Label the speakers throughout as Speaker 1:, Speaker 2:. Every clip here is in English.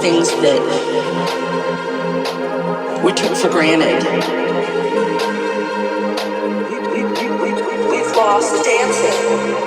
Speaker 1: things that we took for granted. We've lost dancing.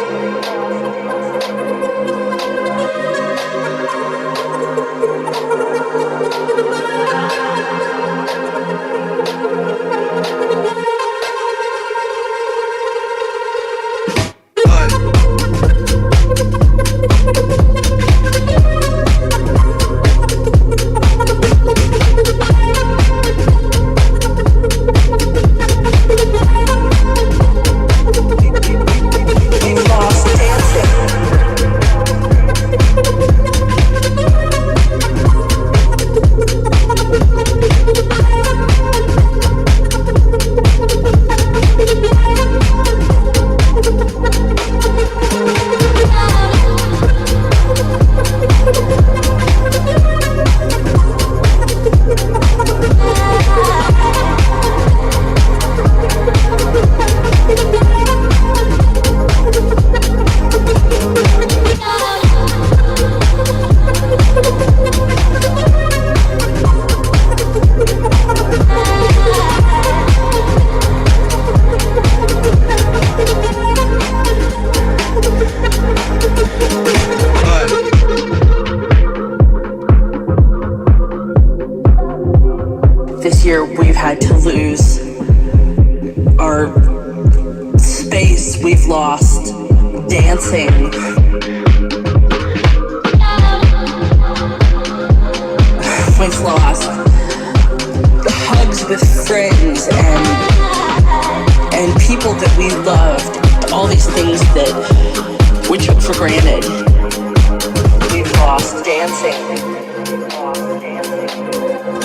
Speaker 1: This year we've had to lose our space, we've lost dancing. We've lost hugs with friends and people that we loved, all these things that we took for granted. We've lost dancing.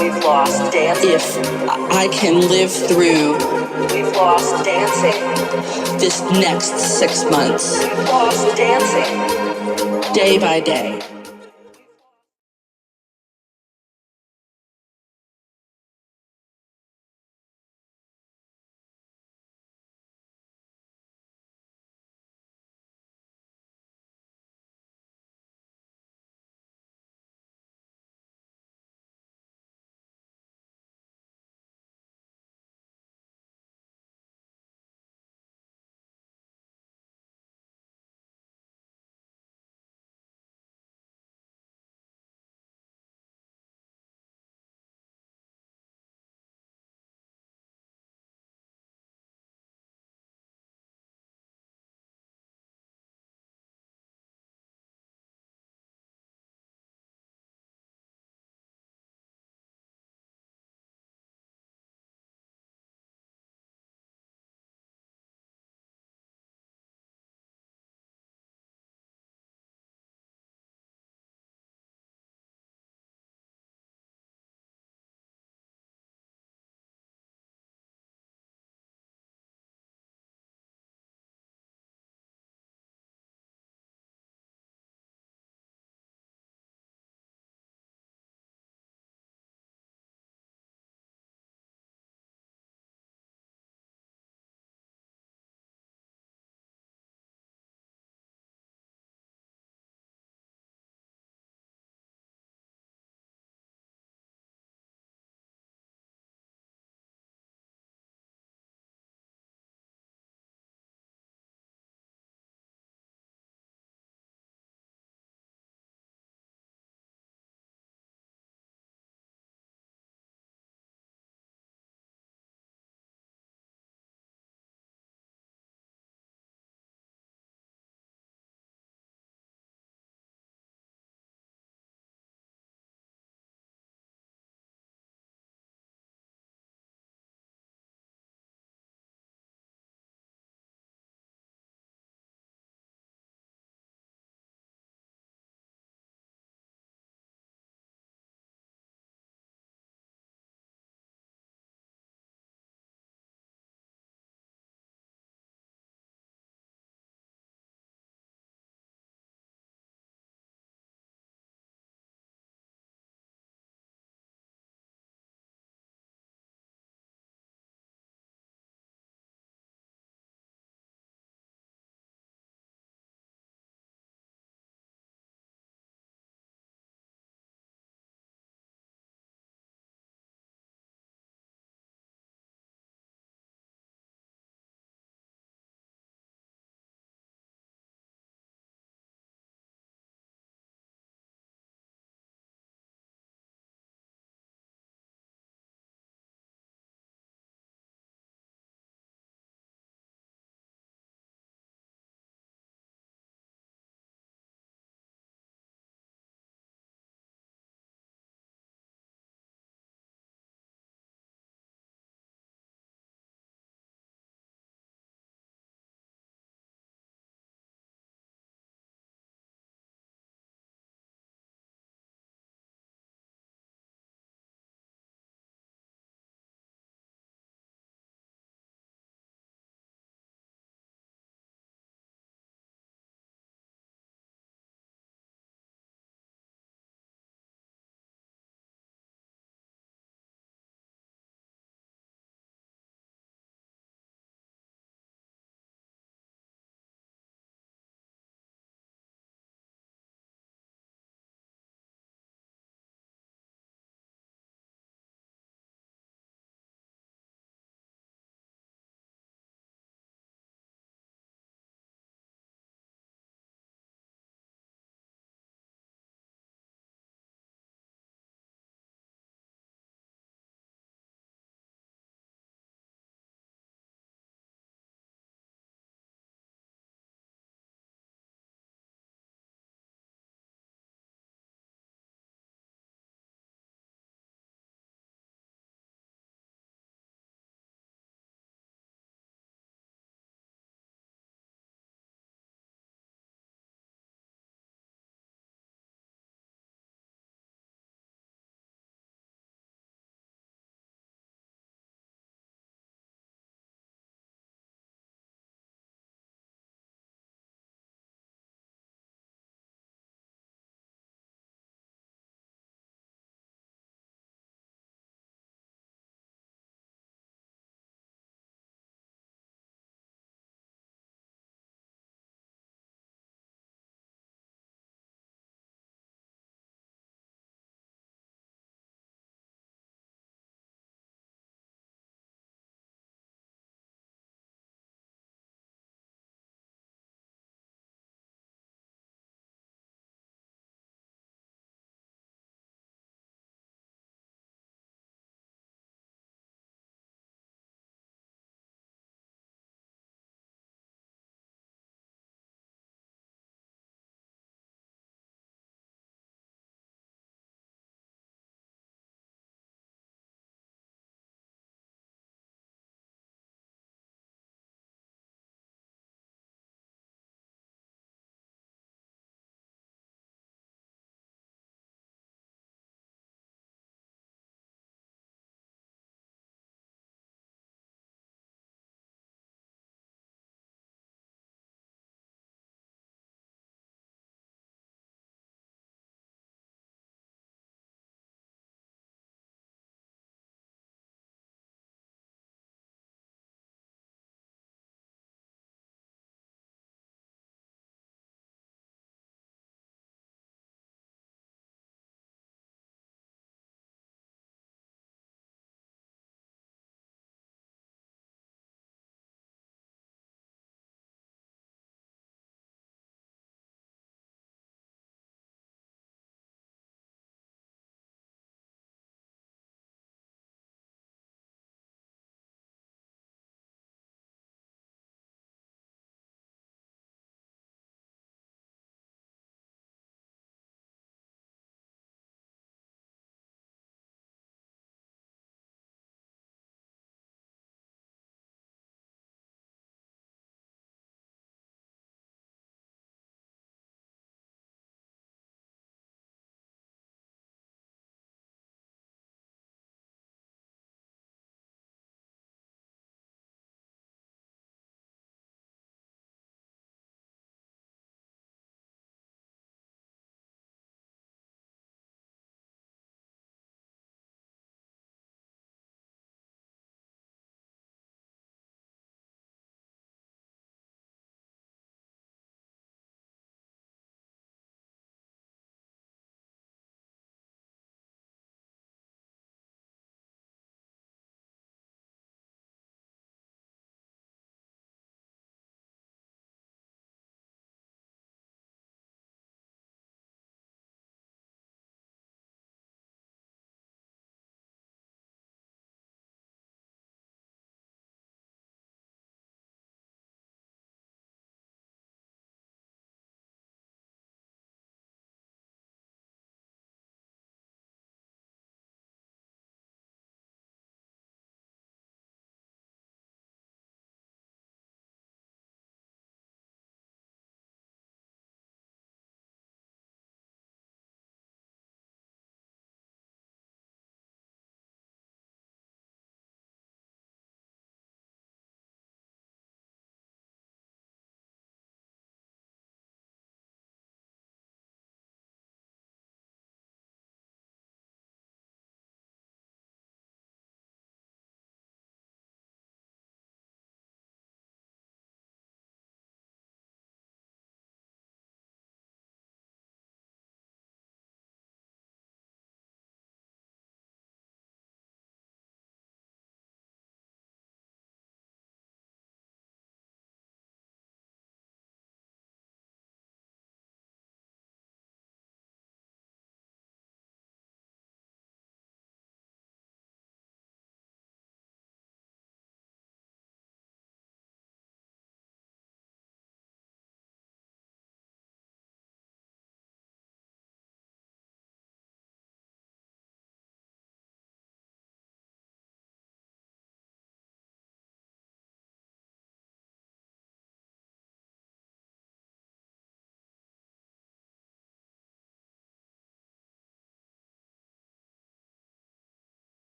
Speaker 1: We've lost dancing. If I can live through, we've lost dancing, this next 6 months, we've lost dancing, day by day.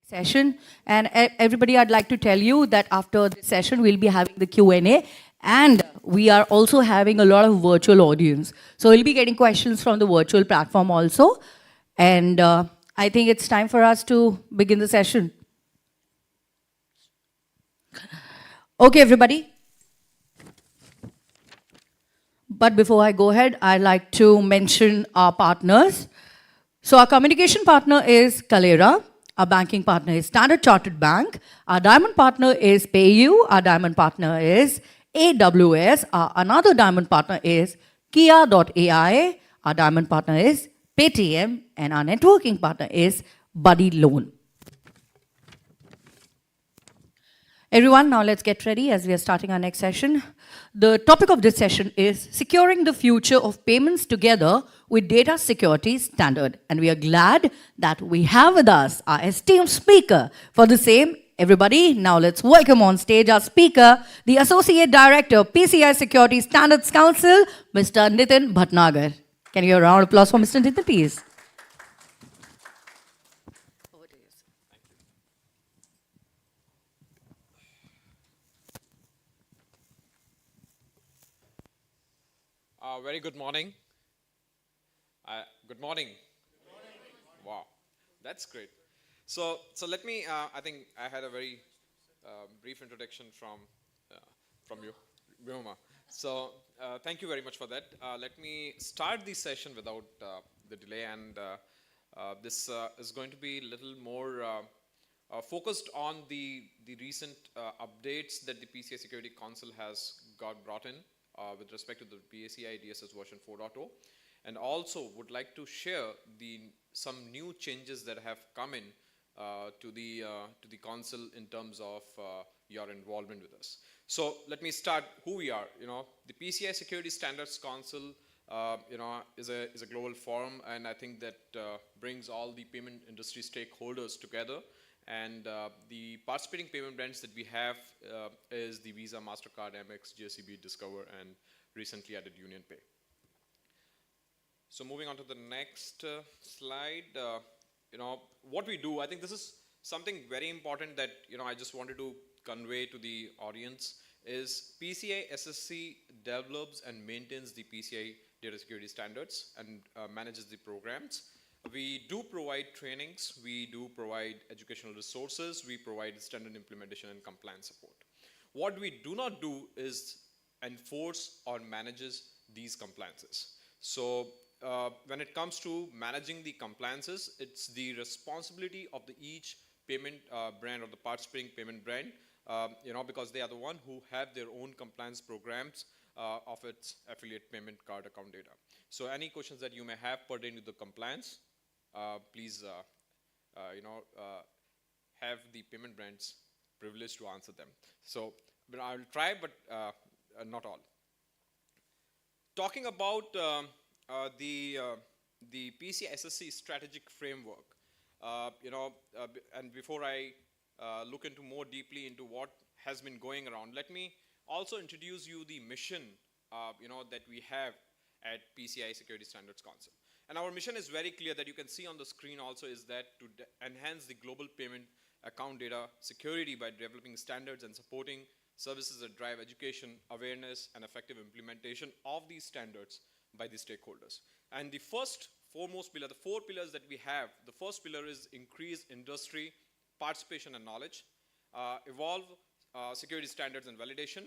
Speaker 2: session. And everybody, I'd like to tell you that after this session, we'll be having the Q&A, and we are also having a lot of virtual audience. So we'll be getting questions from the virtual platform also. And I think it's time for us to begin the session. Okay, everybody. But before I go ahead, I'd like to mention our partners. So our communication partner is Kalera. Our banking partner is Standard Chartered Bank. Our diamond partner is PayU. Our diamond partner is AWS. Our another diamond partner is Kia.ai. Our diamond partner is Paytm. And our networking partner is Buddy Loan. Everyone, now let's get ready as we are starting our next session. The topic of this session is securing the future of payments together with data security standard. And we are glad that we have with us our esteemed speaker for the same. Everybody, now let's welcome on stage our speaker, the Associate Director, PCI Security Standards Council, Mr. Nitin Bhatnagar. Can you hear a round of applause for Mr. Nitin, please?
Speaker 3: Very good morning. Good morning. Wow, that's great. So let me. I think I had a very brief introduction from you, Vyoma. So thank you very much for that. Let me start the session without the delay, and this is going to be a little more focused on the recent updates that the PCI Security Council has got brought in. With respect to the PCI DSS version 4.0, and also would like to share some new changes that have come in to the council in terms of your involvement with us. So let me start who we are. The PCI Security Standards Council, is a global forum, and I think that brings all the payment industry stakeholders together. And the participating payment brands that we have is the Visa, MasterCard, Amex, JCB, Discover, and recently added UnionPay. So moving on to the next slide, what we do, I think this is something very important that, I just wanted to convey to the audience is PCI SSC develops and maintains the PCI data security standards and manages the programs. We do provide trainings, we do provide educational resources, we provide standard implementation and compliance support. What we do not do is enforce or manages these compliances. So when it comes to managing the compliances, it's the responsibility of each payment brand or the participating payment brand, because they are the one who have their own compliance programs of its affiliate payment card account data. So any questions that you may have pertaining to the compliance, please, have the payment brands privilege to answer them. So, but I'll try, but not all. Talking about the PCI SSC strategic framework, and before I look into more deeply into what has been going around, let me also introduce you the mission, that we have at PCI Security Standards Council. And our mission is very clear that you can see on the screen also is that to enhance the global payment account data security by developing standards and supporting services that drive education, awareness, and effective implementation of these standards by the stakeholders. And the foremost pillar, the four pillars that we have, the first pillar is increase industry participation and knowledge, evolve security standards and validation,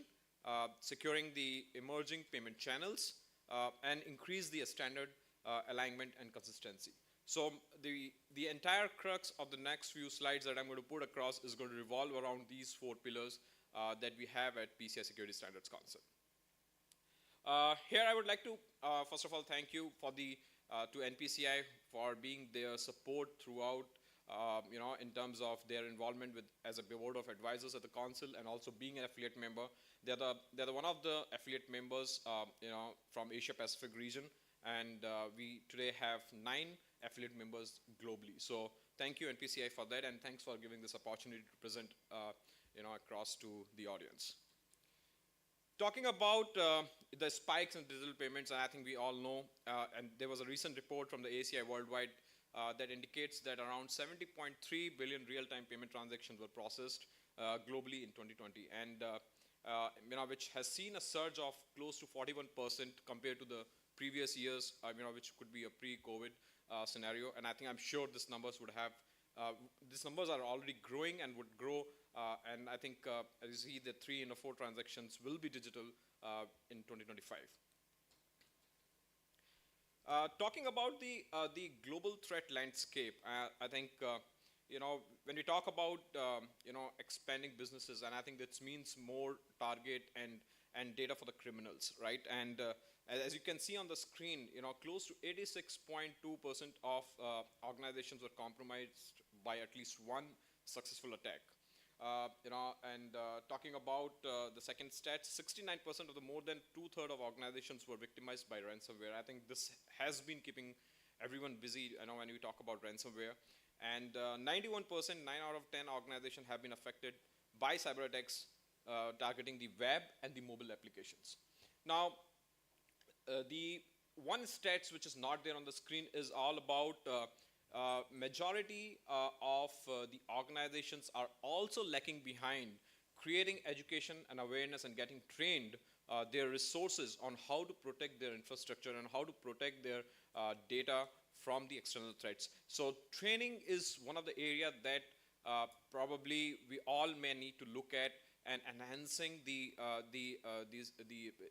Speaker 3: securing the emerging payment channels, and increase the standard alignment and consistency. So the entire crux of the next few slides that I'm going to put across is going to revolve around these four pillars that we have at PCI Security Standards Council. Here I would like to first of all thank you for to NPCI for being their support throughout, in terms of their involvement as a board of advisors at the council, and also being an affiliate member. They're one of the affiliate members, from Asia Pacific region, and we today have 9 affiliate members globally. So thank you NPCI for that, and thanks for giving this opportunity to present, across to the audience. Talking about the spikes in digital payments, and I think we all know, and there was a recent report from the ACI Worldwide that indicates that around 70.3 billion real-time payment transactions were processed globally in 2020, and which has seen a surge of close to 41% compared to the previous years, which could be a pre-COVID scenario. And I'm sure these numbers would have, these numbers are already growing and would grow. And I think, as you see, the 3 in 4 transactions will be digital in 2025. Talking about the global threat landscape, I think when we talk about expanding businesses, and I think that means more target and data for the criminals, right? And as you can see on the screen, close to 86.2% of organizations were compromised by at least one successful attack. Talking about the second stat, 69% of the more than 2/3 of organizations were victimized by ransomware. I think this has been keeping everyone busy, when we talk about ransomware. And 91%, 9 out of 10 organizations have been affected by cyber attacks targeting the web and the mobile applications. Now, the one stats which is not there on the screen is all about majority of the organizations are also lacking behind creating education and awareness and getting trained their resources on how to protect their infrastructure and how to protect their data from the external threats. So training is one of the areas that probably we all may need to look at, and enhancing the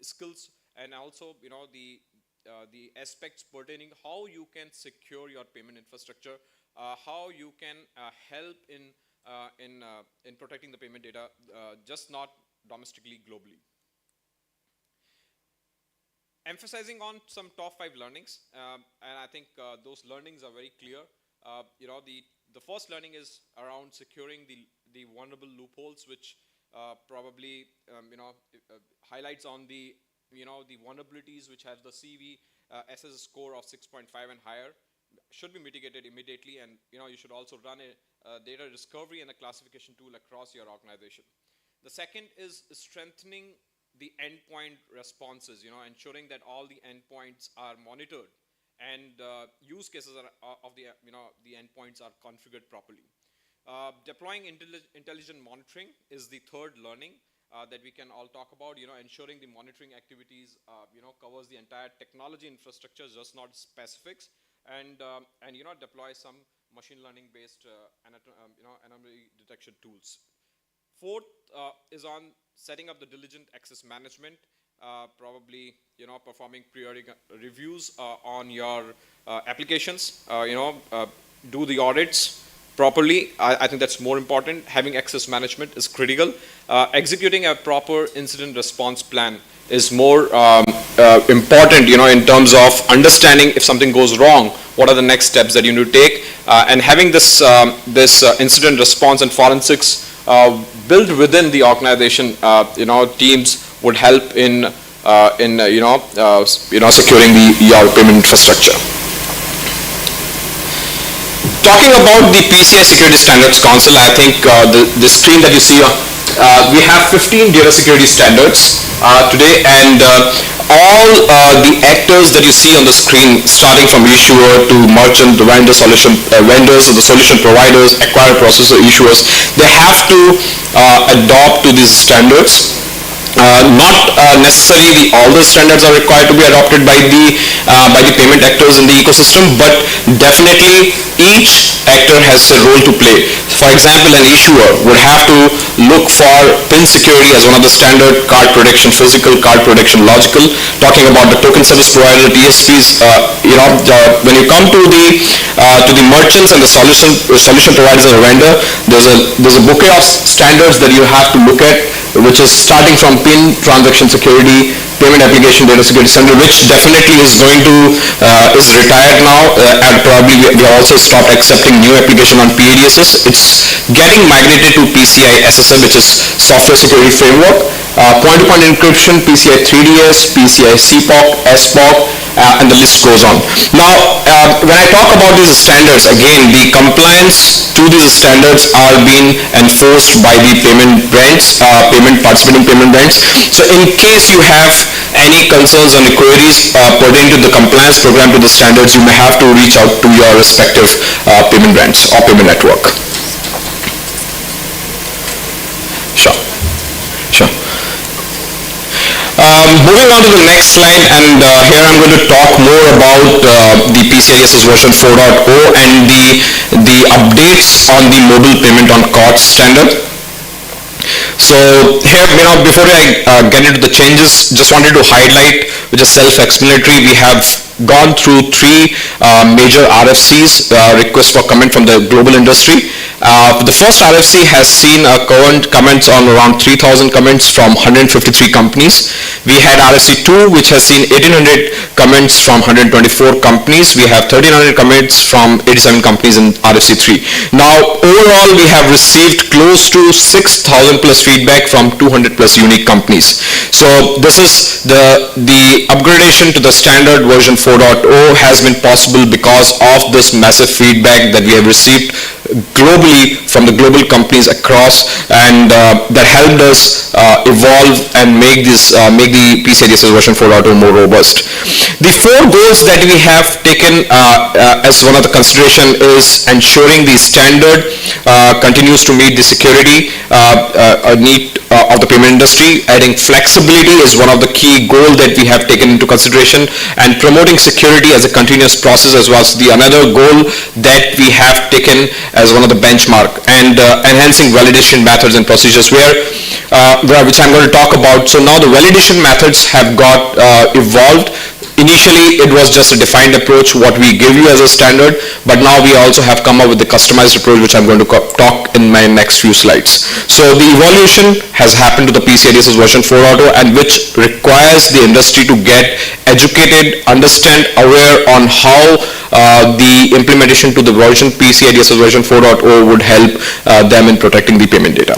Speaker 3: skills, and also the aspects pertaining how you can secure your payment infrastructure, how you can help in protecting the payment data, just not domestically, globally. Emphasizing on some top 5 learnings, and I think those learnings are very clear. The first learning is around securing the vulnerable loopholes, which probably highlights on the vulnerabilities which have the CVSS score of 6.5 and higher, should be mitigated immediately, and you should also run a data discovery and a classification tool across your organization. The second is strengthening the endpoint responses, ensuring that all the endpoints are monitored and use cases of the endpoints are configured properly. Deploying intelligent monitoring is the third learning that we can all talk about. Ensuring the monitoring activities covers the entire technology infrastructure, just not specifics, and deploy some machine learning based anomaly detection tools. Fourth is on setting up the diligent access management, probably performing periodic reviews on your applications, do the audits properly. I think that's more important. Having access management is critical. Executing a proper incident response plan is more important, in terms of understanding if something goes wrong, what are the next steps that you need to take, and having this incident response and forensics built within the organization, teams would help in securing your payment infrastructure. Talking about the PCI Security Standards Council, I think the screen that you see, we have 15 data security standards today, and all the actors that you see on the screen, starting from issuer to merchant, the vendor, vendors, or the solution providers, acquirer, processor, issuers, they have to adopt to these standards. Not necessarily all the standards are required to be adopted by the payment actors in the ecosystem, but definitely each actor has a role to play. For example, an issuer would have to look for PIN security as one of the standard, card protection physical, card protection logical. Talking about the token service provider, TSPs, when you come to the merchants and the solution providers and the vendor, there's a bouquet of standards that you have to look at, which is starting from PIN, transaction security, payment application data security standard, which definitely is going to is retired now, and probably we also stopped accepting new application on PADSS. It's getting migrated to PCI SSL, which is Software Security Framework. Point-to-point encryption, PCI 3DS, PCI CPOC, SPOC, and the list goes on. Now, when I talk about these standards, again, the compliance to these standards are being enforced by the payment participating payment brands. So in case you have
Speaker 4: any concerns or queries pertaining to the compliance program to the standards, you may have to reach out to your respective payment brands or payment network. Sure. Sure. Moving on to the next slide, and here I'm going to talk more about the PCI-DSS version 4.0 and the updates on the mobile payment on cards standard. So here, before I get into the changes, just wanted to highlight, which is self-explanatory, we have gone through three major RFCs, requests for comment from the global industry. The first RFC has seen current comments on around 3,000 comments from 153 companies. We had RFC 2, which has seen 1,800 comments from 124 companies. We have 1,300 comments from 87 companies in RFC 3. Now, overall, we have received close to 6,000 plus feedback from 200 plus unique companies. So this is the upgradation to the standard version 4.0 has been possible because of this massive feedback that we have received globally from the global companies across, and that helped us evolve and make the PCI-DSS version 4.0 more robust. The four goals that we have taken as one of the consideration is ensuring the standard continues to meet the security need of the payment industry. Adding flexibility is one of the key goals that we have taken into consideration, and promoting security as a continuous process as well as the another goal that we have taken as one of the benchmark, and enhancing validation methods and procedures which I'm going to talk about. So now the validation methods have got evolved. Initially, it was just a defined approach, what we give you as a standard, but now we also have come up with the customized approach, which I'm going to talk in my next few slides. So the evolution has happened to the PCI-DSS version 4.0, and which requires the industry to get educated, understand, aware on how the implementation to the version PCI-DSS version 4.0 would help them in protecting the payment data.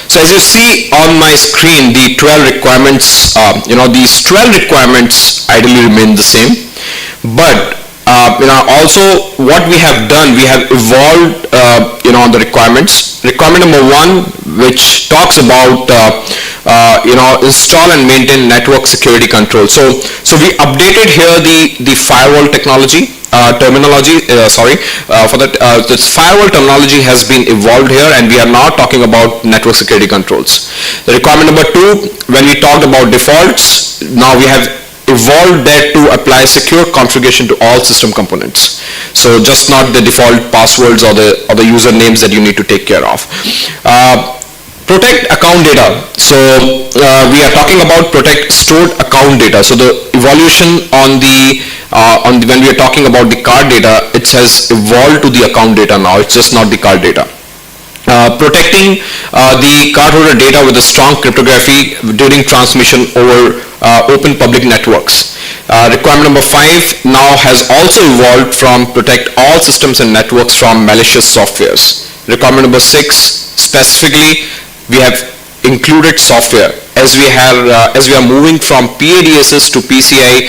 Speaker 4: So as you see on my screen, the 12 requirements, these 12 requirements ideally remain the same, but also what we have done, we have evolved on the requirements. Requirement number 1, which talks about install and maintain network security control. So we updated here the firewall technology terminology. This firewall terminology has been evolved here, and we are now talking about network security controls. The requirement number 2, when we talked about defaults, now we have evolved that to apply secure configuration to all system components. So just not the default passwords or the usernames that you need to take care of. Protect account data. So we are talking about protect stored account data. So the evolution on when we are talking about the card data, it has evolved to the account data now. It's just not the card data. Protecting the cardholder data with a strong cryptography during transmission over open public networks. Requirement number 5 now has also evolved from protect all systems and networks from malicious softwares. Requirement number 6, specifically we have included software as we are moving from PADSS to PCI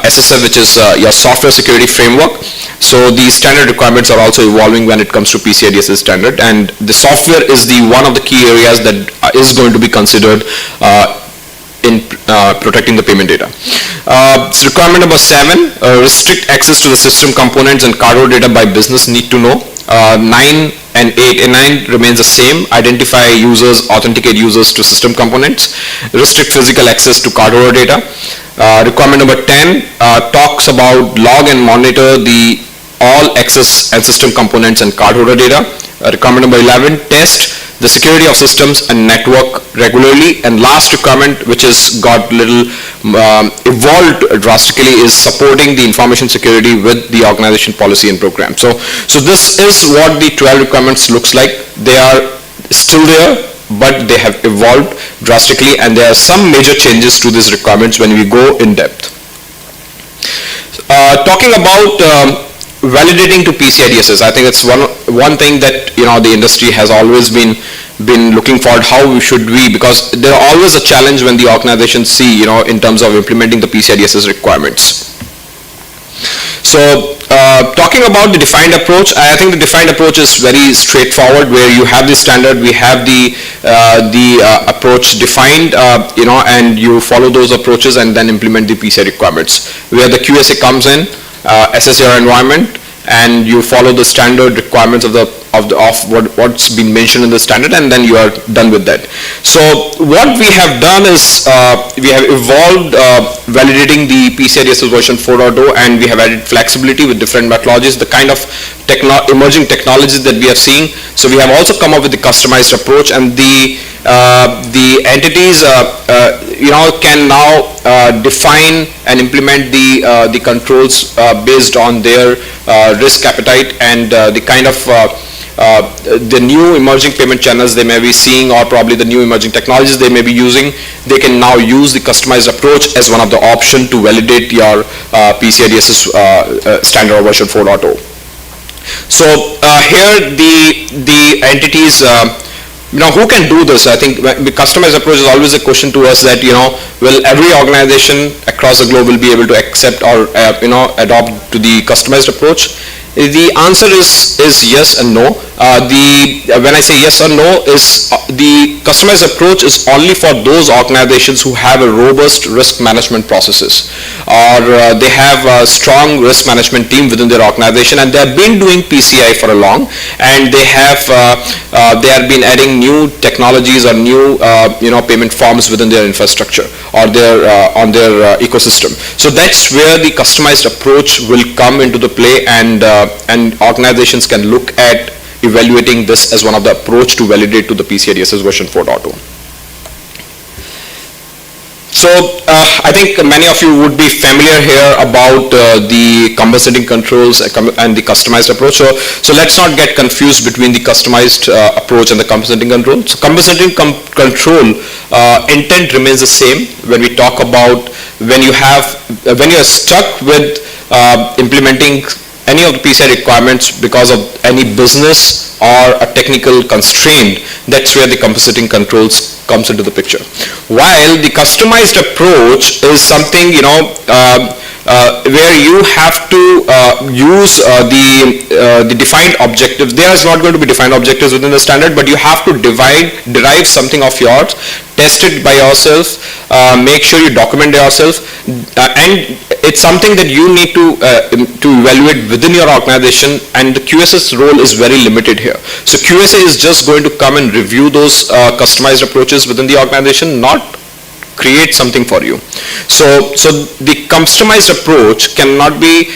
Speaker 4: SSF, which is your software security framework. So the standard requirements are also evolving when it comes to PCI DSS standard, and the software is one of the key areas that is going to be considered in protecting the payment data. Requirement number 7, restrict access to the system components and cardholder data by business need to know. 9 and 8 and 9 remains the same. Identify users, authenticate users to system components. Restrict physical access to cardholder data. Requirement number 10 talks about log and monitor the all access and system components and cardholder data. Requirement number 11, test the security of systems and network regularly. And last requirement, which has got little evolved drastically, is supporting the information security with the organization policy and program. So this is what the 12 requirements looks like. They are still there, but they have evolved drastically, and there are some major changes to these requirements when we go in depth. Talking about validating to PCI DSS, I think it's one thing that the industry has always been looking for. How should we, because there are always a challenge when the organizations see in terms of implementing the PCI DSS requirements. So So talking about the defined approach, I think the defined approach is very straightforward, where you have the standard, we have the approach defined, and you follow those approaches and then implement the PCI requirements. Where the QSA comes in, assess your environment, and you follow the standard requirements of what's been mentioned in the standard, and then you are done with that. So what we have done is we have evolved validating the PCI DSS version 4.0, and we have added flexibility with different methodologies, the kind of emerging technologies that we are seeing. So we have also come up with the customized approach, and the entities can now define and implement the controls based on their risk appetite and the kind of the new emerging payment channels they may be seeing, or probably the new emerging technologies they may be using. They can now use the customized approach as one of the options to validate your PCI DSS standard version 4.0. So here the entities, who can do this? I think the customized approach is always a question to us that, will every organization across the globe will be able to accept or, adopt to the customized approach? The answer is yes and no. When I say yes or no, is the customized approach is only for those organizations who have a robust risk management processes, or they have a strong risk management team within their organization, and they have been doing PCI for a long, and they have been adding new technologies or new payment forms within their infrastructure or on their ecosystem. So that's where the customized approach will come into the play, and organizations can look at evaluating this as one of the approach to validate to the PCI DSS version 4.0. So I think many of you would be familiar here about the compensating controls and the customized approach. So let's not get confused between the customized approach and the compensating control. So compensating control intent remains the same when we talk about when you are stuck with implementing any of the PCI requirements because of any business or a technical constraint. That's where the compensating controls comes into the picture. While the customized approach is something where you have to use the defined objectives. There is not going to be defined objectives within the standard, but you have to derive something of yours, test it by yourself, make sure you document yourself, and it's something that you need to evaluate within your organization, and the QS's role is very limited here. So QSA is just going to come and review those customized approaches within the organization, not create something for you. So the customized approach cannot be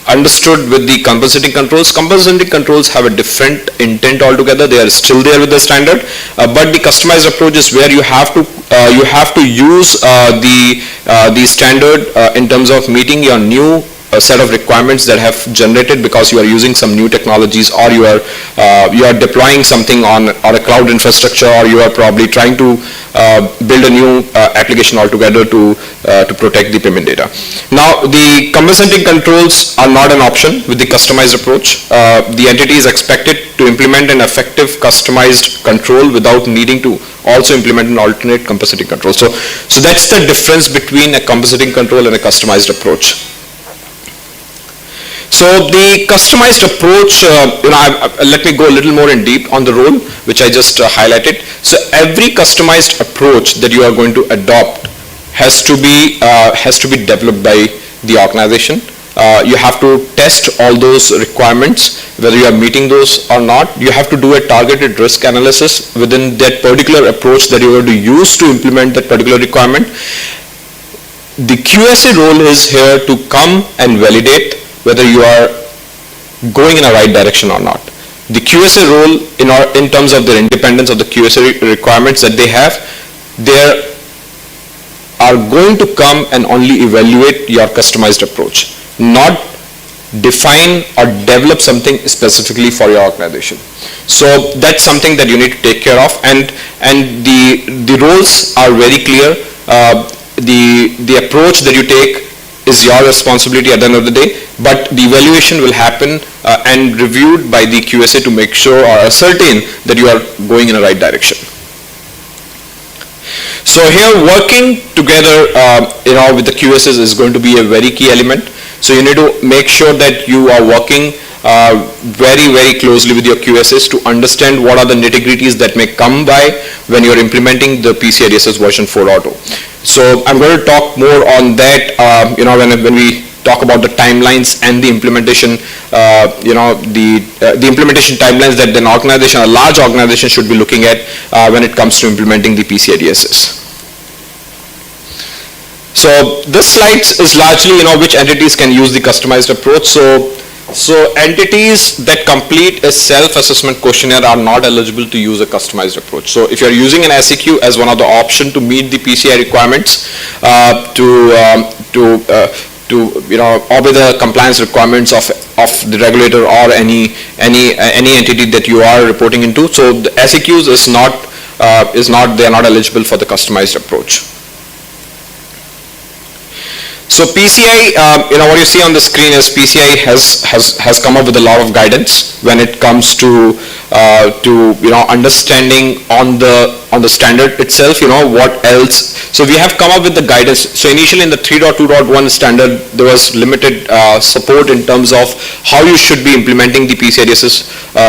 Speaker 4: understood with the compensating controls. Compensating controls have a different intent altogether. They are still there with the standard, but the customized approach is where you have to use the standard in terms of meeting your new set of requirements that have generated because you are using some new technologies, or you are deploying something on a cloud infrastructure, or you are probably trying to build a new application altogether to protect the payment data. Now, the compensating controls are not an option with the customized approach. The entity is expected to implement an effective customized control without needing to also implement an alternate compensating control. So that's the difference between a compensating control and a customized approach. So the customized approach, let me go a little more in deep on the role, which I just highlighted. So every customized approach that you are going to adopt has to be developed by the organization. You have to test all those requirements, whether you are meeting those or not. You have to do a targeted risk analysis within that particular approach that you are going to use to implement that particular requirement. The QSA role is here to come and validate whether you are going in a right direction or not. The QSA role in terms of their independence of the QSA requirements that they have, they are going to come and only evaluate your customized approach, not define or develop something specifically for your organization. So that's something that you need to take care of, and the roles are very clear. The approach that you take is your responsibility at the end of the day, but the evaluation will happen and reviewed by the QSA to make sure or ascertain that you are going in the right direction. So here working together, with the QSs is going to be a very key element. So you need to make sure that you are working very, very closely with your QSs to understand what are the nitty-gritties that may come by when you're implementing the PCI DSS version 4.0. So I'm going to talk more on that, when we talk about the timelines and the implementation, the implementation timelines that an organization, a large organization, should be looking at when it comes to implementing the PCI DSS. So this slide is largely, which entities can use the customized approach. So entities that complete a self-assessment questionnaire are not eligible to use a customized approach. So if you're using an SEQ as one of the options to meet the PCI requirements, obey the compliance requirements of the regulator or any entity that you are reporting into. So the SEQs they are not eligible for the customized approach. So PCI, what you see on the screen is PCI has come up with a lot of guidance when it comes to understanding on the standard itself. What else? So we have come up with the guidance. So initially in the 3.2.1 standard, there was limited support in terms of how you should be implementing the PCI DSS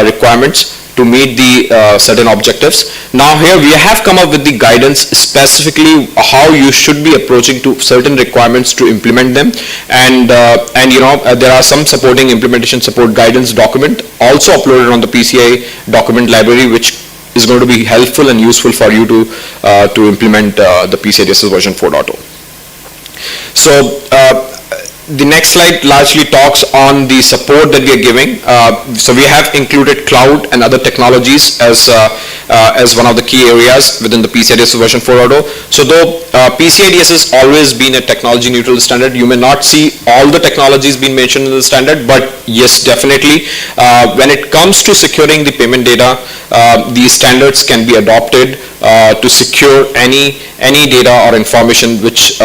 Speaker 4: requirements to meet the certain objectives. Now here we have come up with the guidance specifically how you should be approaching to certain requirements to implement them, and there are some supporting implementation support guidance document also uploaded on the PCI document library, which is going to be helpful and useful for you to implement the PCI DSS version 4.0. So the next slide largely talks on the support that we are giving. So we have included cloud and other technologies as one of the key areas within the PCI DSS version 4.0. So though PCI DSS has always been a technology neutral standard, you may not see all the technologies being mentioned in the standard, but yes, definitely when it comes to securing the payment data, these standards can be adopted to secure any data or information which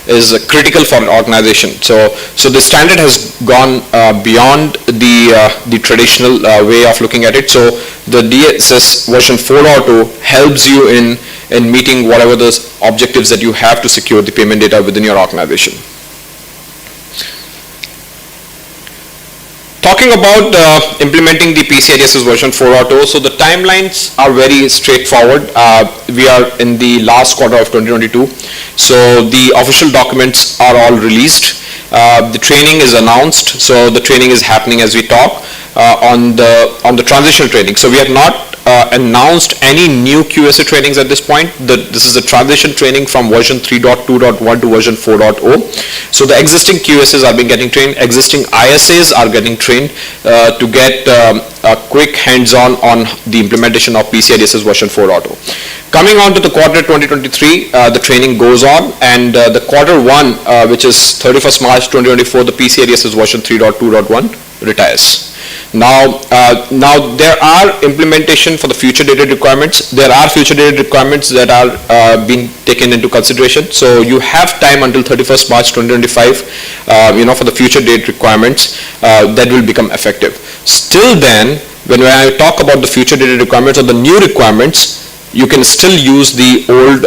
Speaker 4: is critical for an organization. So the standard has gone beyond the traditional way of looking at it. So the DSS version 4.0 helps you in meeting whatever the objectives that you have to secure the payment data within your organization. Talking about implementing the PCI DSS version 4.0, so the timelines are very straightforward. We are in the last quarter of 2022, so the official documents are all released. The training is announced, so the training is happening as we talk on the transition training. So we have not announced any new QSA trainings at this point. This is a transition training from version 3.2.1 to version 4.0. So the existing QSAs are being getting trained, existing ISAs are getting trained to get a quick hands-on on the implementation of PCI DSS version 4.0. Coming on to the quarter 2023, the training goes on, and the quarter 1, which is 31st March 2024, the PCI DSS version 3.2.1 retires. Now there are implementation for the future dated requirements. There are future dated requirements that are being taken into consideration. So you have time until 31st March 2025, for the future date requirements that will become effective. Still then, when I talk about the future dated requirements or the new requirements, you can still use the old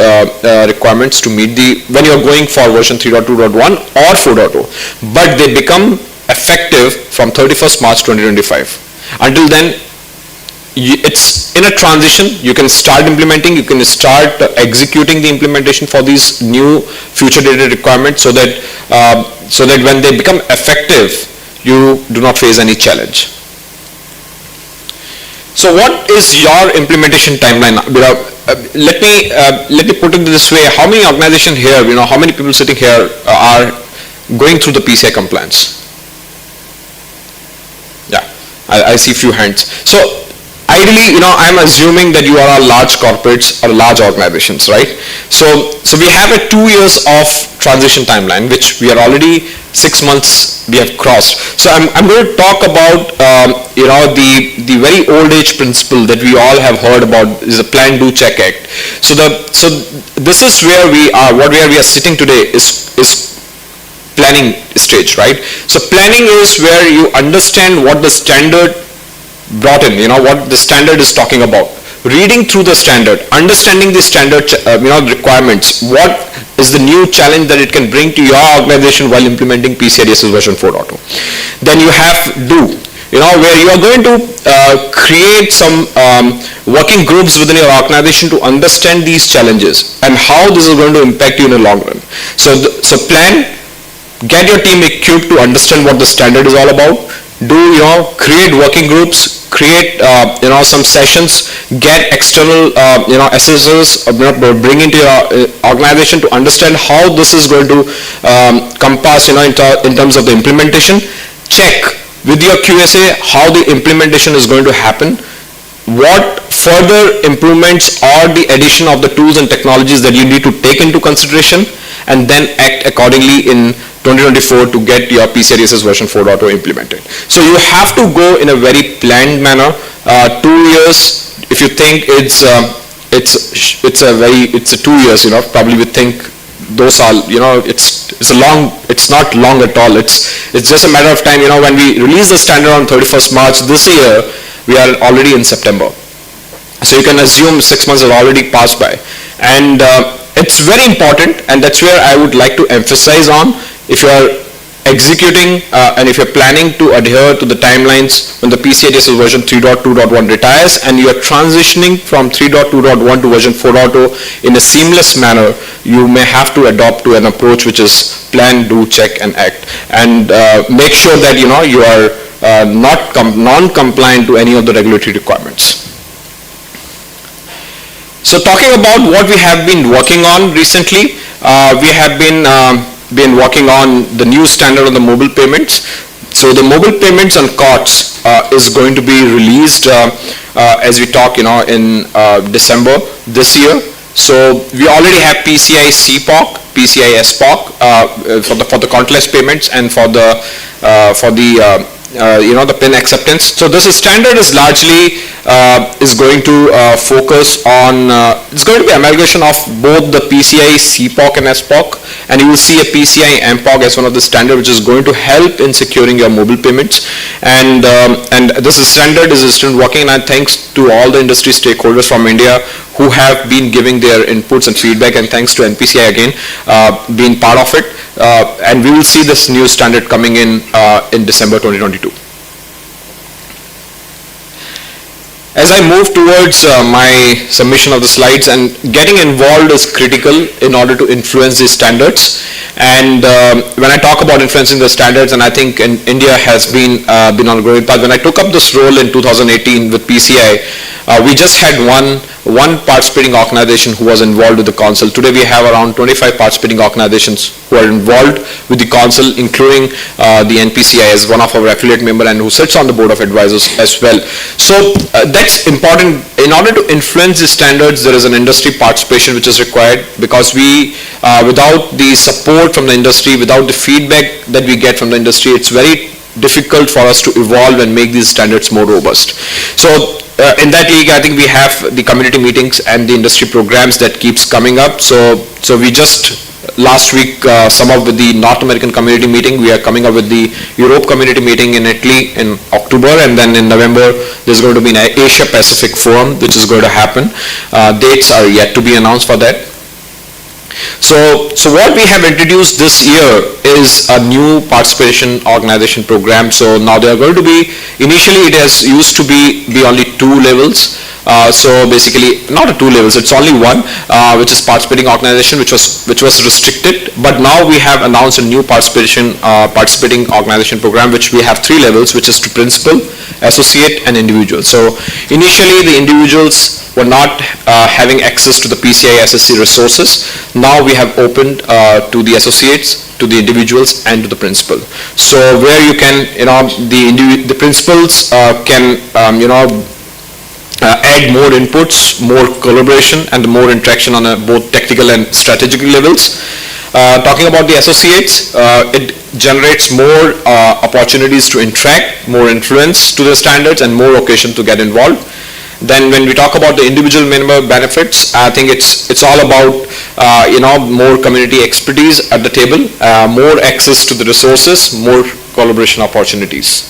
Speaker 4: requirements to meet when you're going for version 3.2.1 or 4.0, but they become effective from 31st March 2025. Until then, it's in a transition. You can start implementing, you can start executing the implementation for these new future dated requirements, so that when they become effective, you do not face any challenge. So what is your implementation timeline? Let me put it this way: how many organizations here, how many people sitting here are going through the PCI compliance? Yeah, I see a few hands. So ideally, I'm assuming that you are all large corporates or large organizations, right? So we have a 2 years of transition timeline, which we are already 6 months we have crossed. So I'm going to talk about the very old age principle that we all have heard about is the Plan, Do, Check Act. So this is where we are. Where we are sitting today is planning stage, right? So planning is where you understand what the standard brought in, what the standard is talking about. reading through the standard, understanding the standard requirements, what is the new challenge that it can bring to your organization while implementing PCI DSS version 4.0. Then you have do, where you are going to create some working groups within your organization to understand these challenges and how this is going to impact you in the long run. So plan, get your team equipped to understand what the standard is all about. Create working groups, create some sessions, get external assessors, bring into your organization to understand how this is going to compass in terms of the implementation. Check with your QSA how the implementation is going to happen, what further improvements or the addition of the tools and technologies that you need to take into consideration, and then act accordingly in 2024 to get your PCI DSS version 4.0 implemented. So you have to go in a very planned manner. 2 years, if you think it's 2 years, probably we think those are, it's not long at all. It's just a matter of time. When we release the standard on 31st March this year, we are already in September. So you can assume 6 months have already passed by. And it's very important, and that's where I would like to emphasize on, if you are executing and if you're planning to adhere to the timelines when the PCI DSS version 3.2.1 retires and you are transitioning from 3.2.1 to version 4.0 in a seamless manner, you may have to adopt to an approach which is plan, do, check, and act, and make sure that you are not non-compliant to any of the regulatory requirements. So talking about what we have been working on recently, we have been working on the new standard on the mobile payments. So the mobile payments on COTS is going to be released as we talk, in December this year. So we already have PCI CPOC, PCI SPOC for the contactless payments and for the PIN acceptance. So this standard is largely is going to focus on, it's going to be amalgamation of both the PCI CPOC and SPOC, and you will see a PCI MPOC as one of the standard which is going to help in securing your mobile payments. And this standard is still working, and thanks to all the industry stakeholders from India who have been giving their inputs and feedback, and thanks to NPCI again being part of it. And we will see this new standard coming in December 2022. As I move towards my submission of the slides, and getting involved is critical in order to influence these standards. And when I talk about influencing the standards, and I think India has been on a growing path. When I took up this role in 2018 with PCI, we just had one participating organization who was involved with the council. Today we have around 25 participating organizations who are involved with the council, including the NPCI as one of our affiliate member and who sits on the board of advisors as well. So that's important. In order to influence the standards, there is an industry participation which is required, because we, without the support from the industry, without the feedback that we get from the industry, it's very difficult for us to evolve and make these standards more robust. So in that league, I think we have the community meetings and the industry programs that keeps coming up. So we just last week sum up with the North American community meeting. We are coming up with the Europe community meeting in Italy in October, and then in November there's going to be an Asia Pacific forum which is going to happen. Dates are yet to be announced for that. So what we have introduced this year is a new participation organization program. So now they are going to be, initially it has used to be only 2 levels. So basically not 2 levels, it's only one, which is participating organization, which was restricted. But now we have announced a new participating organization program, which we have 3 levels, which is to principal, associate, and individual. So initially the individuals were not having access to the PCI SSC resources. Now we have opened to the associates, to the individuals, and to the principal. So where you can, the principals can, add more inputs, more collaboration, and more interaction on both technical and strategic levels. Talking about the associates, it generates more opportunities to interact, more influence to the standards, and more occasion to get involved. Then when we talk about the individual member benefits, I think it's all about more community expertise at the table, more access to the resources, more collaboration opportunities.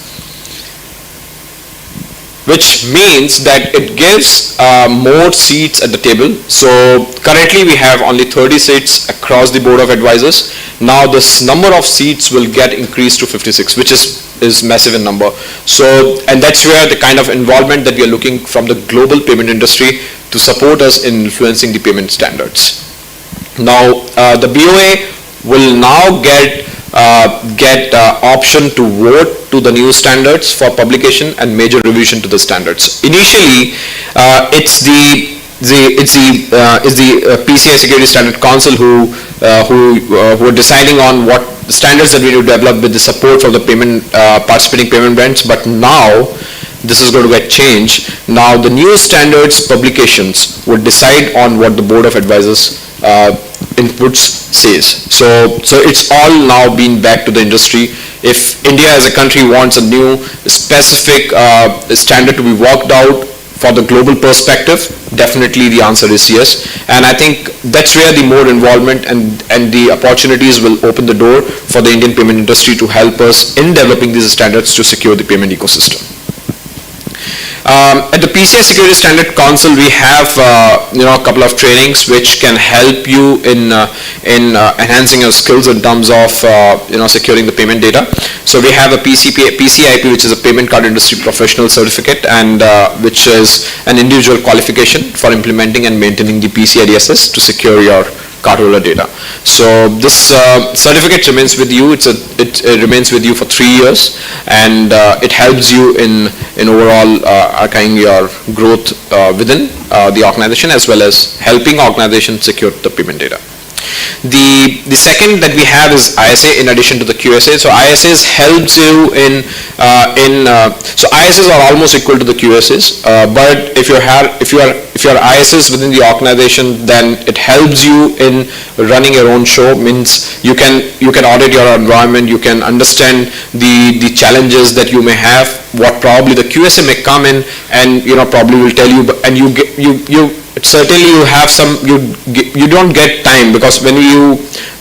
Speaker 4: which means that it gives more seats at the table. So currently we have only 30 seats across the board of advisors. Now this number of seats will get increased to 56, which is massive in number. So, and that's where the kind of involvement that we are looking from the global payment industry to support us in influencing the payment standards. Now the BOA will now get option to vote to the new standards for publication and major revision to the standards. Initially, it's the PCI Security Standard Council who are deciding on what standards that we need to develop with the support from the participating payment brands. But now this is going to get changed. Now the new standards publications would decide on what the board of advisors inputs says. So it's all now been back to the industry. If India as a country wants a new specific standard to be worked out for the global perspective, definitely the answer is yes. And I think that's where the more involvement and the opportunities will open the door for the Indian payment industry to help us in developing these standards to secure the payment ecosystem. At the PCI Security Standard Council, we have a couple of trainings which can help you in enhancing your skills in terms of securing the payment data. So we have a PCIP, which is a Payment Card Industry Professional Certificate, and which is an individual qualification for implementing and maintaining the PCI DSS to secure your cardholder data. So this certificate remains with you. It remains with you for 3 years, and it helps you in overall archiving your growth within the organization, as well as helping organizations secure the payment data. The second that we have is ISA in addition to the QSA. So ISAs helps you so ISAs are almost equal to the QSAs, but if you're ISAs within the organization, then it helps you in running your own show. Means you can audit your environment, you can understand the challenges that you may have, what probably the QSA may come in and probably will tell you, and certainly you have you don't get time, because when you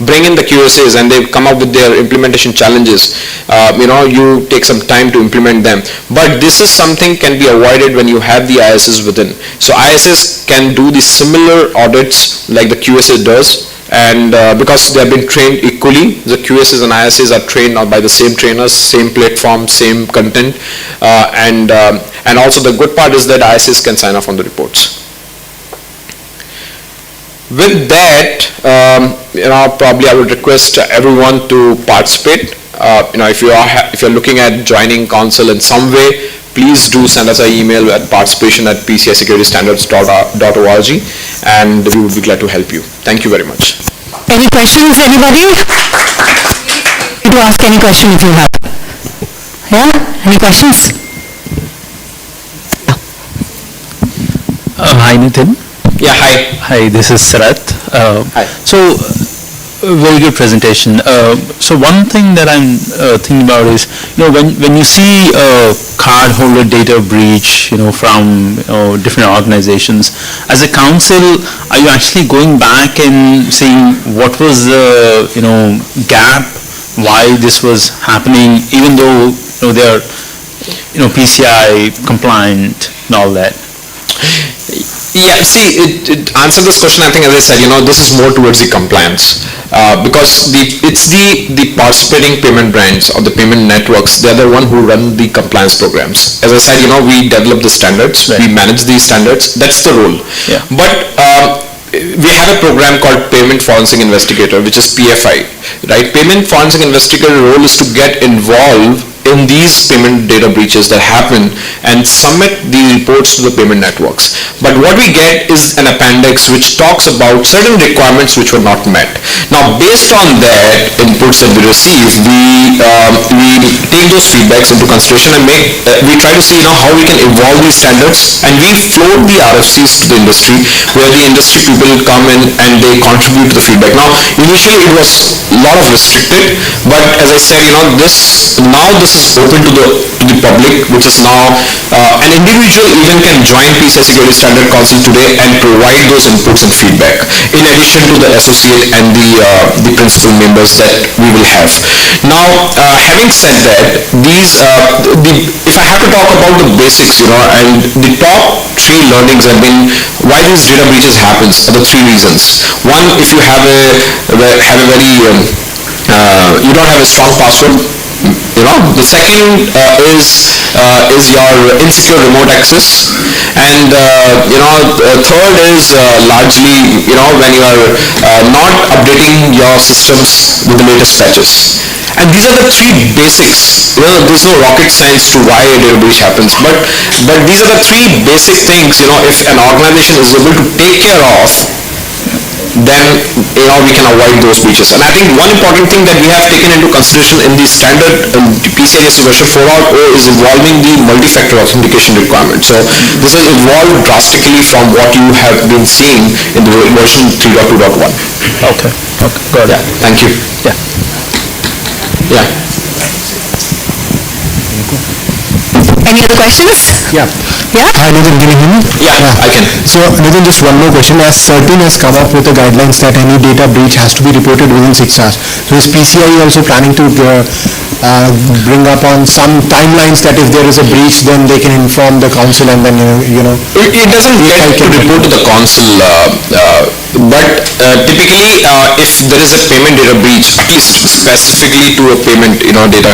Speaker 4: bring in the QSAs and they come up with their implementation challenges, you take some time to implement them. But this is something can be avoided when you have the ISS within. So ISS can do the similar audits like the QSA does, and because they have been trained equally, the QSs and ISs are trained by the same trainers, same platform, same content, and also the good part is that ISs can sign off on the reports. With that, probably I would request everyone to participate. If you're looking at joining council in some way, please do send us an email at participation@pcisecuritystandards.org, and we would be glad to help you. Thank you very much.
Speaker 5: Any questions, anybody? To ask any question if you have. Yeah? Any questions?
Speaker 6: Hi, Nitin.
Speaker 4: Yeah, hi.
Speaker 6: Hi, this is Sarat.
Speaker 4: Hi.
Speaker 6: So, very good presentation. So one thing that I'm thinking about is, when you see a cardholder data breach, from different organizations, as a council, are you actually going back and saying what was the gap, why this was happening, even though they are PCI compliant and all that?
Speaker 4: Yeah, see, it answered this question. I think, as I said, this is more towards the compliance, because it's the participating payment brands or the payment networks. They're the one who run the compliance programs. As I said, we develop the standards, right. We manage these standards. That's the role.
Speaker 6: Yeah.
Speaker 4: But we have a program called Payment Forensic Investigator, which is PFI, right? Payment Forensic Investigator role is to get involved in these payment data breaches that happen and submit the reports to the payment networks. But what we get is an appendix which talks about certain requirements which were not met. Now, based on that inputs that we receive, we take those feedbacks into consideration and we try to see how we can evolve these standards, and we float the RFCs to the industry, where the industry people come in and they contribute to the feedback. Now, initially it was a lot of restricted, but as I said, this is is open to the public, which is now an individual even can join PCI Security Standard Council today and provide those inputs and feedback, in addition to the associate and the principal members that we will have. Now, having said that, if I have to talk about the basics, and the top three learnings have been why these data breaches happens are the three reasons. One, if you have a very you don't have a strong password. The second is your insecure remote access, and third is largely when you are not updating your systems with the latest patches. And these are the three basics. There's no rocket science to why a data breach happens, but these are the three basic things. If an organization is able to take care of, then we can avoid those breaches. And I think one important thing that we have taken into consideration in the standard PCI version 4.0 is involving the multi-factor authentication requirement. So this has evolved drastically from what you have been seeing in the version 3.2.1.
Speaker 6: Okay, got it.
Speaker 4: Yeah, thank you.
Speaker 6: Yeah.
Speaker 4: Yeah.
Speaker 5: Any other questions?
Speaker 7: Yeah.
Speaker 5: Yeah?
Speaker 7: Hi, Nitin, can you hear me?
Speaker 4: Yeah, I can.
Speaker 7: So, Nitin, just one more question. As CERT-In has come up with the guidelines that any data breach has to be reported within 6 hours. So, is PCI also planning to bring up on some timelines that if there is a breach, then they can inform the council and then,
Speaker 4: It doesn't get to report to the council, but typically if there is a payment data breach, at least specifically to a payment data,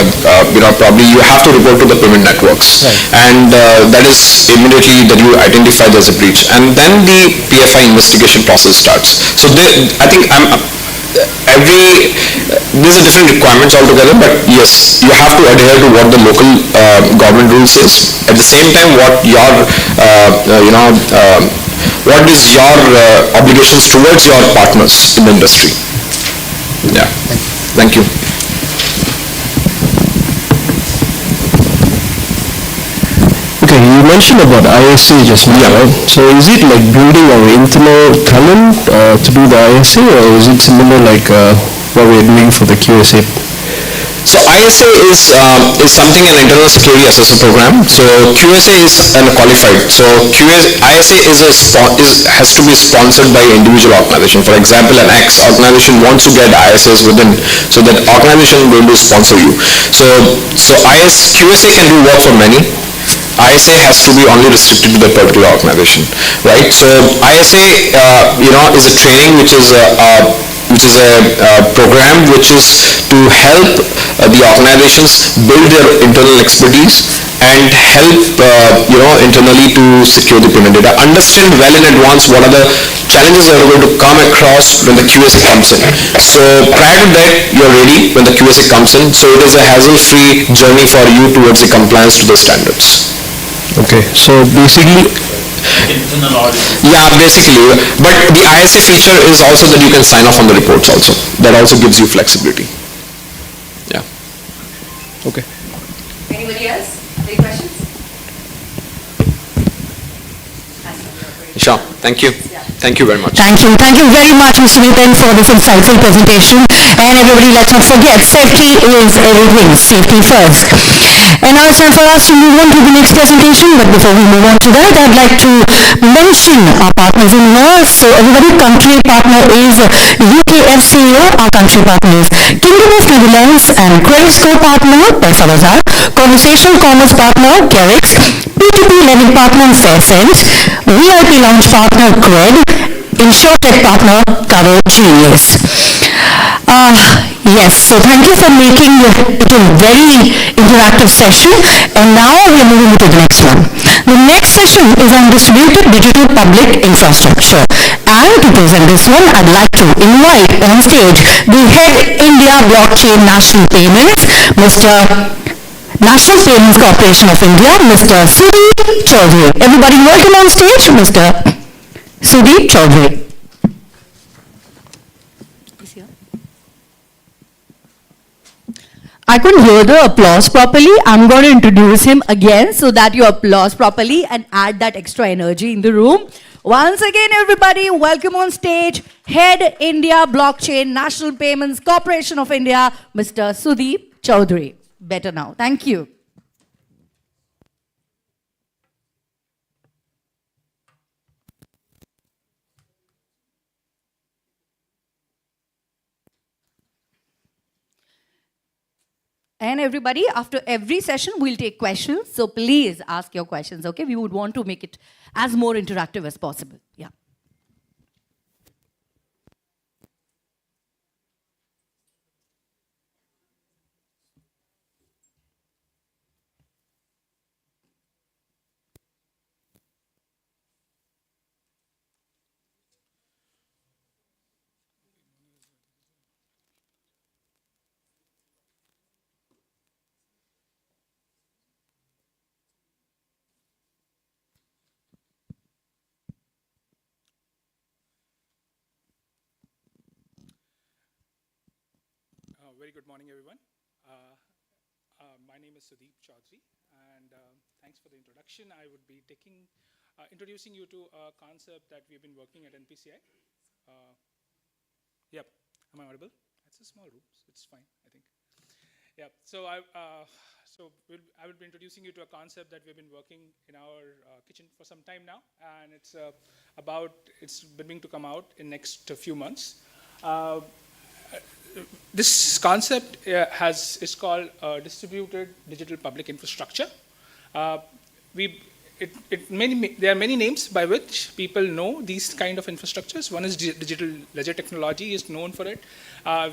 Speaker 4: probably you have to report to the payment networks.
Speaker 7: Right.
Speaker 4: And that is immediately that you identify there's a breach. And then the PFI investigation process starts. So I think these are different requirements altogether, but yes, you have to adhere to what the local government rule says. At the same time, what is your obligations towards your partners in the industry. Yeah, thank you.
Speaker 7: Okay, you mentioned about ISA just now, right? So is it like building our internal talent to do the ISA, or is it similar like what we're doing for the QSA?
Speaker 4: So ISA is something an internal security assessment program. So QSA is unqualified. So ISA has to be sponsored by an individual organization. For example, an X organization wants to get ISAs within, so that organization will sponsor you. So QSA can do work for many. ISA has to be only restricted to that particular organization, right? So ISA, is a training which is a program which is to help the organizations build their internal expertise and help internally to secure the payment data. Understand well in advance what are the challenges that are going to come across when the QSA comes in. So prior to that, you're ready when the QSA comes in. So it is a hassle-free journey for you towards the compliance to the standards.
Speaker 7: Okay, so basically,
Speaker 4: yeah, basically. But the ISA feature is also that you can sign off on the reports also. That also gives you flexibility. Yeah.
Speaker 7: okay.
Speaker 2: Anybody else? Any questions?
Speaker 4: Sure. Thank you. Thank you very much.
Speaker 5: Thank you. Thank you very much, Mr. Nitin, for this insightful presentation. And everybody, let's not forget, safety is everything. Safety first. And now it's time for us to move on to the next presentation. But before we move on to that, I'd like to mention our partners in here. So everybody, country partner is UKFCO. Our country partner is Kingdom of Netherlands, and Credit Score partner, Paisa Bazaar. Conversational Commerce partner, Carix. P2P lending partner, Fairsense. VIP Lounge partner, Cred. InsurTech partner, Cover Genius. Yes, so thank you for making it a very interactive session. And now we are moving to the next one. The next session is on distributed digital public infrastructure. And to present this one, I'd like to invite on stage the head India Blockchain National Payments, Mr. National Payments Corporation of India, Mr. Sudeep Chaudhary. Everybody welcome on stage, Mr. Sudeep Chaudhary.
Speaker 2: I couldn't hear the applause properly. I'm going to introduce him again so that you applause properly and add that extra energy in the room. Once again, everybody, welcome on stage, Head India Blockchain National Payments Corporation of India, Mr. Sudeep Chaudhary. better now. Thank you. And everybody, after every session, we'll take questions. So please ask your questions, okay? We would want to make it as more interactive as possible. Yeah.
Speaker 8: Very good morning, everyone. My name is Sudeep Chaudhary, and thanks for the introduction. I would be introducing you to a concept that we've been working at NPCI. Yep, am I audible? It's a small room, so it's fine, I think. Yeah, so I will be introducing you to a concept that we've been working in our kitchen for some time now, and it's beginning to come out in next few months. This concept is called distributed digital public infrastructure. There are many names by which people know these kind of infrastructures. One is digital ledger technology is known for it.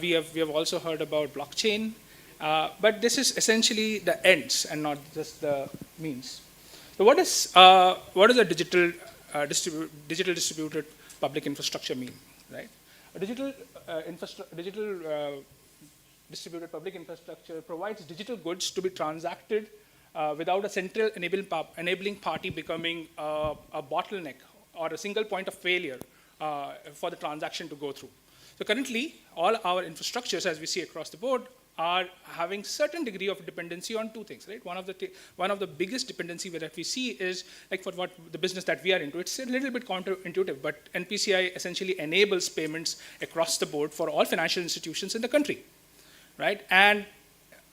Speaker 8: We have also heard about blockchain, but this is essentially the ends and not just the means. So what does a digital distributed public infrastructure mean, right? A digital distributed public infrastructure provides digital goods to be transacted without a central enabling party becoming a bottleneck or a single point of failure for the transaction to go through. So currently, all our infrastructures, as we see across the board, are having certain degree of dependency on two things, right? One of the biggest dependency that we see is like for what the business that we are into. It's a little bit counterintuitive, but NPCI essentially enables payments across the board for all financial institutions in the country, right?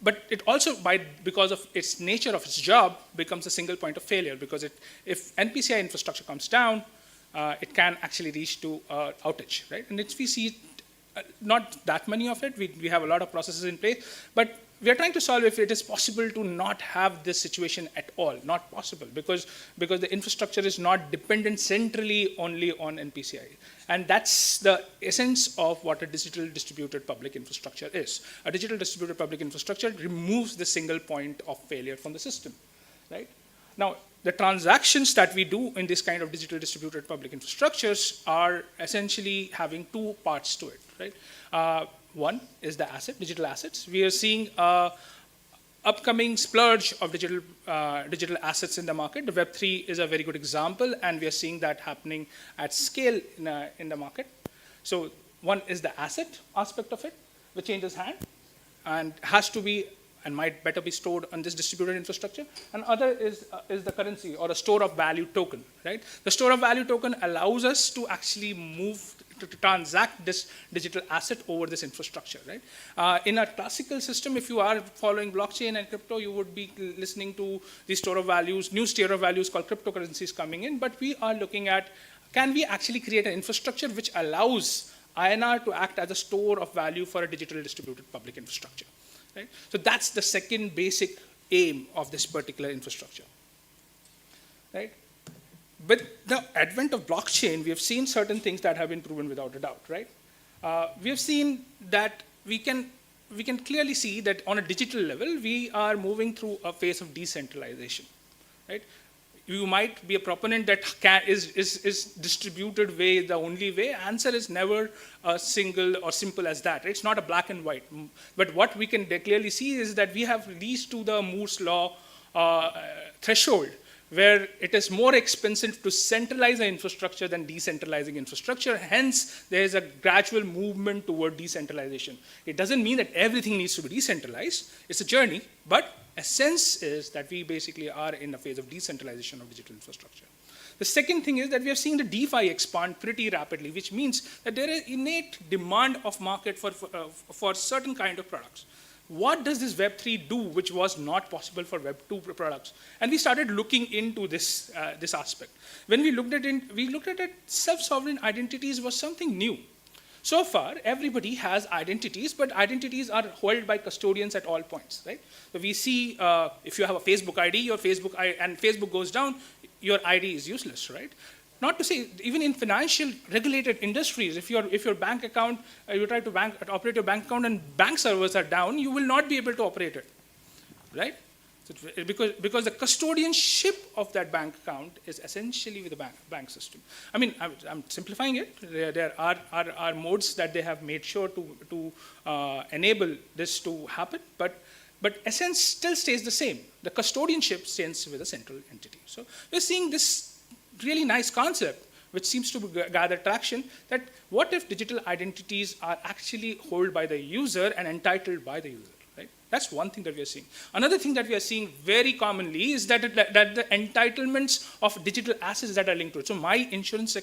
Speaker 8: But it also, because of its nature of its job, becomes a single point of failure, because if NPCI infrastructure comes down, it can actually reach to outage, right? And we see not that many of it. We have a lot of processes in place, but we are trying to solve if it is possible to not have this situation at all. Not possible, because the infrastructure is not dependent centrally only on NPCI. And that's the essence of what a digital distributed public infrastructure is. A digital distributed public infrastructure removes the single point of failure from the system, right? Now, the transactions that we do in this kind of digital distributed public infrastructures are essentially having two parts to it, right? One is the digital assets. We are seeing upcoming splurge of digital assets in the market. The Web3 is a very good example, and we are seeing that happening at scale in the market. So one is the asset aspect of it, which changes hand and has to be and might better be stored on this distributed infrastructure. And other is the currency or a store of value token, right? The store of value token allows us to actually move to transact this digital asset over this infrastructure, right? In a classical system, if you are following blockchain and crypto, you would be listening to the store of values, new store of values called cryptocurrencies coming in. But we are looking at, can we actually create an infrastructure which allows INR to act as a store of value for a digital distributed public infrastructure? Right? So that's the second basic aim of this particular infrastructure, right? With the advent of blockchain, we have seen certain things that have been proven without a doubt, right? We have seen that we can clearly see that on a digital level, we are moving through a phase of decentralization, right? You might be a proponent that is distributed way the only way. Answer is never a single or simple as that. It's not a black and white. But what we can clearly see is that we have reached to the Moore's law threshold, where it is more expensive to centralize an infrastructure than decentralizing infrastructure. Hence, there is a gradual movement toward decentralization. It doesn't mean that everything needs to be decentralized. It's a journey, but essence is that we basically are in a phase of decentralization of digital infrastructure. The second thing is that we are seeing the DeFi expand pretty rapidly, which means that there is innate demand of market for certain kind of products. what does this Web3 do which was not possible for Web2 products? And we started looking into this, this aspect. When we looked at it, self-sovereign identities was something new. So far, everybody has identities, but identities are held by custodians at all points, right? So we see if you have a Facebook ID, and Facebook goes down, your ID is useless, right? Not to say, even in financial regulated industries, if your bank account, you try to operate your bank account and bank servers are down, you will not be able to operate it, right? So because the custodianship of that bank account is essentially with the bank system. I mean, I'm simplifying it. There are modes that they have made sure to enable this to happen, but essence still stays the same. The custodianship stays with a central entity. So we're seeing this really nice concept, which seems to gather traction, that what if digital identities are actually held by the user and entitled by the user? That's one thing that we are seeing. Another thing that we are seeing very commonly is that the entitlements of digital assets that are linked to it. So my insurance,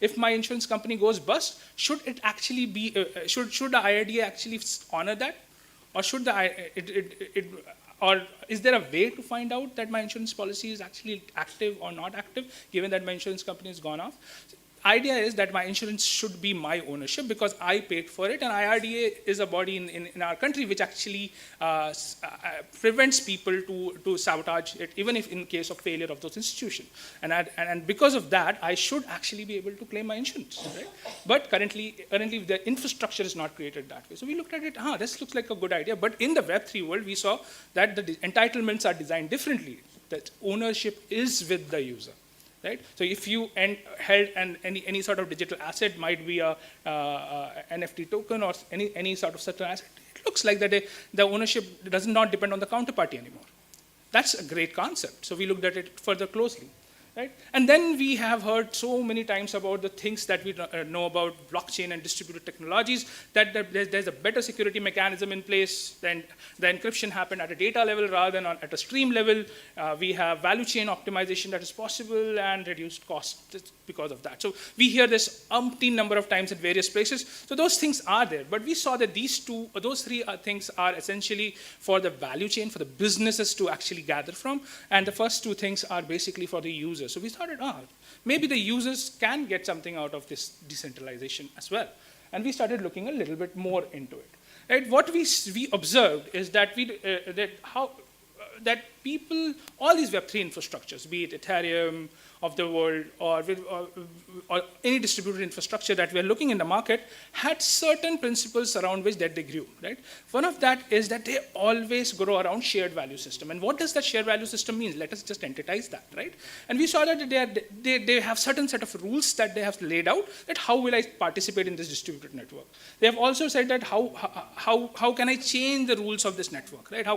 Speaker 8: if my insurance company goes bust, should it actually be, should the IRDA actually honor that? Or should or is there a way to find out that my insurance policy is actually active or not active, given that my insurance company has gone off? Idea is that my insurance should be my ownership because I paid for it, and IRDA is a body in our country which actually prevents people to sabotage it, even if in case of failure of those institutions. And because of that, I should actually be able to claim my insurance, right? But currently the infrastructure is not created that way. So we looked at it, this looks like a good idea, but in the Web3 world, we saw that the entitlements are designed differently, that ownership is with the user. Right? So if you held any sort of digital asset, might be a NFT token or any sort of certain asset, it looks like that the ownership does not depend on the counterparty anymore. That's a great concept. So we looked at it further closely. Right? And then we have heard so many times about the things that we know about blockchain and distributed technologies, that there's a better security mechanism in place, then the encryption happened at a data level rather than at a stream level. We have value chain optimization that is possible and reduced costs because of that. So we hear this umpteen number of times in various places. So those things are there, but we saw that those three things are essentially for the value chain, for the businesses to actually gather from, and the first two things are basically for the user. So we started, maybe the users can get something out of this decentralization as well. And we started looking a little bit more into it. Right? What we observed is that that people, all these Web3 infrastructures, be it Ethereum of the world or any distributed infrastructure that we are looking in the market, had certain principles around which that they grew, right? One of that is that they always grow around shared value system. And what does that shared value system mean? Let us just entitize that, right? And we saw that they have certain set of rules that they have laid out, that how will I participate in this distributed network? They have also said that how can I change the rules of this network, right? How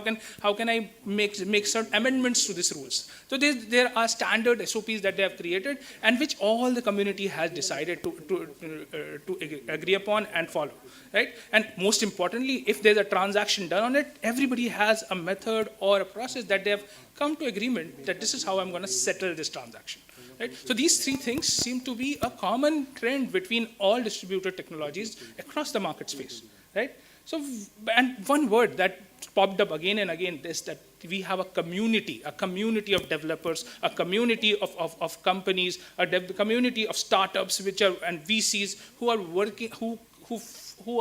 Speaker 8: can I make certain amendments to these rules? So there are standard SOPs that they have created, and which all the community has decided to agree upon and follow, right? And most importantly, if there's a transaction done on it, everybody has a method or a process that they have come to agreement that this is how I'm going to settle this transaction, right? So these three things seem to be a common trend between all distributed technologies across the market space, right? So, and one word that popped up again and again is that we have a community of developers, a community of companies, a community of startups and VCs who are working, who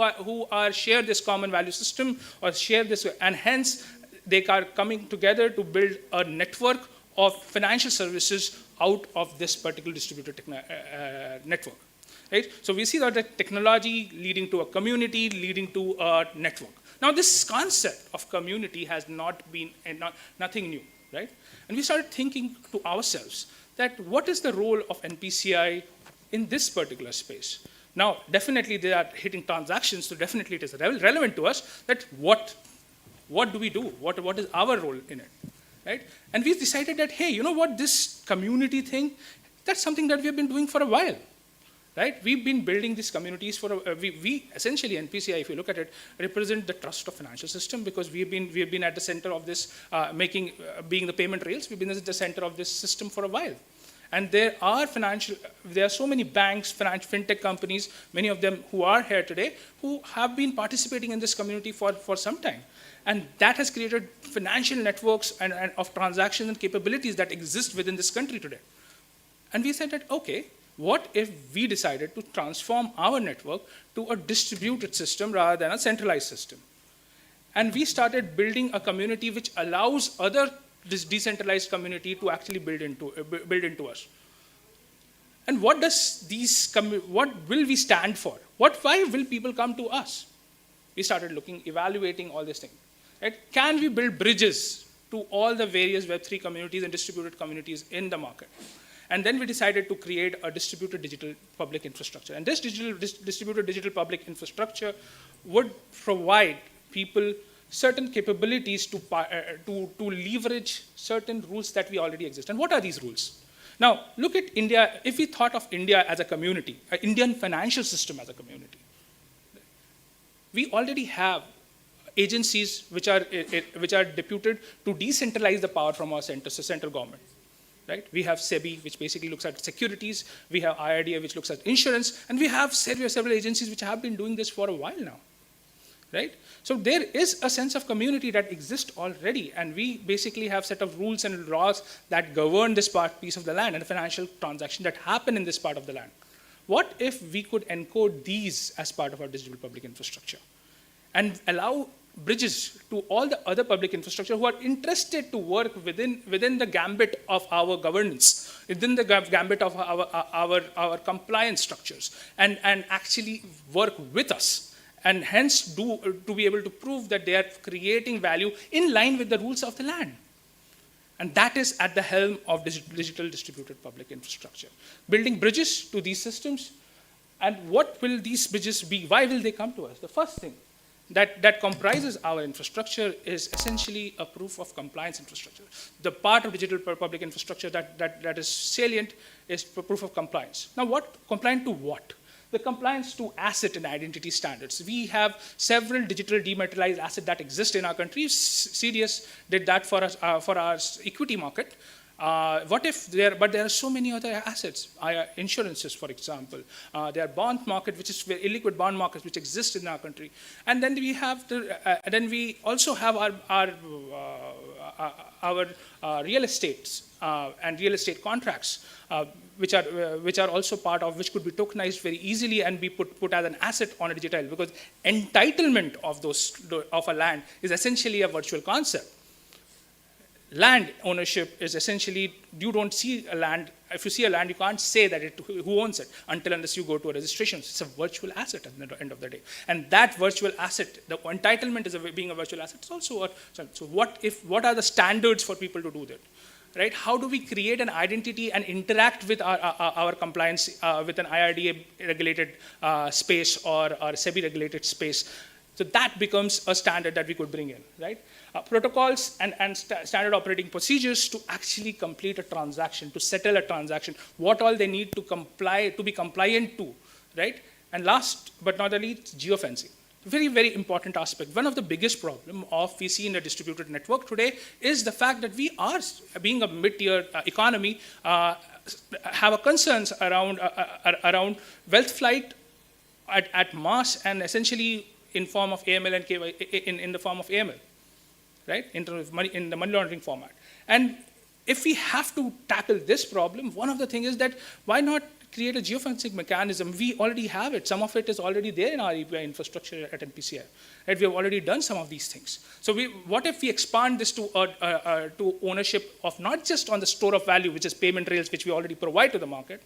Speaker 8: are share this common value system or share this, and hence they are coming together to build a network of financial services out of this particular distributed network. Right? So we see that the technology leading to a community, leading to a network. Now this concept of community has not been nothing new, right? And we started thinking to ourselves that what is the role of NPCI in this particular space? Now definitely they are hitting transactions, so definitely it is relevant to us that what do we do? What is our role in it, right? And we decided that, hey, you know what, this community thing, that's something that we have been doing for a while. Right? We've been building these communities for we essentially NPCI, if you look at it, represent the trust of financial system, because we've been at the center of this being the payment rails. We've been at the center of this system for a while, And there are so many banks, fintech companies, many of them who are here today, who have been participating in this community for some time. And that has created financial networks and of transactions and capabilities that exist within this country today. And we said that, okay, what if we decided to transform our network to a distributed system rather than a centralized system? And we started building a community which allows other decentralized community to actually build into us. And what will we stand for? Why will people come to us? We started evaluating all these things. Right? Can we build bridges to all the various Web3 communities and distributed communities in the market? And then we decided to create a distributed digital public infrastructure. And this distributed digital public infrastructure would provide people certain capabilities to leverage certain rules that we already exist. And what are these rules? Now, look at India. If we thought of India as a community, an Indian financial system as a community, we already have agencies which are deputed to decentralize the power from our central government. Right? We have SEBI, which basically looks at securities. We have IRDA, which looks at insurance. And we have several agencies which have been doing this for a while now. Right? So there is a sense of community that exists already. And we basically have a set of rules and laws that govern this piece of the land and the financial transactions that happen in this part of the land. What if we could encode these as part of our digital public infrastructure and allow bridges to all the other public infrastructure who are interested to work within the gambit of our governance, within the gambit of our compliance structures, and actually work with us, and hence to be able to prove that they are creating value in line with the rules of the land. And that is at the helm of digital distributed public infrastructure. Building bridges to these systems. And what will these bridges be? Why will they come to us? The first thing that comprises our infrastructure is essentially a proof of compliance infrastructure. The part of digital public infrastructure that is salient is proof of compliance. Now, compliant to what? The compliance to asset and identity standards. We have several digital dematerialized assets that exist in our country. CDS did that for us for our equity market. But there are so many other assets, insurances, for example. There are bond market, which is illiquid bond markets, which exist in our country. And then we have we also have our real estates and real estate contracts, which are also part of, which could be tokenized very easily and be put as an asset on a digital, because entitlement of a land is essentially a virtual concept. Land ownership is essentially, you don't see a land. If you see a land, you can't say that who owns it unless you go to a registration. It's a virtual asset at the end of the day. And that virtual asset, the entitlement is being a virtual asset. It's also so what are the standards for people to do that? Right? How do we create an identity and interact with our compliance with an IRDA regulated space or a SEBI regulated space? So that becomes a standard that we could bring in, right? Protocols and standard operating procedures to actually complete a transaction, to settle a transaction, what all they need to be compliant to, right? And last but not the least, geofencing. Very, very important aspect. One of the biggest problems we see in a distributed network today is the fact that we are, being a mid-tier economy, have concerns around wealth flight at mass, and essentially in form of AML and KYC, in the form of AML, right? In terms of money, in the money laundering format. And if we have to tackle this problem, one of the things is that why not create a geofencing mechanism? We already have it. Some of it is already there in our API infrastructure at NPCI. Right? We have already done some of these things. So what if we expand this to ownership of not just on the store of value, which is payment rails, which we already provide to the market,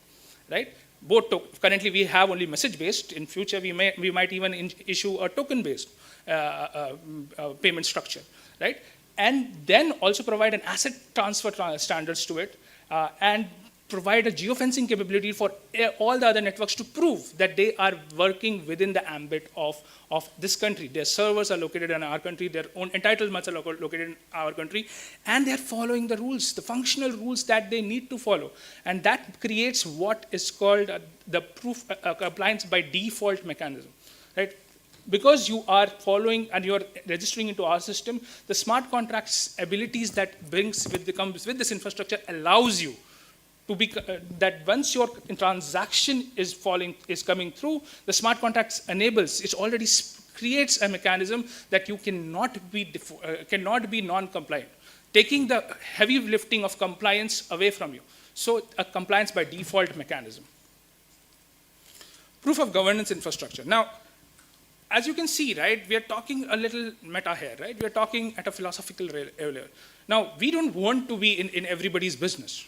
Speaker 8: right? Currently we have only message-based. In future, we might even issue a token-based payment structure, right? And then also provide an asset transfer standards to it, and provide a geofencing capability for all the other networks to prove that they are working within the ambit of this country. Their servers are located in our country, their own entitlements are located in our country, and they're following the rules, the functional rules that they need to follow. And that creates what is called the proof compliance by default mechanism, right? Because you are following and you're registering into our system, the smart contracts abilities that comes with this infrastructure allows you that once your transaction is coming through, the smart contracts enables, it already creates a mechanism that you cannot be non-compliant, taking the heavy lifting of compliance away from you. So a compliance by default mechanism. Proof of governance infrastructure. Now, as you can see, right, we are talking a little meta here, right? We are talking at a philosophical level. Now, we don't want to be in everybody's business.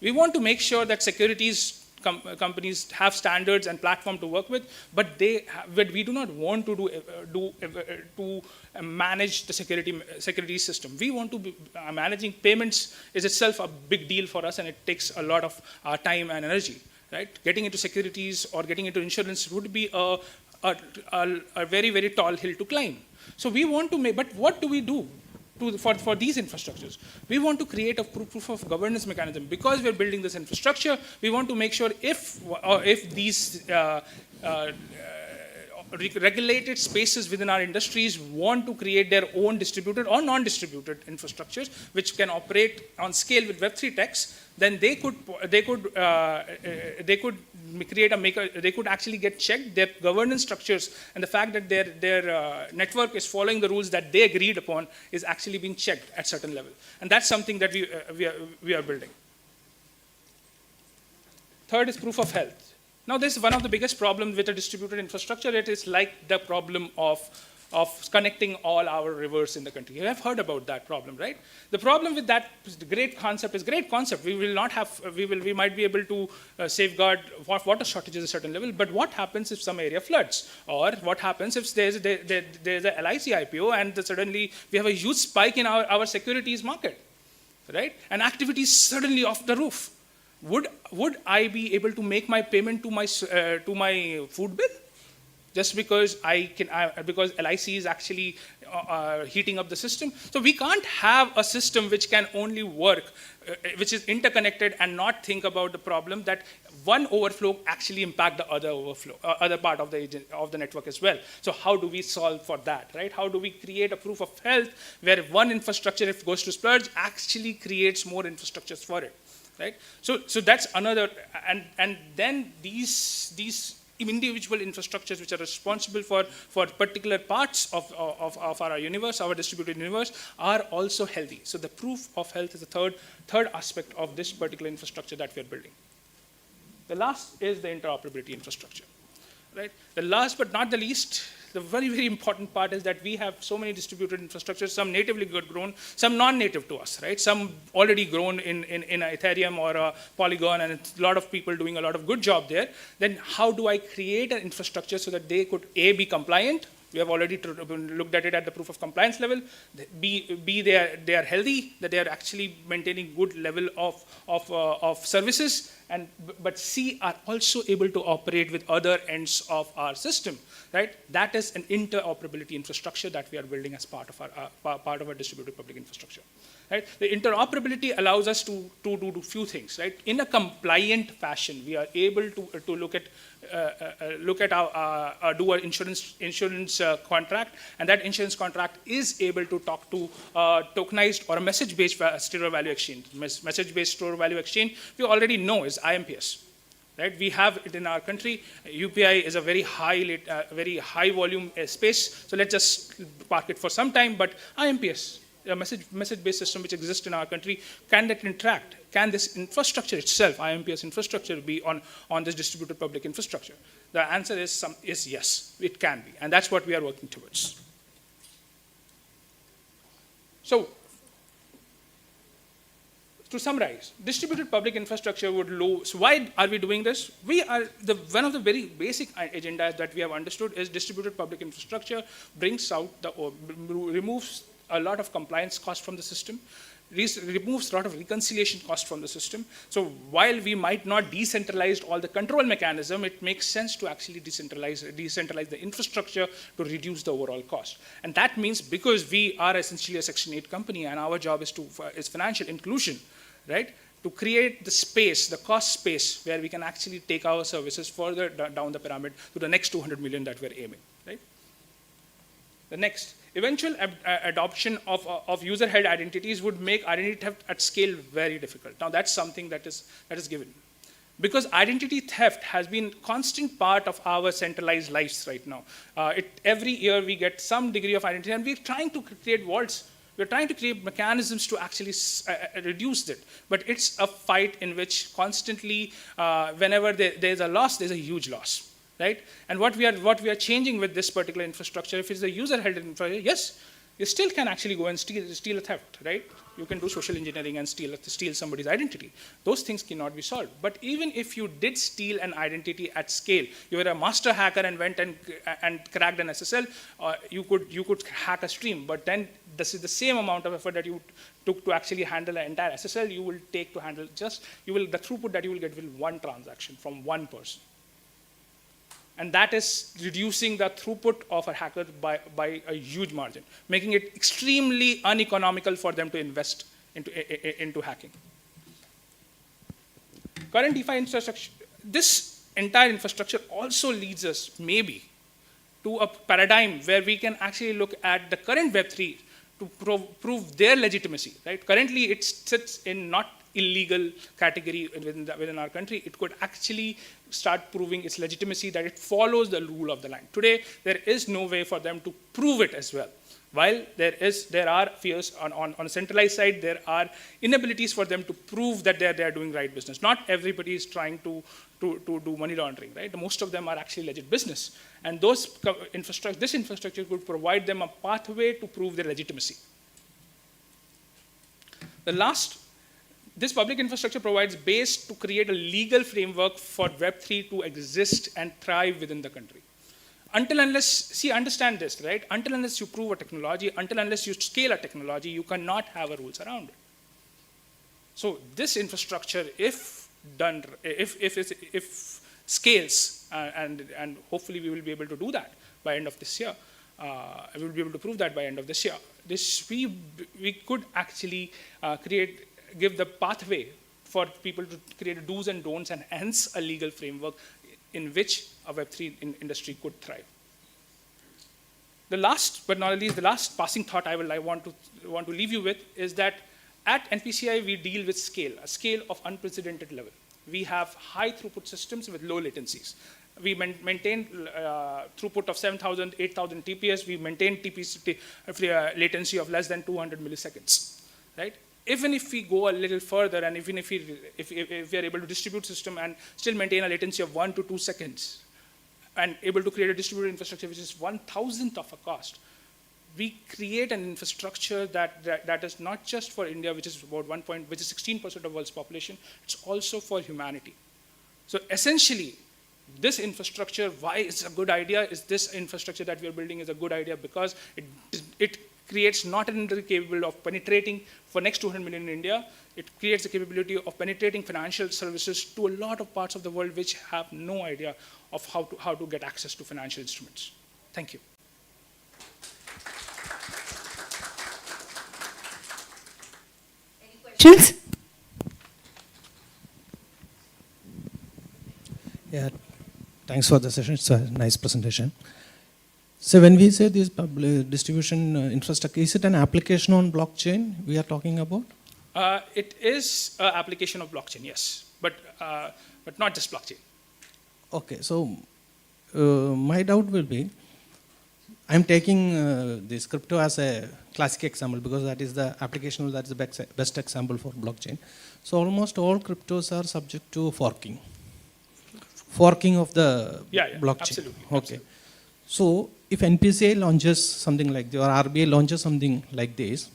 Speaker 8: We want to make sure that securities companies have standards and platform to work with, but we do not want to manage the security system. We want to be managing payments is itself a big deal for us, and it takes a lot of time and energy. Right? Getting into securities or getting into insurance would be a very, very tall hill to climb. So we want to make, but what do we do for these infrastructures? We want to create a proof of governance mechanism. Because we're building this infrastructure, we want to make sure if these regulated spaces within our industries want to create their own distributed or non-distributed infrastructures which can operate on scale with Web3 techs, then they could actually get checked. Their governance structures and the fact that their network is following the rules that they agreed upon is actually being checked at certain level. And that's something that we are building. Third is proof of health. Now, this is one of the biggest problems with a distributed infrastructure. It is like the problem of connecting all our rivers in the country. You have heard about that problem, right? The problem with that great concept is great concept. We will not have, we might be able to safeguard water shortages at a certain level, but what happens if some area floods? Or what happens if there's a LIC IPO and suddenly we have a huge spike in our securities market, right? And activity is suddenly off the roof. Would I be able to make my payment to my food bill? Just because because LIC is actually heating up the system. So we can't have a system which can only work, which is interconnected and not think about the problem that one overflow actually impact the other overflow, other part of the network as well. So how do we solve for that, right? How do we create a proof of health where one infrastructure, if it goes to splurge, actually creates more infrastructures for it, right? So that's another, and then these individual infrastructures which are responsible for particular parts of our universe, our distributed universe, are also healthy. So the proof of health is the third aspect of this particular infrastructure that we are building. The last is the interoperability infrastructure, right? The last but not the least, the very, very important part is that we have so many distributed infrastructures, some natively grown, some non-native to us, right? Some already grown in Ethereum or a Polygon, and a lot of people doing a lot of good job there. Then how do I create an infrastructure so that they could A, be compliant? We have already looked at it at the proof of compliance level. B, they are healthy, that they are actually maintaining good level of services, but C, are also able to operate with other ends of our system, right? That is an interoperability infrastructure that we are building as part of our distributed public infrastructure, right? The interoperability allows us to do few things, right? In a compliant fashion, we are able to look at do an insurance contract, and that insurance contract is able to talk to tokenized or a message-based store value exchange. Message-based store value exchange, we already know is IMPS, right? We have it in our country. UPI is a very high volume space, so let's just park it for some time. But IMPS, a message-based system which exists in our country, can that interact? Can this infrastructure itself, IMPS infrastructure, be on this distributed public infrastructure? The answer is yes, it can be, and that's what we are working towards. So, to summarize, distributed public infrastructure would so why are we doing this? One of the very basic agendas that we have understood is distributed public infrastructure brings out removes a lot of compliance cost from the system, removes a lot of reconciliation cost from the system. So while we might not decentralize all the control mechanism, it makes sense to actually decentralize the infrastructure to reduce the overall cost. And that means, because we are essentially a Section 8 company and our job is financial inclusion, right? To create the space, the cost space, where we can actually take our services further down the pyramid to the next 200 million that we're aiming, right? The next Eventual adoption of user-held identities would make identity theft at scale very difficult. Now that's something that is given. Because identity theft has been a constant part of our centralized lives right now. Every year we get some degree of identity, and we're trying to create vaults. We're trying to create mechanisms to actually reduce it. But it's a fight in which constantly, whenever there's a loss, there's a huge loss. Right? And what we are changing with this particular infrastructure, if it's a user-held infrastructure, yes, you still can actually go and steal a theft, right? You can do social engineering and steal somebody's identity. Those things cannot be solved. But even if you did steal an identity at scale, you were a master hacker and went and cracked an SSL, you could hack a stream. But then this is the same amount of effort that you took to actually handle an entire SSL. You will take to handle the throughput that you will get with one transaction from one person. And that is reducing the throughput of a hacker by a huge margin, making it extremely uneconomical for them to invest into hacking. Current DeFi infrastructure, this entire infrastructure also leads us maybe to a paradigm where we can actually look at the current Web3 to prove their legitimacy. Right? Currently, it sits in not illegal category within our country. It could actually start proving its legitimacy, that it follows the rule of the land. Today, there is no way for them to prove it as well. While there are fears on a centralized side, there are inabilities for them to prove that they are doing right business. Not everybody is trying to do money laundering, right? Most of them are actually legit business. And this infrastructure could provide them a pathway to prove their legitimacy. This public infrastructure provides base to create a legal framework for Web3 to exist and thrive within the country. Understand this, right? Until unless you prove a technology, until unless you scale a technology, you cannot have a rules around it. So this infrastructure, if scales, and hopefully we will be able to do that by end of this year, we will be able to prove that by end of this year. We could actually give the pathway for people to create do's and don'ts, and hence a legal framework in which a Web3 industry could thrive. The last but not least, the last passing thought I want to leave you with is that at NPCI we deal with a scale of unprecedented level. We have high throughput systems with low latencies. We maintain throughput of 7,000, 8,000 TPS. We maintain latency of less than 200 milliseconds, right? Even if we go a little further, and even if we are able to distribute system and still maintain a latency of 1 to 2 seconds, and able to create a distributed infrastructure which is 1,000th of a cost, we create an infrastructure that is not just for India, which is about 16% of the world's population. It's also for humanity. So essentially, this infrastructure, why it's a good idea, is this infrastructure that we are building is a good idea because it creates not only capable of penetrating for next 200 million in India, it creates the capability of penetrating financial services to a lot of parts of the world which have no idea of how to get access to financial instruments. Thank you.
Speaker 5: Any questions?
Speaker 9: Yeah, thanks for the session. It's a nice presentation. So when we say this distribution infrastructure, is it an application on blockchain we are talking about?
Speaker 8: It is an application of blockchain, yes, but not just blockchain.
Speaker 9: Okay, so my doubt will be, I'm taking this crypto as a classic example because that is the application, that's the best example for blockchain. So almost all cryptos are subject to forking of the blockchain.
Speaker 8: Absolutely.
Speaker 9: Okay.
Speaker 8: Absolutely.
Speaker 9: So if NPCI launches something like this, or RBI launches something like this,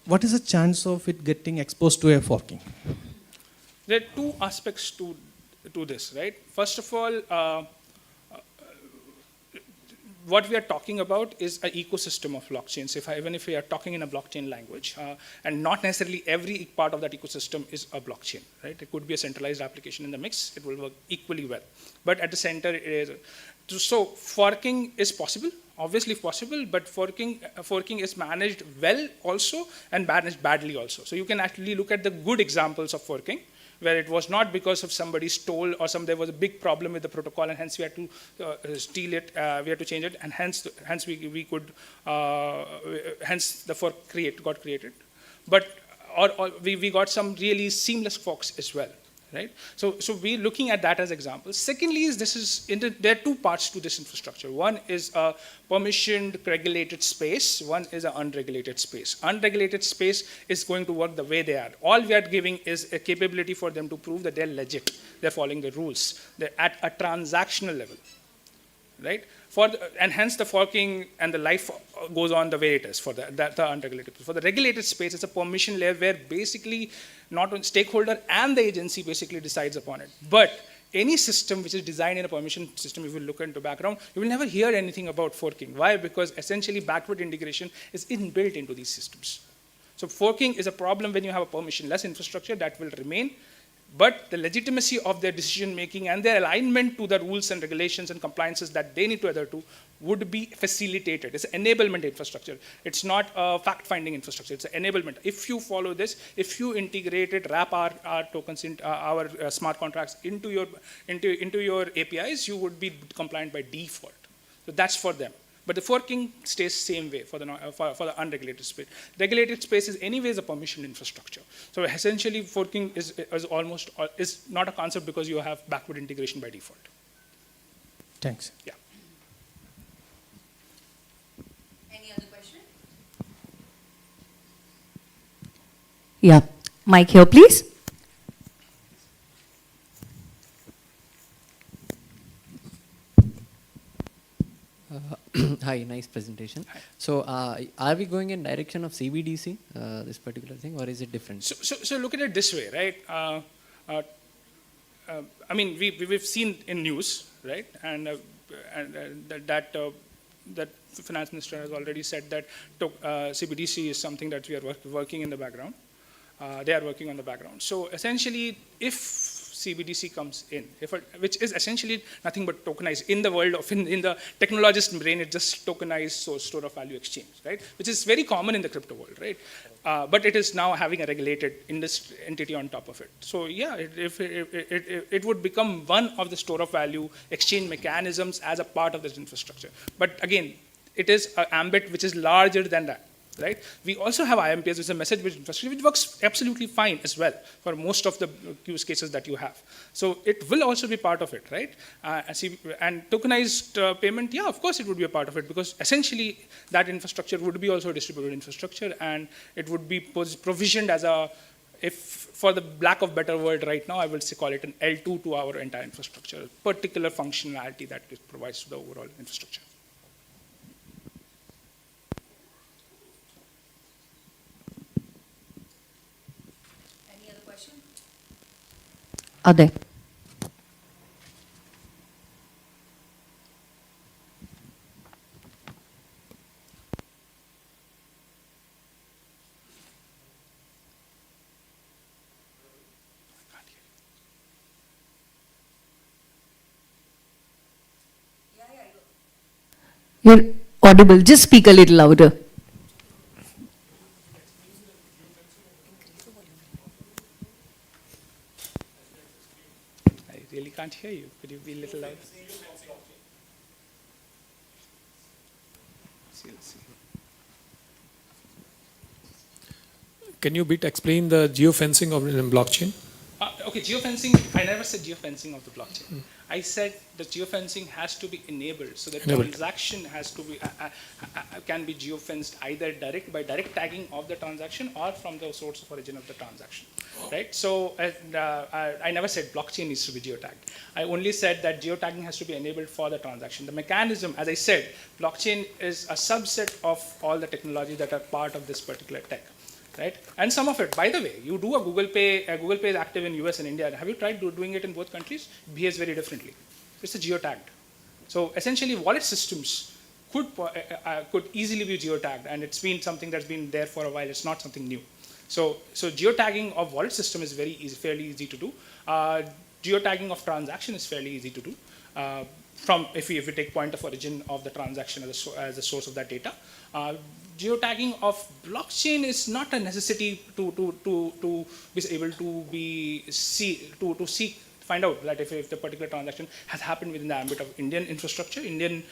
Speaker 9: what is the chance of it getting exposed to a forking?
Speaker 8: There are two aspects to this, right? First of all, what we are talking about is an ecosystem of blockchains. Even if we are talking in a blockchain language, and not necessarily every part of that ecosystem is a blockchain, right? It could be a centralized application in the mix. It will work equally well. But at the center, it is. So forking is possible, obviously possible, but forking is managed well also and managed badly also. So you can actually look at the good examples of forking, where it was not because of somebody stole or there was a big problem with the protocol, and hence we had to steal it, we had to change it, and hence we could, hence the fork got created. But we got some really seamless forks as well. Right? So we're looking at that as examples. Secondly, there are two parts to this infrastructure. One is a permissioned regulated space. One is an unregulated space. Unregulated space is going to work the way they are. All we are giving is a capability for them to prove that they're legit. They're following the rules. They're at a transactional level. Right? And hence the forking and the life goes on the way it is for the unregulated. For the regulated space, it's a permission layer where basically not one stakeholder and the agency basically decides upon it. But any system which is designed in a permission system, if you look into background, you will never hear anything about forking. Why? Because essentially backward integration is inbuilt into these systems. So forking is a problem when you have a permissionless infrastructure that will remain. But the legitimacy of their decision making and their alignment to the rules and regulations and compliances that they need to adhere to would be facilitated. It's an enablement infrastructure. It's not a fact-finding infrastructure. It's an enablement. If you follow this, if you integrate it, wrap our tokens, our smart contracts into your APIs, you would be compliant by default. So that's for them. But the forking stays same way for the unregulated space. Regulated space is anyways a permission infrastructure. So essentially forking is not a concept because you have backward integration by default.
Speaker 9: Thanks.
Speaker 8: Yeah.
Speaker 2: Any other question? Yeah. Mic here, please.
Speaker 10: Hi, nice presentation. Hi. So, are we going in direction of CBDC, this particular thing, or is it different?
Speaker 8: So look at it this way, right? I mean, we've seen in news, right, and that finance minister has already said that CBDC is something that we are working in the background. They are working on the background. So essentially, if CBDC comes in, which is essentially nothing but tokenized in the world of in the technologist brain, it's just tokenized store of value exchange, right? Which is very common in the crypto world, right? But it is now having a regulated industry entity on top of it. So yeah, it would become one of the store of value exchange mechanisms as a part of this infrastructure. But again, it is an ambit which is larger than that. Right? We also have IMPS, which is a message-based infrastructure, which works absolutely fine as well for most of the use cases that you have. So it will also be part of it, right? And tokenized payment, yeah, of course it would be a part of it because essentially that infrastructure would be also a distributed infrastructure and it would be provisioned as for the lack of better word right now, I will say call it an L2 to our entire infrastructure, particular functionality that it provides to the overall infrastructure.
Speaker 2: Are there? You're audible. Just speak a little louder.
Speaker 8: I really can't hear you. Could you be a little louder?
Speaker 11: Can you explain the geofencing of blockchain?
Speaker 8: Okay, geofencing, I never said geofencing of the blockchain. I said the geofencing has to be enabled. So the transaction has to be, can be geofenced either by direct tagging of the transaction or from the source of origin of the transaction, right? So I never said blockchain needs to be geotagged. I only said that geotagging has to be enabled for the transaction. The mechanism, as I said, blockchain is a subset of all the technologies that are part of this particular tech. Right? And some of it, by the way, you do a Google Pay is active in US and India. Have you tried doing it in both countries? It behaves very differently. It's a geotagged. So essentially wallet systems could easily be geotagged, and it's been something that's been there for a while. It's not something new. So geotagging of wallet system is very easy, fairly easy to do. Geotagging of transaction is fairly easy to do. from if we take point of origin of the transaction as a source of that data. Geotagging of blockchain is not a necessity to be able to find out that if the particular transaction has happened within the ambit of Indian infrastructure, Indian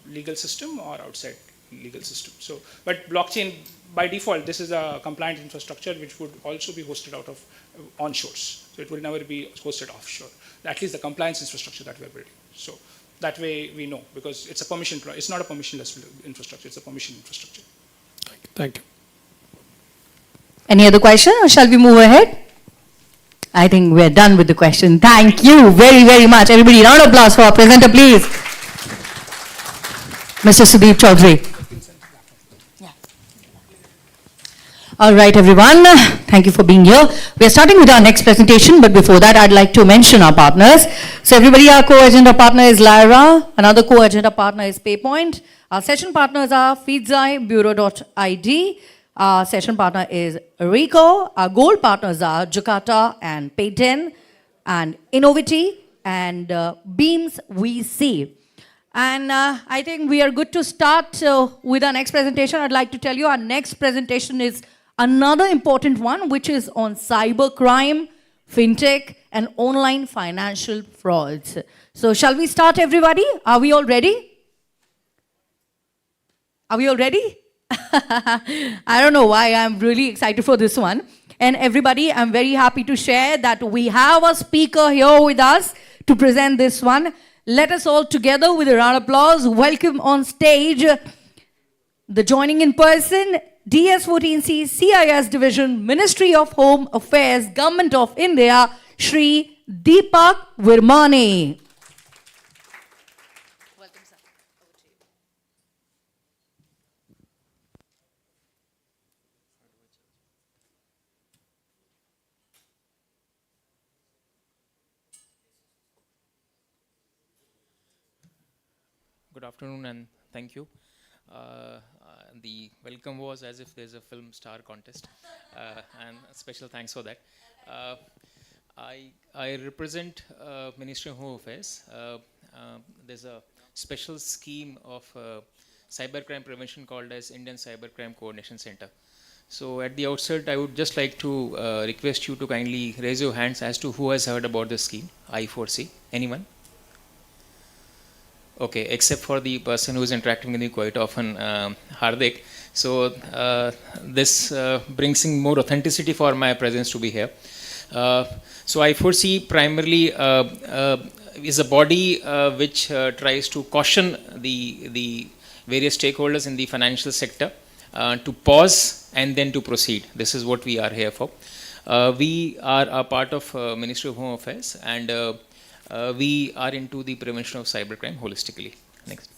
Speaker 8: legal system, or outside legal system. So, but blockchain by default, this is a compliant infrastructure which would also be hosted out of onshores. So it will never be hosted offshore. At least the compliance infrastructure that we're building. So that way we know, because it's a permission. It's not a permissionless infrastructure. It's a permission infrastructure.
Speaker 11: Thank you.
Speaker 2: Any other question, or shall we move ahead? I think we're done with the question. Thank you very, very much. Everybody, round of applause for our presenter, please. Mr. Sudeep Chaudhary. All right, everyone. Thank you for being here. We are starting with our next presentation, but before that, I'd like to mention our partners. So everybody, our co-agenda partner is Lyra. Another co-agenda partner is PayPoint. Our session partners are Feedzai, Bureau.id. Our session partner is Rico. Our gold partners are Jakarta and Payten and Innovity and Beams VC. And I think we are good to start with our next presentation. I'd like to tell you our next presentation is another important one, which is on cybercrime, fintech, and online financial frauds. So shall we start, everybody? Are we all ready? Are we all ready? I don't know why I'm really excited for this one. And everybody, I'm very happy to share that we have a speaker here with us to present this one. Let us all together, with a round of applause, welcome on stage the joining in person, DS14C CIS Division, Ministry of Home Affairs, Government of India, Shri Deepak Virmani. Welcome, sir. Over to you.
Speaker 12: Good afternoon and thank you. The welcome was as if there's a film star contest, and special thanks for that. I represent Ministry of Home Affairs. There's a special scheme of cybercrime prevention called as Indian Cybercrime Coordination Center. So at the outset, I would just like to request you to kindly raise your hands as to who has heard about this scheme, I4C. Anyone? Okay, except for the person who is interacting with me quite often, Hardik. So this brings in more authenticity for my presence to be here. So I4C primarily is a body which tries to caution the various stakeholders in the financial sector to pause and then to proceed. This is what we are here for. We are a part of Ministry of Home Affairs, and we are into the prevention of cybercrime holistically. Next.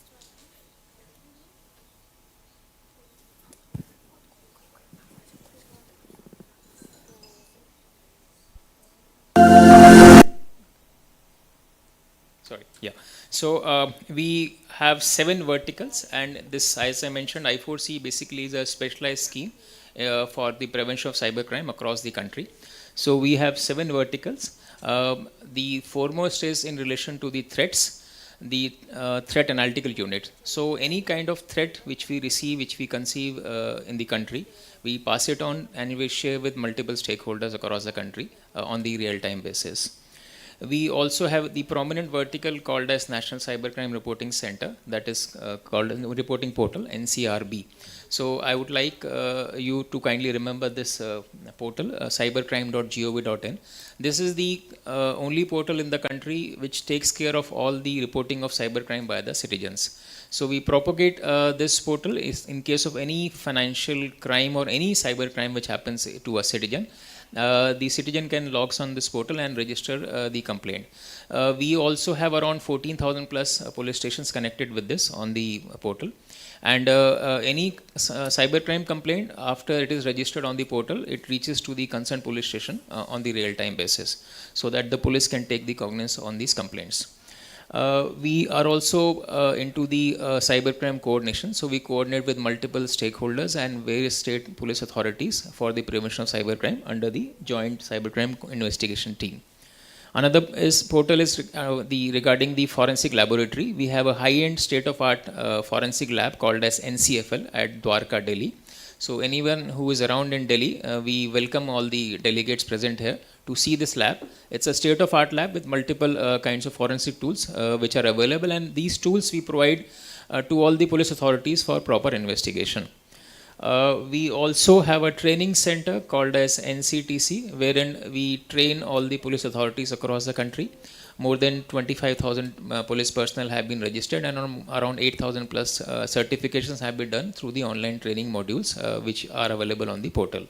Speaker 12: Sorry, yeah. So we have 7 verticals, and this, as I mentioned, I4C basically is a specialized scheme for the prevention of cybercrime across the country. So we have 7 verticals. The foremost is in relation to the threats, the threat analytical unit. So any kind of threat which we receive, which we conceive in the country, we pass it on and we share with multiple stakeholders across the country on the real-time basis. We also have the prominent vertical called as National Cybercrime Reporting Center, that is called Reporting Portal, NCRB. So I would like you to kindly remember this portal, cybercrime.gov.in. This is the only portal in the country which takes care of all the reporting of cybercrime by the citizens. So we propagate this portal is in case of any financial crime or any cybercrime which happens to a citizen. The citizen can log on this portal and register the complaint. We also have around 14,000 plus police stations connected with this on the portal. And any cybercrime complaint, after it is registered on the portal, it reaches to the concerned police station on the real-time basis, so that the police can take the cognizance on these complaints. We are also into the cybercrime coordination. So we coordinate with multiple stakeholders and various state police authorities for the prevention of cybercrime under the joint cybercrime investigation team. Another portal is regarding the forensic laboratory. We have a high-end state-of-art forensic lab called as NCFL at Dwarka, Delhi. So anyone who is around in Delhi, we welcome all the delegates present here to see this lab. It's a state-of-art lab with multiple kinds of forensic tools which are available, and these tools we provide to all the police authorities for proper investigation. We also have a training center called as NCTC, wherein we train all the police authorities across the country. More than 25,000 police personnel have been registered, and around 8,000 plus certifications have been done through the online training modules which are available on the portal.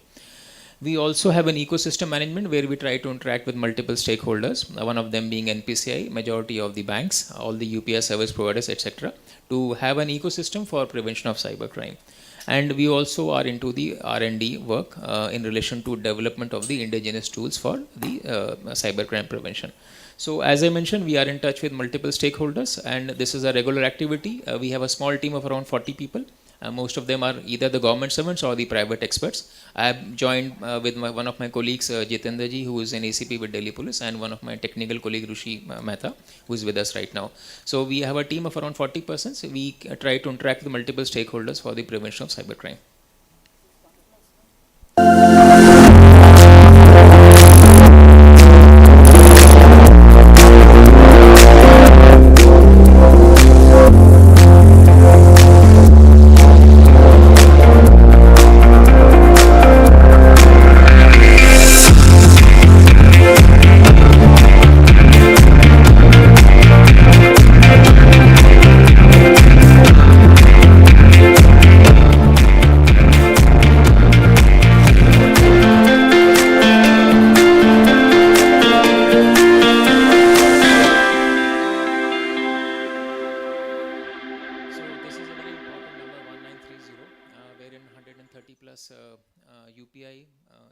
Speaker 12: We also have an ecosystem management where we try to interact with multiple stakeholders, one of them being NPCI, majority of the banks, all the UPI service providers, etc., to have an ecosystem for prevention of cybercrime. And we also are into the R&D work in relation to development of the indigenous tools for the cybercrime prevention. So as I mentioned, we are in touch with multiple stakeholders, and this is a regular activity. We have a small team of around 40 people. Most of them are either the government servants or the private experts. I have joined with one of my colleagues, Jitendra ji, who is an ACP with Delhi Police, and one of my technical colleague, Rushi Mehta, who is with us right now. So we have a team of around 40 persons. We try to interact with multiple stakeholders for the prevention of cybercrime. UPI,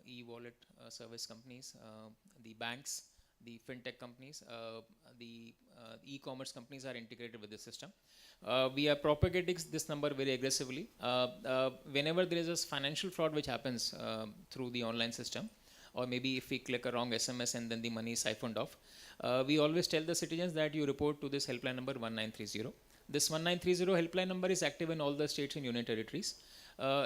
Speaker 12: e-wallet service companies, the banks, the Fintech companies, the e-commerce companies are integrated with the system. We are propagating this number very aggressively. Whenever there is a financial fraud which happens through the online system, or maybe if we click a wrong SMS and then the money is siphoned off, we always tell the citizens that you report to this helpline number 1930. This 1930 helpline number is active in all the states and union territories.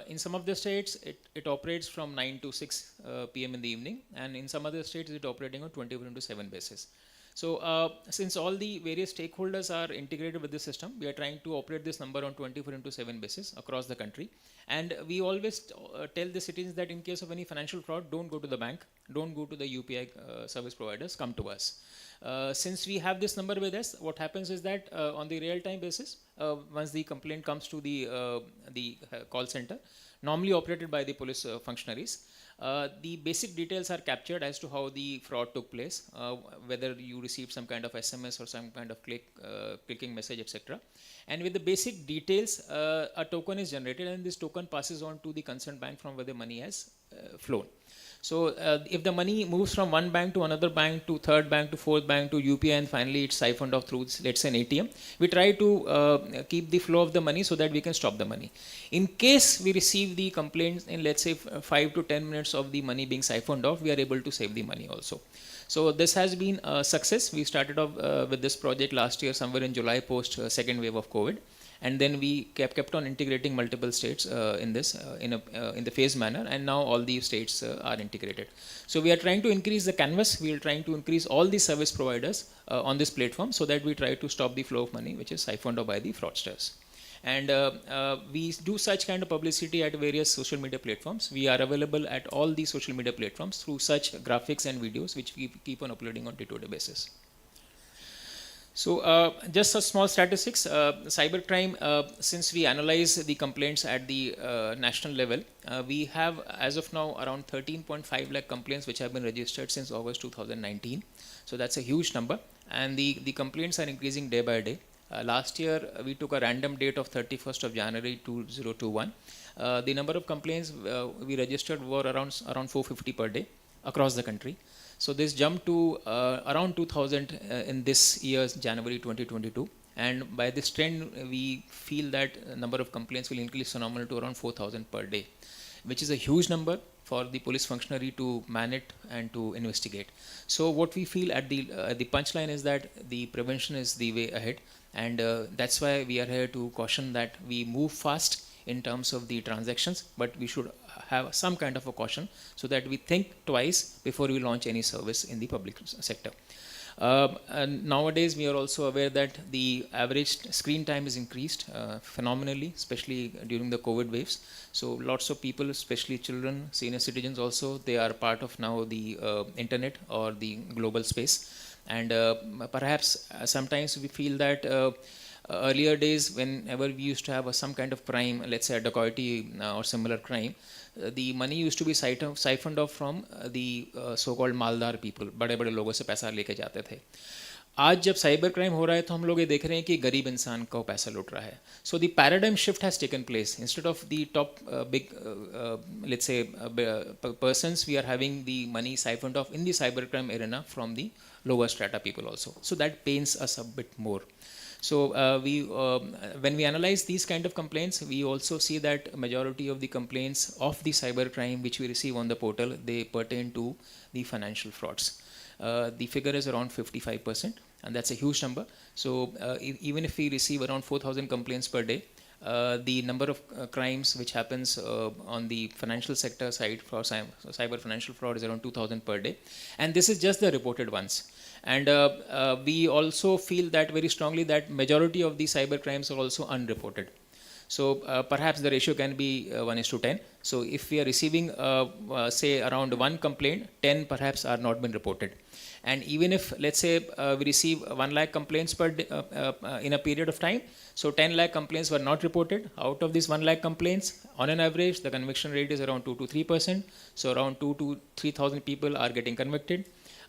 Speaker 12: In some of the states, it operates from 9 to 6 p.m. in the evening, and in some other states, it's operating on 24/7 basis. So since all the various stakeholders are integrated with the system, we are trying to operate this number on 24/7 basis across the country. And we always tell the citizens that in case of any financial fraud, don't go to the bank, don't go to the UPI service providers, come to us. Since we have this number with us, what happens is that on the real-time basis, once the complaint comes to the call center, normally operated by the police functionaries, the basic details are captured as to how the fraud took place, whether you received some kind of SMS or some kind of clicking message, etc. And with the basic details, a token is generated, and this token passes on to the concerned bank from where the money has flown. So if the money moves from one bank to another bank to third bank to fourth bank to UPI, and finally it's siphoned off through, let's say, an ATM, we try to keep the flow of the money so that we can stop the money. In case we receive the complaints in, let's say, 5 to 10 minutes of the money being siphoned off, we are able to save the money also. So this has been a success. We started off with this project last year, somewhere in July, post second wave of COVID. And then we kept on integrating multiple states in this in the phased manner, and now all these states are integrated. So we are trying to increase the canvas. We are trying to increase all the service providers on this platform so that we try to stop the flow of money which is siphoned off by the fraudsters. And we do such kind of publicity at various social media platforms. We are available at all the social media platforms through such graphics and videos which we keep on uploading on day-to-day basis. So just a small statistics, cybercrime, since we analyze the complaints at the national level, we have as of now around 13.5 lakh complaints which have been registered since August 2019. So that's a huge number, and the complaints are increasing day by day. Last year we took a random date of 31st of January 2021. The number of complaints we registered were around 450 per day across the country. So this jumped to around 2,000 in this year's January 2022, and by this trend we feel that number of complaints will increase phenomenal to around 4,000 per day. which is a huge number for the police functionary to man it and to investigate. So what we feel at the punchline is that the prevention is the way ahead, and that's why we are here to caution that we move fast in terms of the transactions, but we should have some kind of a caution so that we think twice before we launch any service in the public sector. And nowadays, we are also aware that the average screen time is increased phenomenally, especially during the COVID waves. So lots of people, especially children, senior citizens also, they are part of now the internet or the global space. And perhaps sometimes we feel that earlier days, whenever we used to have some kind of crime, let's say a dacoity or similar crime, the money used to be siphoned off from the so-called मालदार people, बड़े-बड़े लोगों से पैसा लेके जाते थे. आज जब साइबर क्राइम हो रहा है तो हम लोग ये देख रहे हैं कि गरीब इंसान को पैसा लूट रहा है. So the paradigm shift has taken place. Instead of the top big, let's say, persons, we are having the money siphoned off in the cybercrime arena from the lower strata people also. So that pains us a bit more. So when we analyze these kind of complaints, we also see that a majority of the complaints of the cybercrime which we receive on the portal, they pertain to the financial frauds. The figure is around 55%, and that's a huge number. So even if we receive around 4,000 complaints per day, the number of crimes which happens on the financial sector side for cyber financial fraud is around 2,000 per day. And this is just the reported ones. And we also feel that very strongly that majority of the cyber crimes are also unreported. So perhaps the ratio can be 1:10. So if we are receiving, say, around 1 complaint, 10 perhaps are not been reported. And even if, let's say, we receive 1 lakh complaints per day, in a period of time, so 10 lakh complaints were not reported. Out of these 1 lakh complaints, on an average, the conviction rate is around 2 to 3%. So around 2 to 3,000 people are getting convicted.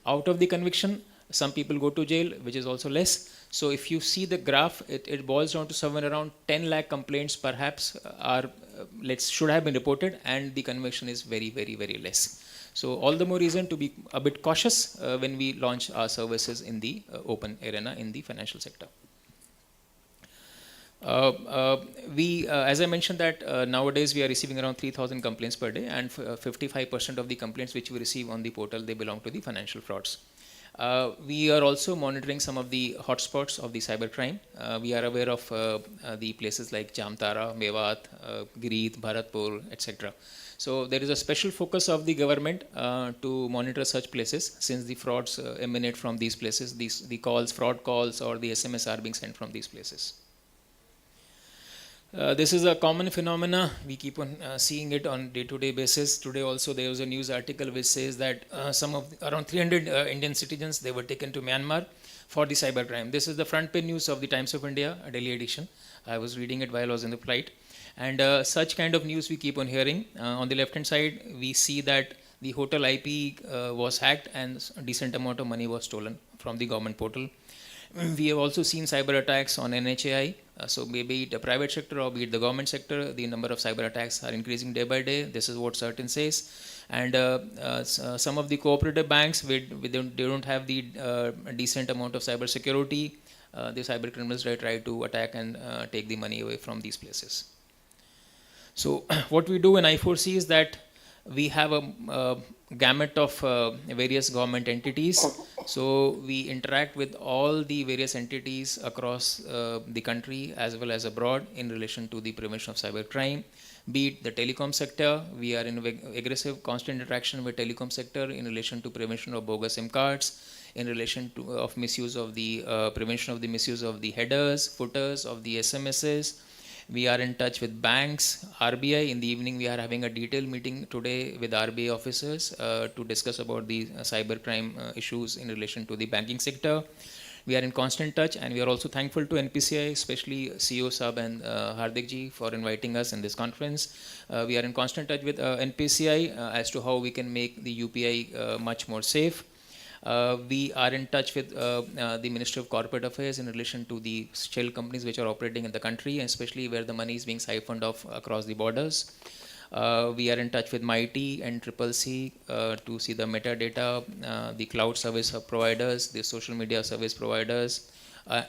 Speaker 12: Out of the conviction, some people go to jail, which is also less. So if you see the graph, it boils down to somewhere around 10 lakh complaints perhaps should have been reported, and the conviction is very, very, very less. So all the more reason to be a bit cautious when we launch our services in the open arena in the financial sector. As I mentioned that nowadays we are receiving around 3,000 complaints per day, and 55% of the complaints which we receive on the portal, they belong to the financial frauds. We are also monitoring some of the hotspots of the cybercrime. We are aware of the places like Jamtara, Mewat, Girit, Bharatpur, etc. So there is a special focus of the government to monitor such places, since the frauds emanate from these places. The calls, fraud calls, or the SMS are being sent from these places. This is a common phenomena. We keep on seeing it on day-to-day basis. Today also there was a news article which says that around 300 Indian citizens, they were taken to Myanmar for the cybercrime. This is the front page news of the Times of India, a Delhi edition. I was reading it while I was in the flight. And such kind of news we keep on hearing. On the left-hand side, we see that the hotel IP was hacked and a decent amount of money was stolen from the government portal. We have also seen cyber attacks on NHAI. So be it the private sector or be it the government sector, the number of cyber attacks are increasing day by day. This is what Certain says. And some of the cooperative banks, they don't have the decent amount of cyber security. The cyber criminals try to attack and take the money away from these places. So what we do in I4C is that we have a gamut of various government entities. So we interact with all the various entities across the country as well as abroad in relation to the prevention of cybercrime. Be it the telecom sector, we are in aggressive constant interaction with telecom sector in relation to prevention of bogus SIM cards, in relation to misuse of the prevention of the misuse of the headers, footers of the SMSs. We are in touch with banks, RBI. In the evening, we are having a detailed meeting today with RBI officers to discuss about the cybercrime issues in relation to the banking sector. We are in constant touch, and we are also thankful to NPCI, especially CEO Sab and Hardik ji, for inviting us in this conference. We are in constant touch with NPCI as to how we can make the UPI much more safe. We are in touch with the Ministry of Corporate Affairs in relation to the shell companies which are operating in the country, especially where the money is being siphoned off across the borders. We are in touch with MIT and CCC to see the metadata, the cloud service providers, the social media service providers,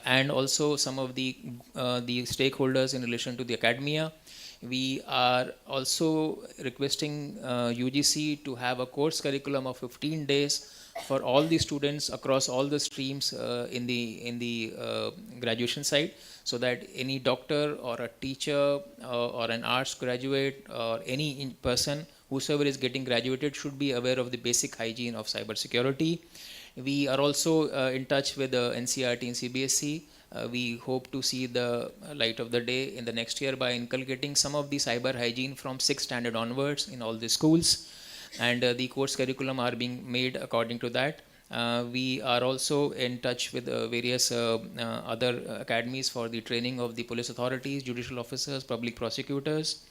Speaker 12: and also some of the stakeholders in relation to the academia. We are also requesting UGC to have a course curriculum of 15 days for all the students across all the streams in the graduation side, so that any doctor or a teacher or an arts graduate or any person whosoever is getting graduated should be aware of the basic hygiene of cybersecurity. We are also in touch with the NCERT and CBSE. We hope to see the light of the day in the next year by inculcating some of the cyber hygiene from 6th standard onwards in all the schools, and the course curriculum are being made according to that. We are also in touch with various other academies for the training of the police authorities, judicial officers, public prosecutors.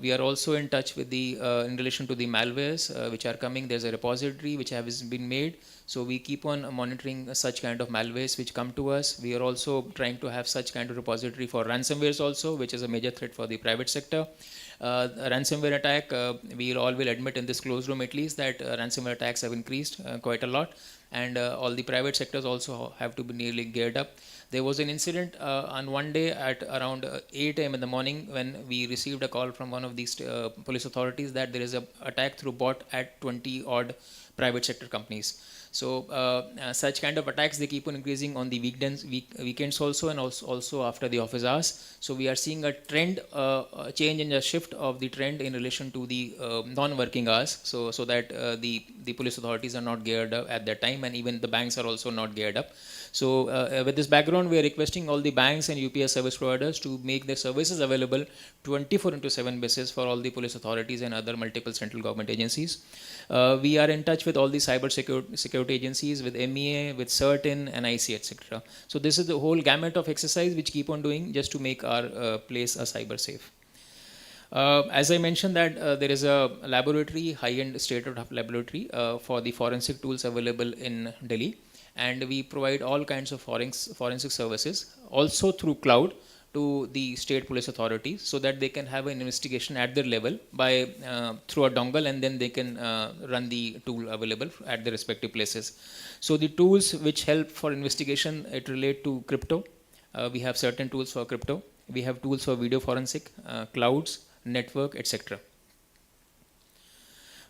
Speaker 12: We are also in touch with the in relation to the malwares which are coming. There's a repository which has been made, so we keep on monitoring such kind of malwares which come to us. We are also trying to have such kind of repository for ransomwares also, which is a major threat for the private sector. A ransomware attack, we all will admit in this closed room at least that ransomware attacks have increased quite a lot, and all the private sectors also have to be nearly geared up. There was an incident on one day at around 8 a.m. in the morning when we received a call from one of these police authorities that there is an attack through bot at 20 odd private sector companies. So such kind of attacks, they keep on increasing on the weekends also, and also after the office hours. So we are seeing a trend, a change and a shift of the trend in relation to the non-working hours, so that the police authorities are not geared up at that time, and even the banks are also not geared up. So with this background, we are requesting all the banks and UPS service providers to make their services available 24/7 basis for all the police authorities and other multiple central government agencies. We are in touch with all the cyber security agencies, with MEA, with CERTIN, NIC, etc. So this is the whole gamut of exercise which keep on doing just to make our place a cyber safe. As I mentioned that there is a laboratory, high-end state-of-the-art laboratory for the forensic tools available in Delhi, and we provide all kinds of forensic services also through cloud to the state police authorities, so that they can have an investigation at their level by through a dongle, and then they can run the tool available at their respective places. So the tools which help for investigation, it relate to crypto. We have certain tools for crypto. We have tools for video forensic, clouds, network, etc.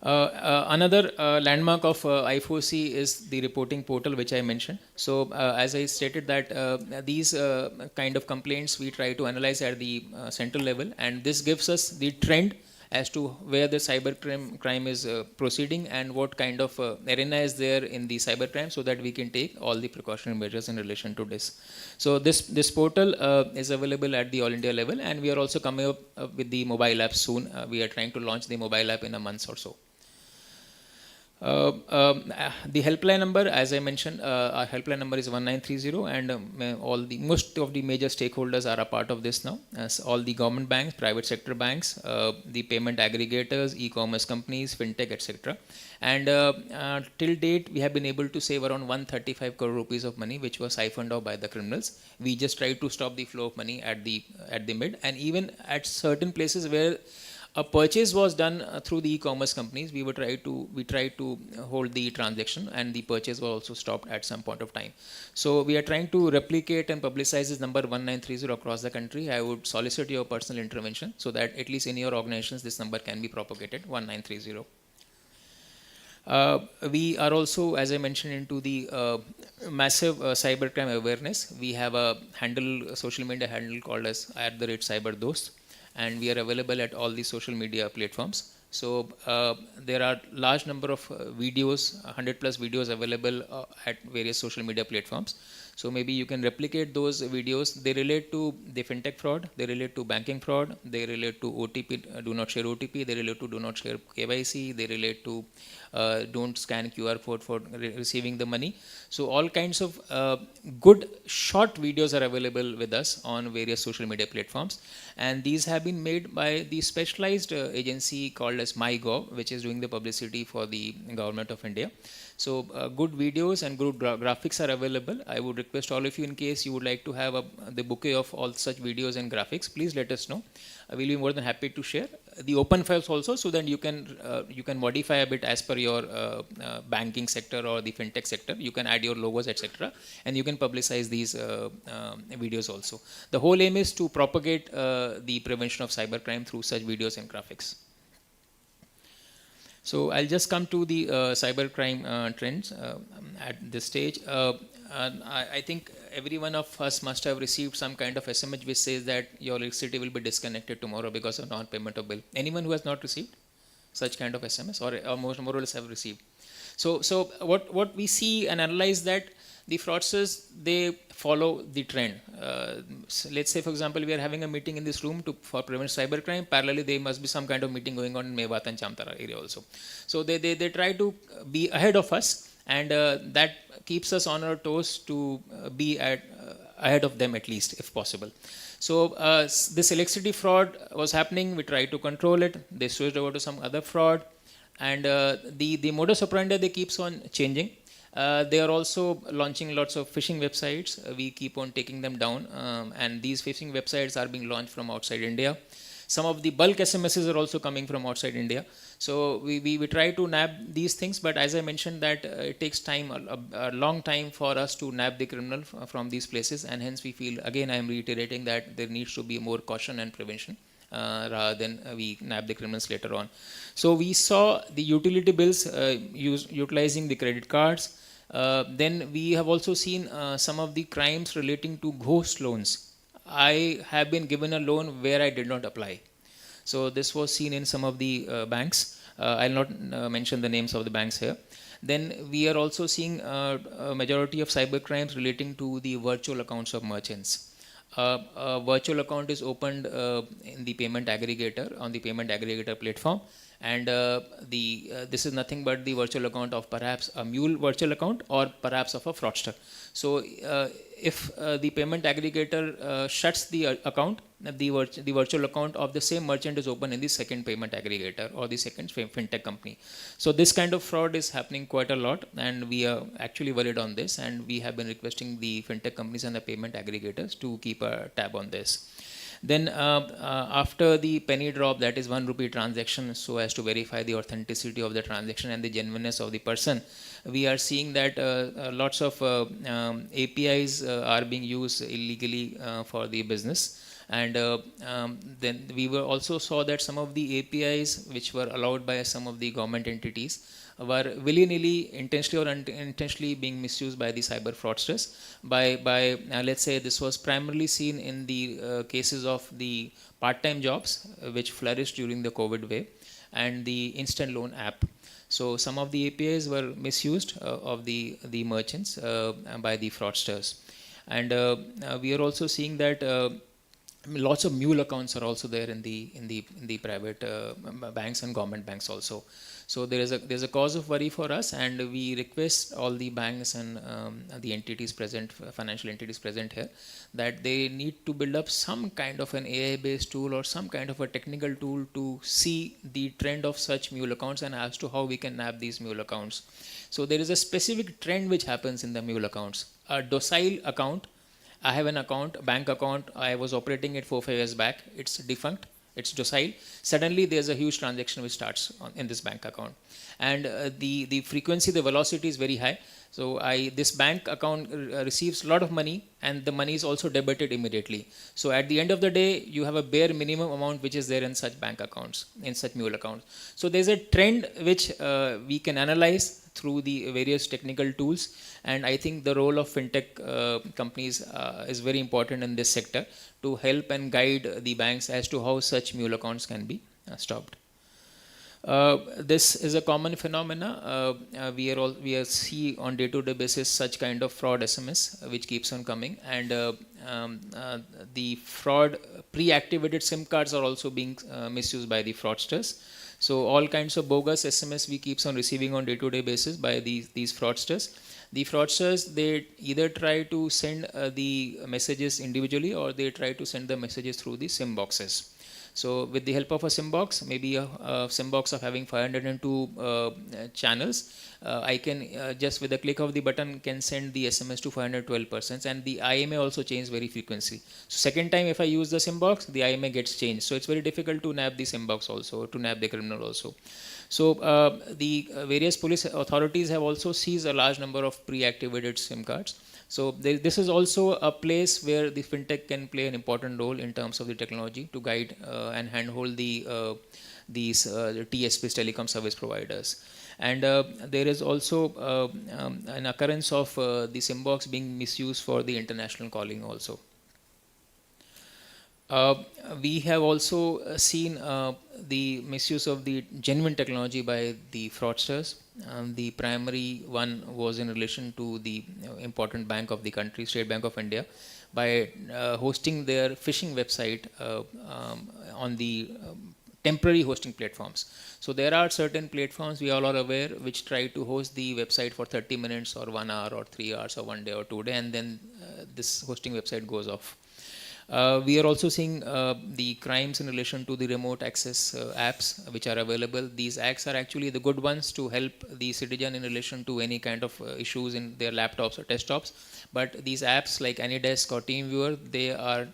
Speaker 12: Another landmark of I4C is the reporting portal which I mentioned. So as I stated that these kind of complaints we try to analyze at the central level, and this gives us the trend as to where the cyber crime is proceeding and what kind of arena is there in the cyber crime, so that we can take all the precautionary measures in relation to this. So this portal is available at the all India level, and we are also coming up with the mobile app soon. We are trying to launch the mobile app in a month or so. The helpline number, as I mentioned, our helpline number is 1930, and most of the major stakeholders are a part of this now, as all the government banks, private sector banks, the payment aggregators, e-commerce companies, fintech, etc. And till date, we have been able to save around 135 crore rupees of money, which was siphoned off by the criminals. We just tried to stop the flow of money at the mid, and even at certain places where a purchase was done through the e-commerce companies, we tried to hold the transaction, and the purchase was also stopped at some point of time. So we are trying to replicate and publicize this number 1930 across the country. I would solicit your personal intervention so that at least in your organizations this number can be propagated, 1930. We are also, as I mentioned, into the massive cybercrime awareness. We have a social media handle called as @cyberdost, and we are available at all the social media platforms. So there are large number of videos, 100 plus videos available at various social media platforms. So maybe you can replicate those videos. They relate to the fintech fraud, they relate to banking fraud, they relate to OTP, do not share OTP, they relate to do not share KYC, they relate to don't scan QR code for receiving the money. So all kinds of good short videos are available with us on various social media platforms, and these have been made by the specialized agency called as MyGov, which is doing the publicity for the government of India. So good videos and good graphics are available. I would request all of you, in case you would like to have the bouquet of all such videos and graphics, please let us know. I will be more than happy to share. the open files also, so that you can modify a bit as per your banking sector or the fintech sector. You can add your logos, etc., and you can publicize these videos also. The whole aim is to propagate the prevention of cybercrime through such videos and graphics. So I'll just come to the cybercrime trends at this stage. I think every one of us must have received some kind of SMS which says that your electricity will be disconnected tomorrow because of non-payment of bill. Anyone who has not received such kind of SMS, or more or less have received? So what we see and analyze that the fraudsters, they follow the trend. So let's say, for example, we are having a meeting in this room for prevent cybercrime. Parallelly, there must be some kind of meeting going on in Mewat and Chamtara area also. So they try to be ahead of us, and that keeps us on our toes to be ahead of them at least, if possible. So this electricity fraud was happening. We tried to control it. They switched over to some other fraud, and the modus operandi, they keeps on changing. They are also launching lots of phishing websites. We keep on taking them down, and these phishing websites are being launched from outside India. Some of the bulk SMSs are also coming from outside India. So we try to nab these things, but as I mentioned that it takes time, a long time for us to nab the criminal from these places, and hence we feel, again I am reiterating that there needs to be more caution and prevention rather than we nab the criminals later on. So we saw the utility bills utilizing the credit cards. Then we have also seen some of the crimes relating to ghost loans. I have been given a loan where I did not apply. So this was seen in some of the banks. I'll not mention the names of the banks here. Then we are also seeing a majority of cyber crimes relating to the virtual accounts of merchants. A virtual account is opened in the payment aggregator, on the payment aggregator platform, and this is nothing but the virtual account of perhaps a mule virtual account or perhaps of a fraudster. So if the payment aggregator shuts the account, the virtual account of the same merchant is open in the second payment aggregator or the second fintech company. So this kind of fraud is happening quite a lot, and we are actually worried on this, and we have been requesting the fintech companies and the payment aggregators to keep a tab on this. Then after the penny drop, that is 1 rupee transaction, so as to verify the authenticity of the transaction and the genuineness of the person, we are seeing that lots of APIs are being used illegally for the business. And then we were also saw that some of the APIs which were allowed by some of the government entities were willy-nilly, intentionally or unintentionally being misused by the cyber fraudsters. By let's say this was primarily seen in the cases of the part-time jobs which flourished during the COVID wave, and the instant loan app. So some of the APIs were misused of the merchants by the fraudsters. And we are also seeing that lots of mule accounts are also there in the private banks and government banks also. So there's a cause of worry for us, and we request all the banks and the entities present, financial entities present here, that they need to build up some kind of an AI-based tool or some kind of a technical tool to see the trend of such mule accounts and as to how we can nab these mule accounts. So there is a specific trend which happens in the mule accounts. A docile account, I have an account, bank account, I was operating it 4-5 years back, it's defunct, it's docile. Suddenly there's a huge transaction which starts in this bank account, and the frequency, the velocity is very high. So this bank account receives a lot of money, and the money is also debited immediately. So at the end of the day, you have a bare minimum amount which is there in such bank accounts, in such mule accounts. So there's a trend which we can analyze through the various technical tools, and I think the role of fintech companies is very important in this sector to help and guide the banks as to how such mule accounts can be stopped. This is a common phenomena. We see on day-to-day basis such kind of fraud SMS which keeps on coming, and the fraud pre-activated SIM cards are also being misused by the fraudsters. So all kinds of bogus SMS we keeps on receiving on day-to-day basis by these fraudsters. The fraudsters, they either try to send the messages individually, or they try to send the messages through the SIM boxes. So with the help of a Symbox, maybe a Symbox of having 502 channels, I can just with a click of the button can send the SMS to 512 persons, and the IMA also change very frequently. So second time if I use the Symbox, the IMA gets changed. So it's very difficult to nab the Symbox also, to nab the criminal also. So the various police authorities have also seized a large number of pre-activated SIM cards. So this is also a place where the fintech can play an important role in terms of the technology to guide and handhold these TSPs, telecom service providers. And there is also an occurrence of the Symbox being misused for the international calling also. We have also seen the misuse of the genuine technology by the fraudsters. The primary one was in relation to the important bank of the country, State Bank of India, by hosting their phishing website on the temporary hosting platforms. So there are certain platforms, we all are aware, which try to host the website for 30 minutes or 1 hour or 3 hours or 1 day or 2 days, and then this hosting website goes off. We are also seeing the crimes in relation to the remote access apps which are available. These apps are actually the good ones to help the citizen in relation to any kind of issues in their laptops or desktops. But these apps like AnyDesk or TeamViewer, they are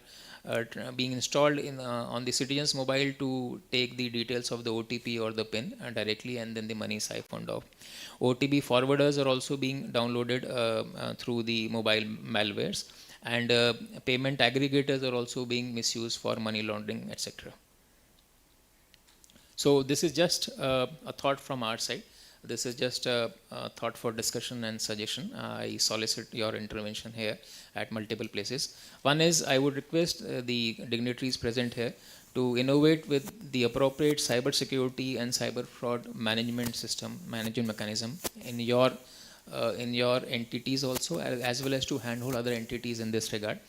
Speaker 12: being installed in, on the citizen's mobile to take the details of the OTP or the PIN directly, and then the money is siphoned off. OTP forwarders are also being downloaded through the mobile malwares. And payment aggregators are also being misused for money laundering, etc. So this is just a thought from our side. This is just a thought for discussion and suggestion. I solicit your intervention here at multiple places. One is I would request the dignitaries present here to innovate with the appropriate cyber security and cyber fraud management system, management mechanism in your entities also, as well as to handhold other entities in this regard.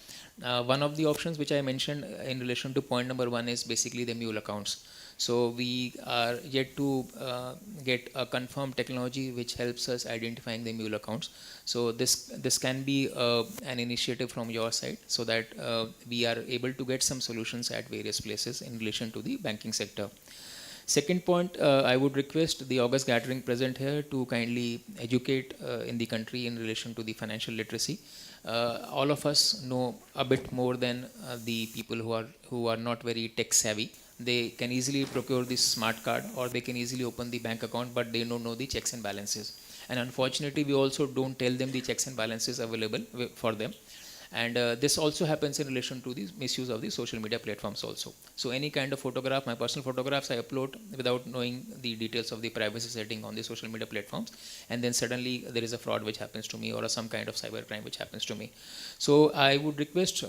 Speaker 12: One of the options which I mentioned in relation to point number 1 is basically the mule accounts. So we are yet to get a confirmed technology which helps us identifying the mule accounts. So this can be an initiative from your side, so that we are able to get some solutions at various places in relation to the banking sector. Second point, I would request the August gathering present here to kindly educate in the country in relation to the financial literacy. All of us know a bit more than the people who are not very tech savvy. They can easily procure this smart card, or they can easily open the bank account, but they don't know the checks and balances. And unfortunately, we also don't tell them the checks and balances available for them. And this also happens in relation to the misuse of the social media platforms also. So any kind of photograph, my personal photographs, I upload without knowing the details of the privacy setting on the social media platforms, and then suddenly there is a fraud which happens to me, or some kind of cyber crime which happens to me. So I would request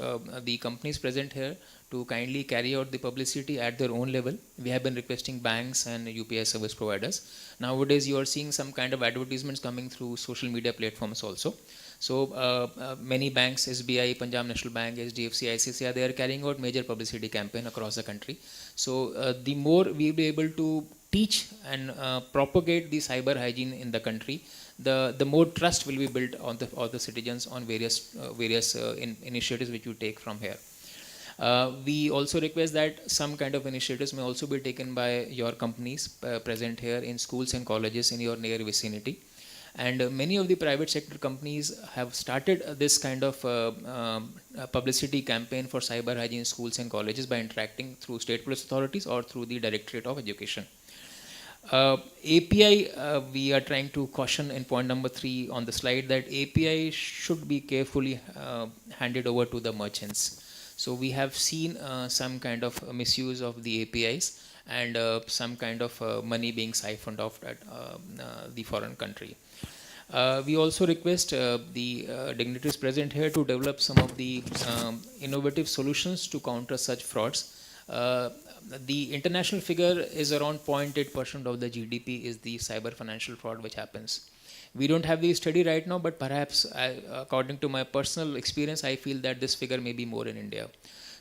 Speaker 12: the companies present here to kindly carry out the publicity at their own level. We have been requesting banks and UPI service providers. Nowadays you are seeing some kind of advertisements coming through social media platforms also. So many banks, SBI, Punjab National Bank, HDFC, ICICI, they are carrying out major publicity campaign across the country. So the more we will be able to teach and propagate the cyber hygiene in the country, the more trust will be built on the citizens on various initiatives which you take from here. We also request that some kind of initiatives may also be taken by your companies present here in schools and colleges in your near vicinity. And many of the private sector companies have started this kind of publicity campaign for cyber hygiene in schools and colleges by interacting through state police authorities or through the Directorate of Education. API, we are trying to caution in point number 3 on the slide that API should be carefully handed over to the merchants. So we have seen some kind of misuse of the APIs and some kind of money being siphoned off at the foreign country. We also request the dignitaries present here to develop some of the innovative solutions to counter such frauds. The international figure is around 0.8% of the GDP is the cyber financial fraud which happens. We don't have the study right now, but perhaps according to my personal experience, I feel that this figure may be more in India.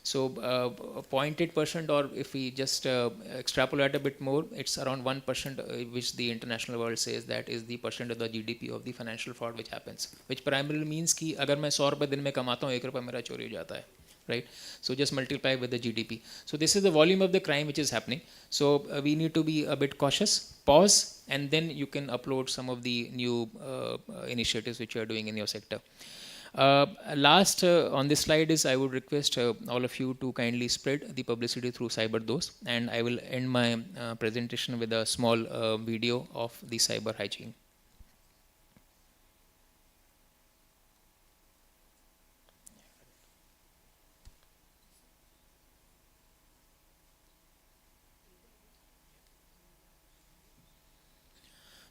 Speaker 12: So 0.8%, or if we just extrapolate a bit more, it's around 1%, which the international world says that is the percent of the GDP of the financial fraud which happens, which primarily means कि अगर मैं 100 रुपए दिन में कमाता हूँ 1 रुपया मेरा चोरी हो जाता है. right? So just multiply with the GDP. So this is the volume of the crime which is happening. So we need to be a bit cautious, pause, and then you can upload some of the new initiatives which you are doing in your sector. Last on this slide is I would request all of you to kindly spread the publicity through CyberDose, and I will end my presentation with a small video of the cyber hygiene.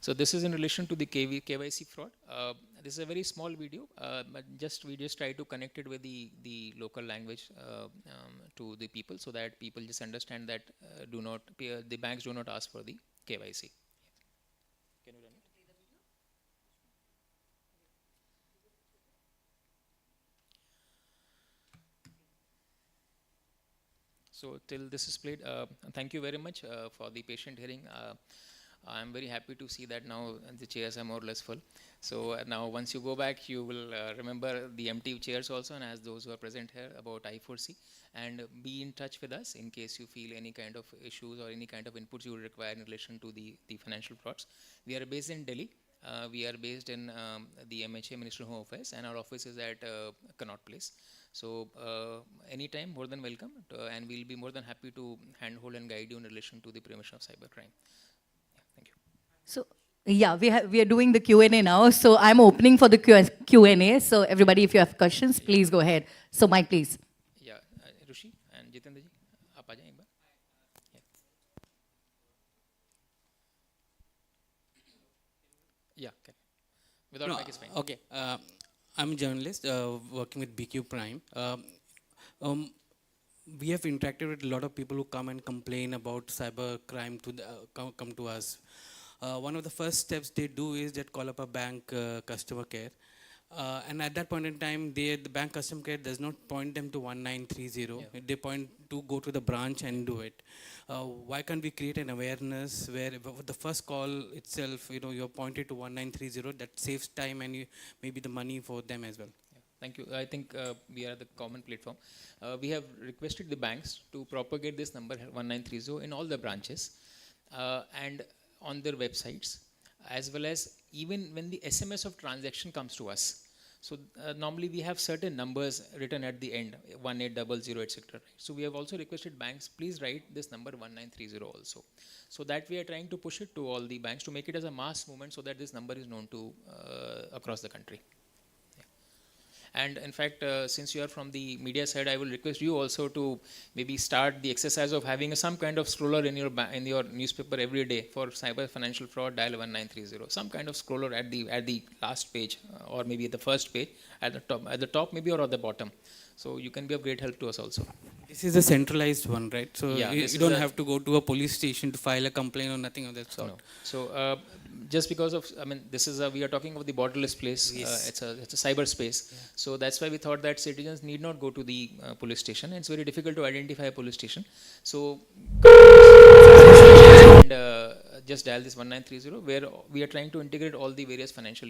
Speaker 12: So this is in relation to the KYC fraud. This is a very small video, but we just try to connect it with the local language to the people, so that people just understand that the banks do not ask for the KYC. Can you run it? So till this is played, thank you very much for the patient hearing. I'm very happy to see that now the chairs are more or less full. So now once you go back, you will remember the empty chairs also, and as those who are present here about I4C, and be in touch with us in case you feel any kind of issues or any kind of inputs you will require in relation to the financial frauds. We are based in Delhi. We are based in the MHA, Ministry of Home Affairs, and our office is at Connaught Place. So anytime, more than welcome, and we'll be more than happy to handhold and guide you in relation to the prevention of cybercrime.
Speaker 2: So, yeah, we are doing the Q&A now. So I'm opening for the Q&A. So everybody, if you have questions, please go ahead. So Mike, please.
Speaker 12: Yeah, Rushi and Jitendra ji, aap aa jaye ek baar. Yeah, okay. Without mic is fine.
Speaker 13: Okay, I'm a journalist working with BQ Prime. We have interacted with a lot of people who come and complain about cyber crime come to us. One of the first steps they do is that call up a bank customer care. And at that point in time, the bank customer care does not point them to 1930. Yeah. They point to go to the branch and do it. Why can't we create an awareness where the first call itself, you're pointed to 1930, that saves time and maybe the money for them as well.
Speaker 12: Yeah. Thank you. I think we are the common platform. We have requested the banks to propagate this number 1930 in all the branches. And on their websites, as well as even when the SMS of transaction comes to us. So normally we have certain numbers written at the end, 1800, etc. Right? So we have also requested banks, please write this number 1930 also. So that we are trying to push it to all the banks to make it as a mass movement, so that this number is known to across the country. And in fact, since you are from the media side, I will request you also to maybe start the exercise of having some kind of scroller in your newspaper every day for cyber financial fraud. Dial 1930. Some kind of scroller at the last page, or maybe at the first page, at the top maybe, or at the bottom. So you can be of great help to us also.
Speaker 13: This is a centralized one, right? So
Speaker 12: yeah,
Speaker 13: you don't have to go to a police station to file a complaint or nothing of that sort.
Speaker 12: No. So just because of, this is we are talking about the borderless place.
Speaker 13: Yes.
Speaker 12: It's a cyberspace. Yeah. So that's why we thought that citizens need not go to the police station. It's very difficult to identify a police station. So and just dial this 1930, where we are trying to integrate all the various financial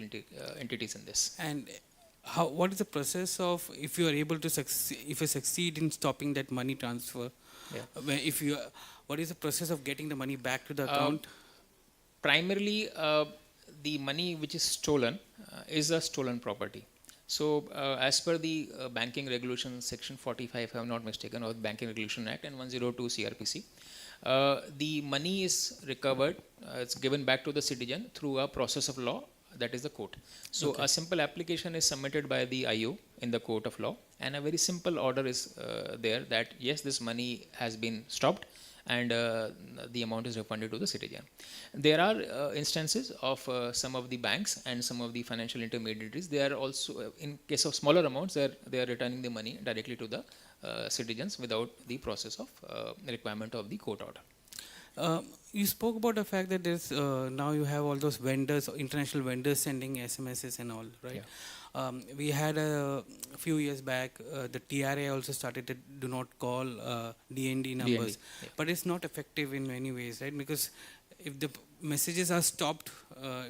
Speaker 12: entities in this.
Speaker 13: And what is the process of, if you are able to succeed in stopping that money transfer? Yeah. What is the process of getting the money back to the account?
Speaker 12: Primarily, the money which is stolen is a stolen property. So as per the banking regulation section 45, if I am not mistaken, or the Banking Regulation Act, and 102 CRPC, the money is recovered, it's given back to the citizen through a process of law, that is the court. So a simple application is submitted by the IO in the court of law, and a very simple order is there that yes, this money has been stopped, and the amount is refunded to the citizen. There are instances of some of the banks and some of the financial intermediaries. They are also, in case of smaller amounts, they are returning the money directly to the citizens without the process of requirement of the court order.
Speaker 13: You spoke about the fact that there's now you have all those vendors, international vendors sending SMSs and all, right? Yeah. We had a few years back, the TRA also started to do not call DND numbers, yeah. But it's not effective in many ways, right? Because if the messages are stopped,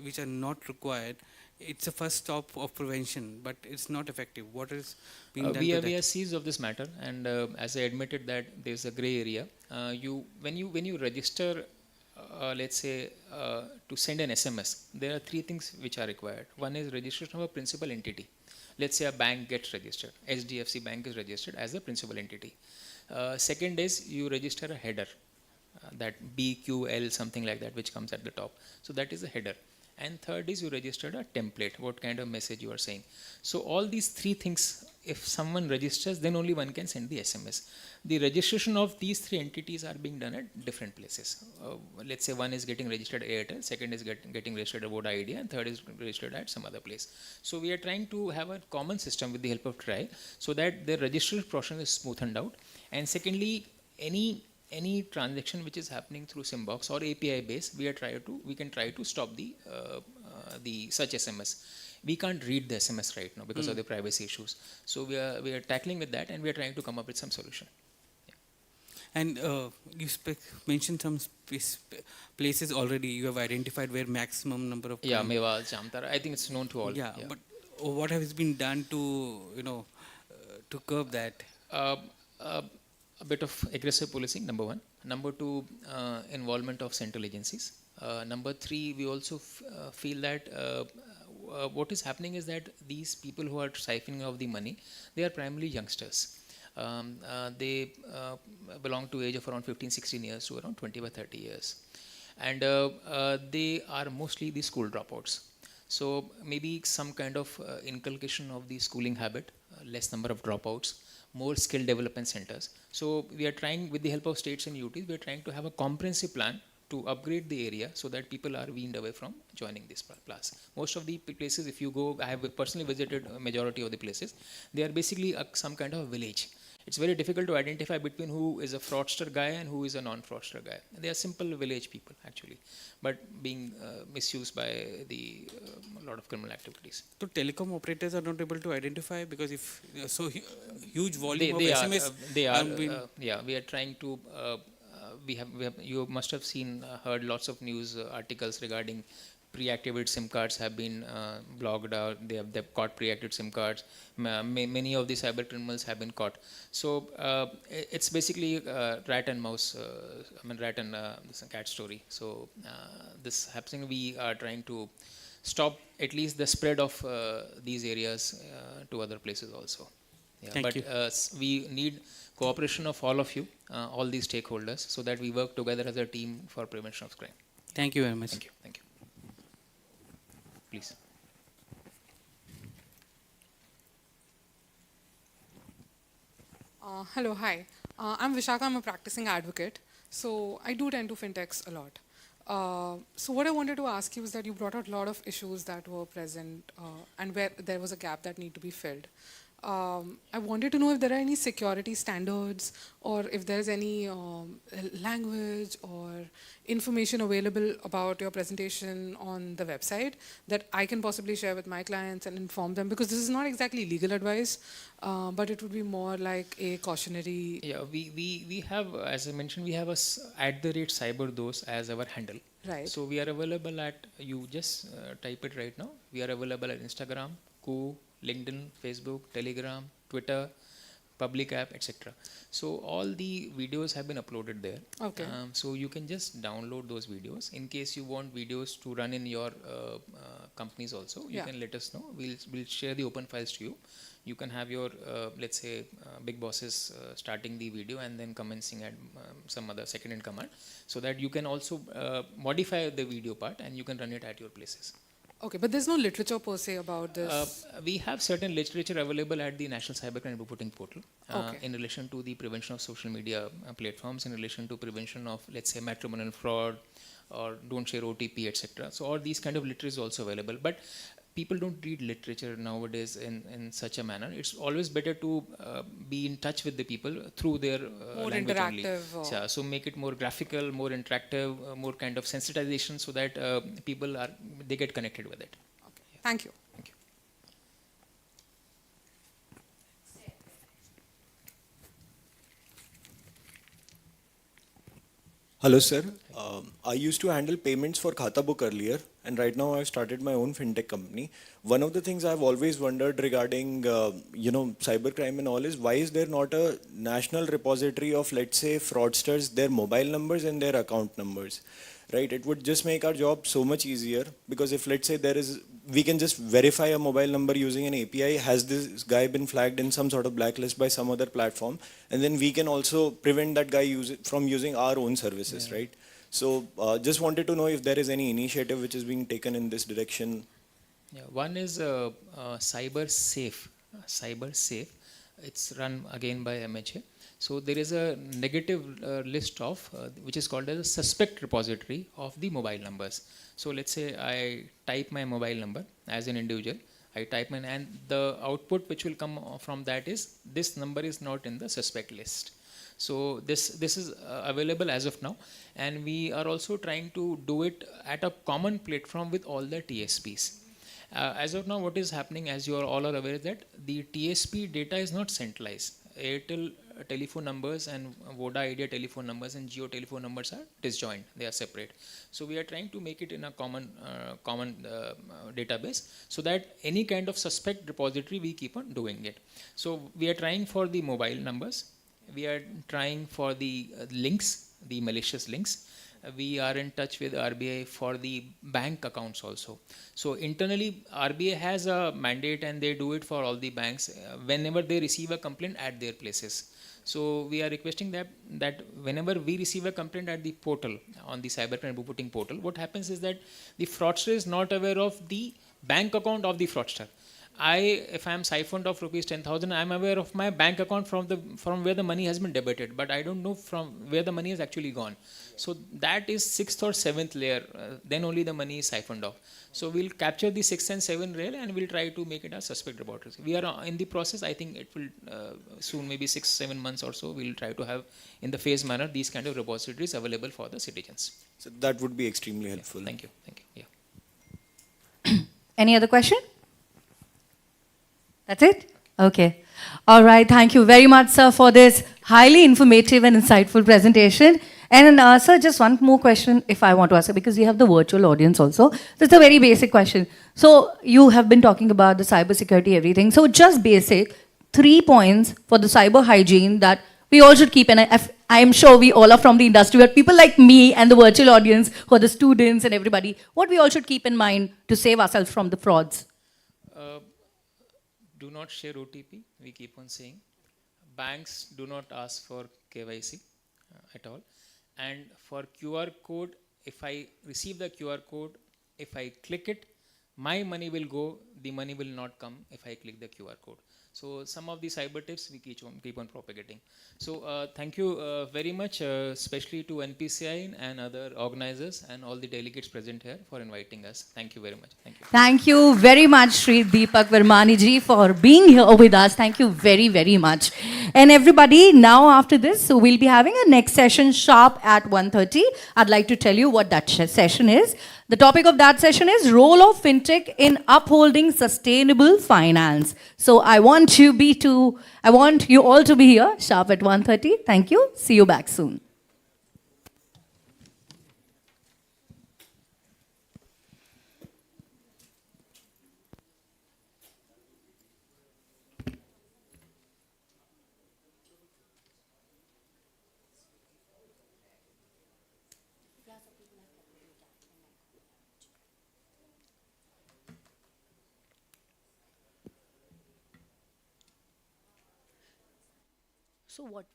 Speaker 13: which are not required, it's a first stop of prevention, but it's not effective. What is being done
Speaker 12: we
Speaker 13: to
Speaker 12: are
Speaker 13: that?
Speaker 12: seized of this matter, and as I admitted that there's a gray area. When you register, let's say to send an SMS, there are three things which are required. One is registration of a principal entity. Let's say a bank gets registered. HDFC Bank is registered as a principal entity. Second is you register a header, that BQL something like that, which comes at the top. So that is a header. And third is you registered a template, what kind of message you are saying. So all these three things, if someone registers, then only one can send the SMS. The registration of these three entities are being done at different places. Let's say one is getting registered at Airtel, second is getting registered at Voda Idea, and third is registered at some other place. So we are trying to have a common system with the help of TRI, so that the registration process is smoothened out. And secondly, any transaction which is happening through Symbox or API base, we can try to stop the such SMS. We can't read the SMS right now because of the privacy issues. So we are tackling with that, and we are trying to come up with some solution.
Speaker 13: And you mentioned some places already you have identified where maximum number of
Speaker 12: Mewal, Jamtara. I think it's known to all.
Speaker 13: Yeah, but what has been done to to curb that?
Speaker 12: A bit of aggressive policing, number one. Number two, involvement of central agencies. Number three, we also feel that what is happening is that these people who are siphoning off the money, they are primarily youngsters. They belong to age of around 15-16 years to around 20 or 30 years. And they are mostly the school dropouts. So maybe some kind of inculcation of the schooling habit, less number of dropouts, more skill development centers. So we are trying, with the help of states and UTs, we are trying to have a comprehensive plan to upgrade the area so that people are weaned away from joining this class. Most of the places, if you go, I have personally visited a majority of the places, they are basically some kind of a village. It's very difficult to identify between who is a fraudster guy and who is a non-fraudster guy. They are simple village people actually, but being misused by a lot of criminal activities.
Speaker 13: So telecom operators are not able to identify, because if so huge volume of SMS.
Speaker 12: We are trying to. We have. You must have seen, heard lots of news articles regarding pre-activated SIM cards have been blocked out. They've caught pre-activated SIM cards. Many of the cyber criminals have been caught. So it's basically rat and mouse. Rat and cat story. So this happening, we are trying to stop at least the spread of these areas to other places also. Yeah,
Speaker 13: Thank you.
Speaker 12: We need cooperation of all of you, all these stakeholders, so that we work together as a team for prevention of crime.
Speaker 13: Thank you very much.
Speaker 12: Thank you. Thank you. Please.
Speaker 14: Hello, hi. I'm Vishaka. I'm a practicing advocate. So I do tend to fintechs a lot. So what I wanted to ask you is that you brought out a lot of issues that were present and where there was a gap that need to be filled. I wanted to know if there are any security standards or if there is any language or information available about your presentation on the website that I can possibly share with my clients and inform them, because this is not exactly legal advice, but it would be more like a cautionary.
Speaker 12: Yeah, we have, as I mentioned, we have @cyberdos as our handle.
Speaker 14: Right.
Speaker 12: So we are available at, you just type it right now. We are available at Instagram, LinkedIn, Facebook, Telegram, Twitter, public app, etc. So all the videos have been uploaded there.
Speaker 14: Okay.
Speaker 12: So you can just download those videos. In case you want videos to run in your companies also, you can let us know. We'll share the open files to you. You can have your, let's say, big bosses starting the video and then commencing at some other second in command, so that you can also modify the video part and you can run it at your places.
Speaker 14: Okay, but there's no literature per se about this.
Speaker 12: We have certain literature available at the National Cybercrime Reporting Portal in relation to the prevention of social media platforms, in relation to prevention of, let's say, matrimonial fraud or don't share OTP, etc. So all these kind of literature is also available. But people don't read literature nowadays in such a manner. It's always better to be in touch with the people through their
Speaker 14: more
Speaker 12: language
Speaker 14: interactive.
Speaker 12: only. So make it more graphical, more interactive, more kind of sensitization, so that people they get connected with it.
Speaker 14: Okay. Thank you.
Speaker 12: Thank you.
Speaker 15: Hello, sir. I used to handle payments for Khata Book earlier, and right now I've started my own fintech company. One of the things I've always wondered regarding, cybercrime and all is why is there not a national repository of, let's say, fraudsters, their mobile numbers and their account numbers, right? It would just make our job so much easier because if, let's say, we can just verify a mobile number using an API. Has this guy been flagged in some sort of blacklist by some other platform? And then we can also prevent that guy from using our own services, right? So just wanted to know if there is any initiative which is being taken in this direction.
Speaker 12: Yeah, one is cyber safe. Cyber safe. It's run again by MHA. So there is a negative list of which is called as a suspect repository of the mobile numbers. So let's say I type my mobile number as an individual. I type in, and the output which will come from that is this number is not in the suspect list. So this is available as of now, and we are also trying to do it at a common platform with all the TSPs. As of now, what is happening, as you are all are aware, that the TSP data is not centralized. Airtel telephone numbers and Voda Idea telephone numbers and Geo telephone numbers are disjoint. They are separate. So we are trying to make it in a common database so that any kind of suspect repository we keep on doing it. So we are trying for the mobile numbers. We are trying for the links, the malicious links. We are in touch with RBI for the bank accounts also. So internally, RBI has a mandate and they do it for all the banks whenever they receive a complaint at their places. So we are requesting that whenever we receive a complaint at the portal, on the cybercrime reporting portal, what happens is that the fraudster is not aware of the bank account of the fraudster. If I am siphoned of rupees 10,000, I am aware of my bank account from where the money has been debited, but I don't know from where the money has actually gone. So that is 6th or 7th layer. Then only the money is siphoned off. So we'll capture the 6th and 7th layer and we'll try to make it a suspect repository. We are in the process. I think it will soon, maybe 6-7 months or so, we'll try to have in the phase manner these kind of repositories available for the citizens.
Speaker 15: So that would be extremely helpful.
Speaker 12: Yeah, thank you. Thank you.
Speaker 2: Yeah. Any other question? That's it? Okay. All right. Thank you very much, sir, for this highly informative and insightful presentation. And sir, just one more question if I want to ask, because we have the virtual audience also. It's a very basic question. So you have been talking about the cyber security, everything. So just basic, 3 points for the cyber hygiene that we all should keep. And I am sure we all are from the industry, but people like me and the virtual audience, who are the students and everybody, what we all should keep in mind to save ourselves from the frauds.
Speaker 12: Do not share OTP, we keep on saying. Banks do not ask for KYC at all. And for QR code, if I receive the QR code, if I click it, my money will go, the money will not come if I click the QR code. So some of the cyber tips we keep on propagating. So thank you very much, especially to NPCI and other organizers and all the delegates present here for inviting us. Thank you very much. Thank you.
Speaker 2: Thank you very much, Sri Deepak Vermani ji, for being here with us. Thank you very, very much. And everybody, now after this, so we'll be having a next session sharp at 1:30. I'd like to tell you what that session is. The topic of that session is role of fintech in upholding sustainable finance. So I want you all to be here sharp at 1:30. Thank you. See you back soon. So what?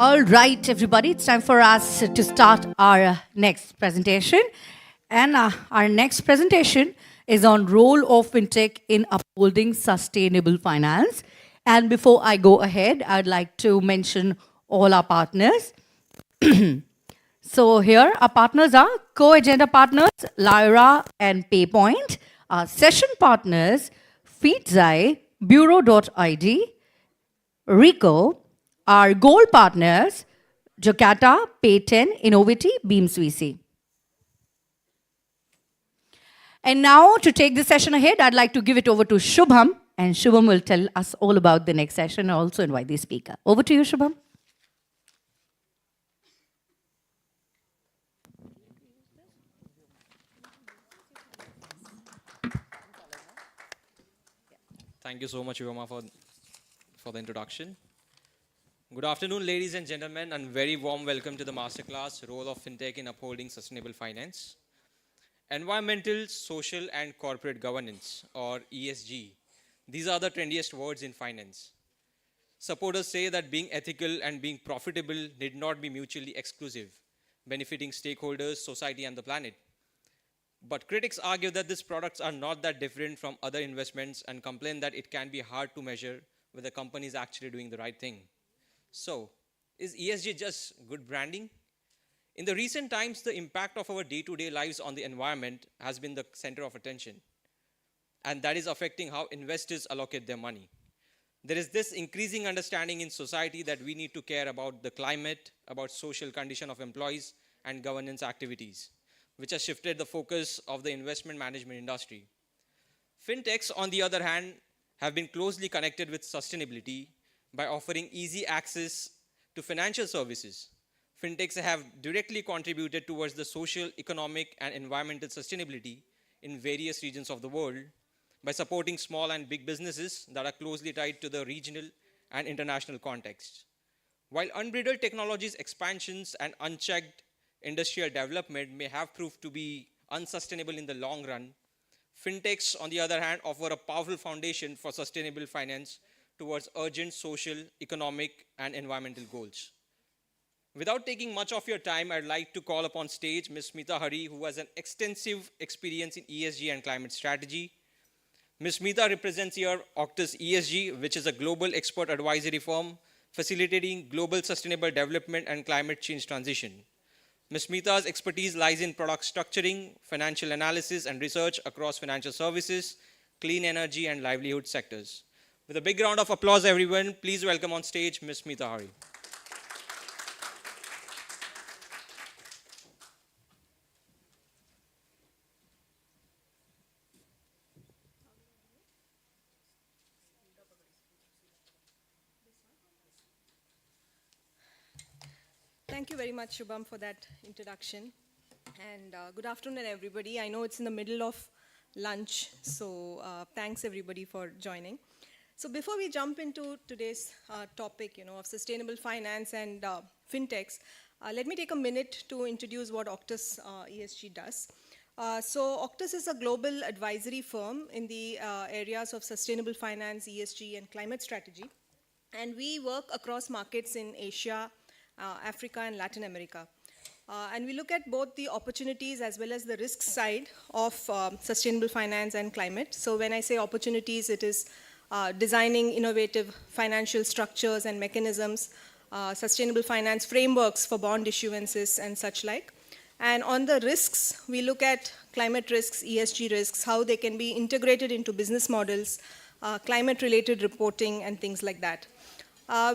Speaker 2: All right, everybody, it's time for us to start our next presentation. And our next presentation is on role of fintech in upholding sustainable finance. And before I go ahead, I'd like to mention all our partners. So here, our partners are co-agenda partners, Lyra and Paypoint. Our session partners, Feedzai, Bureau.id, Rico. Our gold partners, Jakarta, Payten, Innovity, Beams VC. And now, to take the session ahead, I'd like to give it over to Shubham, and Shubham will tell us all about the next session and also invite the speaker. Over to you, Shubham.
Speaker 16: Thank you so much, Yoma, for the introduction. Good afternoon, ladies and gentlemen, and very warm welcome to the masterclass, Role of Fintech in Upholding Sustainable Finance. Environmental, social, and corporate governance, or ESG. These are the trendiest words in finance. Supporters say that being ethical and being profitable need not be mutually exclusive, benefiting stakeholders, society, and the planet. But critics argue that these products are not that different from other investments and complain that it can be hard to measure whether the company is actually doing the right thing. So, is ESG just good branding? In the recent times, the impact of our day-to-day lives on the environment has been the center of attention. And that is affecting how investors allocate their money. There is this increasing understanding in society that we need to care about the climate, about social condition of employees, and governance activities, which has shifted the focus of the investment management industry. Fintechs, on the other hand, have been closely connected with sustainability by offering easy access to financial services. Fintechs have directly contributed towards the social, economic, and environmental sustainability in various regions of the world by supporting small and big businesses that are closely tied to the regional and international context. While unbridled technologies expansions and unchecked industrial development may have proved to be unsustainable in the long run, fintechs, on the other hand, offer a powerful foundation for sustainable finance towards urgent social, economic, and environmental goals. Without taking much of your time, I'd like to call upon stage Ms. Smita Hari, who has an extensive experience in ESG and climate strategy. Ms. Smita represents here Octus ESG, which is a global expert advisory firm facilitating global sustainable development and climate change transition. Ms. Smita's expertise lies in product structuring, financial analysis, and research across financial services, clean energy, and livelihood sectors. With a big round of applause, everyone, please welcome on stage Ms. Smita Hari.
Speaker 17: Thank you very much, Shubham, for that introduction. And good afternoon, everybody. I know it's in the middle of lunch, so thanks, everybody, for joining. So before we jump into today's topic, of sustainable finance and fintechs, let me take a minute to introduce what Octus ESG does. So Octus is a global advisory firm in the areas of sustainable finance, ESG, and climate strategy. And we work across markets in Asia, Africa, and Latin America. And we look at both the opportunities as well as the risk side of sustainable finance and climate. So when I say opportunities, it is designing innovative financial structures and mechanisms, sustainable finance frameworks for bond issuances and such like. And on the risks, we look at climate risks, ESG risks, how they can be integrated into business models, climate-related reporting, and things like that.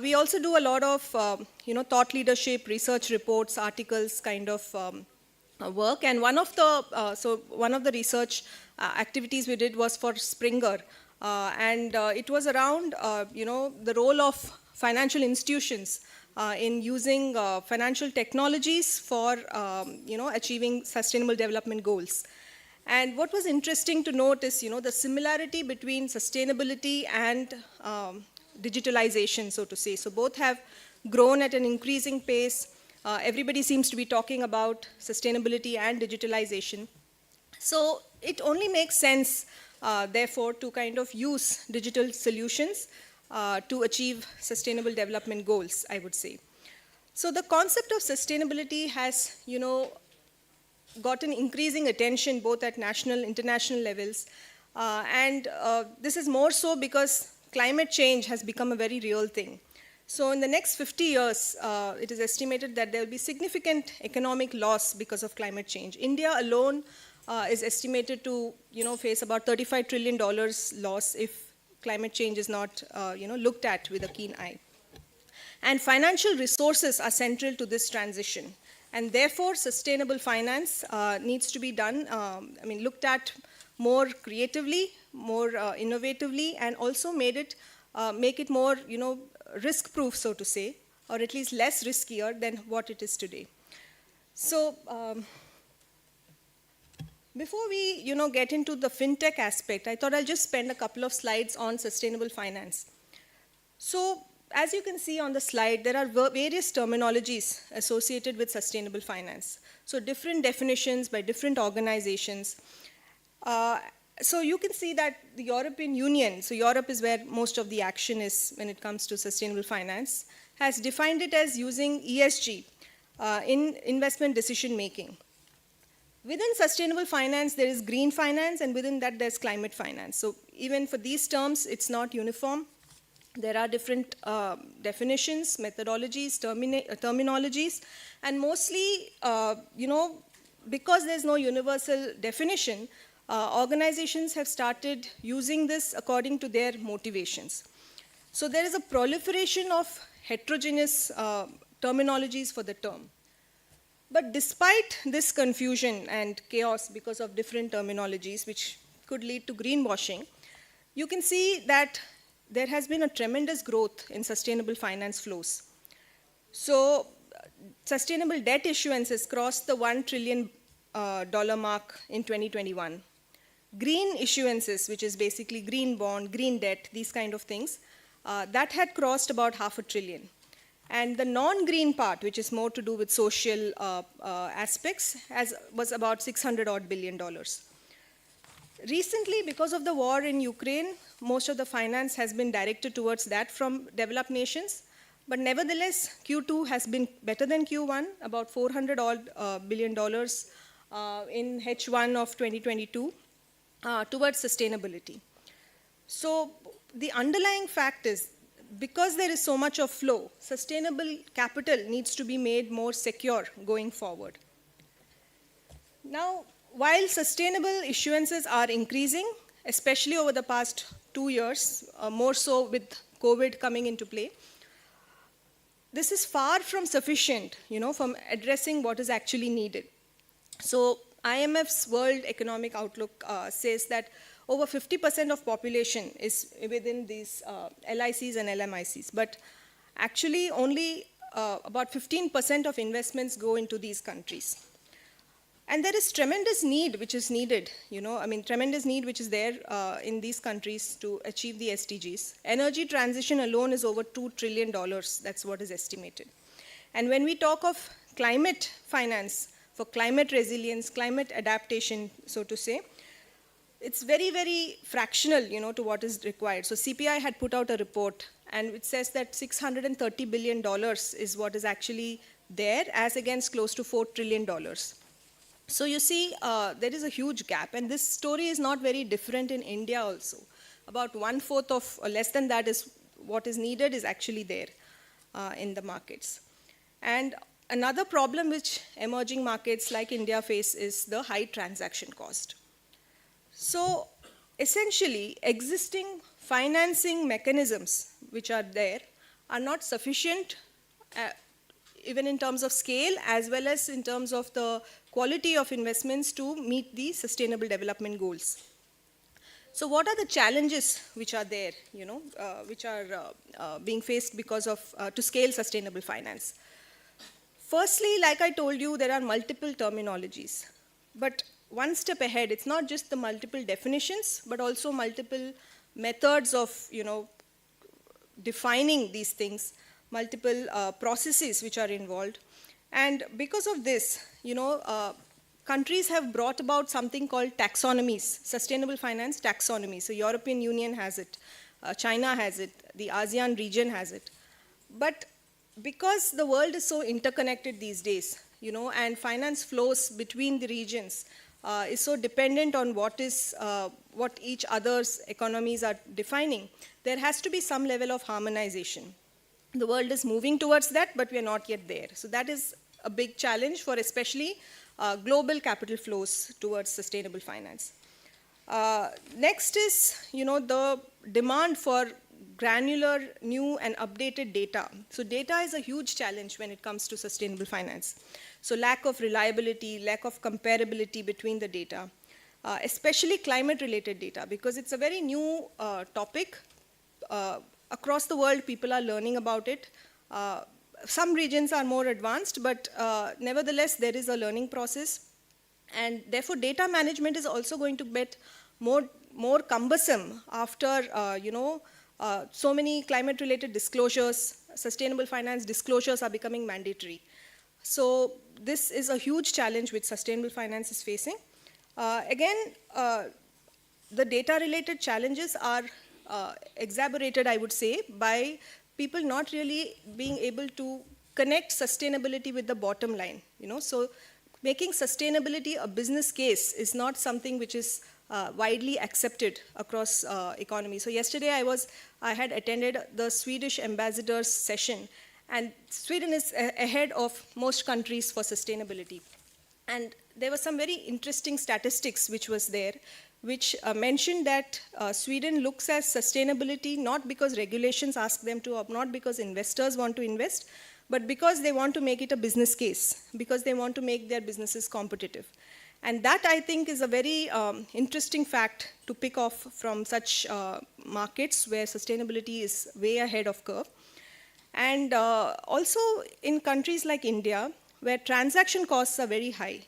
Speaker 17: We also do a lot of, thought leadership, research reports, articles kind of work. And one of the research activities we did was for Springer. And it was around, the role of financial institutions in using financial technologies for, achieving sustainable development goals. And what was interesting to note is, the similarity between sustainability and digitalization, so to say. So both have grown at an increasing pace. Everybody seems to be talking about sustainability and digitalization. So it only makes sense, therefore, to kind of use digital solutions to achieve sustainable development goals, I would say. So the concept of sustainability has, gotten increasing attention both at national, international levels. And this is more so because climate change has become a very real thing. So in the next 50 years, it is estimated that there will be significant economic loss because of climate change. India alone is estimated to, face about $35 trillion loss if climate change is not, looked at with a keen eye. And financial resources are central to this transition. And therefore, sustainable finance needs to be done, looked at more creatively, more innovatively, and also make it more, risk-proof, so to say, or at least less riskier than what it is today. So, before we, get into the fintech aspect, I thought I'll just spend a couple of slides on sustainable finance. So, as you can see on the slide, there are various terminologies associated with sustainable finance. So different definitions by different organizations. So you can see that the European Union, so Europe is where most of the action is when it comes to sustainable finance, has defined it as using ESG in investment decision making. Within sustainable finance, there is green finance, and within that, there's climate finance. So even for these terms, it's not uniform. There are different definitions, methodologies, terminologies, and mostly, because there's no universal definition, organizations have started using this according to their motivations. So there is a proliferation of heterogeneous terminologies for the term. But despite this confusion and chaos because of different terminologies, which could lead to greenwashing, you can see that there has been a tremendous growth in sustainable finance flows. So sustainable debt issuances crossed the $1 trillion mark in 2021. Green issuances, which is basically green bond, green debt, these kind of things, that had crossed about $500 billion. And the non-green part, which is more to do with social aspects, was about $600 billion. Recently, because of the war in Ukraine, most of the finance has been directed towards that from developed nations. But nevertheless, Q2 has been better than Q1, about $400 billion in H1 of 2022 towards sustainability. So the underlying fact is, because there is so much of flow, sustainable capital needs to be made more secure going forward. Now, while sustainable issuances are increasing, especially over the past 2 years, more so with COVID coming into play, this is far from sufficient, from addressing what is actually needed. So IMF's World Economic Outlook says that over 50% of population is within these LICs and LMICs, but actually only about 15% of investments go into these countries. And there is tremendous need which is needed, tremendous need which is there in these countries to achieve the SDGs. Energy transition alone is over $2 trillion, that's what is estimated. And when we talk of climate finance, for climate resilience, climate adaptation, so to say, it's very, very fractional, to what is required. So CPI had put out a report, and it says that $630 billion is what is actually there, as against close to $4 trillion. So you see, there is a huge gap, and this story is not very different in India also. About 1/4 of, or less than that, is what is needed is actually there in the markets. And another problem which emerging markets like India face is the high transaction cost. So essentially, existing financing mechanisms which are there are not sufficient, even in terms of scale, as well as in terms of the quality of investments to meet the sustainable development goals. So what are the challenges which are there, which are being faced because of, to scale sustainable finance? Firstly, like I told you, there are multiple terminologies. But one step ahead, it's not just the multiple definitions, but also multiple methods of, defining these things, multiple processes which are involved. And because of this, countries have brought about something called taxonomies, sustainable finance taxonomy. So European Union has it, China has it, the ASEAN region has it. But because the world is so interconnected these days, and finance flows between the regions is so dependent on what each other's economies are defining, there has to be some level of harmonization. The world is moving towards that, but we are not yet there. So that is a big challenge for especially global capital flows towards sustainable finance. Next is, the demand for granular, new and updated data. So data is a huge challenge when it comes to sustainable finance. So lack of reliability, lack of comparability between the data, especially climate-related data, because it's a very new topic. Across the world, people are learning about it. Some regions are more advanced, but nevertheless, there is a learning process. And therefore, data management is also going to get more cumbersome after, so many climate-related disclosures, sustainable finance disclosures are becoming mandatory. So this is a huge challenge which sustainable finance is facing. Again, the data-related challenges are exacerbated, I would say, by people not really being able to connect sustainability with the bottom line. So making sustainability a business case is not something which is widely accepted across economy. So yesterday I had attended the Swedish ambassador's session, and Sweden is ahead of most countries for sustainability. And there were some very interesting statistics which was there, which mentioned that Sweden looks at sustainability not because regulations ask them to, or not because investors want to invest, but because they want to make it a business case, because they want to make their businesses competitive. And that, I think, is a very interesting fact to pick off from such markets where sustainability is way ahead of curve. And also in countries like India, where transaction costs are very high,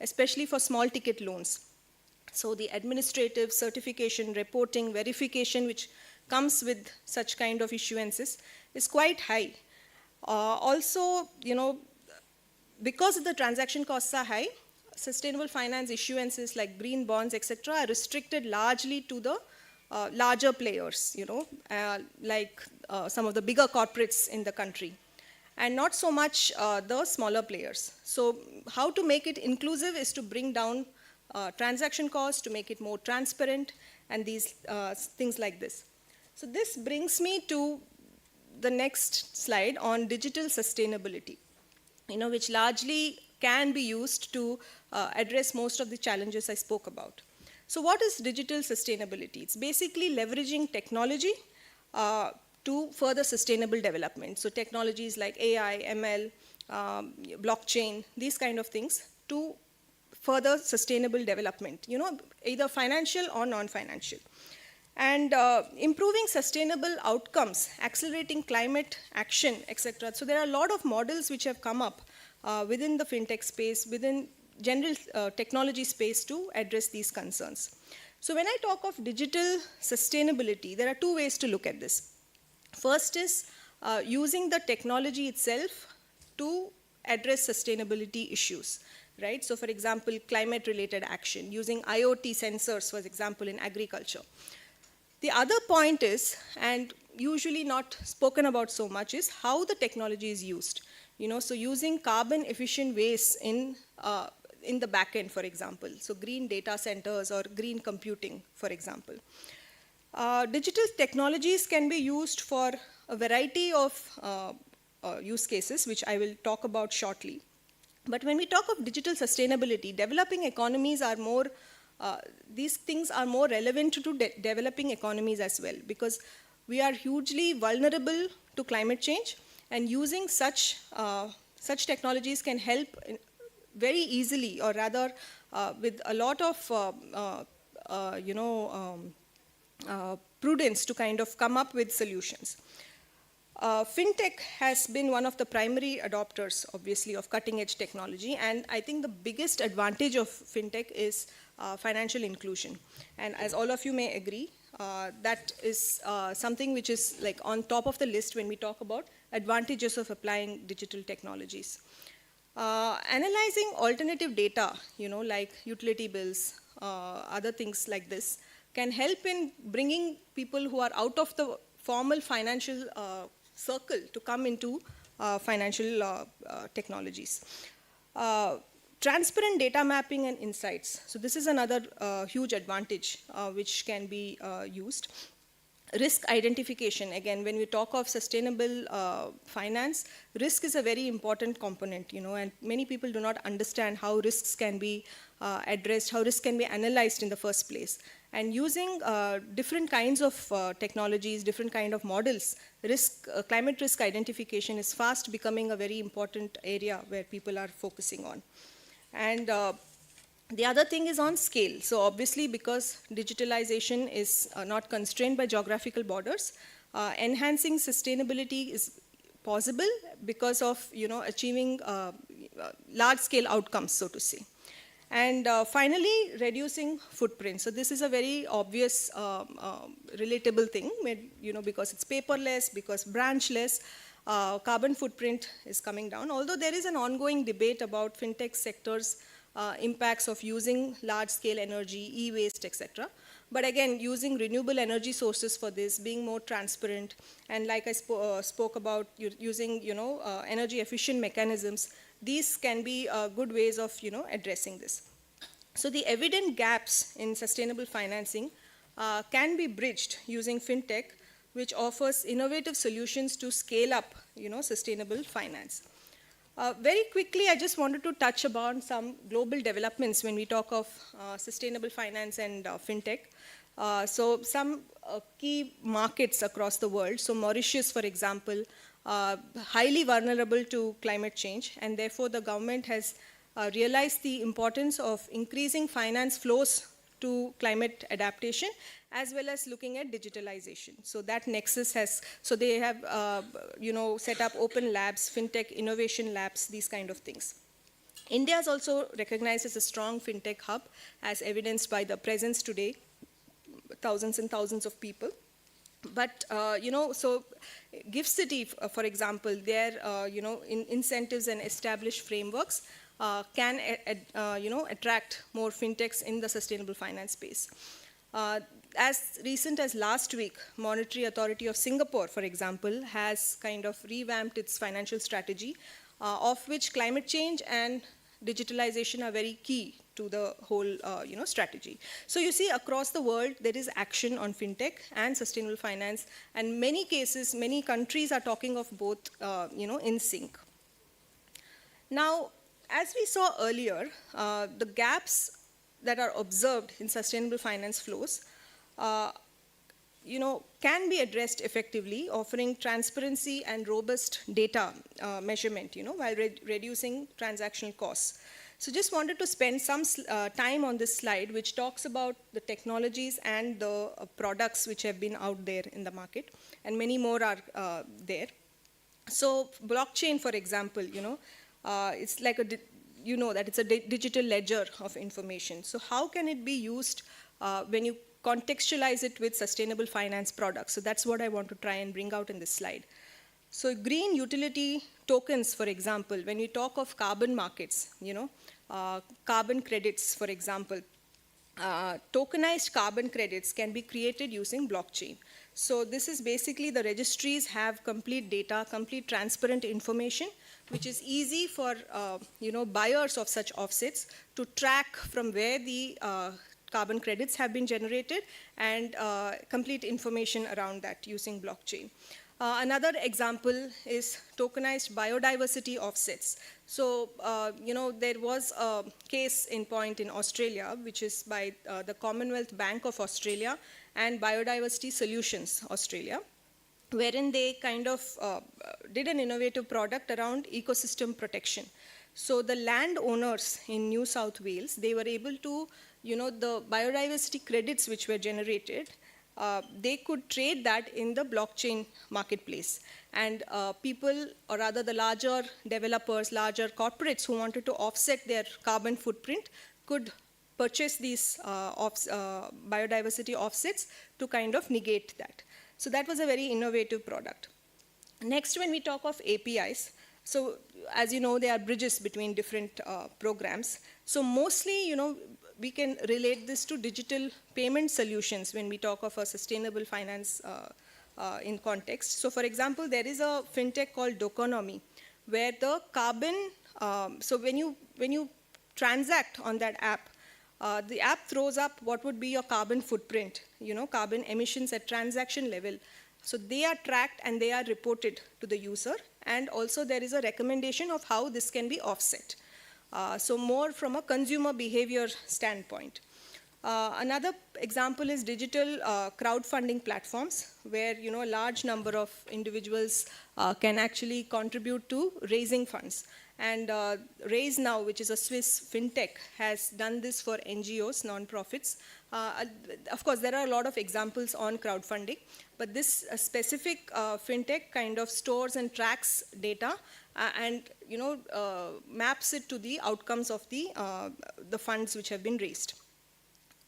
Speaker 17: especially for small ticket loans. So the administrative, certification, reporting, verification, which comes with such kind of issuances, is quite high. Also, because the transaction costs are high, sustainable finance issuances like green bonds, etc., are restricted largely to the larger players, like some of the bigger corporates in the country, and not so much the smaller players. So how to make it inclusive is to bring down transaction costs, to make it more transparent, and these things like this. So this brings me to the next slide on digital sustainability, which largely can be used to address most of the challenges I spoke about. So what is digital sustainability? It's basically leveraging technology to further sustainable development. So technologies like AI, ML, blockchain, these kind of things to further sustainable development, either financial or non-financial. And improving sustainable outcomes, accelerating climate action, etc. So there are a lot of models which have come up within the fintech space, within general technology space to address these concerns. So when I talk of digital sustainability, there are two ways to look at this. First is using the technology itself to address sustainability issues, right? So for example, climate-related action, using IoT sensors, for example, in agriculture. The other point is, and usually not spoken about so much, is how the technology is used. So using carbon-efficient ways in the back end, for example. So green data centers or green computing, for example. Digital technologies can be used for a variety of use cases, which I will talk about shortly. But when we talk of digital sustainability, developing economies are more, these things are more relevant to developing economies as well, because we are hugely vulnerable to climate change, and using such technologies can help very easily, or rather with a lot of prudence to kind of come up with solutions. Fintech has been one of the primary adopters, obviously, of cutting-edge technology, and I think the biggest advantage of fintech is financial inclusion. And as all of you may agree, that is something which is like on top of the list when we talk about advantages of applying digital technologies. Analyzing alternative data, like utility bills, other things like this, can help in bringing people who are out of the formal financial circle to come into financial technologies. Transparent data mapping and insights. So this is another huge advantage which can be used. Risk identification, again, when we talk of sustainable finance, risk is a very important component, and many people do not understand how risks can be addressed, how risk can be analyzed in the first place. And using different kinds of technologies, different kind of models, climate risk identification is fast becoming a very important area where people are focusing on. And the other thing is on scale. So obviously, because digitalization is not constrained by geographical borders, enhancing sustainability is possible because of achieving large-scale outcomes, so to say. And finally, reducing footprint. So this is a very obvious, relatable thing, because it's paperless, because branchless, carbon footprint is coming down. Although there is an ongoing debate about fintech sector's impacts of using large-scale energy, e-waste, etc. But again, using renewable energy sources for this, being more transparent, and like I spoke about using energy-efficient mechanisms, these can be good ways of addressing this. So the evident gaps in sustainable financing can be bridged using fintech, which offers innovative solutions to scale up sustainable finance. Very quickly, I just wanted to touch upon some global developments when we talk of sustainable finance and fintech. So some key markets across the world. So Mauritius, for example, highly vulnerable to climate change, and therefore the government has realized the importance of increasing finance flows to climate adaptation, as well as looking at digitalization. So that nexus so they have, set up open labs, fintech innovation labs, these kind of things. India is also recognized as a strong fintech hub, as evidenced by the presence today, thousands and thousands of people. But, so Gift City, for example, their, incentives and established frameworks can, attract more fintechs in the sustainable finance space. As recent as last week, Monetary Authority of Singapore, for example, has kind of revamped its financial strategy, of which climate change and digitalization are very key to the whole strategy. So you see, across the world, there is action on fintech and sustainable finance, and many cases, many countries are talking of both in sync. Now, as we saw earlier, the gaps that are observed in sustainable finance flows can be addressed effectively, offering transparency and robust data measurement, while reducing transactional costs. So just wanted to spend some time on this slide, which talks about the technologies and the products which have been out there in the market, and many more are there. So blockchain, for example, it's like that it's a digital ledger of information. So how can it be used when you contextualize it with sustainable finance products? So that's what I want to try and bring out in this slide. So green utility tokens, for example, when we talk of carbon markets, carbon credits, for example, tokenized carbon credits can be created using blockchain. So this is basically the registries have complete data, complete transparent information, which is easy for buyers of such offsets to track from where the carbon credits have been generated, and complete information around that using blockchain. Another example is tokenized biodiversity offsets. So, there was a case in point in Australia, which is by the Commonwealth Bank of Australia and Biodiversity Solutions Australia, wherein they kind of did an innovative product around ecosystem protection. So the landowners in New South Wales, they were able to, the biodiversity credits which were generated, they could trade that in the blockchain marketplace. And people, or rather the larger developers, larger corporates who wanted to offset their carbon footprint could purchase these biodiversity offsets to kind of negate that. So that was a very innovative product. Next, when we talk of APIs, so as you know, there are bridges between different programs. So mostly, we can relate this to digital payment solutions when we talk of a sustainable finance in context. So for example, there is a fintech called Doconomy, where the carbon, so when you transact on that app, the app throws up what would be your carbon footprint, carbon emissions at transaction level. So they are tracked and they are reported to the user, and also there is a recommendation of how this can be offset. So more from a consumer behavior standpoint. Another example is digital crowdfunding platforms, where a large number of individuals can actually contribute to raising funds. And Raise Now, which is a Swiss fintech, has done this for NGOs, non-profits. Of course, there are a lot of examples on crowdfunding, but this specific fintech kind of stores and tracks data and maps it to the outcomes of the funds which have been raised.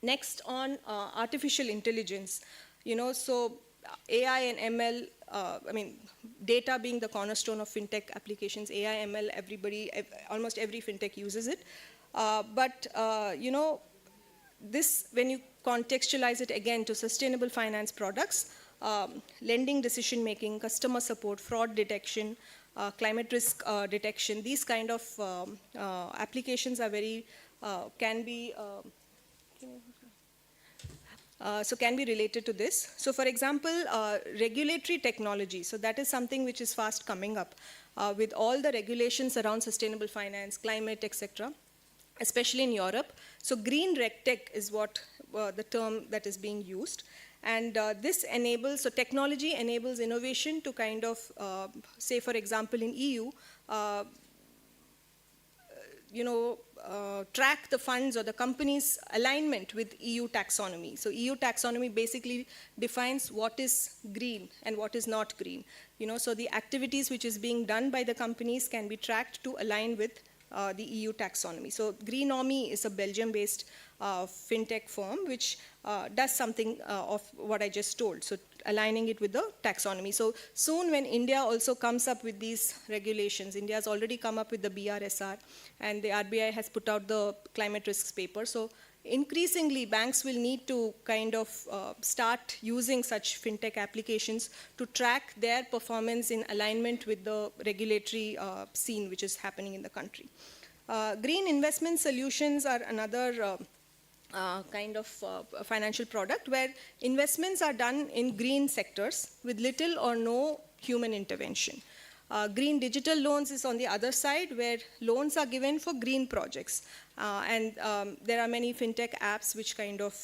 Speaker 17: Next, on artificial intelligence, so AI and ML, data being the cornerstone of fintech applications, AI, ML, almost every fintech uses it. But this, when you contextualize it again to sustainable finance products, lending decision making, customer support, fraud detection, climate risk detection, these kind of applications are can be related to this. So for example, regulatory technology. So that is something which is fast coming up with all the regulations around sustainable finance, climate, etc., especially in Europe. So green regtech is what the term that is being used. And this enables, so technology enables innovation to kind of, say for example in EU, track the funds or the company's alignment with EU taxonomy. So EU taxonomy basically defines what is green and what is not green. So the activities which is being done by the companies can be tracked to align with the EU taxonomy. So Greenomy is a Belgium-based fintech firm which does something of what I just told, so aligning it with the taxonomy. So soon when India also comes up with these regulations, India has already come up with the BRSR, and the RBI has put out the climate risks paper. So increasingly banks will need to kind of start using such fintech applications to track their performance in alignment with the regulatory scene which is happening in the country. Green investment solutions are another kind of financial product where investments are done in green sectors with little or no human intervention. Green digital loans is on the other side, where loans are given for green projects. And there are many fintech apps which kind of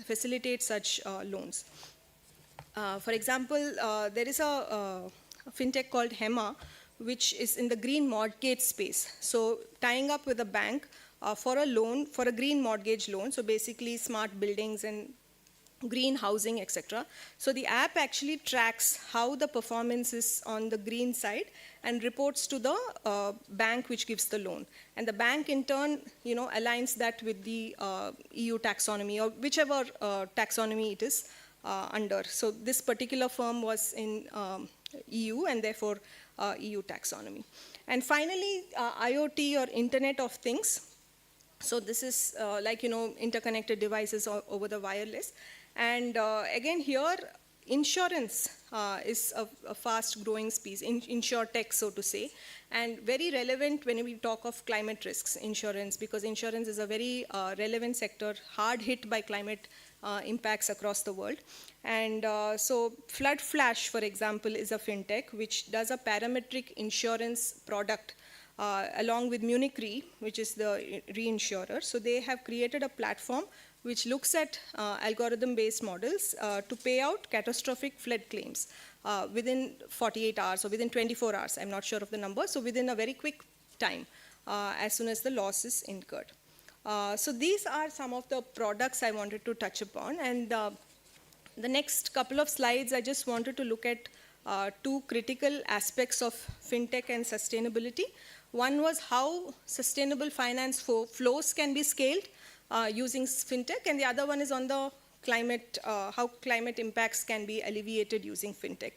Speaker 17: facilitate such loans. For example, there is a fintech called HEMA, which is in the green mortgage space. So tying up with a bank for a loan, for a green mortgage loan, so basically smart buildings and green housing, etc. So the app actually tracks how the performance is on the green side and reports to the bank which gives the loan. And the bank in turn, aligns that with the EU taxonomy or whichever taxonomy it is under. So this particular firm was in EU and therefore EU taxonomy. And finally, IoT or Internet of Things. So this is like, interconnected devices over the wireless. And again here, insurance is a fast growing space, insurtech so to say, and very relevant when we talk of climate risks, insurance, because insurance is a very relevant sector, hard hit by climate impacts across the world. And so Flood Flash, for example, is a fintech which does a parametric insurance product along with Munich Re, which is the reinsurer. So they have created a platform which looks at algorithm-based models to pay out catastrophic flood claims within 48 hours or within 24 hours. I'm not sure of the number. So within a very quick time, as soon as the loss is incurred. So these are some of the products I wanted to touch upon. And the next couple of slides, I just wanted to look at two critical aspects of fintech and sustainability. One was how sustainable finance flows can be scaled using fintech, and the other one is on the climate, how climate impacts can be alleviated using fintech.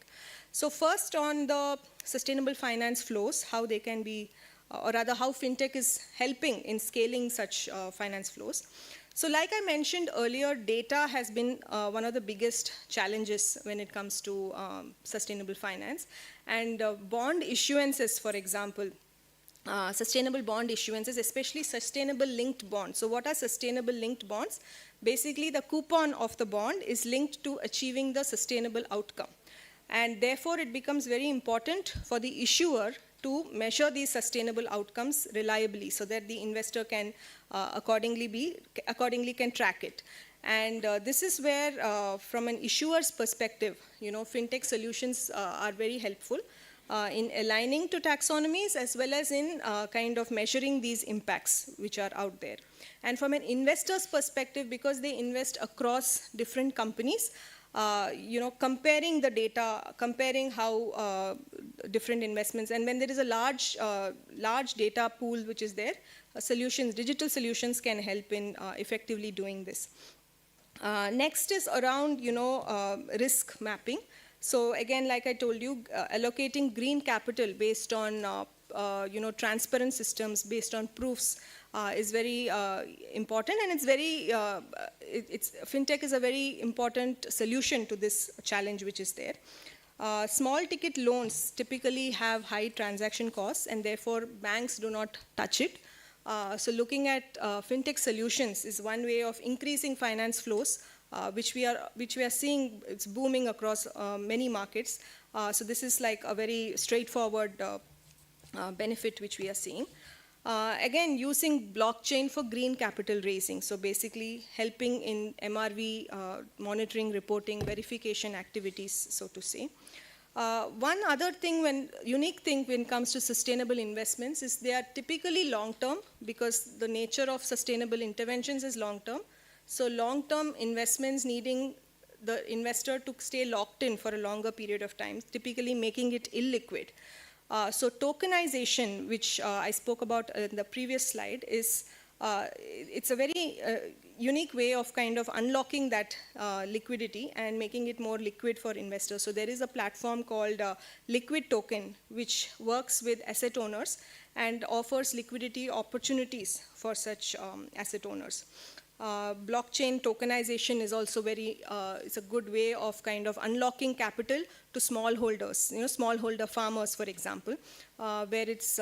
Speaker 17: So first on the sustainable finance flows, how they can be or rather how fintech is helping in scaling such finance flows. So like I mentioned earlier, data has been one of the biggest challenges when it comes to sustainable finance. And bond issuances, for example, sustainable bond issuances, especially sustainable linked bonds. So what are sustainable linked bonds? Basically, the coupon of the bond is linked to achieving the sustainable outcome. And therefore, it becomes very important for the issuer to measure these sustainable outcomes reliably so that the investor can accordingly can track it. And this is where, from an issuer's perspective, fintech solutions are very helpful in aligning to taxonomies as well as in kind of measuring these impacts which are out there. And from an investor's perspective, because they invest across different companies, comparing the data, comparing how different investments, and when there is a large data pool which is there, digital solutions can help in effectively doing this. Next is around, risk mapping. So again, like I told you, allocating green capital based on, transparent systems, based on proofs, is very important, and it's very, fintech is a very important solution to this challenge which is there. Small ticket loans typically have high transaction costs, and therefore banks do not touch it. So looking at fintech solutions is one way of increasing finance flows, which we are seeing. It's booming across many markets. So this is like a very straightforward benefit which we are seeing. Again, using blockchain for green capital raising. So basically helping in MRV monitoring, reporting, verification activities, so to say. One other thing, unique thing when it comes to sustainable investments is they are typically long-term, because the nature of sustainable interventions is long-term. So long-term investments needing the investor to stay locked in for a longer period of time, typically making it illiquid. So tokenization, which I spoke about in the previous slide, is it's a very unique way of kind of unlocking that liquidity and making it more liquid for investors. So there is a platform called Liquid Token, which works with asset owners and offers liquidity opportunities for such asset owners. Blockchain tokenization is also it's a good way of kind of unlocking capital to smallholders, smallholder farmers, for example, where it's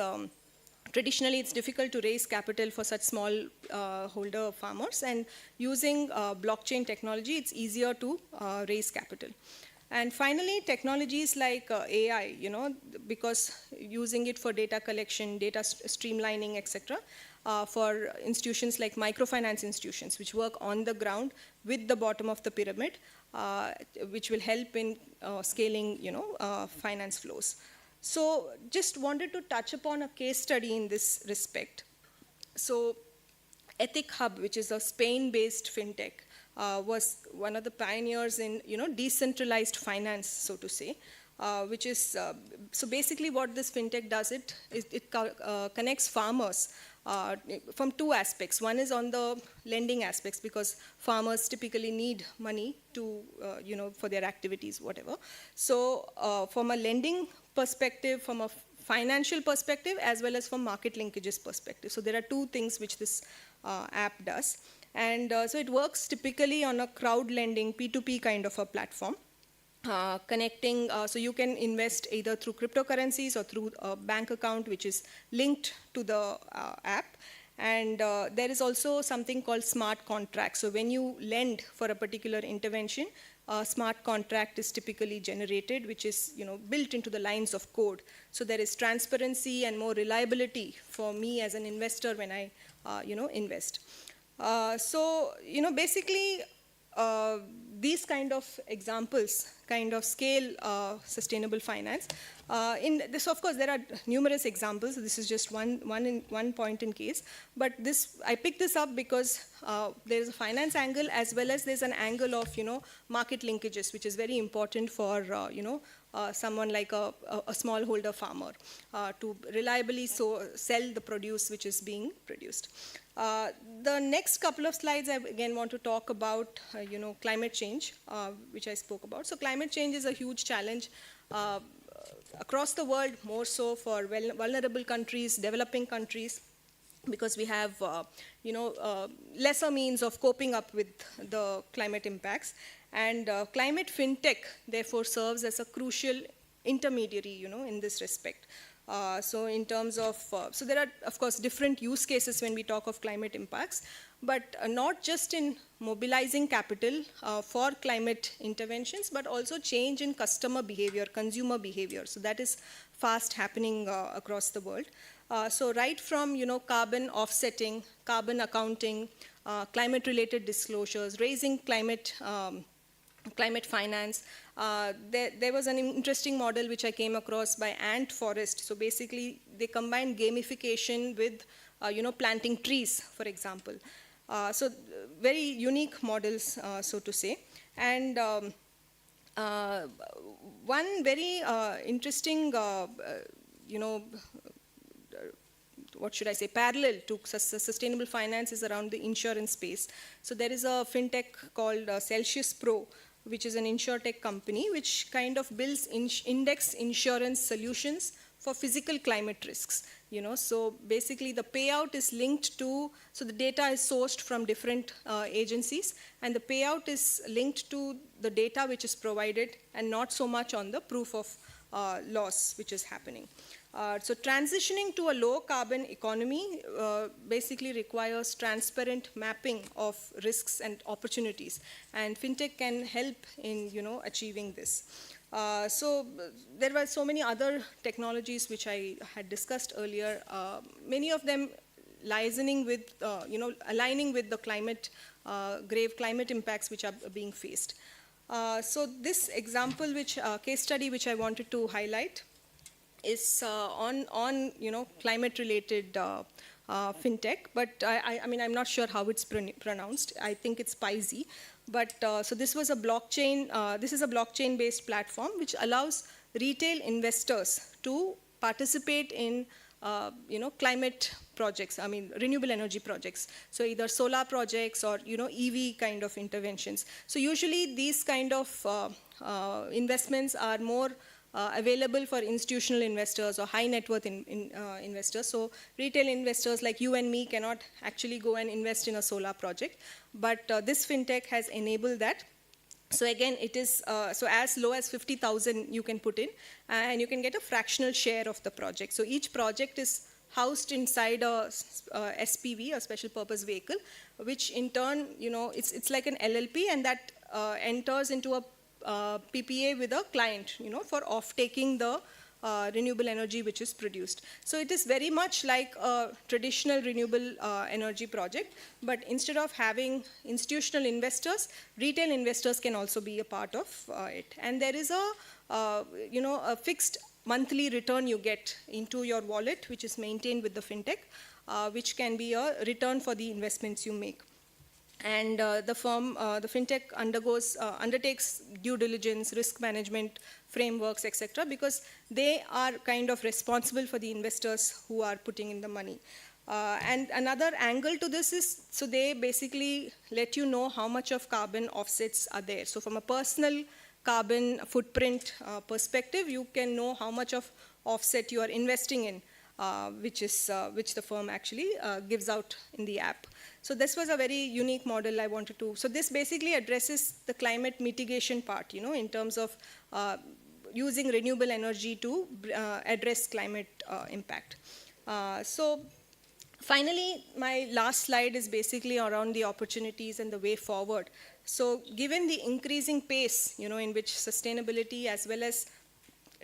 Speaker 17: traditionally it's difficult to raise capital for such small holder farmers, and using blockchain technology, it's easier to raise capital. And finally, technologies like AI, because using it for data collection, data streamlining, etc., for institutions like microfinance institutions, which work on the ground with the bottom of the pyramid, which will help in scaling, finance flows. So just wanted to touch upon a case study in this respect. So Ethic Hub, which is a Spain-based fintech, was one of the pioneers in, decentralized finance, so to say, which is, so basically what this fintech does, it connects farmers from two aspects. One is on the lending aspects, because farmers typically need money to, for their activities, whatever. So from a lending perspective, from a financial perspective, as well as from market linkages perspective. So there are two things which this app does. And so it works typically on a crowd lending, P2P kind of a platform. Connecting, so you can invest either through cryptocurrencies or through a bank account which is linked to the app. And there is also something called smart contracts. So when you lend for a particular intervention, a smart contract is typically generated, which is built into the lines of code. So there is transparency and more reliability for me as an investor when I invest. So basically these kind of examples kind of scale sustainable finance. In this, of course, there are numerous examples. This is just one point in case. But I picked this up because there is a finance angle, as well as there's an angle of market linkages, which is very important for someone like a smallholder farmer to reliably sell the produce which is being produced. The next couple of slides, I again want to talk about climate change, which I spoke about. So climate change is a huge challenge. across the world, more so for vulnerable countries, developing countries, because we have lesser means of coping up with the climate impacts. And climate fintech, therefore, serves as a crucial intermediary, in this respect. So in terms of, so there are, of course, different use cases when we talk of climate impacts, but not just in mobilizing capital for climate interventions, but also change in customer behavior, consumer behavior. So that is fast happening across the world. So right from, carbon offsetting, carbon accounting, climate-related disclosures, raising climate finance. There was an interesting model which I came across by Ant Forest. So basically, they combine gamification with, planting trees, for example. So very unique models, so to say. And one very interesting, what should I say, parallel to sustainable finance is around the insurance space. So there is a fintech called Celsius Pro, which is an insurtech company which kind of builds index insurance solutions for physical climate risks. So basically the payout is linked to, so the data is sourced from different agencies, and the payout is linked to the data which is provided and not so much on the proof of loss which is happening. So transitioning to a low carbon economy basically requires transparent mapping of risks and opportunities, and fintech can help in achieving this. So there were so many other technologies which I had discussed earlier, many of them aligning with the grave climate impacts which are being faced. So this example, case study which I wanted to highlight is on climate-related fintech, but I mean, I'm not sure how it's pronounced. I think it's PISY. But so this was a blockchain. This is a blockchain-based platform which allows retail investors to participate in climate projects. I mean, renewable energy projects. So either solar projects or EV kind of interventions. So usually these kind of investments are more available for institutional investors or high net worth investors. So retail investors like you and me cannot actually go and invest in a solar project, but this fintech has enabled that. So again, it is so as low as 50,000 you can put in, and you can get a fractional share of the project. So each project is housed inside a SPV, a special purpose vehicle, which in turn, it's like an LLP, and that enters into a PPA with a client, for off-taking the renewable energy which is produced. So it is very much like a traditional renewable energy project, but instead of having institutional investors, retail investors can also be a part of it. And there is a fixed monthly return you get into your wallet, which is maintained with the fintech, which can be a return for the investments you make. And the fintech undertakes due diligence, risk management frameworks, etc., because they are kind of responsible for the investors who are putting in the money. And another angle to this is, so they basically let you know how much of carbon offsets are there. So from a personal carbon footprint perspective, you can know how much of offset you are investing in, which the firm actually gives out in the app. So this was a very unique model I wanted to. So this basically addresses the climate mitigation part, in terms of using renewable energy to address climate impact. So finally, my last slide is basically around the opportunities and the way forward. So given the increasing pace, in which sustainability as well as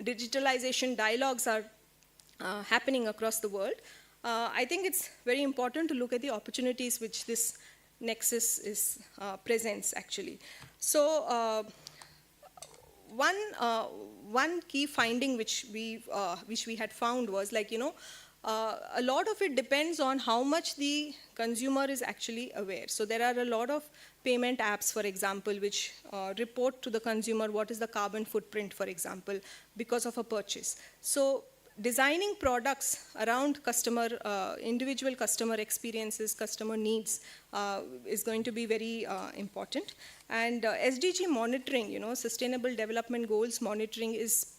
Speaker 17: digitalization dialogues are happening across the world, I think it's very important to look at the opportunities which this nexus presents actually. So one key finding which we had found was a lot of it depends on how much the consumer is actually aware. So there are a lot of payment apps, for example, which report to the consumer what is the carbon footprint, for example, because of a purchase. So designing products around individual customer experiences, customer needs is going to be very important. And SDG monitoring, Sustainable Development Goals monitoring is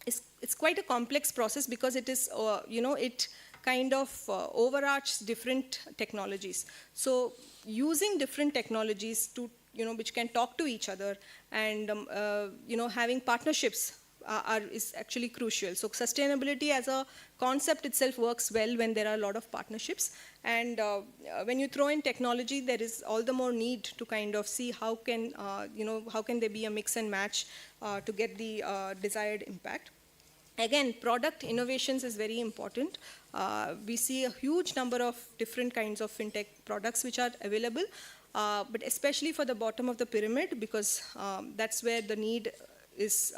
Speaker 17: it's quite a complex process because it is, it kind of overarches different technologies. So using different technologies to, which can talk to each other and, having partnerships is actually crucial. So sustainability as a concept itself works well when there are a lot of partnerships. And when you throw in technology, there is all the more need to kind of see how can, how can there be a mix and match to get the desired impact. Again, product innovations is very important. We see a huge number of different kinds of fintech products which are available, but especially for the bottom of the pyramid, because that's where the need is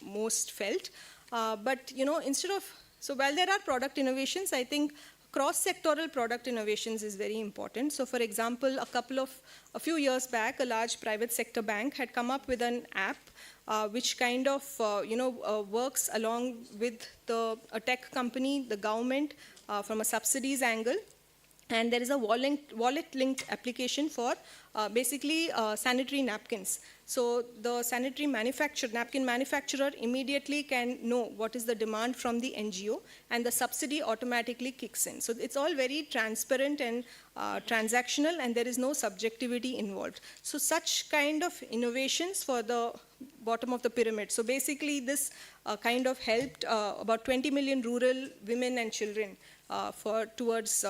Speaker 17: most felt. But, instead of, so while there are product innovations, I think cross-sectoral product innovations is very important. So for example, a few years back, a large private sector bank had come up with an app which kind of, works along with a tech company, the government, from a subsidies angle. And there is a wallet-linked application for basically sanitary napkins. So the napkin manufacturer immediately can know what is the demand from the NGO, and the subsidy automatically kicks in. So it's all very transparent and transactional, and there is no subjectivity involved. So such kind of innovations for the bottom of the pyramid. So basically this kind of helped about 20 million rural women and children towards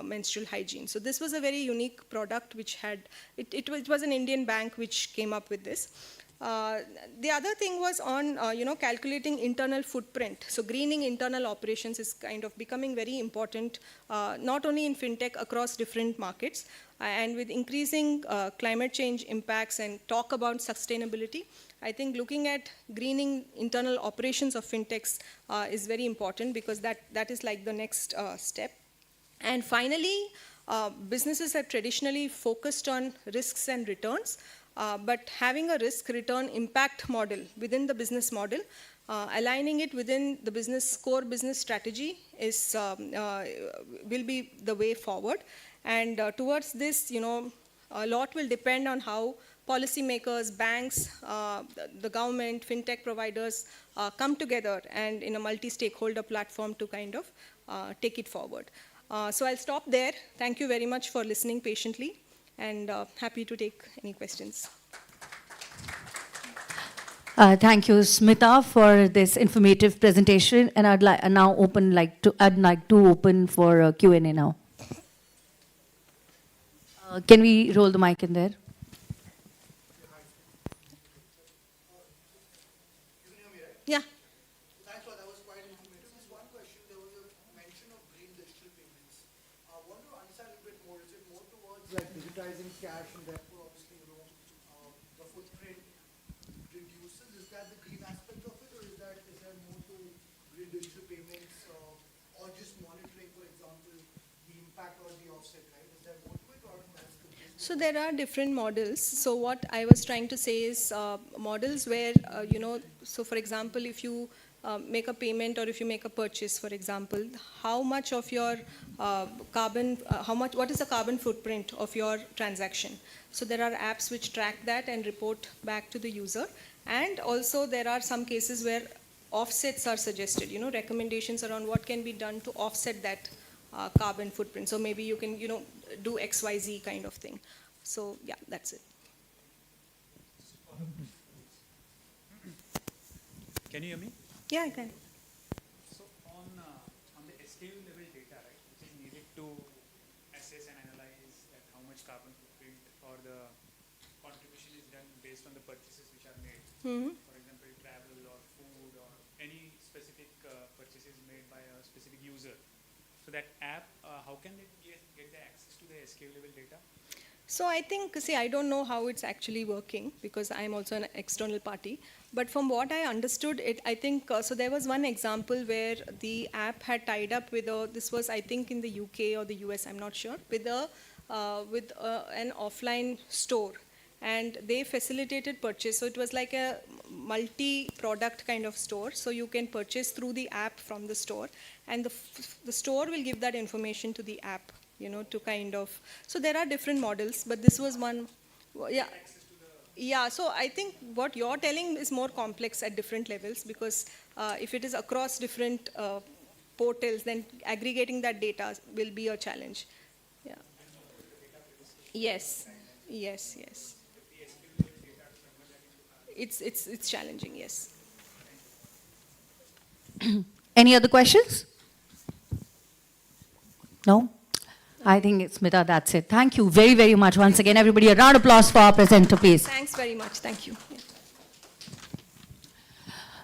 Speaker 17: menstrual hygiene. So this was a very unique product which had, it was an Indian bank which came up with this. The other thing was on, calculating internal footprint. So greening internal operations is kind of becoming very important, not only in fintech, across different markets. And with increasing climate change impacts and talk about sustainability, I think looking at greening internal operations of fintechs is very important, because that is like the next step. And finally, businesses have traditionally focused on risks and returns, but having a risk-return impact model within the business model, aligning it within the core business strategy is will be the way forward. And towards this, a lot will depend on how policymakers, banks, the government, fintech providers come together and in a multi-stakeholder platform to kind of take it forward. So I'll stop there. Thank you very much for listening patiently, and happy to take any questions.
Speaker 2: Thank you, Smita, for this informative presentation. And I'd like to open for Q&A now. Can we roll the mic in there?
Speaker 17: Yeah.
Speaker 18: Thanks, that was quite informative. Just one question. There was a mention of green digital payments. I want to understand a bit more. Is it more towards like digitizing cash and therefore obviously, the footprint reduces? Is that the green aspect of it, or is there more to green digital payments, or just monitoring, for example, the impact or the offset, right? Is there more to it, or that's completely?
Speaker 17: So there are different models. So what I was trying to say is models where, so for example, if you make a payment or if you make a purchase, for example, how much of your what is the carbon footprint of your transaction? So there are apps which track that and report back to the user. And also there are some cases where offsets are suggested, recommendations around what can be done to offset that carbon footprint. So maybe you can, do XYZ kind of thing. So yeah, that's it.
Speaker 19: Can you hear me?
Speaker 17: Yeah, I can.
Speaker 19: So on the SKU level data, right, which is needed to assess and analyze that how much carbon footprint or the contribution is done based on the purchases which are made.
Speaker 17: Mm-hmm.
Speaker 19: For example, travel or food or any specific purchases made by a specific user. So that app, how can they get the access to the SKU level data?
Speaker 17: So I think, I don't know how it's actually working, because I'm also an external party. But from what I understood, I think, so there was one example where the app had tied up with this was, I think, in the UK or the US, I'm not sure, with an offline store. And they facilitated purchase. So it was like a multi-product kind of store. So you can purchase through the app from the store. And the store will give that information to the app, to kind of, so there are different models, but this was one, yeah. Yeah, so I think what you're telling is more complex at different levels, because If it is across different portals, then aggregating that data will be a challenge. Yeah. Yes, yes, yes. It's challenging, yes.
Speaker 2: Any other questions? No? I think it's Smita, that's it. Thank you very, very much. Once again, everybody, a round of applause for our presenter, please.
Speaker 17: Thanks very much. Thank you. Yeah.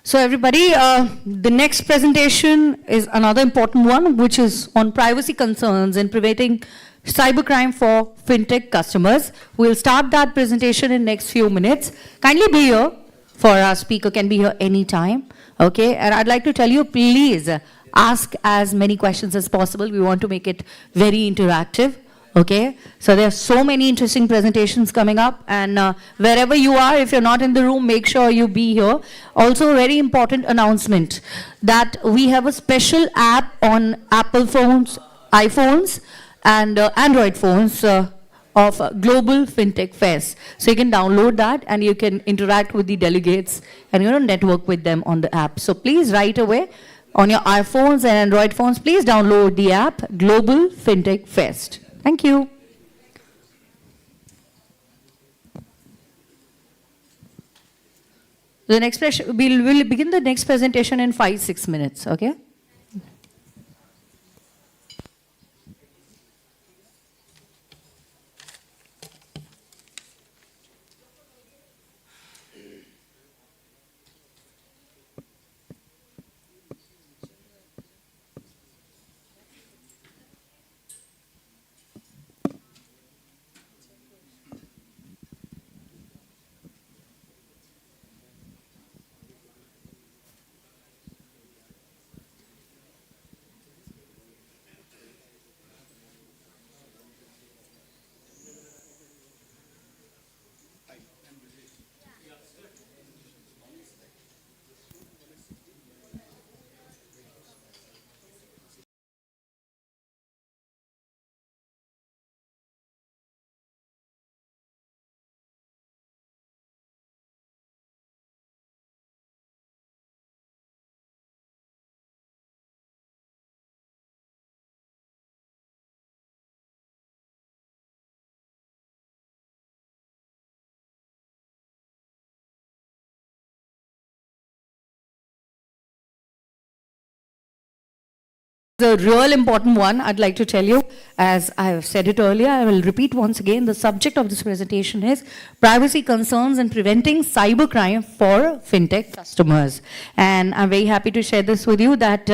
Speaker 2: So everybody, the next presentation is another important one, which is on privacy concerns and preventing cybercrime for fintech customers. We'll start that presentation in next few minutes. Kindly be here, for our speaker can be here anytime. Okay, and I'd like to tell you, please ask as many questions as possible. We want to make it very interactive. Okay, so there are so many interesting presentations coming up, and wherever you are, if you're not in the room, make sure you be here. Also, a very important announcement that we have a special app on Apple phones, iPhones, and Android phones of Global Fintech Fest. So you can download that and you can interact with the delegates and network with them on the app. So please right away on your iPhones and Android phones, please download the app Global Fintech Fest. Thank you. The next we'll begin the next presentation in 5-6 minutes, okay? The real important one I'd like to tell you, as I have said it earlier, I will repeat once again, the subject of this presentation is privacy concerns and preventing cybercrime for fintech customers. And I'm very happy to share this with you that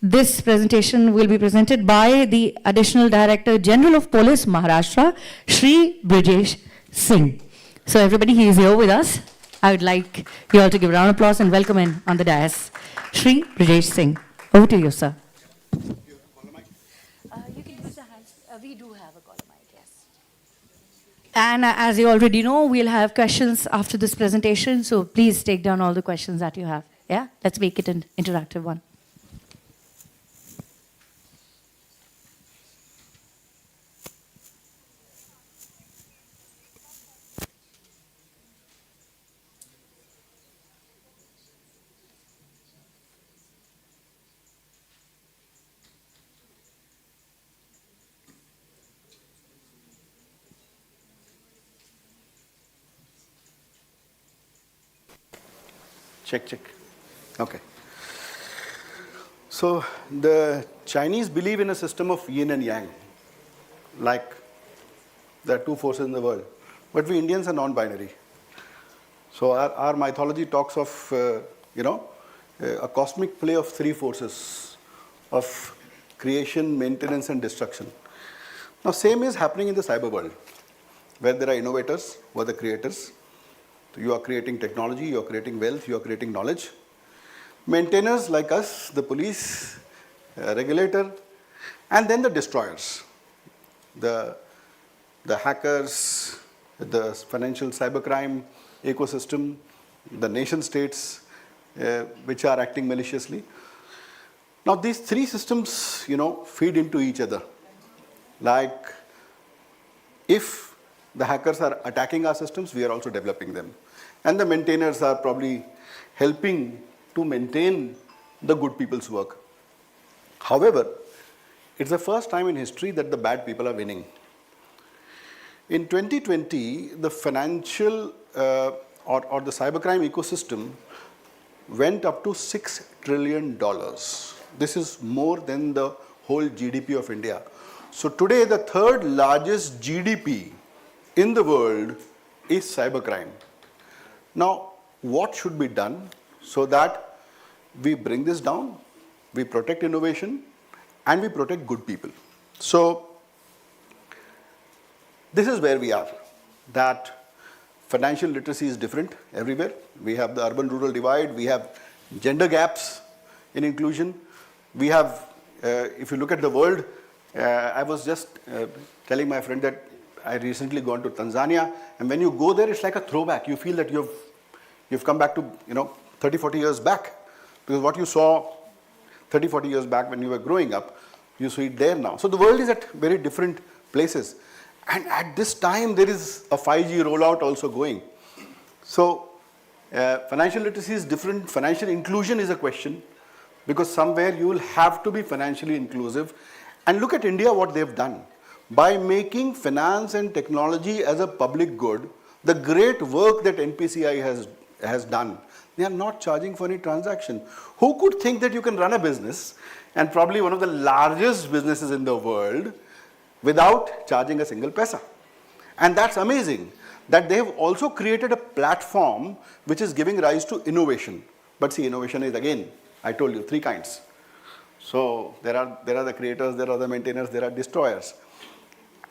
Speaker 2: this presentation will be presented by the Additional Director General of Police, Maharashtra, Shri Brijesh Singh. So everybody, he is here with us. I would like you all to give a round of applause and welcome in on the dais, Shri Brijesh Singh. Over to you, sir. You can use the hands. We do have a caller mic, yes. And as you already know, we'll have questions after this presentation, so please take down all the questions that you have. Yeah, let's make it an interactive one.
Speaker 20: Check, check. Okay. So the Chinese believe in a system of yin and yang, like there are two forces in the world. But we Indians are non-binary. So our mythology talks of, a cosmic play of three forces of creation, maintenance, and destruction. Now, same is happening in the cyber world, where there are innovators, who are the creators. You are creating technology, you are creating wealth, you are creating knowledge. Maintainers like us, the police, regulator, and then the destroyers, the hackers, the financial cybercrime ecosystem, the nation states, which are acting maliciously. Now these three systems, feed into each other. Like if the hackers are attacking our systems, we are also developing them. And the maintainers are probably helping to maintain the good people's work. However, it's the first time in history that the bad people are winning. In 2020, the financial or the cybercrime ecosystem went up to $6 trillion. This is more than the whole GDP of India. So today, the third largest GDP in the world is cybercrime. Now, what should be done so that we bring this down, we protect innovation, and we protect good people? So, this is where we are, that financial literacy is different everywhere. We have the urban-rural divide, we have gender gaps in inclusion. We have, if you look at the world, I was just telling my friend that I recently gone to Tanzania, and when you go there, it's like a throwback. You feel that you've come back to 30, 40 years back, because what you saw 30, 40 years back when you were growing up, you see it there now. So the world is at very different places. And at this time, there is a 5G rollout also going. So financial literacy is different. Financial inclusion is a question, because somewhere you will have to be financially inclusive. And look at India, what they've done. By making finance and technology as a public good, the great work that NPCI has done, they are not charging for any transaction. Who could think that you can run a business, and probably one of the largest businesses in the world, without charging a single paisa? And that's amazing, that they have also created a platform which is giving rise to innovation. But see, innovation is, again, I told you, three kinds. So there are the creators, there are the maintainers, there are destroyers.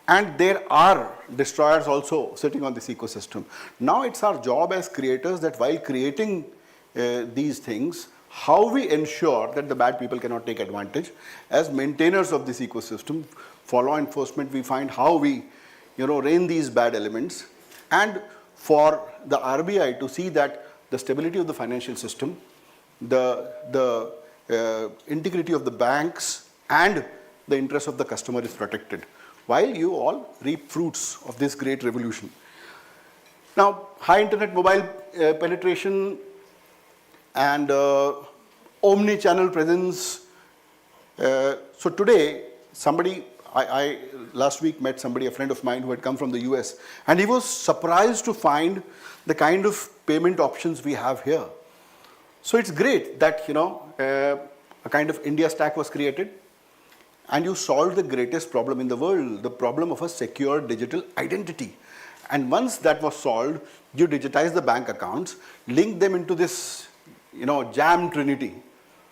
Speaker 20: And there are destroyers also sitting on this ecosystem. Now it's our job as creators that while creating these things, how we ensure that the bad people cannot take advantage. As maintainers of this ecosystem, for law enforcement, we find how we rein these bad elements. And for the RBI to see that the stability of the financial system, the integrity of the banks, and the interest of the customer is protected, while you all reap fruits of this great revolution. Now, high internet mobile penetration and omni-channel presence. So today, I last week met somebody, a friend of mine who had come from the US, and he was surprised to find the kind of payment options we have here. So it's great that, a kind of India stack was created, and you solved the greatest problem in the world, the problem of a secure digital identity. And once that was solved, you digitize the bank accounts, link them into this, jam trinity,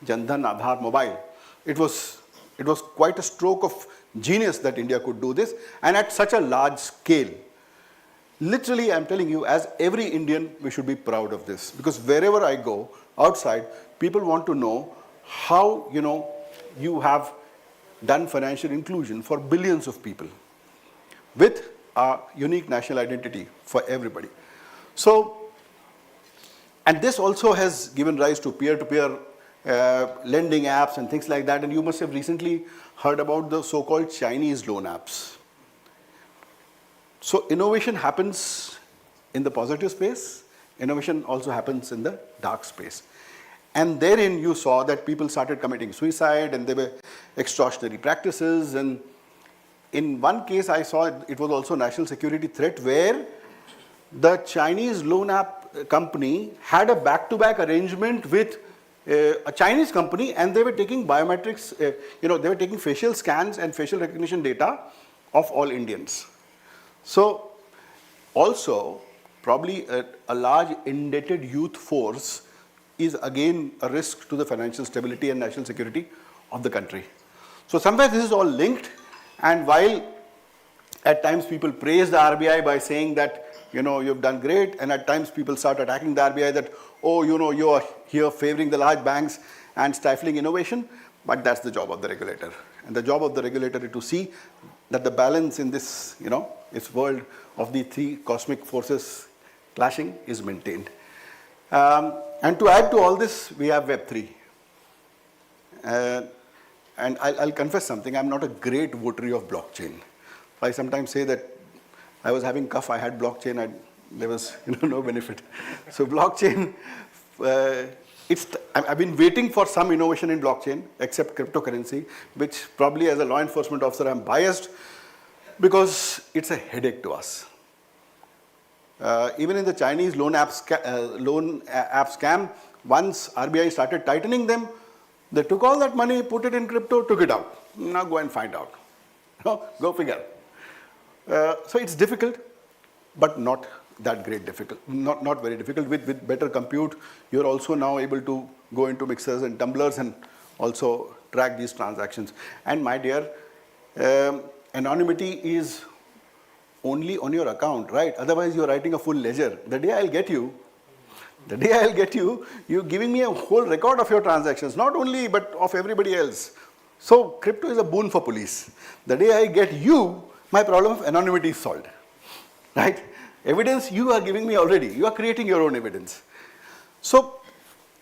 Speaker 20: Jan Dhan, Aadhaar, mobile. It was quite a stroke of genius that India could do this, and at such a large scale. Literally, I'm telling you, as every Indian, we should be proud of this, because wherever I go outside, people want to know how, you have done financial inclusion for billions of people with a unique national identity for everybody. So, and this also has given rise to peer-to-peer lending apps and things like that, and you must have recently heard about the so-called Chinese loan apps. So innovation happens in the positive space, innovation also happens in the dark space. And therein you saw that people started committing suicide, and there were extortionary practices. And in one case I saw it was also a national security threat, where the Chinese loan app company had a back-to-back arrangement with a Chinese company, and they were taking biometrics, they were taking facial scans and facial recognition data of all Indians. So also, probably a large indebted youth force is again a risk to the financial stability and national security of the country. So somewhere this is all linked, and while at times people praise the RBI by saying that, you've done great, and at times people start attacking the RBI that, oh, you are here favoring the large banks and stifling innovation, but that's the job of the regulator. And the job of the regulator is to see that the balance in this, this world of the three cosmic forces clashing is maintained. And to add to all this, we have Web3. And I'll confess something, I'm not a great votary of blockchain. I sometimes say that I was having cough, I had blockchain, there was no benefit. So blockchain I've been waiting for some innovation in blockchain, except cryptocurrency, which probably as a law enforcement officer I'm biased because it's a headache to us. Even in the Chinese loan app scam, once RBI started tightening them, they took all that money, put it in crypto, took it out. Now go and find out. Go figure. So it's difficult, but not that great difficult, not very difficult. With better compute, you're also now able to go into mixers and tumblers and also track these transactions. And my dear, anonymity is only on your account, right? Otherwise, you're writing a full ledger. The day I'll get you, you're giving me a whole record of your transactions, not only, but of everybody else. So crypto is a boon for police. The day I get you, my problem of anonymity is solved, right? Evidence you are giving me already. You are creating your own evidence. So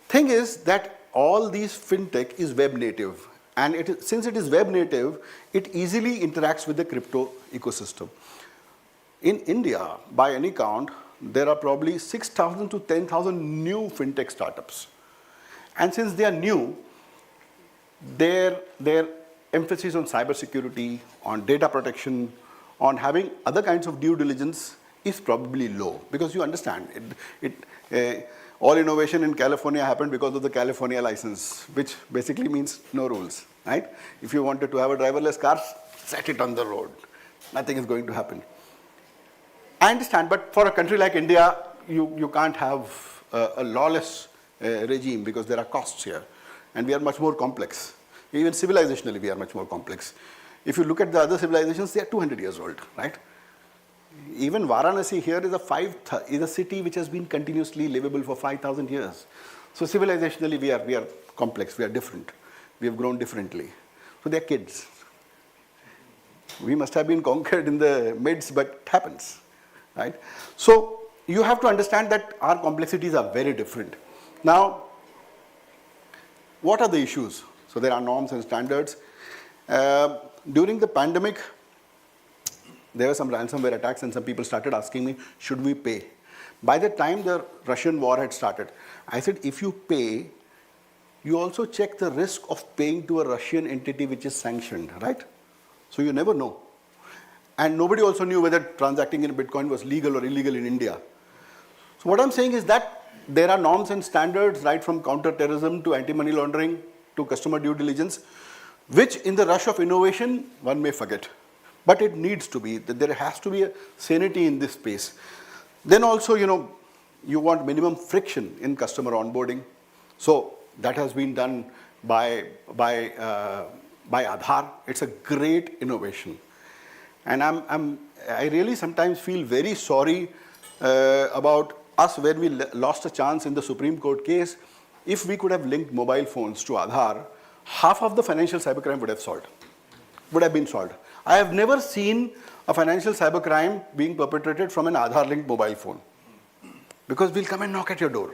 Speaker 20: thing is that all these fintech is web native. And since it is web native, it easily interacts with the crypto ecosystem. In India, by any count, there are probably 6,000 to 10,000 new fintech startups. And since they are new, their emphasis on cybersecurity, on data protection, on having other kinds of due diligence is probably low, because you understand, all innovation in California happened because of the California license, which basically means no rules, right? If you wanted to have a driverless car, set it on the road. Nothing is going to happen. I understand, but for a country like India, you can't have a lawless regime because there are costs here. And we are much more complex. Even civilizationally, we are much more complex. If you look at the other civilizations, they are 200 years old, right? Even Varanasi here is a city which has been continuously livable for 5,000 years. So civilizationally, we are complex, we are different. We have grown differently. So they are kids. We must have been conquered in the midst, but it happens, right? So you have to understand that our complexities are very different. Now, what are the issues? So there are norms and standards. During the pandemic, there were some ransomware attacks and some people started asking me, should we pay? By the time the Russian war had started, I said, if you pay, you also check the risk of paying to a Russian entity which is sanctioned, right? So you never know. And nobody also knew whether transacting in Bitcoin was legal or illegal in India. So what I'm saying is that there are norms and standards, right from counter-terrorism to anti-money laundering to customer due diligence, which in the rush of innovation, one may forget. But it needs to be, there has to be a sanity in this space. Then also, you want minimum friction in customer onboarding. So that has been done by Aadhaar. It's a great innovation. And I really sometimes feel very sorry about us when we lost a chance in the Supreme Court case. If we could have linked mobile phones to Aadhaar, half of the financial cybercrime would have been solved. I have never seen a financial cybercrime being perpetrated from an Aadhaar-linked mobile phone, because we'll come and knock at your door.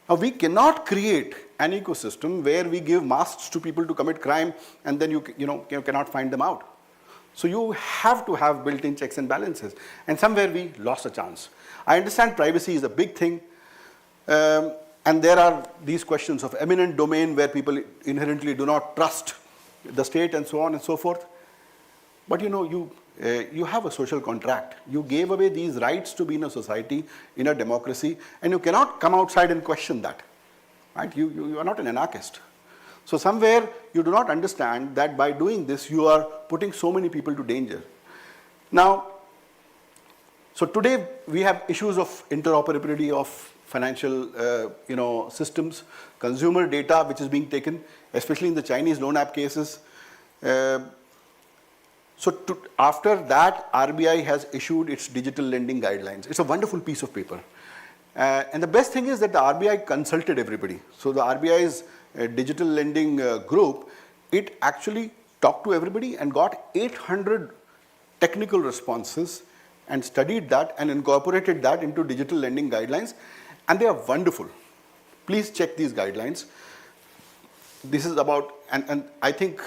Speaker 20: Now, we cannot create an ecosystem where we give masks to people to commit crime and then you cannot find them out. So you have to have built-in checks and balances. And somewhere we lost a chance. I understand privacy is a big thing. And there are these questions of eminent domain where people inherently do not trust the state and so on and so forth. But you have a social contract. You gave away these rights to be in a society, in a democracy, and you cannot come outside and question that. Right? You are not an anarchist. So somewhere you do not understand that by doing this, you are putting so many people to danger. Now, so today we have issues of interoperability of financial systems, consumer data which is being taken, especially in the Chinese loan app cases. After that, RBI has issued its digital lending guidelines. It's a wonderful piece of paper. And the best thing is that the RBI consulted everybody. So the RBI's digital lending group, it actually talked to everybody and got 800 technical responses and studied that and incorporated that into digital lending guidelines. And they are wonderful. Please check these guidelines. This is about, and I think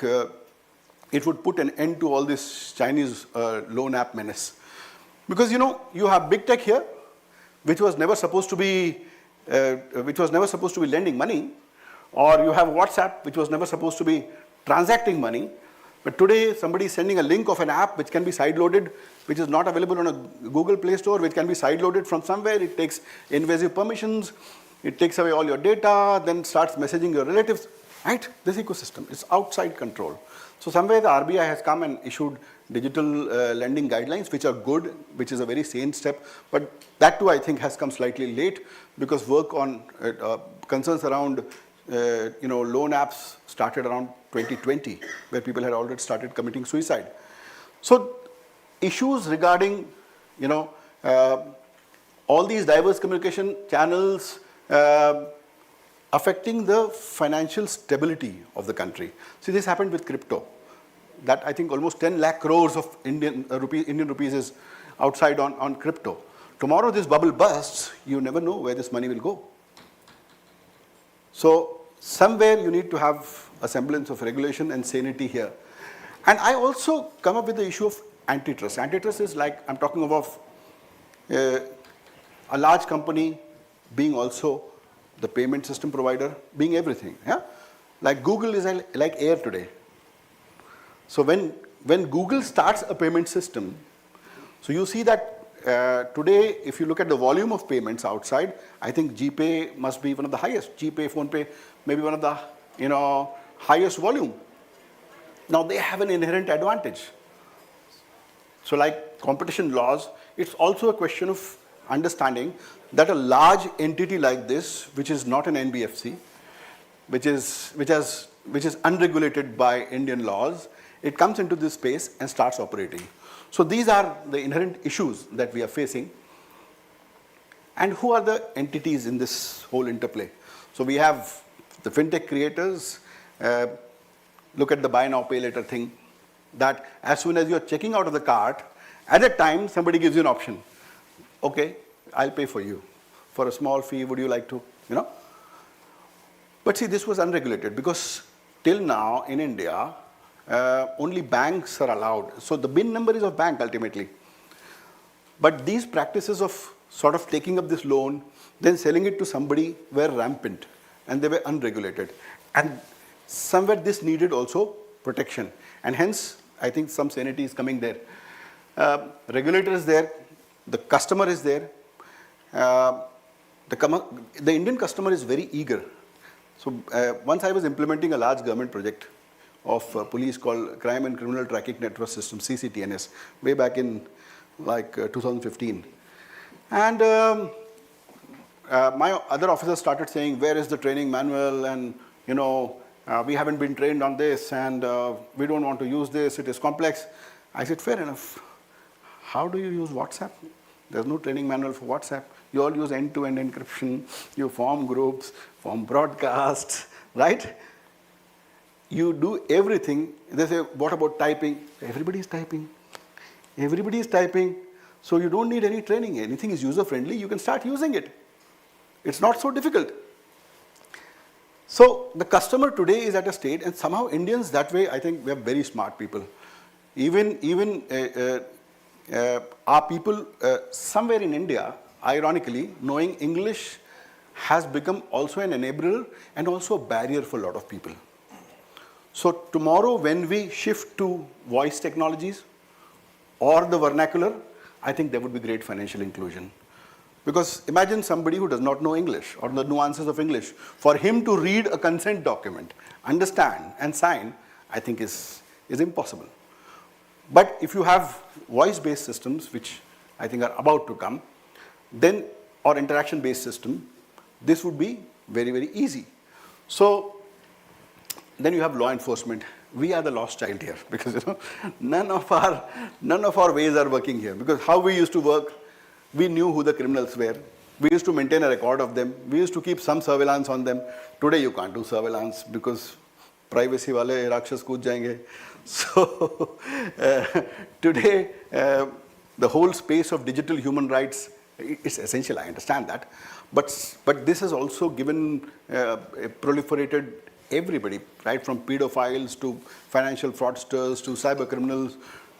Speaker 20: it would put an end to all this Chinese loan app menace. Because you have big tech here, which was never supposed to be which was never supposed to be lending money, or you have WhatsApp, which was never supposed to be transacting money. But today, somebody is sending a link of an app which can be sideloaded, which is not available on a Google Play Store, which can be sideloaded from somewhere. It takes invasive permissions, it takes away all your data, then starts messaging your relatives. Right? This ecosystem is outside control. So somewhere the RBI has come and issued digital lending guidelines, which are good, which is a very sane step. But that too, I think, has come slightly late because work on concerns around loan apps started around 2020, where people had already started committing suicide. So issues regarding, all these diverse communication channels affecting the financial stability of the country. See, this happened with crypto. That I think almost 10 lakh crores of Indian rupees is outside on crypto. Tomorrow this bubble bursts, you never know where this money will go. So somewhere you need to have a semblance of regulation and sanity here. And I also come up with the issue of antitrust. Antitrust is like, I'm talking about a large company being also the payment system provider, being everything. Yeah? Like Google is like air today. So when Google starts a payment system, so you see that today, if you look at the volume of payments outside, I think GPay must be one of the highest. GPay, PhonePe, maybe one of the highest volume. Now they have an inherent advantage. So like competition laws, it's also a question of understanding that a large entity like this, which is not an NBFC, which is unregulated by Indian laws, it comes into this space and starts operating. So these are the inherent issues that we are facing. And who are the entities in this whole interplay? So we have the fintech creators. Look at the buy now, pay later thing, that as soon as you're checking out of the cart, at that time, somebody gives you an option. Okay, I'll pay for you. For a small fee, would you like to, But see, this was unregulated because till now in India, only banks are allowed. So the BIN number is of bank ultimately. But these practices of sort of taking up this loan, then selling it to somebody were rampant and they were unregulated. And somewhere this needed also protection. And hence, I think some sanity is coming there. Regulator is there, the customer is there. The Indian customer is very eager. So once I was implementing a large government project of police called Crime and Criminal Tracking Network System, CCTNS, way back in like 2015. And my other officers started saying, where is the training manual? And, we haven't been trained on this and we don't want to use this, it is complex. I said, fair enough. How do you use WhatsApp? There's no training manual for WhatsApp. You all use end-to-end encryption, you form groups, form broadcasts, right? You do everything. They say, what about typing? Everybody is typing. Everybody is typing. So you don't need any training. Anything is user-friendly, you can start using it. It's not so difficult. So the customer today is at a state, and somehow Indians that way, I think we are very smart people. Even our people somewhere in India, ironically, knowing English has become also an enabler and also a barrier for a lot of people. So tomorrow when we shift to voice technologies or the vernacular, I think there would be great financial inclusion. Because imagine somebody who does not know English or the nuances of English. For him to read a consent document, understand and sign, I think is impossible. But if you have voice-based systems, which I think are about to come, then, or interaction-based system, this would be very, very easy. So then you have law enforcement. We are the lost child here because none of our ways are working here. Because how we used to work, we knew who the criminals were. We used to maintain a record of them. We used to keep some surveillance on them. Today you can't do surveillance because privacy wale rakshas kood jayenge. So today the whole space of digital human rights is essential. I understand that, but this has also given proliferated everybody, right, from pedophiles to financial fraudsters to cyber criminals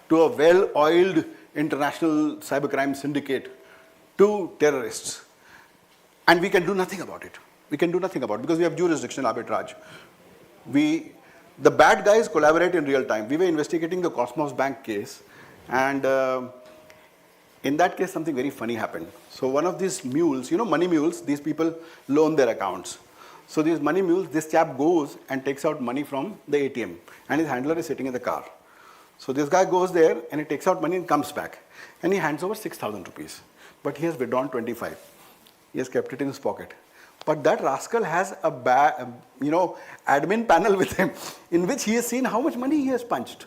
Speaker 20: to a well-oiled international cybercrime syndicate to terrorists. And we can do nothing about it. We can do nothing about it because we have jurisdictional arbitrage. The bad guys collaborate in real time. We were investigating the Cosmos Bank case, and in that case, something very funny happened. So one of these mules, money mules, these people loan their accounts. So these money mules, this chap goes and takes out money from the ATM, and his handler is sitting in the car. So this guy goes there, and he takes out money and comes back, and he hands over 6,000 rupees. But he has withdrawn 25. He has kept it in his pocket. But that rascal has a admin panel with him in which he has seen how much money he has punched.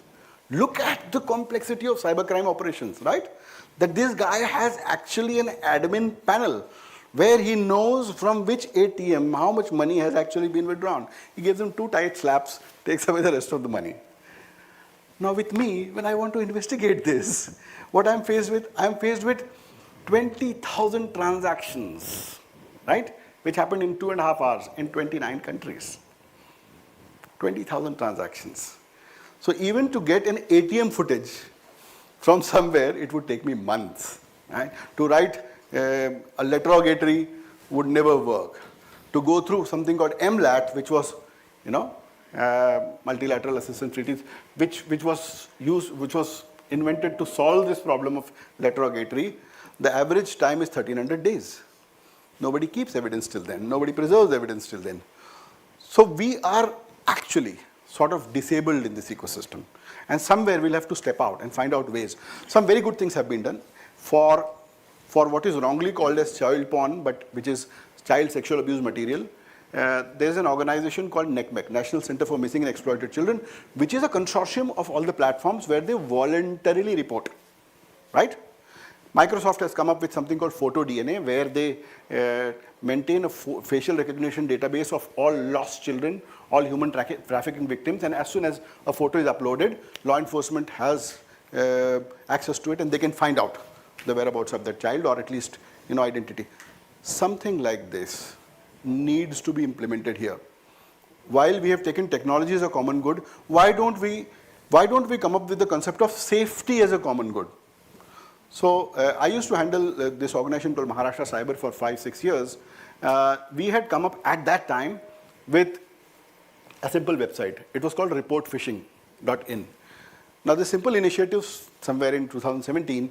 Speaker 20: Look at the complexity of cybercrime operations, right? That this guy has actually an admin panel where he knows from which ATM how much money has actually been withdrawn. He gives him 2 tight slaps, takes away the rest of the money. Now with me, when I want to investigate this, what I'm faced with 20,000 transactions, right? Which happened in 2.5 hours in 29 countries. 20,000 transactions. So even to get an ATM footage from somewhere, it would take me months. Right? To write a letterogatory would never work. To go through something called MLAT, which was, multilateral assistance treaties, which was invented to solve this problem of letterogatory, the average time is 1,300 days. Nobody keeps evidence till then. Nobody preserves evidence till then. So we are actually sort of disabled in this ecosystem. And somewhere we'll have to step out and find out ways. Some very good things have been done for what is wrongly called as child porn, but which is child sexual abuse material. There's an organization called NECMEC, National Center for Missing and Exploited Children, which is a consortium of all the platforms where they voluntarily report, right? Microsoft has come up with something called Photo DNA, where they maintain a facial recognition database of all lost children, all human trafficking victims, and as soon as a photo is uploaded, law enforcement has access to it, and they can find out the whereabouts of that child, or at least identity. Something like this needs to be implemented here. While we have taken technology as a common good, why don't we come up with the concept of safety as a common good? So I used to handle this organization called Maharashtra Cyber for 5-6 years. We had come up at that time with a simple website. It was called reportphishing.in. Now the simple initiative somewhere in 2017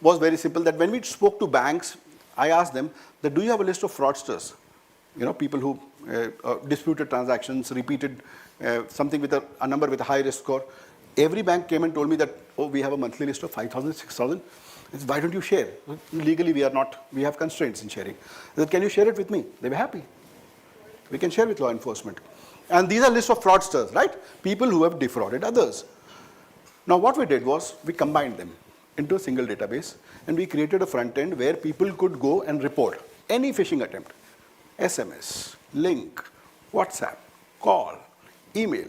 Speaker 20: was very simple, that when we spoke to banks, I asked them that, do you have a list of fraudsters? People who disputed transactions, repeated something with a number with a high risk score. Every bank came and told me that, we have a monthly list of 5,000, 6,000. Why don't you share? Legally, we have constraints in sharing. I said, can you share it with me? They were happy. We can share with law enforcement. And these are lists of fraudsters, right? People who have defrauded others. Now what we did was, we combined them into a single database, and we created a front end where people could go and report any phishing attempt. SMS, link, WhatsApp, call, email.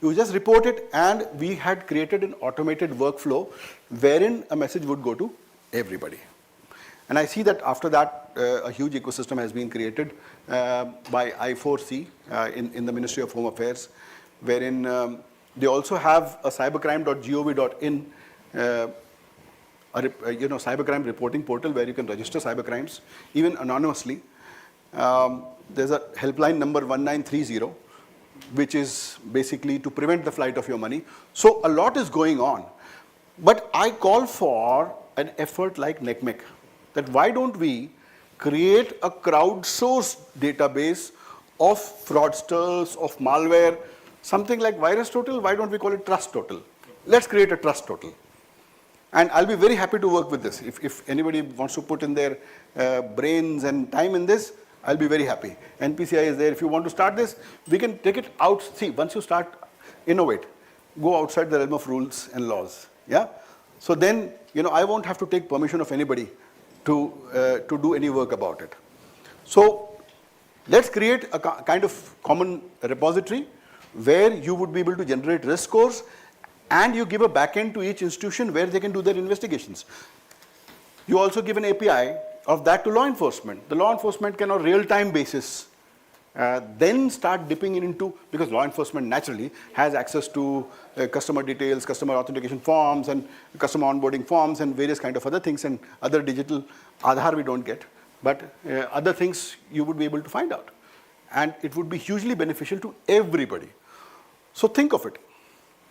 Speaker 20: You just report it, and we had created an automated workflow wherein a message would go to everybody. And I see that after that, a huge ecosystem has been created by I4C in the Ministry of Home Affairs, wherein they also have a cybercrime.gov.in, cybercrime reporting portal where you can register cybercrimes, even anonymously. There's a helpline number 1930, which is basically to prevent the flight of your money. So a lot is going on. But I call for an effort like NECMEC, that why don't we create a crowdsourced database of fraudsters, of malware, something like VirusTotal. Why don't we call it TrustTotal? Let's create a TrustTotal. And I'll be very happy to work with this. If anybody wants to put in their brains and time in this, I'll be very happy. NPCI is there. If you want to start this, we can take it out. See, once you start, innovate, go outside the realm of rules and laws. Yeah. So then, I won't have to take permission of anybody to do any work about it. So let's create a kind of common repository where you would be able to generate risk scores, and you give a backend to each institution where they can do their investigations. You also give an API of that to law enforcement. The law enforcement can on a real-time basis then start dipping into, because law enforcement naturally has access to customer details, customer authentication forms, and customer onboarding forms, and various kind of other things, and other digital Aadhaar we don't get. but other things you would be able to find out. And it would be hugely beneficial to everybody. So think of it,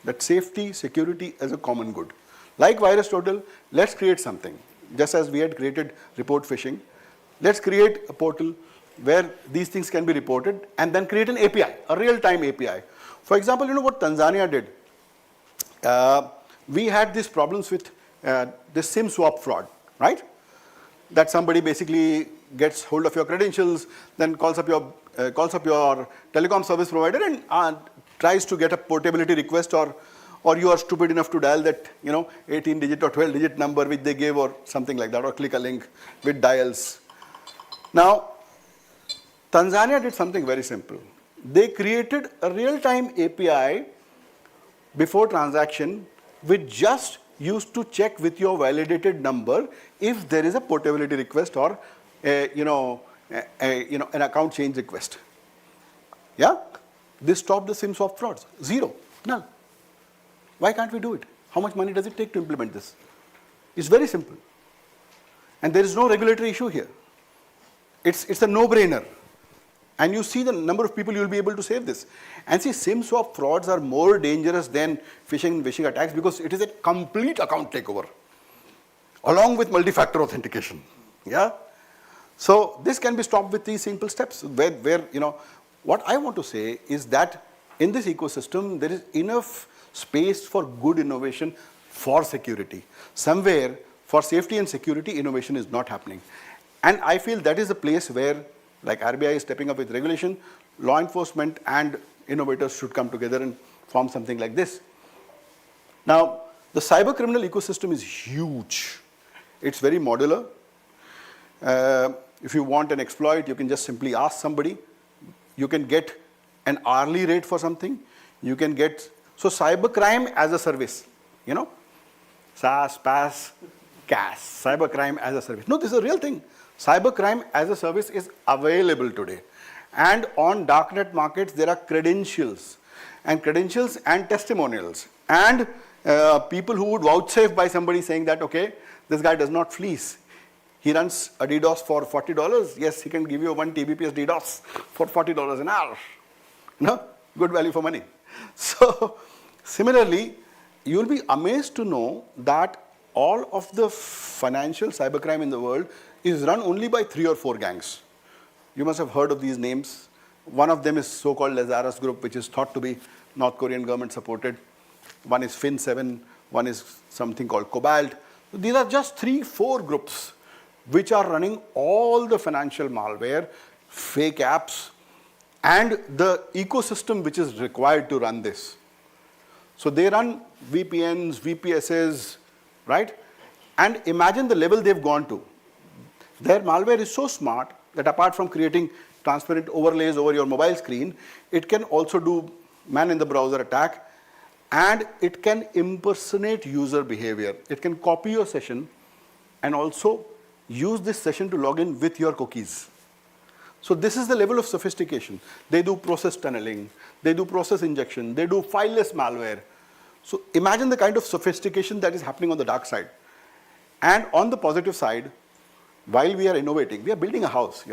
Speaker 20: that safety, security as a common good. Like VirusTotal, let's create something. Just as we had created report phishing, let's create a portal where these things can be reported and then create an API, a real-time API. For example, you know what Tanzania did? We had these problems with this SIM swap fraud, right? That somebody basically gets hold of your credentials, then calls up your telecom service provider and tries to get a portability request, or you are stupid enough to dial that 18-digit or 12-digit number which they gave or something like that, or click a link with dials. Now, Tanzania did something very simple. They created a real-time API before transaction which just used to check with your validated number if there is a portability request or an account change request. Yeah? This stopped the SIM swap frauds. Zero. Null. Why can't we do it? How much money does it take to implement this? It's very simple. And there is no regulatory issue here. It's a no-brainer. And you see the number of people you'll be able to save this. And see, SIM swap frauds are more dangerous than phishing attacks because it is a complete account takeover, along with multi-factor authentication. Yeah? So this can be stopped with these simple steps. What I want to say is that in this ecosystem, there is enough space for good innovation for security. Somewhere, for safety and security, innovation is not happening. And I feel that is a place where, like RBI is stepping up with regulation, law enforcement and innovators should come together and form something like this. Now, the cyber criminal ecosystem is huge. It's very modular. If you want an exploit, you can just simply ask somebody. You can get an hourly rate for something. You can get, so cybercrime as a service, SaaS, PaaS, CAS, cybercrime as a service. No, this is a real thing. Cybercrime as a service is available today. And on darknet markets, there are credentials and testimonials. And people who would vouchsafe by somebody saying that, okay, this guy does not fleece. He runs a DDoS for $40. Yes, he can give you 1 Tbps DDoS for $40 an hour. Good value for money. So, similarly, you'll be amazed to know that all of the financial cybercrime in the world is run only by 3 or 4 gangs. You must have heard of these names. One of them is so-called Lazarus Group, which is thought to be North Korean government supported. One is Fin7, one is something called Cobalt. These are just 3-4 groups which are running all the financial malware, fake apps, and the ecosystem which is required to run this. So they run VPNs, VPSs, right? And imagine the level they've gone to. Their malware is so smart that apart from creating transparent overlays over your mobile screen, it can also do man-in-the-browser attack, and it can impersonate user behavior. It can copy your session and also use this session to log in with your cookies. So this is the level of sophistication. They do process tunneling, they do process injection, they do fileless malware. So imagine the kind of sophistication that is happening on the dark side. And on the positive side, while we are innovating, we are building a house,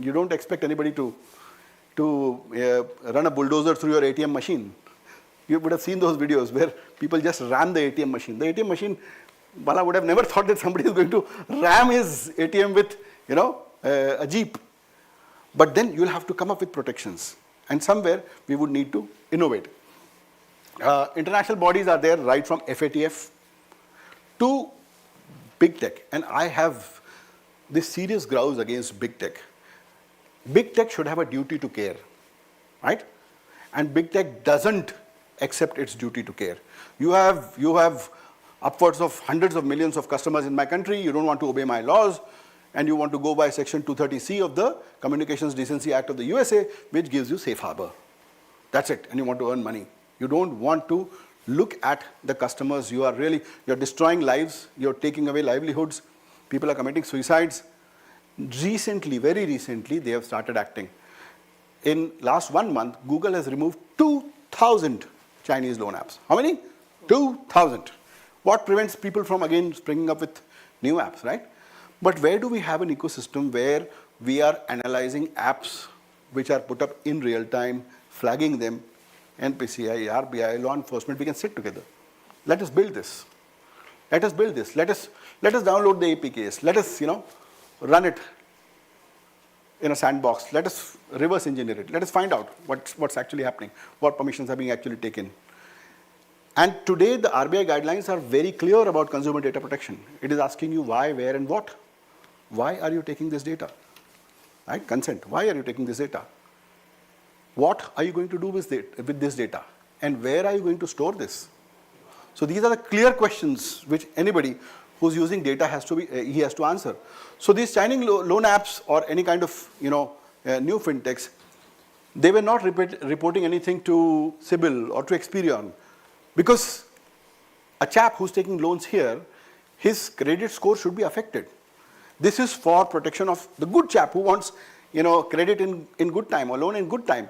Speaker 20: You don't expect anybody to run a bulldozer through your ATM machine. You would have seen those videos where people just ram the ATM machine. The ATM machine, Bala would have never thought that somebody is going to ram his ATM with, a Jeep. But then you'll have to come up with protections. And somewhere we would need to innovate. International bodies are there, right from FATF to big tech. And I have this serious grouse against big tech. Big tech should have a duty to care, right? And big tech doesn't accept its duty to care. You have upwards of hundreds of millions of customers in my country. You don't want to obey my laws, and you want to go by Section 230C of the Communications Decency Act of the USA, which gives you safe harbor. That's it, and you want to earn money. You don't want to look at the customers. You're destroying lives. You're taking away livelihoods. People are committing suicides. Recently, very recently, they have started acting. In last 1 month, Google has removed 2,000 Chinese loan apps. How many? 2,000. What prevents people from again springing up with new apps, right? But where do we have an ecosystem where we are analyzing apps which are put up in real time, flagging them, NPCI, RBI, law enforcement, we can sit together. Let us build this. Let us build this. Let us download the APKs. Let us, run it in a sandbox. Let us reverse engineer it. Let us find out what's actually happening, what permissions are being actually taken. And today the RBI guidelines are very clear about consumer data protection. It is asking you why, where, and what. Why are you taking this data? Right? Consent. Why are you taking this data? What are you going to do with this data? And where are you going to store this? So these are the clear questions which anybody who's using data has to answer. So these Chinese loan apps or any kind of new fintechs, they were not reporting anything to CIBIL or to Experian, because a chap who's taking loans here, his credit score should be affected. This is for protection of the good chap who wants credit in good time or loan in good time.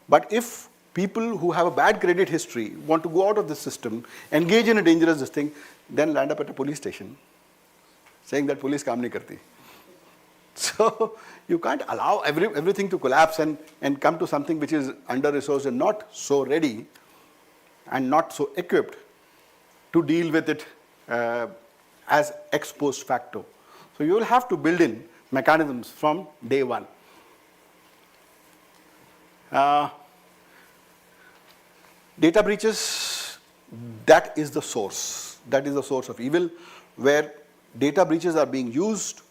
Speaker 20: But if people who have a bad credit history want to go out of the system, engage in a dangerous thing, then land up at a police station saying that police kaam nahi karti. So you can't allow everything to collapse and come to something which is under-resourced and not so ready and not so equipped to deal with it as ex post facto. So you will have to build in mechanisms from day one. Data breaches, that is the source. That is the source of evil, where data breaches are being used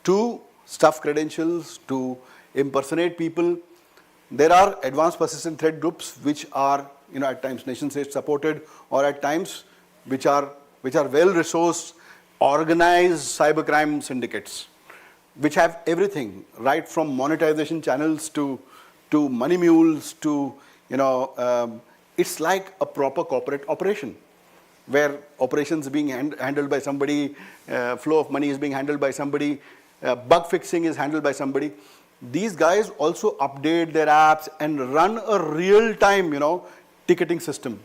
Speaker 20: to stuff credentials, to impersonate people. There are advanced persistent threat groups which are, at times nation state supported, or at times which are well-resourced, organized cybercrime syndicates, which have everything, right from monetization channels to money mules to, it's like a proper corporate operation, where operations being handled by somebody, flow of money is being handled by somebody, bug fixing is handled by somebody. These guys also update their apps and run a real-time, ticketing system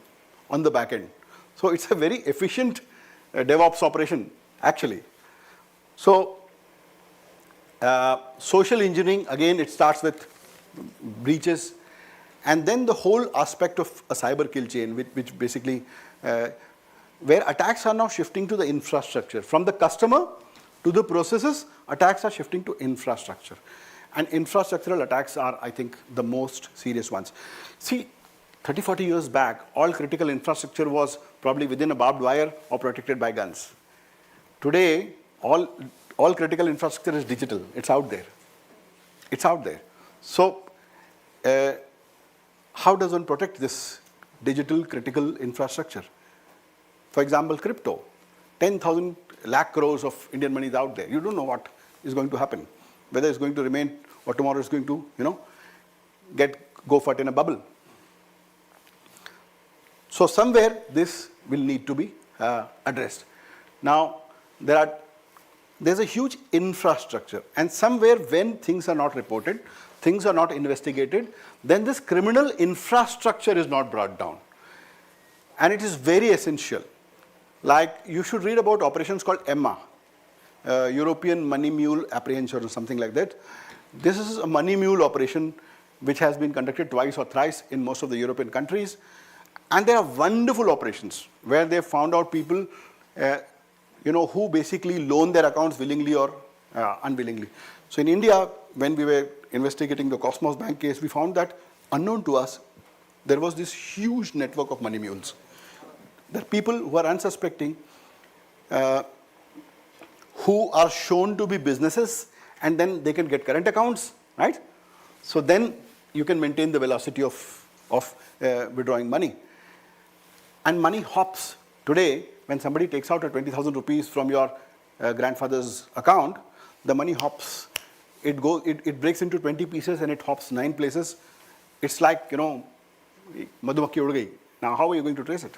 Speaker 20: on the back end. So it's a very efficient DevOps operation, actually. So social engineering, again, it starts with breaches. And then the whole aspect of a cyber kill chain, which basically, where attacks are now shifting to the infrastructure. From the customer to the processes, attacks are shifting to infrastructure. And infrastructural attacks are, I think, the most serious ones. See, 30, 40 years back, all critical infrastructure was probably within a barbed wire or protected by guns. Today, all critical infrastructure is digital. It's out there. It's out there. So, how does one protect this digital critical infrastructure? For example, crypto. 10,000 lakh crores of Indian money is out there. You don't know what is going to happen, whether it's going to remain or tomorrow is going to, go fat in a bubble. So somewhere this will need to be addressed. Now, there's a huge infrastructure, and somewhere when things are not reported, things are not investigated, then this criminal infrastructure is not brought down. And it is very essential. Like, you should read about operations called EMMA, European Money Mule Apprehension or something like that. This is a money mule operation which has been conducted twice or thrice in most of the European countries. And there are wonderful operations where they found out people who basically loan their accounts willingly or unwillingly. So in India, when we were investigating the Cosmos Bank case, we found that unknown to us, there was this huge network of money mules. There are people who are unsuspecting, who are shown to be businesses, and then they can get current accounts, right? So then you can maintain the velocity of withdrawing money. And money hops. Today, when somebody takes out a 20,000 rupees from your grandfather's account, the money hops. It breaks into 20 pieces and it hops 9 places. It's like, madhumakki ud gayi. Now, how are you going to trace it?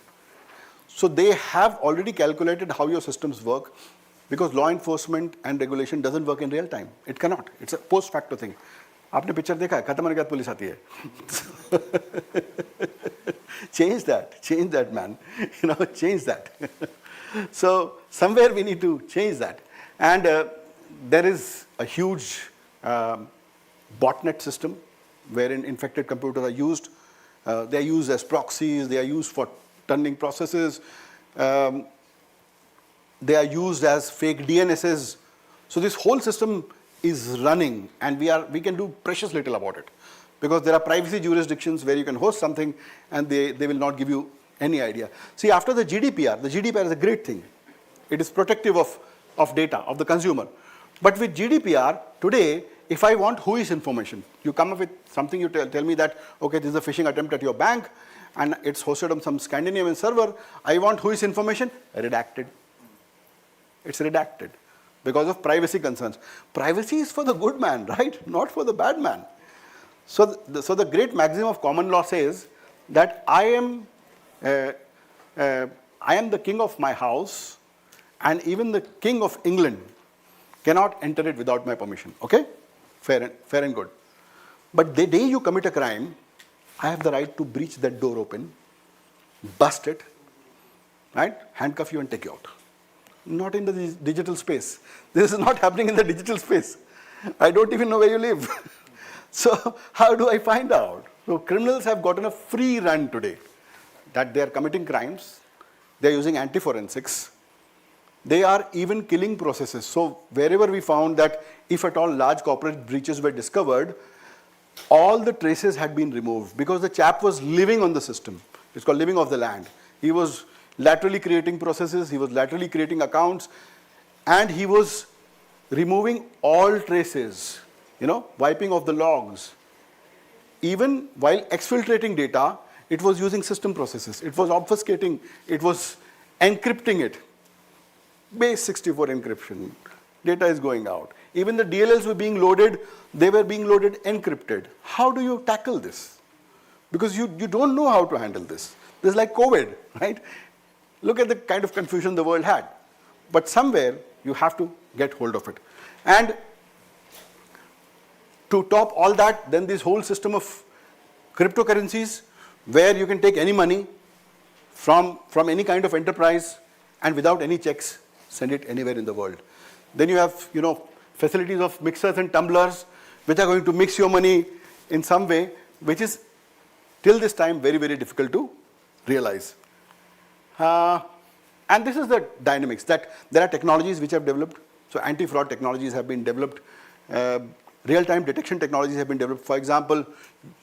Speaker 20: So they have already calculated how your systems work, because law enforcement and regulation doesn't work in real time. It cannot. It's a post facto thing. आपने picture देखा है, खत्म होने के बाद police आती है. Change that, man. Change that. So somewhere we need to change that. And there is a huge botnet system wherein infected computers are used. They are used as proxies, they are used for turning processes, they are used as fake DNSs. So this whole system is running, and we can do precious little about it, because there are privacy jurisdictions where you can host something and they will not give you any idea. See, after the GDPR is a great thing. It is protective of data, of the consumer. But with GDPR, today, if I want whois information, you come up with something, you tell me that, okay, this is a phishing attempt at your bank, and it's hosted on some Scandinavian server. I want whois information, redacted. It's redacted because of privacy concerns. Privacy is for the good man, right? Not for the bad man. So the great maxim of common law says that I am the king of my house, and even the king of England cannot enter it without my permission. Okay? Fair and good. But the day you commit a crime, I have the right to breach that door open, bust it, right? Handcuff you and take you out. Not in the digital space. This is not happening in the digital space. I don't even know where you live. So how do I find out? So criminals have gotten a free run today, that they are committing crimes, they are using anti-forensics, they are even killing processes. So wherever we found that if at all large corporate breaches were discovered, all the traces had been removed because the chap was living on the system. It's called living off the land. He was laterally creating processes, he was laterally creating accounts, and he was removing all traces, wiping off the logs. Even while exfiltrating data, it was using system processes. It was obfuscating, it was encrypting it. Base 64 encryption. Data is going out. Even the DLLs were being loaded, they were being loaded encrypted. How do you tackle this? Because you don't know how to handle this. This is like COVID, right? Look at the kind of confusion the world had. But somewhere, you have to get hold of it. And to top all that, then this whole system of cryptocurrencies, where you can take any money from any kind of enterprise and without any checks, send it anywhere in the world. Then you have, facilities of mixers and tumblers, which are going to mix your money in some way, which is till this time very, very difficult to realize. And this is the dynamics, that there are technologies which have developed. So anti-fraud technologies have been developed. Real-time detection technologies have been developed. For example,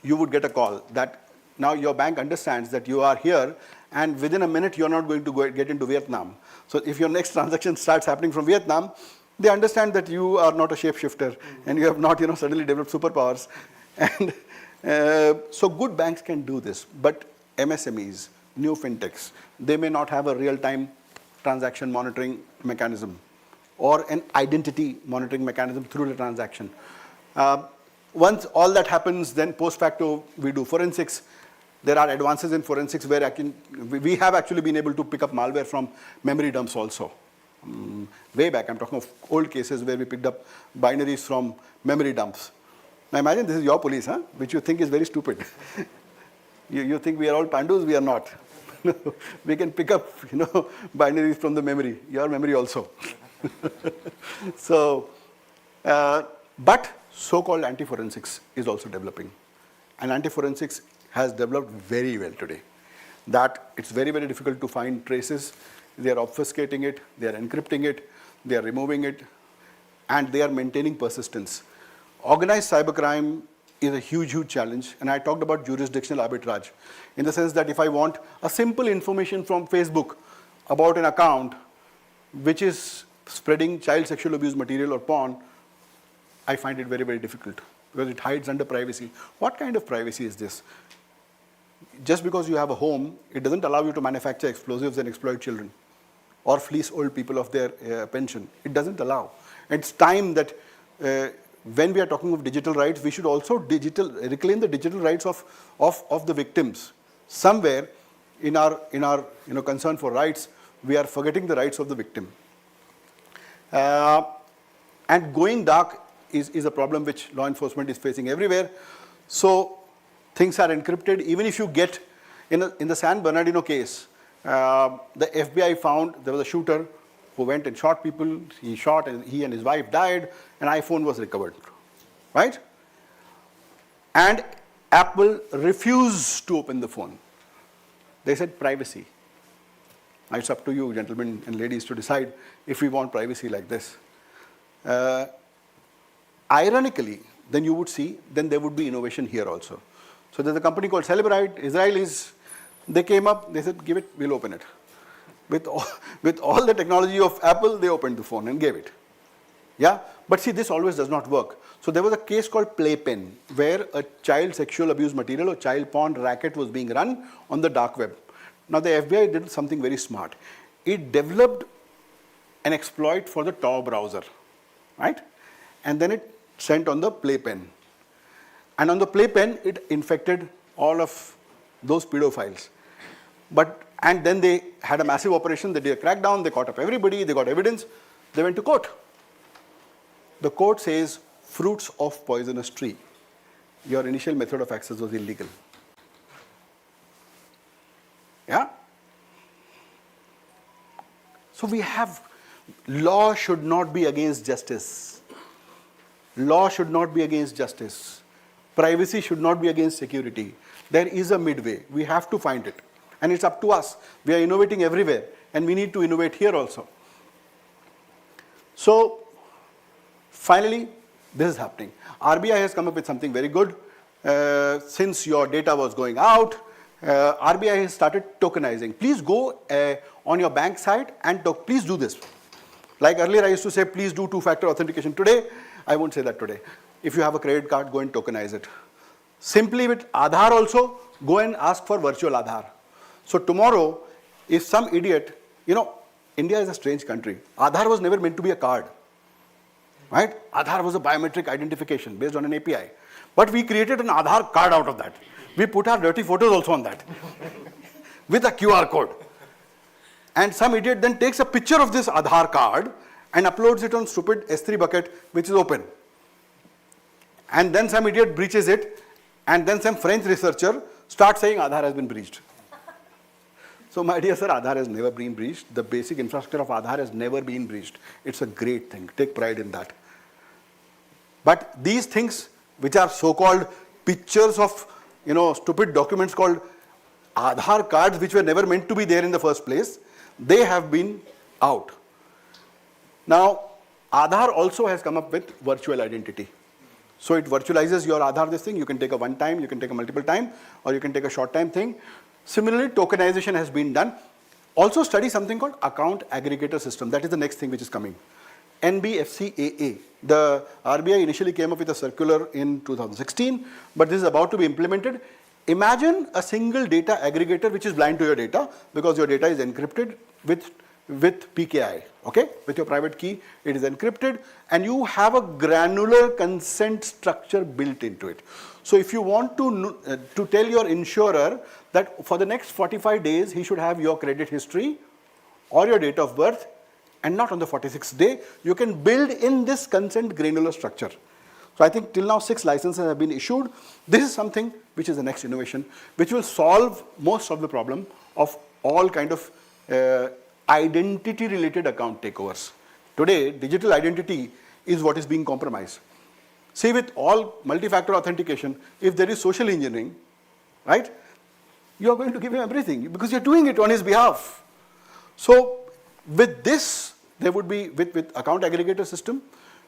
Speaker 20: you would get a call that now your bank understands that you are here, and within a minute you're not going to get into Vietnam. So if your next transaction starts happening from Vietnam, they understand that you are not a shapeshifter and you have not suddenly developed superpowers. And so good banks can do this, but MSMEs, new fintechs, they may not have a real-time transaction monitoring mechanism or an identity monitoring mechanism through the transaction. Once all that happens, then post facto we do forensics. There are advances in forensics where we have actually been able to pick up malware from memory dumps also. Way back, I'm talking of old cases where we picked up binaries from memory dumps. Now imagine this is your police, which you think is very stupid. you think we are all pandus, we are not. We can pick up binaries from the memory, your memory also. So, but so-called anti-forensics is also developing. And anti-forensics has developed very well today. That it's very, very difficult to find traces. They are obfuscating it, they are encrypting it, they are removing it, and they are maintaining persistence. Organized cybercrime is a huge, huge challenge, and I talked about jurisdictional arbitrage, in the sense that if I want a simple information from Facebook about an account which is spreading child sexual abuse material or porn, I find it very, very difficult, because it hides under privacy. What kind of privacy is this? Just because you have a home, it doesn't allow you to manufacture explosives and exploit children or fleece old people of their pension. It doesn't allow. It's time that when we are talking of digital rights, we should also reclaim the digital rights of the victims. Somewhere in our concern for rights, we are forgetting the rights of the victim. And going dark is a problem which law enforcement is facing everywhere. So things are encrypted. Even if you get, in the San Bernardino case, the FBI found there was a shooter who went and shot people. He shot and he and his wife died, and iPhone was recovered, right? And Apple refused to open the phone. They said privacy. Now it's up to you, gentlemen and ladies, to decide if we want privacy like this. Ironically, then you would see, then there would be innovation here also. So there's a company called Celebrite, Israelis. They came up, they said, give it, we'll open it. With all the technology of Apple, they opened the phone and gave it. Yeah, but see, this always does not work. So there was a case called Playpen, where a child sexual abuse material or child porn racket was being run on the dark web. Now the FBI did something very smart. It developed an exploit for the Tor browser, right? And then it sent on the Playpen. And on the Playpen, it infected all of those pedophiles. And then they had a massive operation, they did a crackdown, they caught up everybody, they got evidence, they went to court. The court says, fruits of poisonous tree. Your initial method of access was illegal. Yeah? So we have, law should not be against justice. Law should not be against justice. Privacy should not be against security. There is a midway. We have to find it. And it's up to us. We are innovating everywhere, and we need to innovate here also. So, finally, this is happening. RBI has come up with something very good. Since your data was going out, RBI has started tokenizing. Please go on your bank site and please do this. Like earlier I used to say, please do two-factor authentication. Today, I won't say that today. If you have a credit card, go and tokenize it. Simply with Aadhaar also, go and ask for virtual Aadhaar. So tomorrow, if some idiot, India is a strange country. Aadhaar was never meant to be a card, right? Aadhaar was a biometric identification based on an API. But we created an Aadhaar card out of that. We put our dirty photos also on that with a QR code. And some idiot then takes a picture of this Aadhaar card and uploads it on stupid S3 bucket, which is open. And then some idiot breaches it, and then some French researcher starts saying Aadhaar has been breached. So my dear sir, Aadhaar has never been breached. The basic infrastructure of Aadhaar has never been breached. It's a great thing. Take pride in that. But these things, which are so-called pictures of, stupid documents called Aadhaar cards, which were never meant to be there in the first place, they have been out. Now, Aadhaar also has come up with virtual identity. So it virtualizes your Aadhaar, this thing. You can take a one time, you can take a multiple time, or you can take a short time thing. Similarly, tokenization has been done. Also study something called account aggregator system. That is the next thing which is coming. NBFCAA. The RBI initially came up with a circular in 2016, but this is about to be implemented. Imagine a single data aggregator which is blind to your data because your data is encrypted with PKI, okay? With your private key, it is encrypted, and you have a granular consent structure built into it. So if you want to tell your insurer that for the next 45 days, he should have your credit history or your date of birth, and not on the 46th day, you can build in this consent granular structure. So I think till now 6 licenses have been issued. This is something which is the next innovation, which will solve most of the problem of all kind of identity-related account takeovers. Today, digital identity is what is being compromised. See, with all multi-factor authentication, if there is social engineering, right, you are going to give him everything because you're doing it on his behalf. So with this, there would be, with account aggregator system,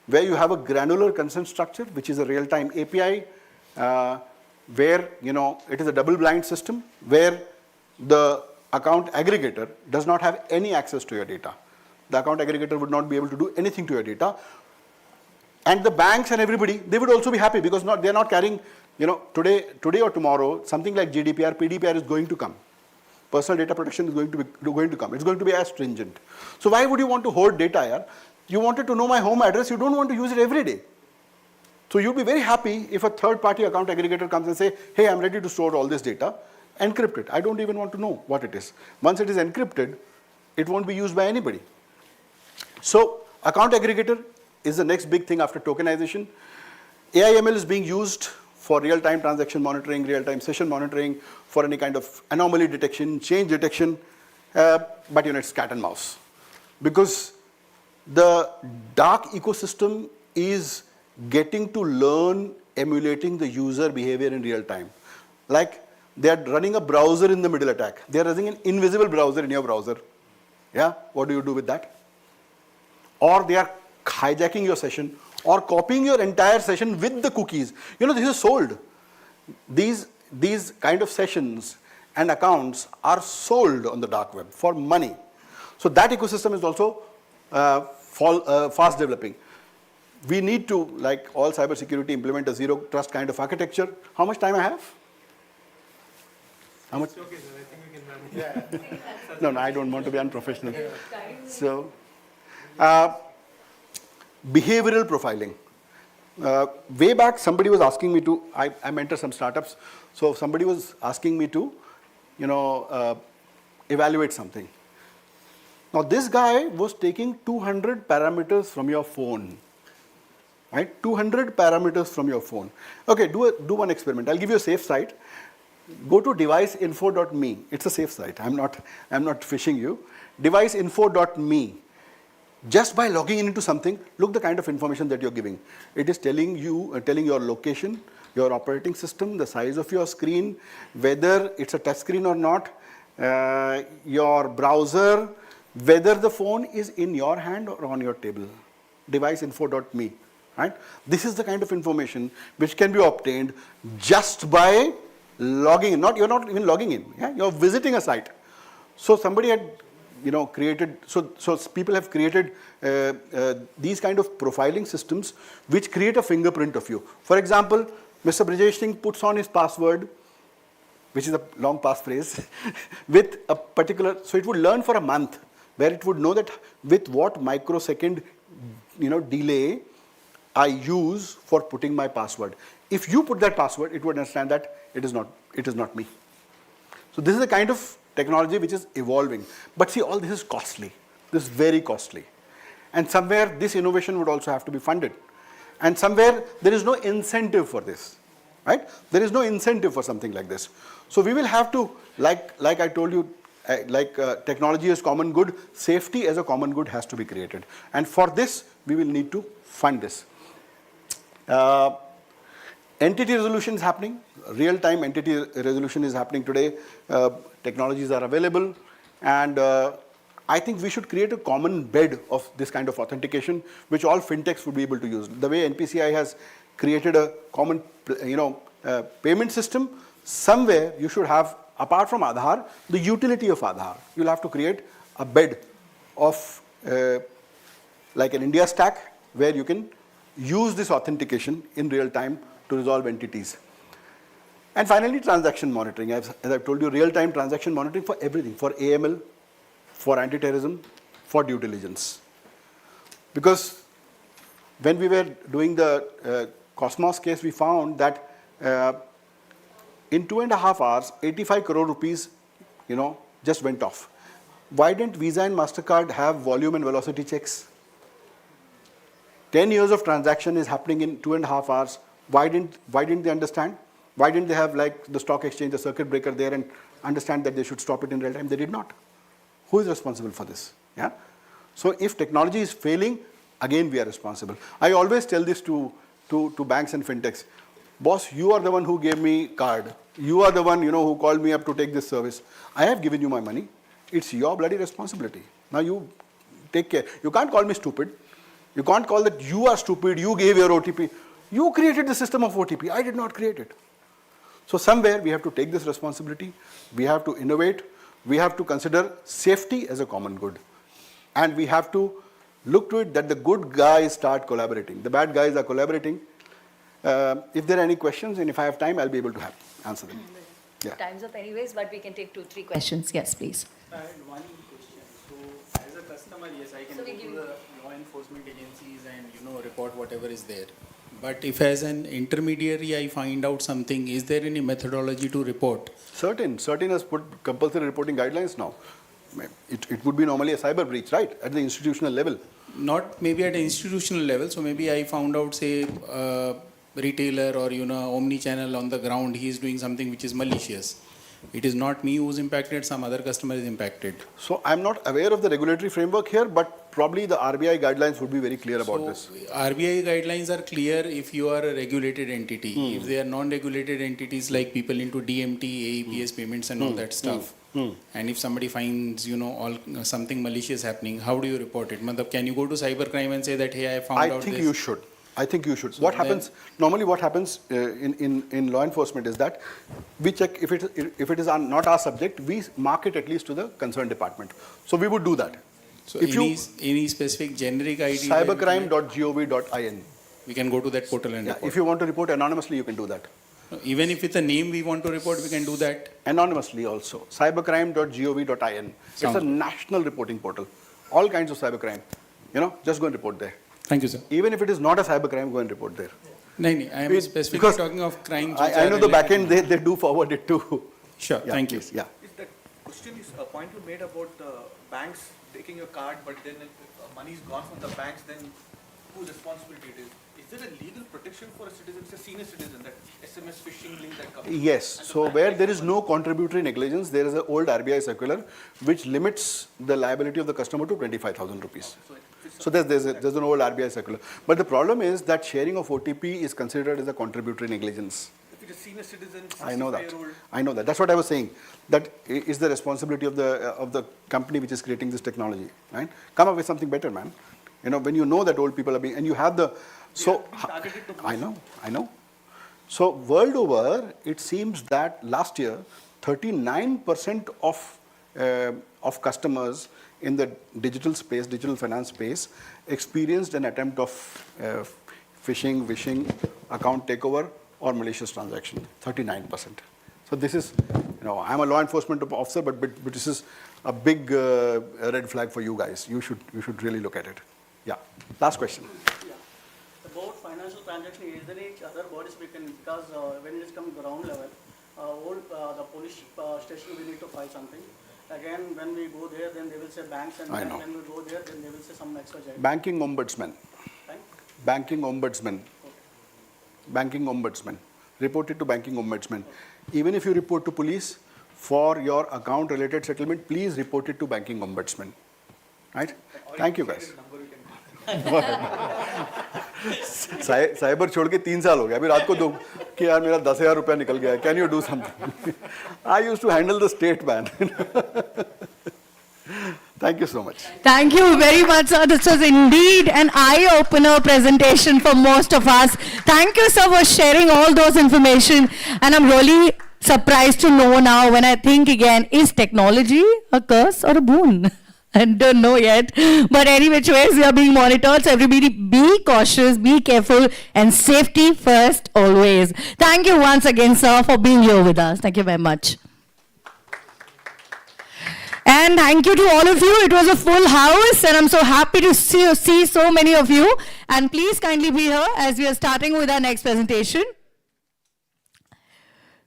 Speaker 20: where you have a granular consent structure, which is a real-time API, where, it is a double-blind system, where the account aggregator does not have any access to your data. The account aggregator would not be able to do anything to your data. And the banks and everybody, they would also be happy because they're not carrying, today or tomorrow, something like GDPR, PDPR is going to come. Personal data protection is going to come. It's going to be as stringent. So why would you want to hoard data here? You wanted to know my home address, you don't want to use it every day. So you'll be very happy if a third-party account aggregator comes and say, hey, I'm ready to store all this data, encrypt it. I don't even want to know what it is. Once it is encrypted, it won't be used by anybody. So account aggregator is the next big thing after tokenization. AI/ML is being used for real-time transaction monitoring, real-time session monitoring, for any kind of anomaly detection, change detection, but it's cat and mouse. Because the dark ecosystem is getting to learn emulating the user behavior in real time. Like they are running a browser in the middle attack. They are running an invisible browser in your browser. Yeah, what do you do with that? Or they are hijacking your session or copying your entire session with the cookies. You know, this is sold. These kind of sessions and accounts are sold on the dark web for money. So that ecosystem is also fast developing. We need to, like all cybersecurity, implement a zero trust kind of architecture. How much time I have? How much?
Speaker 19: Okay, sir. I think we can manage.
Speaker 20: No, I don't want to be unprofessional. So, behavioral profiling. Way back, somebody was asking me to, I mentor some startups, so somebody was asking me to, evaluate something. Now, this guy was taking 200 parameters from your phone, right? 200 parameters from your phone. Okay, do one experiment. I'll give you a safe site. Go to deviceinfo.me. It's a safe site. I'm not phishing you. Deviceinfo.me. Just by logging into something, look the kind of information that you're giving. It is telling your location, your operating system, the size of your screen, whether it's a touch screen or not, your browser, whether the phone is in your hand or on your table. Deviceinfo.me, right? This is the kind of information which can be obtained just by logging in. You're not even logging in. Yeah? You're visiting a site. So somebody had created, so people have created these kind of profiling systems which create a fingerprint of you. For example, Mr. Brijesh Singh puts on his password, which is a long passphrase, with a particular, so it would learn for a month, where it would know that with what microsecond delay I use for putting my password. If you put that password, it would understand that it is not me. So this is the kind of technology which is evolving. But see, all this is costly. This is very costly. And somewhere this innovation would also have to be funded. And somewhere there is no incentive for this, right? There is no incentive for something like this. So we will have to, like I told you, technology is common good, safety as a common good has to be created. And for this, we will need to fund this. Entity resolution is happening. Real-time entity resolution is happening today. Technologies are available. And I think we should create a common bed of this kind of authentication, which all fintechs would be able to use. The way NPCI has created a common, payment system, somewhere you should have, apart from Aadhaar, the utility of Aadhaar. You'll have to create a bed of, like an India stack, where you can use this authentication in real time to resolve entities. And finally, transaction monitoring. As I've told you, real-time transaction monitoring for everything, for AML, for anti-terrorism, for due diligence. Because when we were doing the Cosmos case, we found that in 2.5 hours, 85 crore rupees, just went off. Why didn't Visa and MasterCard have volume and velocity checks? 10 years of transaction is happening in 2.5 hours. Why didn't they understand? Why didn't they have, like the stock exchange, the circuit breaker there, and understand that they should stop it in real time? They did not. Who is responsible for this? Yeah. So if technology is failing, again we are responsible. I always tell this to banks and fintechs. Boss, you are the one who gave me card. You are the one who called me up to take this service. I have given you my money. It's your bloody responsibility. Now you take care. You can't call me stupid. You can't call that you are stupid. You gave your OTP. You created the system of OTP. I did not create it. So somewhere we have to take this responsibility. We have to innovate. We have to consider safety as a common good. And we have to look to it that the good guys start collaborating. The bad guys are collaborating. If there are any questions, and if I have time, I'll be able to answer them. Yeah.
Speaker 2: Time's up anyways, but we can take 2-3 questions. Yes, please.
Speaker 21: I had one question. So as a customer, yes, I can go to the law enforcement agencies and report whatever is there. But if as an intermediary I find out something, is there any methodology to report?
Speaker 20: Certain has put compulsory reporting guidelines now. It would be normally a cyber breach, right? At the institutional level.
Speaker 21: Not maybe at an institutional level. So maybe I found out, say, retailer or omni-channel on the ground, he is doing something which is malicious. It is not me who's impacted, some other customer is impacted.
Speaker 20: So I'm not aware of the regulatory framework here, but probably the RBI guidelines would be very clear about this.
Speaker 21: RBI guidelines are clear if you are a regulated entity. If they are non-regulated entities like people into DMT, AEPS payments and all that stuff, and if somebody finds, something malicious happening, how do you report it? Matlab, can you go to cybercrime and say that, hey, I found out this?
Speaker 20: I think you should. So normally what happens in law enforcement is that we check if it is not our subject, we mark it at least to the concerned department. So we would do that.
Speaker 21: So any specific generic ID?
Speaker 20: Cybercrime.gov.in.
Speaker 21: We can go to that portal and report.
Speaker 20: If you want to report anonymously, you can do that.
Speaker 21: Even if it's a name we want to report, we can do that?
Speaker 20: Anonymously also. Cybercrime.gov.in. It's a national reporting portal. All kinds of cybercrime. Just go and report there.
Speaker 21: Thank you, sir.
Speaker 20: Even if it is not a cybercrime, go and report there.
Speaker 21: No, I am specifically talking of crimes.
Speaker 20: I know the back end, they do forward it too.
Speaker 21: Sure, thank you.
Speaker 20: Yeah.
Speaker 1: The question is a point you made about the banks taking your card, but then if money is gone from the banks, then whose responsibility it is? Is there a legal protection for a citizen, a senior citizen, that SMS phishing link that comes?
Speaker 20: Yes. So where there is no contributory negligence, there is an old RBI circular which limits the liability of the customer to 25,000 rupees. So there's an old RBI circular. But the problem is that sharing of OTP is considered as a contributory negligence.
Speaker 1: If it's a senior citizen,
Speaker 20: I know that.
Speaker 1: 65-year-old.
Speaker 20: I know that. That's what I was saying. That is the responsibility of the company which is creating this technology. Right? Come up with something better, man. When you know that old people are being, and you have the, so I know. So world over, it seems that last year, 39% of customers in the digital space, digital finance space, experienced an attempt of phishing, wishing, account takeover, or malicious transaction. 39%. So this is, I'm a law enforcement officer, but this is a big red flag for you guys. You should really look at it. Yeah. Last question.
Speaker 22: About financial transaction, is there any other bodies we can, because when it is come ground level, the police station we need to file something. Again, when we go there, then they will say banks, and then when we go there, then they will say some extra charge.
Speaker 20: Banking ombudsman.
Speaker 22: Bank?
Speaker 20: Banking ombudsman. Banking ombudsman. Report it to banking ombudsman. Even if you report to police for your account related settlement, please report it to banking ombudsman. Right? Thank you guys. Cyber छोड़ के 3 साल हो गया अभी रात को दो कि यार मेरा 10,000 रुपया निकल गया can you do something I used to handle the state man Thank you so much.
Speaker 2: Thank you very much, sir. This was indeed an eye-opener presentation for most of us. Thank you, sir, for sharing all those information. And I'm really surprised to know now when I think again, is technology a curse or a boon? I don't know yet. But any which ways, we are being monitored. So everybody be cautious, be careful, and safety first always. Thank you once again, sir, for being here with us. Thank you very much. And thank you to all of you. It was a full house, and I'm so happy to see so many of you. And please kindly be here as we are starting with our next presentation.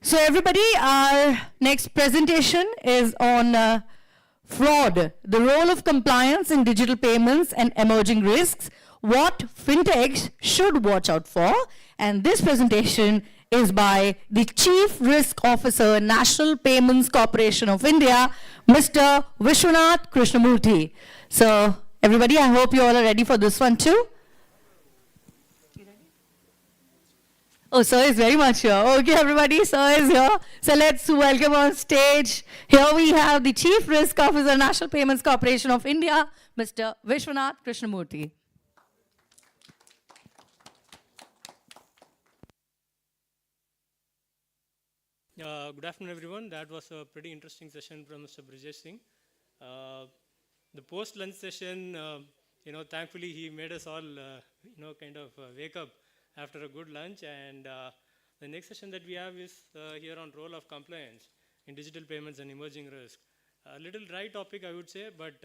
Speaker 2: So everybody, our next presentation is on fraud, the role of compliance in digital payments and emerging risks, what fintechs should watch out for. And this presentation is by the Chief Risk Officer, National Payments Corporation of India, Mr. Vishwanath Krishnamurthy. So everybody, I hope you all are ready for this one too. Oh, sir is very much here. Okay, everybody, sir is here. So let's welcome on stage. Here we have the Chief Risk Officer, National Payments Corporation of India, Mr. Vishwanath Krishnamurthy.
Speaker 23: Good afternoon, everyone. That was a pretty interesting session from Mr. Brijesh Singh. The post-lunch session, thankfully he made us all, kind of wake up after a good lunch. And the next session that we have is here on role of compliance in digital payments and emerging risk. A little dry topic, I would say, but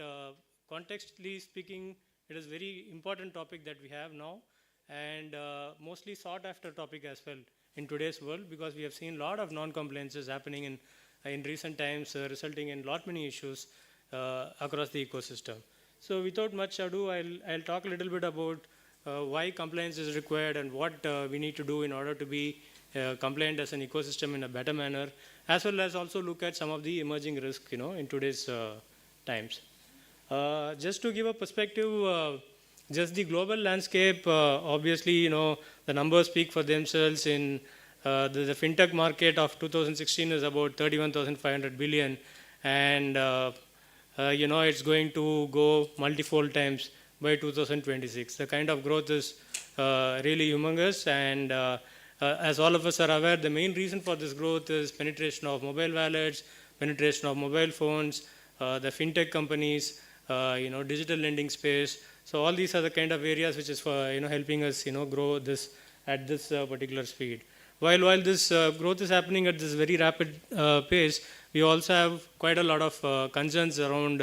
Speaker 23: contextually speaking, it is a very important topic that we have now, and mostly sought after topic as well in today's world, because we have seen a lot of non-compliances happening in recent times, resulting in many issues across the ecosystem. So without much ado, I'll talk a little bit about why compliance is required and what we need to do in order to be compliant as an ecosystem in a better manner, as well as also look at some of the emerging risks, in today's times. Just to give a perspective, just the global landscape, obviously, the numbers speak for themselves. In the fintech market of 2016 is about 31,500 billion, and it's going to go multifold times by 2026. The kind of growth is really humongous, and as all of us are aware, the main reason for this growth is penetration of mobile wallets, penetration of mobile phones, the fintech companies, digital lending space. So all these are the kind of areas which is for helping us grow this at this particular speed. While this growth is happening at this very rapid pace, we also have quite a lot of concerns around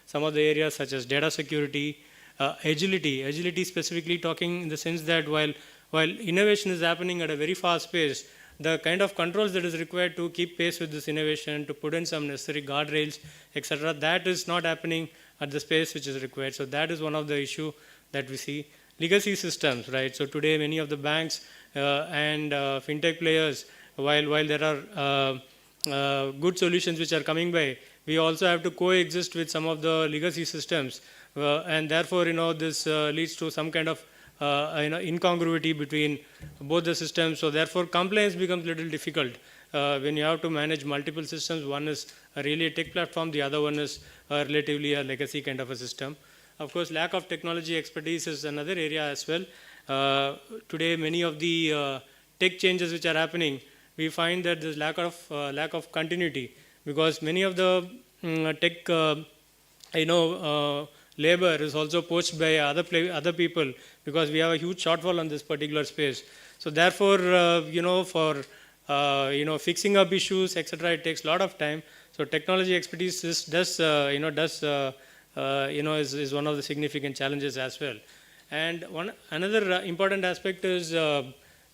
Speaker 23: some of the areas such as data security, agility specifically talking in the sense that while innovation is happening at a very fast pace, the kind of controls that is required to keep pace with this innovation, to put in some necessary guardrails, etc., that is not happening at the pace which is required. So that is one of the issue that we see. Legacy systems, right? So today many of the banks and fintech players, while there are good solutions which are coming by, we also have to coexist with some of the legacy systems, and therefore this leads to some kind of incongruity between both the systems. So therefore compliance becomes a little difficult when you have to manage multiple systems. One is really a tech platform, the other one is relatively a legacy kind of a system. Of course, lack of technology expertise is another area as well. Today many of the tech changes which are happening, we find that there's lack of continuity, because many of the tech labor is also poached by other people, because we have a huge shortfall on this particular space. So therefore, for fixing up issues, etc., it takes a lot of time. So technology expertise is one of the significant challenges as well. And another important aspect is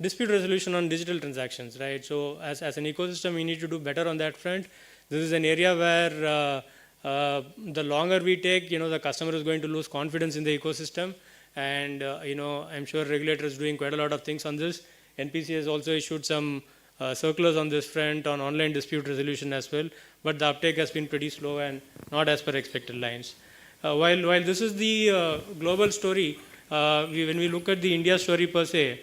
Speaker 23: dispute resolution on digital transactions, right? So as an ecosystem, we need to do better on that front. This is an area where the longer we take, the customer is going to lose confidence in the ecosystem. And, I'm sure regulators doing quite a lot of things on this. NPC has also issued some circulars on this front on online dispute resolution as well. But the uptake has been pretty slow and not as per expected lines. While this is the global story, when we look at the India story per se,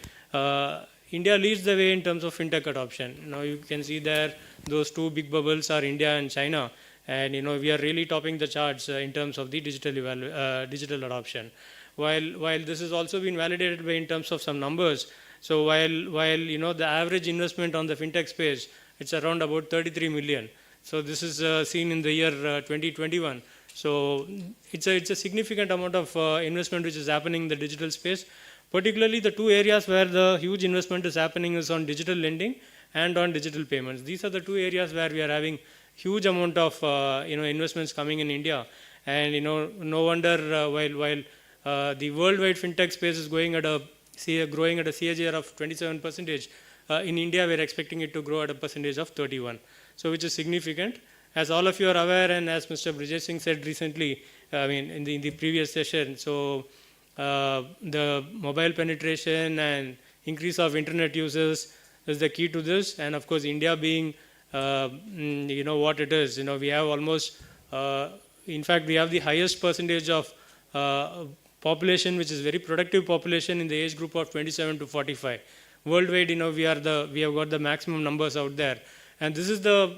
Speaker 23: India leads the way in terms of fintech adoption. Now you can see there, those two big bubbles are India and China. And we are really topping the charts in terms of the digital adoption. While this has also been validated by in terms of some numbers. So while the average investment on the fintech space, it's around about 33 million. So this is seen in the year 2021. So it's a significant amount of investment which is happening in the digital space. Particularly the two areas where the huge investment is happening is on digital lending and on digital payments. These are the two areas where we are having huge amount of investments coming in India. And no wonder while the worldwide fintech space is growing at a CAGR of 27%, in India we're expecting it to grow at a percentage of 31%. So which is significant. As all of you are aware, and as Mr. Brijesh Singh said recently, in the previous session, so the mobile penetration and increase of internet users is the key to this. And of course, India being what it is, we have almost, in fact, we have the highest percentage of population, which is very productive population in the age group of 27 to 45. Worldwide, we have got the maximum numbers out there. And this is the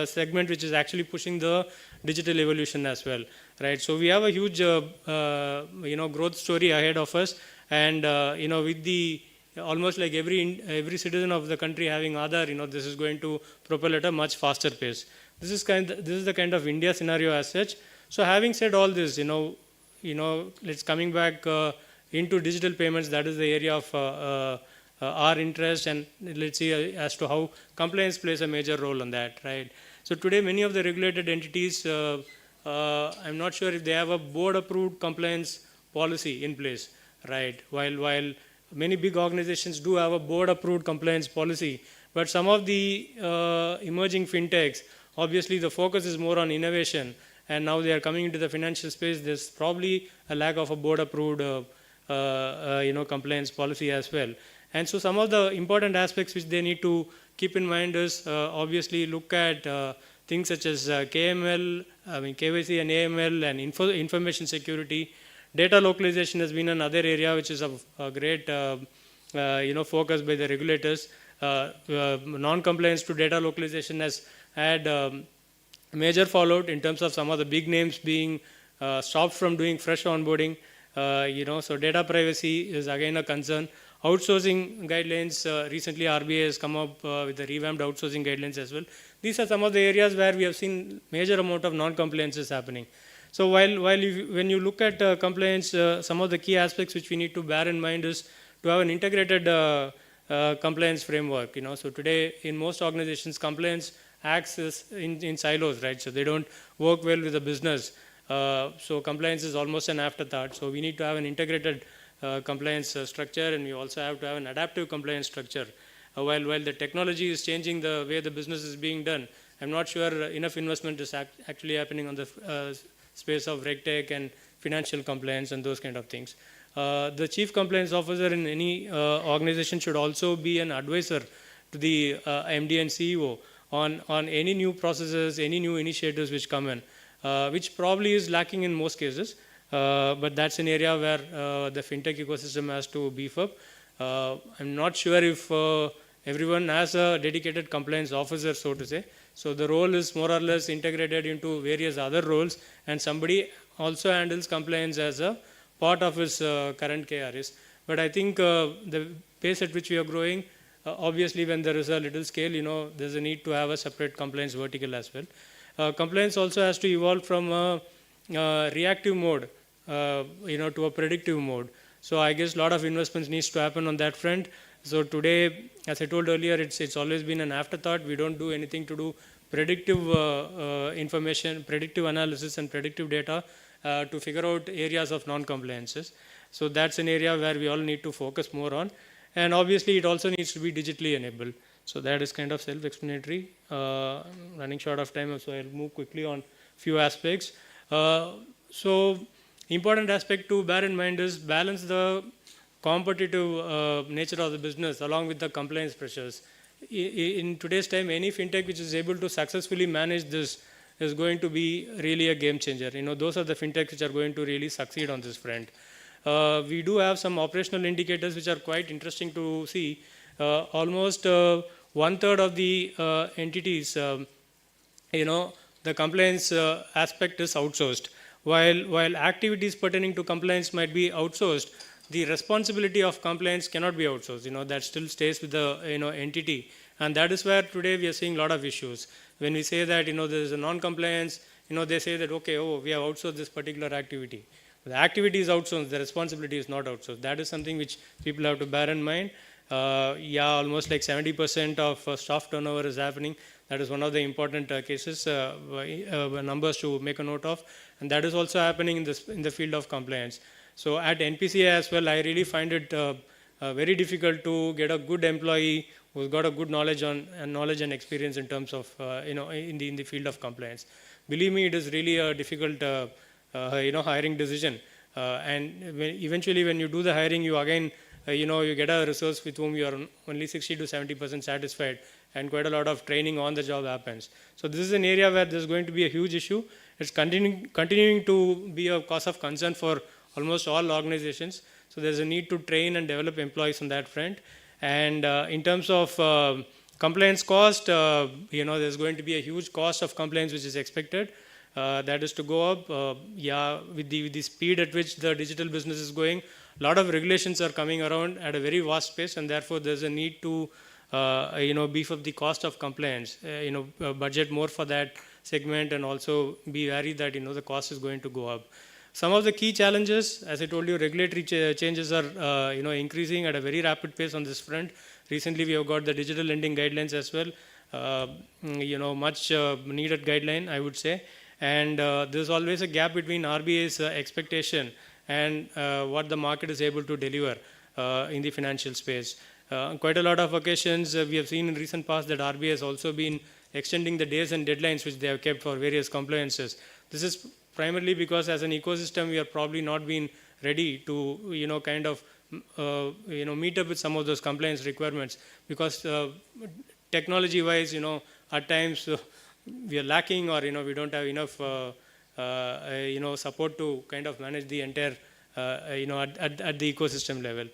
Speaker 23: segment which is actually pushing the digital evolution as well, right? So we have a huge, growth story ahead of us. And, with the almost like every citizen of the country having Aadhaar, this is going to propel at a much faster pace. This is the kind of India scenario as such. So having said all this, let's coming back into digital payments. That is the area of our interest, and let's see as to how compliance plays a major role on that, right? So today, many of the regulated entities, I'm not sure if they have a board-approved compliance policy in place, right? While many big organizations do have a board-approved compliance policy, but some of the emerging fintechs, obviously the focus is more on innovation, and now they are coming into the financial space. There's probably a lack of a board-approved, compliance policy as well. And so some of the important aspects which they need to keep in mind is obviously look at things such as KML, KYC and AML and information security. Data localization has been another area which is of great focus by the regulators. Non-compliance to data localization has had major fallout in terms of some of the big names being stopped from doing fresh onboarding. So data privacy is again a concern. Outsourcing guidelines, recently RBI has come up with the revamped outsourcing guidelines as well. These are some of the areas where we have seen major amount of non-compliances happening. So when you look at compliance, some of the key aspects which we need to bear in mind is to have an integrated compliance framework. So today in most organizations, compliance acts in silos, right? So they don't work well with the business. So compliance is almost an afterthought. So we need to have an integrated compliance structure, and we also have to have an adaptive compliance structure. While the technology is changing the way the business is being done, I'm not sure enough investment is actually happening on the space of RegTech and financial compliance and those kind of things. The chief compliance officer in any organization should also be an advisor to the MD and CEO on any new processes, any new initiatives which come in, which probably is lacking in most cases. But that's an area where the fintech ecosystem has to beef up. I'm not sure if everyone has a dedicated compliance officer, so to say. So the role is more or less integrated into various other roles, and somebody also handles compliance as a part of his current KRS. But I think the pace at which we are growing, obviously when there is a little scale, there's a need to have a separate compliance vertical as well. Compliance also has to evolve from a reactive mode to a predictive mode. So I guess a lot of investments needs to happen on that front. So today, as I told earlier, it's always been an afterthought. We don't do anything to do predictive information, predictive analysis and predictive data to figure out areas of non-compliances. So that's an area where we all need to focus more on. And obviously it also needs to be digitally enabled. So that is kind of self-explanatory. Running short of time, so I'll move quickly on few aspects. So important aspect to bear in mind is balance the competitive nature of the business along with the compliance pressures. In today's time, any fintech which is able to successfully manage this is going to be really a game changer. Those are the fintechs which are going to really succeed on this front. We do have some operational indicators which are quite interesting to see. Almost 1/3 of the entities, the compliance aspect is outsourced. While activities pertaining to compliance might be outsourced, the responsibility of compliance cannot be outsourced. That still stays with the entity, and that is where today we are seeing a lot of issues. When we say that there is a non-compliance, they say that we have outsourced this particular activity. The activity is outsourced, the responsibility is not outsourced. That is something which people have to bear in mind. Almost like 70% of staff turnover is happening. That is one of the important cases, numbers to make a note of, and that is also happening in the field of compliance. So at NPCI as well, I really find it very difficult to get a good employee who's got a good knowledge and experience in terms of in the field of compliance. Believe me, it is really a difficult hiring decision. And eventually, when you do the hiring, you again you get a resource with whom you are only 60 to 70% satisfied, and quite a lot of training on the job happens. So this is an area where there's going to be a huge issue. It's continuing to be a cause of concern for almost all organizations. So there's a need to train and develop employees on that front. And in terms of compliance cost, there's going to be a huge cost of compliance which is expected. That is to go up. With the speed at which the digital business is going, a lot of regulations are coming around at a very vast pace, and therefore there's a need to beef up the cost of compliance, budget more for that segment, and also be wary that the cost is going to go up. Some of the key challenges, as I told you, regulatory changes are increasing at a very rapid pace on this front. Recently, we have got the digital lending guidelines as well. Much needed guideline, I would say. And there's always a gap between RBI's expectation and what the market is able to deliver in the financial space. Quite a lot of occasions we have seen in recent past that RBI has also been extending the days and deadlines which they have kept for various compliances. This is primarily because as an ecosystem we are probably not been ready to kind of meet up with some of those compliance requirements, because technology-wise, at times we are lacking, or we don't have enough support to kind of manage the entire at the ecosystem level.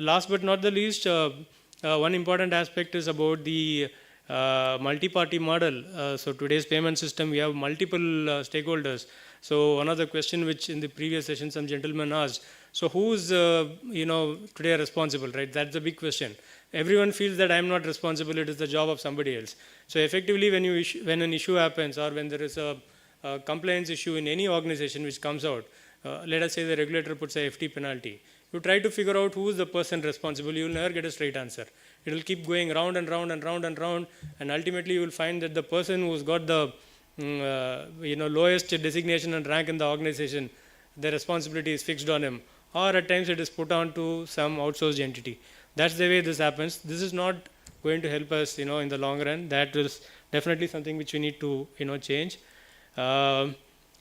Speaker 23: Last but not the least, one important aspect is about the multi-party model. So today's payment system, we have multiple stakeholders. So one of the question which in the previous session some gentlemen asked, so who's today responsible, right? That's the big question. Everyone feels that I'm not responsible, it is the job of somebody else. So effectively when an issue happens, or when there is a compliance issue in any organization which comes out, let us say the regulator puts a FT penalty, you try to figure out who is the person responsible, you will never get a straight answer. It will keep going round and round and round and round, and ultimately you will find that the person who's got the lowest designation and rank in the organization, the responsibility is fixed on him, or at times it is put on to some outsourced entity. That's the way this happens. This is not going to help us, in the long run. That is definitely something which we need to, change.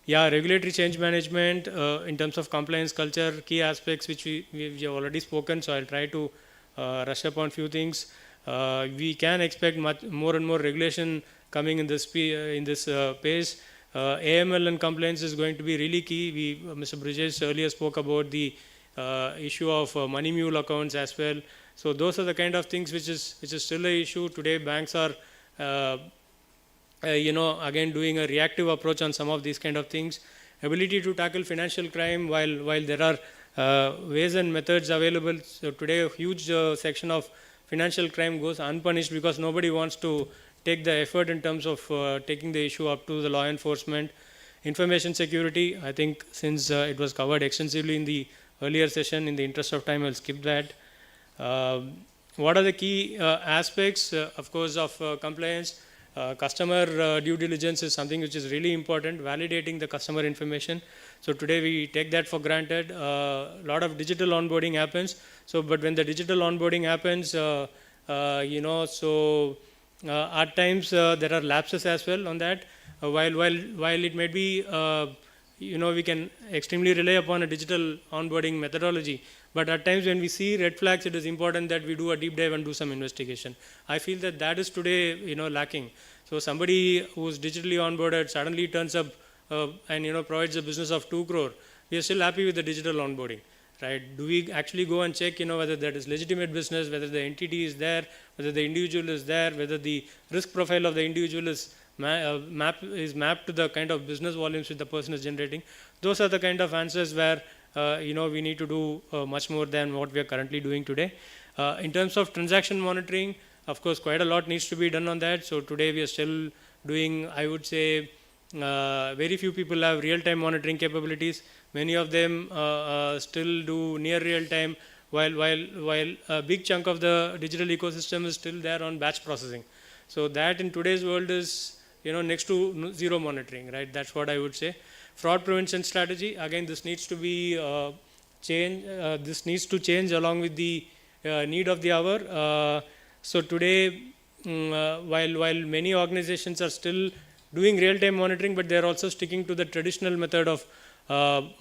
Speaker 23: Regulatory change management in terms of compliance culture, key aspects which we have already spoken. So I'll try to rush upon few things. We can expect more and more regulation coming in this pace. AML and compliance is going to be really key. Mr. Brijesh earlier spoke about the issue of money mule accounts as well. So those are the kind of things which is still an issue today. Banks are again doing a reactive approach on some of these kind of things. Ability to tackle financial crime, while there are ways and methods available. So today a huge section of financial crime goes unpunished because nobody wants to take the effort in terms of taking the issue up to the law enforcement. Information security, I think since it was covered extensively in the earlier session, in the interest of time I'll skip that. What are the key aspects, of course, of compliance? Customer due diligence is something which is really important, validating the customer information. So today we take that for granted. A lot of digital onboarding happens. But when the digital onboarding happens, at times there are lapses as well on that. While it may be, we can extremely rely upon a digital onboarding methodology, but at times when we see red flags, it is important that we do a deep dive and do some investigation. I feel that is today, lacking. So somebody who's digitally onboarded suddenly turns up and provides a business of 2 crore. We are still happy with the digital onboarding, right? Do we actually go and check, whether that is legitimate business, whether the entity is there, whether the individual is there, whether the risk profile of the individual is mapped to the kind of business volumes which the person is generating? Those are the kind of answers where we need to do much more than what we are currently doing today. In terms of transaction monitoring, of course, quite a lot needs to be done on that. So today we are still doing, I would say, very few people have real-time monitoring capabilities. Many of them still do near real-time, while a big chunk of the digital ecosystem is still there on batch processing. So that in today's world is next to zero monitoring, right? That's what I would say. Fraud prevention strategy, again, this needs to be changed. This needs to change along with the need of the hour. So today, while many organizations are still doing real-time monitoring, but they're also sticking to the traditional method of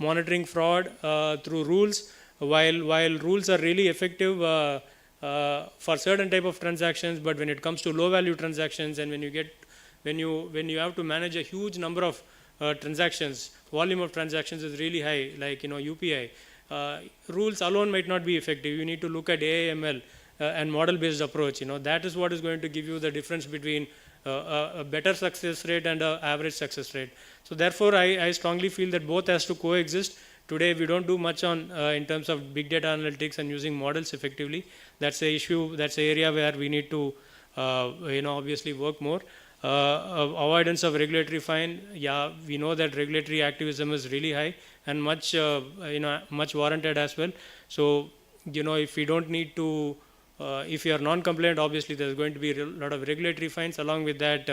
Speaker 23: monitoring fraud through rules. While rules are really effective for certain type of transactions, but when it comes to low-value transactions, and when you have to manage a huge number of transactions, volume of transactions is really high, like UPI. Rules alone might not be effective. You need to look at AML and model-based approach. That is what is going to give you the difference between a better success rate and an average success rate. So therefore, I strongly feel that both has to coexist. Today, we don't do much on in terms of big data analytics and using models effectively. That's the issue. That's the area where we need to, obviously work more. Avoidance of regulatory fine. Yeah, we know that regulatory activism is really high and much, much warranted as well. So, if we don't need to, if you are non-compliant, obviously there's going to be a lot of regulatory fines. Along with that,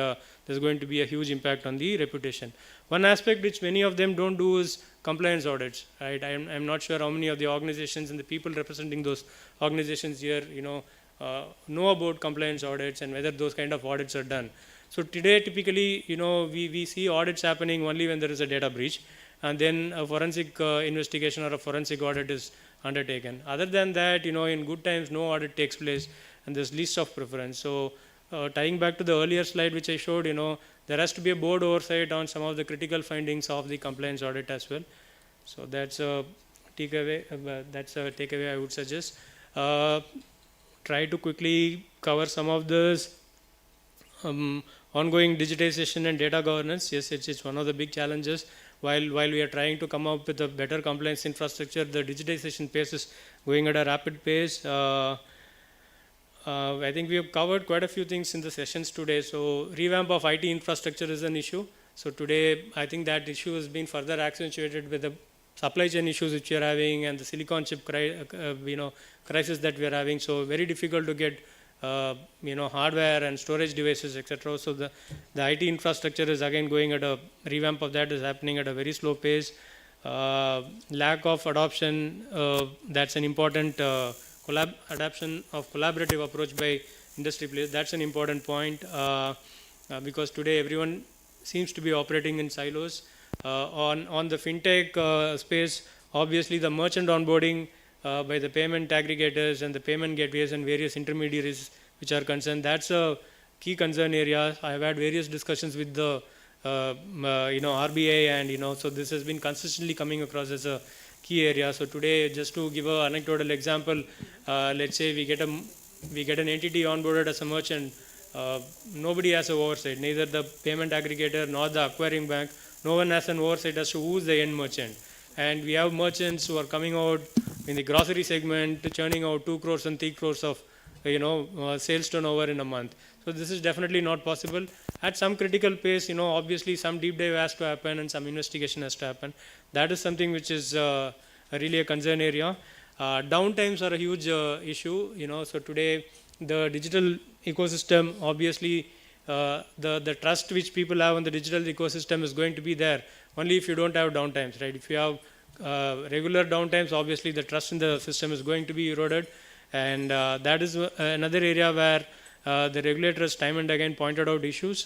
Speaker 23: there's going to be a huge impact on the reputation. One aspect which many of them don't do is compliance audits, right? I'm not sure how many of the organizations and the people representing those organizations here, know about compliance audits and whether those kind of audits are done. So today, typically, we see audits happening only when there is a data breach, and then a forensic investigation or a forensic audit is undertaken. Other than that, in good times, no audit takes place, and there's least of preference. So, tying back to the earlier slide which I showed, there has to be a board oversight on some of the critical findings of the compliance audit as well. So that's a takeaway. I would suggest. Try to quickly cover some of this. Ongoing digitization and data governance. Yes, it's one of the big challenges. While we are trying to come up with a better compliance infrastructure, the digitization pace is going at a rapid pace. I think we have covered quite a few things in the sessions today. So revamp of IT infrastructure is an issue. So today, I think that issue has been further accentuated with the supply chain issues which we are having and the silicon chip crisis that we are having. So very difficult to get hardware and storage devices, etc. So the IT infrastructure is again going at a revamp of that is happening at a very slow pace. Lack of adoption, that's an important adoption of collaborative approach by industry players. That's an important point because today everyone seems to be operating in silos. On the fintech space, obviously the merchant onboarding by the payment aggregators and the payment gateways and various intermediaries which are concerned, that's a key concern area. I have had various discussions with the RBI, and so this has been consistently coming across as a key area. So today, just to give an anecdotal example, let's say we get an entity onboarded as a merchant. Nobody has an oversight, neither the payment aggregator nor the acquiring bank. No one has an oversight as to who is the end merchant. And we have merchants who are coming out in the grocery segment, churning out 2 crores and 3 crores of sales turnover in a month. So this is definitely not possible. At some critical pace, obviously some deep dive has to happen and some investigation has to happen. That is something which is really a concern area. Downtimes are a huge issue. So today the digital ecosystem, obviously the trust which people have on the digital ecosystem is going to be there only if you don't have downtimes, right? If you have regular downtimes, obviously the trust in the system is going to be eroded, and that is another area where the regulators time and again pointed out issues.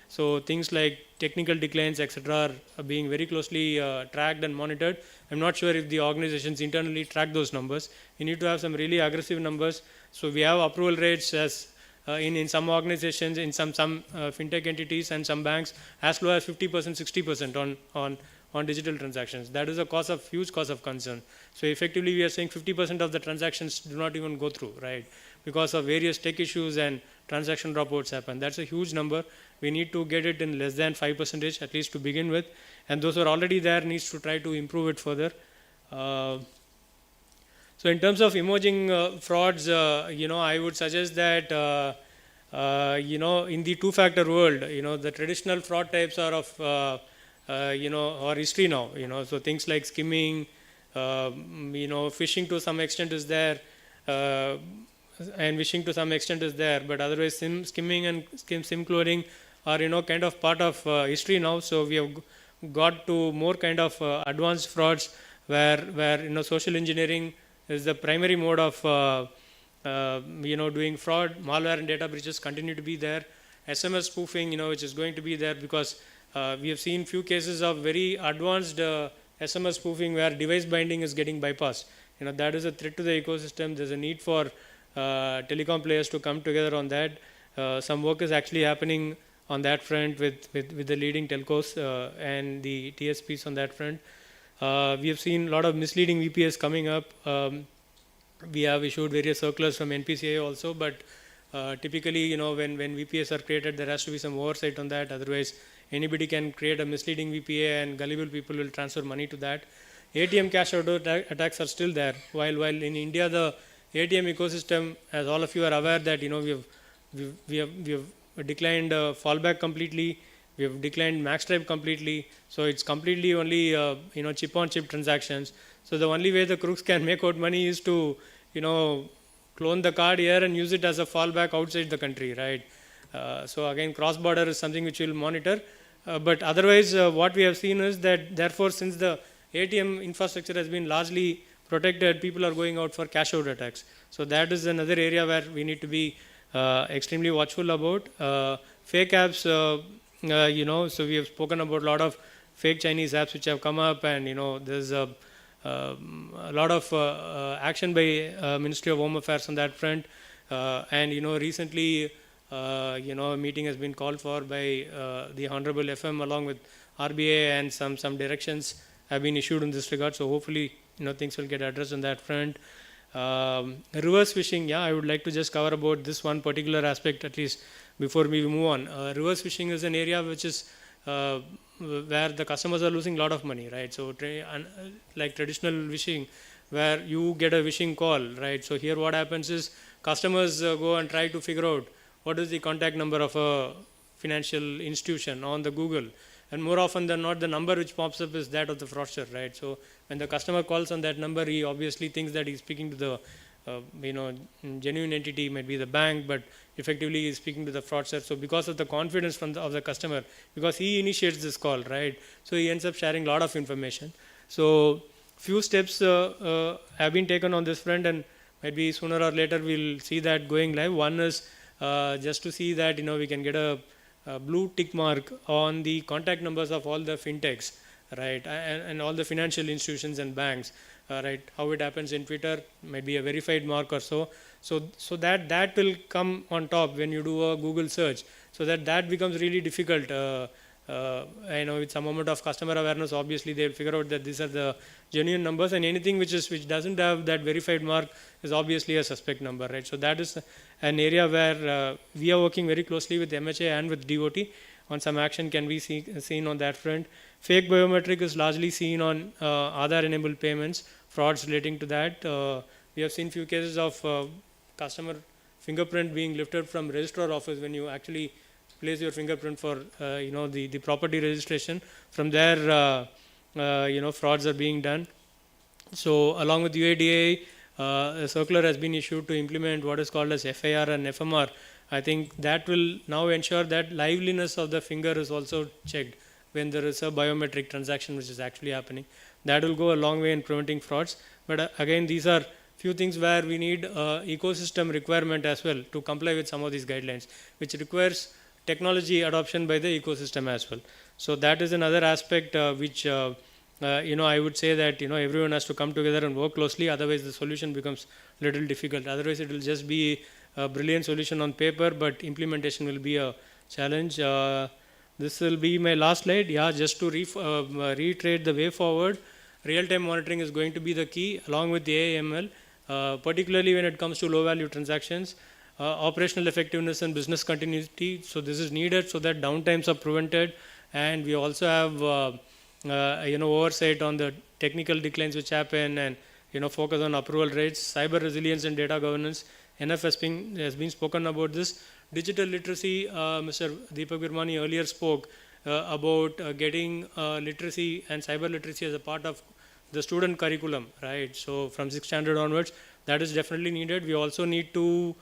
Speaker 23: So things like technical declines, etc., are being very closely tracked and monitored. I'm not sure if the organizations internally track those numbers. We need to have some really aggressive numbers. So we have approval rates as in some organizations, in some fintech entities and some banks, as low as 50%, 60% on digital transactions. That is a huge cause of concern. So effectively, we are saying 50% of the transactions do not even go through, right? Because of various tech issues and transaction dropouts happen. That's a huge number. We need to get it in less than 5% at least to begin with. And those who are already there needs to try to improve it further. So in terms of emerging frauds, I would suggest that in the two-factor world, the traditional fraud types are of or history now. So things like skimming, phishing to some extent is there, and wishing to some extent is there. But otherwise, skimming and sim cloning are kind of part of history now. So we have got to more kind of advanced frauds where social engineering is the primary mode of doing fraud. Malware and data breaches continue to be there. SMS spoofing, which is going to be there because we have seen few cases of very advanced SMS spoofing where device binding is getting bypassed. That is a threat to the ecosystem. There's a need for telecom players to come together on that. Some work is actually happening on that front with the leading telcos and the TSPs on that front. We have seen a lot of misleading VPS coming up. We have issued various circulars from NPCI also, but typically, when VPS are created, there has to be some oversight on that. Otherwise, anybody can create a misleading VPA and gullible people will transfer money to that. ATM cash out attacks are still there. While in India, the ATM ecosystem, as all of you are aware, that we have declined fallback completely. We have declined MaxTribe completely. So it's completely only chip-on-chip transactions. So the only way the crooks can make out money is to clone the card here and use it as a fallback outside the country, right? So again, cross-border is something which we'll monitor. But otherwise, what we have seen is that therefore, since the ATM infrastructure has been largely protected, people are going out for cash out attacks. So that is another area where we need to be extremely watchful about. Fake apps, so we have spoken about a lot of fake Chinese apps which have come up, and there's a lot of action by Ministry of Home Affairs on that front. And recently, a meeting has been called for by the Honorable FM along with RBI, and some directions have been issued in this regard. So hopefully, things will get addressed on that front. Reverse phishing, I would like to just cover about this one particular aspect at least before we move on. Reverse phishing is an area which is where the customers are losing a lot of money, right? So like traditional phishing, where you get a phishing call, right? So here what happens is customers go and try to figure out what is the contact number of a financial institution on the Google, and more often than not the number which pops up is that of the fraudster, right? So when the customer calls on that number, he obviously thinks that he's speaking to the genuine entity, might be the bank, but effectively he is speaking to the fraudster. So because of the confidence of the customer, because he initiates this call, right? So he ends up sharing a lot of information. So few steps have been taken on this front, and maybe sooner or later we'll see that going live. One is just to see that we can get a blue tick mark on the contact numbers of all the fintechs, right, and all the financial institutions and banks, right. How it happens in Twitter, might be a verified mark or so. So that will come on top when you do a Google search. So that becomes really difficult. With some amount of customer awareness, obviously they'll figure out that these are the genuine numbers, and anything which doesn't have that verified mark is obviously a suspect number, right? So that is an area where we are working very closely with MHA and with DOT on some action can be seen on that front. Fake biometric is largely seen on Aadhaar-enabled payments, frauds relating to that. We have seen few cases of customer fingerprint being lifted from registrar office when you actually place your fingerprint for the property registration. From there, frauds are being done. So along with UADA, a circular has been issued to implement what is called as FIR and FMR. I think that will now ensure that liveliness of the finger is also checked when there is a biometric transaction which is actually happening. That will go a long way in preventing frauds. But again, these are few things where we need ecosystem requirement as well to comply with some of these guidelines, which requires technology adoption by the ecosystem as well. So that is another aspect which I would say that everyone has to come together and work closely. Otherwise, the solution becomes a little difficult. Otherwise, it will just be a brilliant solution on paper, but implementation will be a challenge. This will be my last slide. Just to reiterate the way forward, real-time monitoring is going to be the key, along with the AML, particularly when it comes to low-value transactions. Operational effectiveness and business continuity. So this is needed so that downtimes are prevented, and we also have oversight on the technical declines which happen, and focus on approval rates, cyber resilience and data governance. Enough has been spoken about this. Digital literacy, Mr. Deepak Virmani earlier spoke about getting literacy and cyber literacy as a part of the student curriculum, right? So from 6th standard onwards, that is definitely needed. We also need to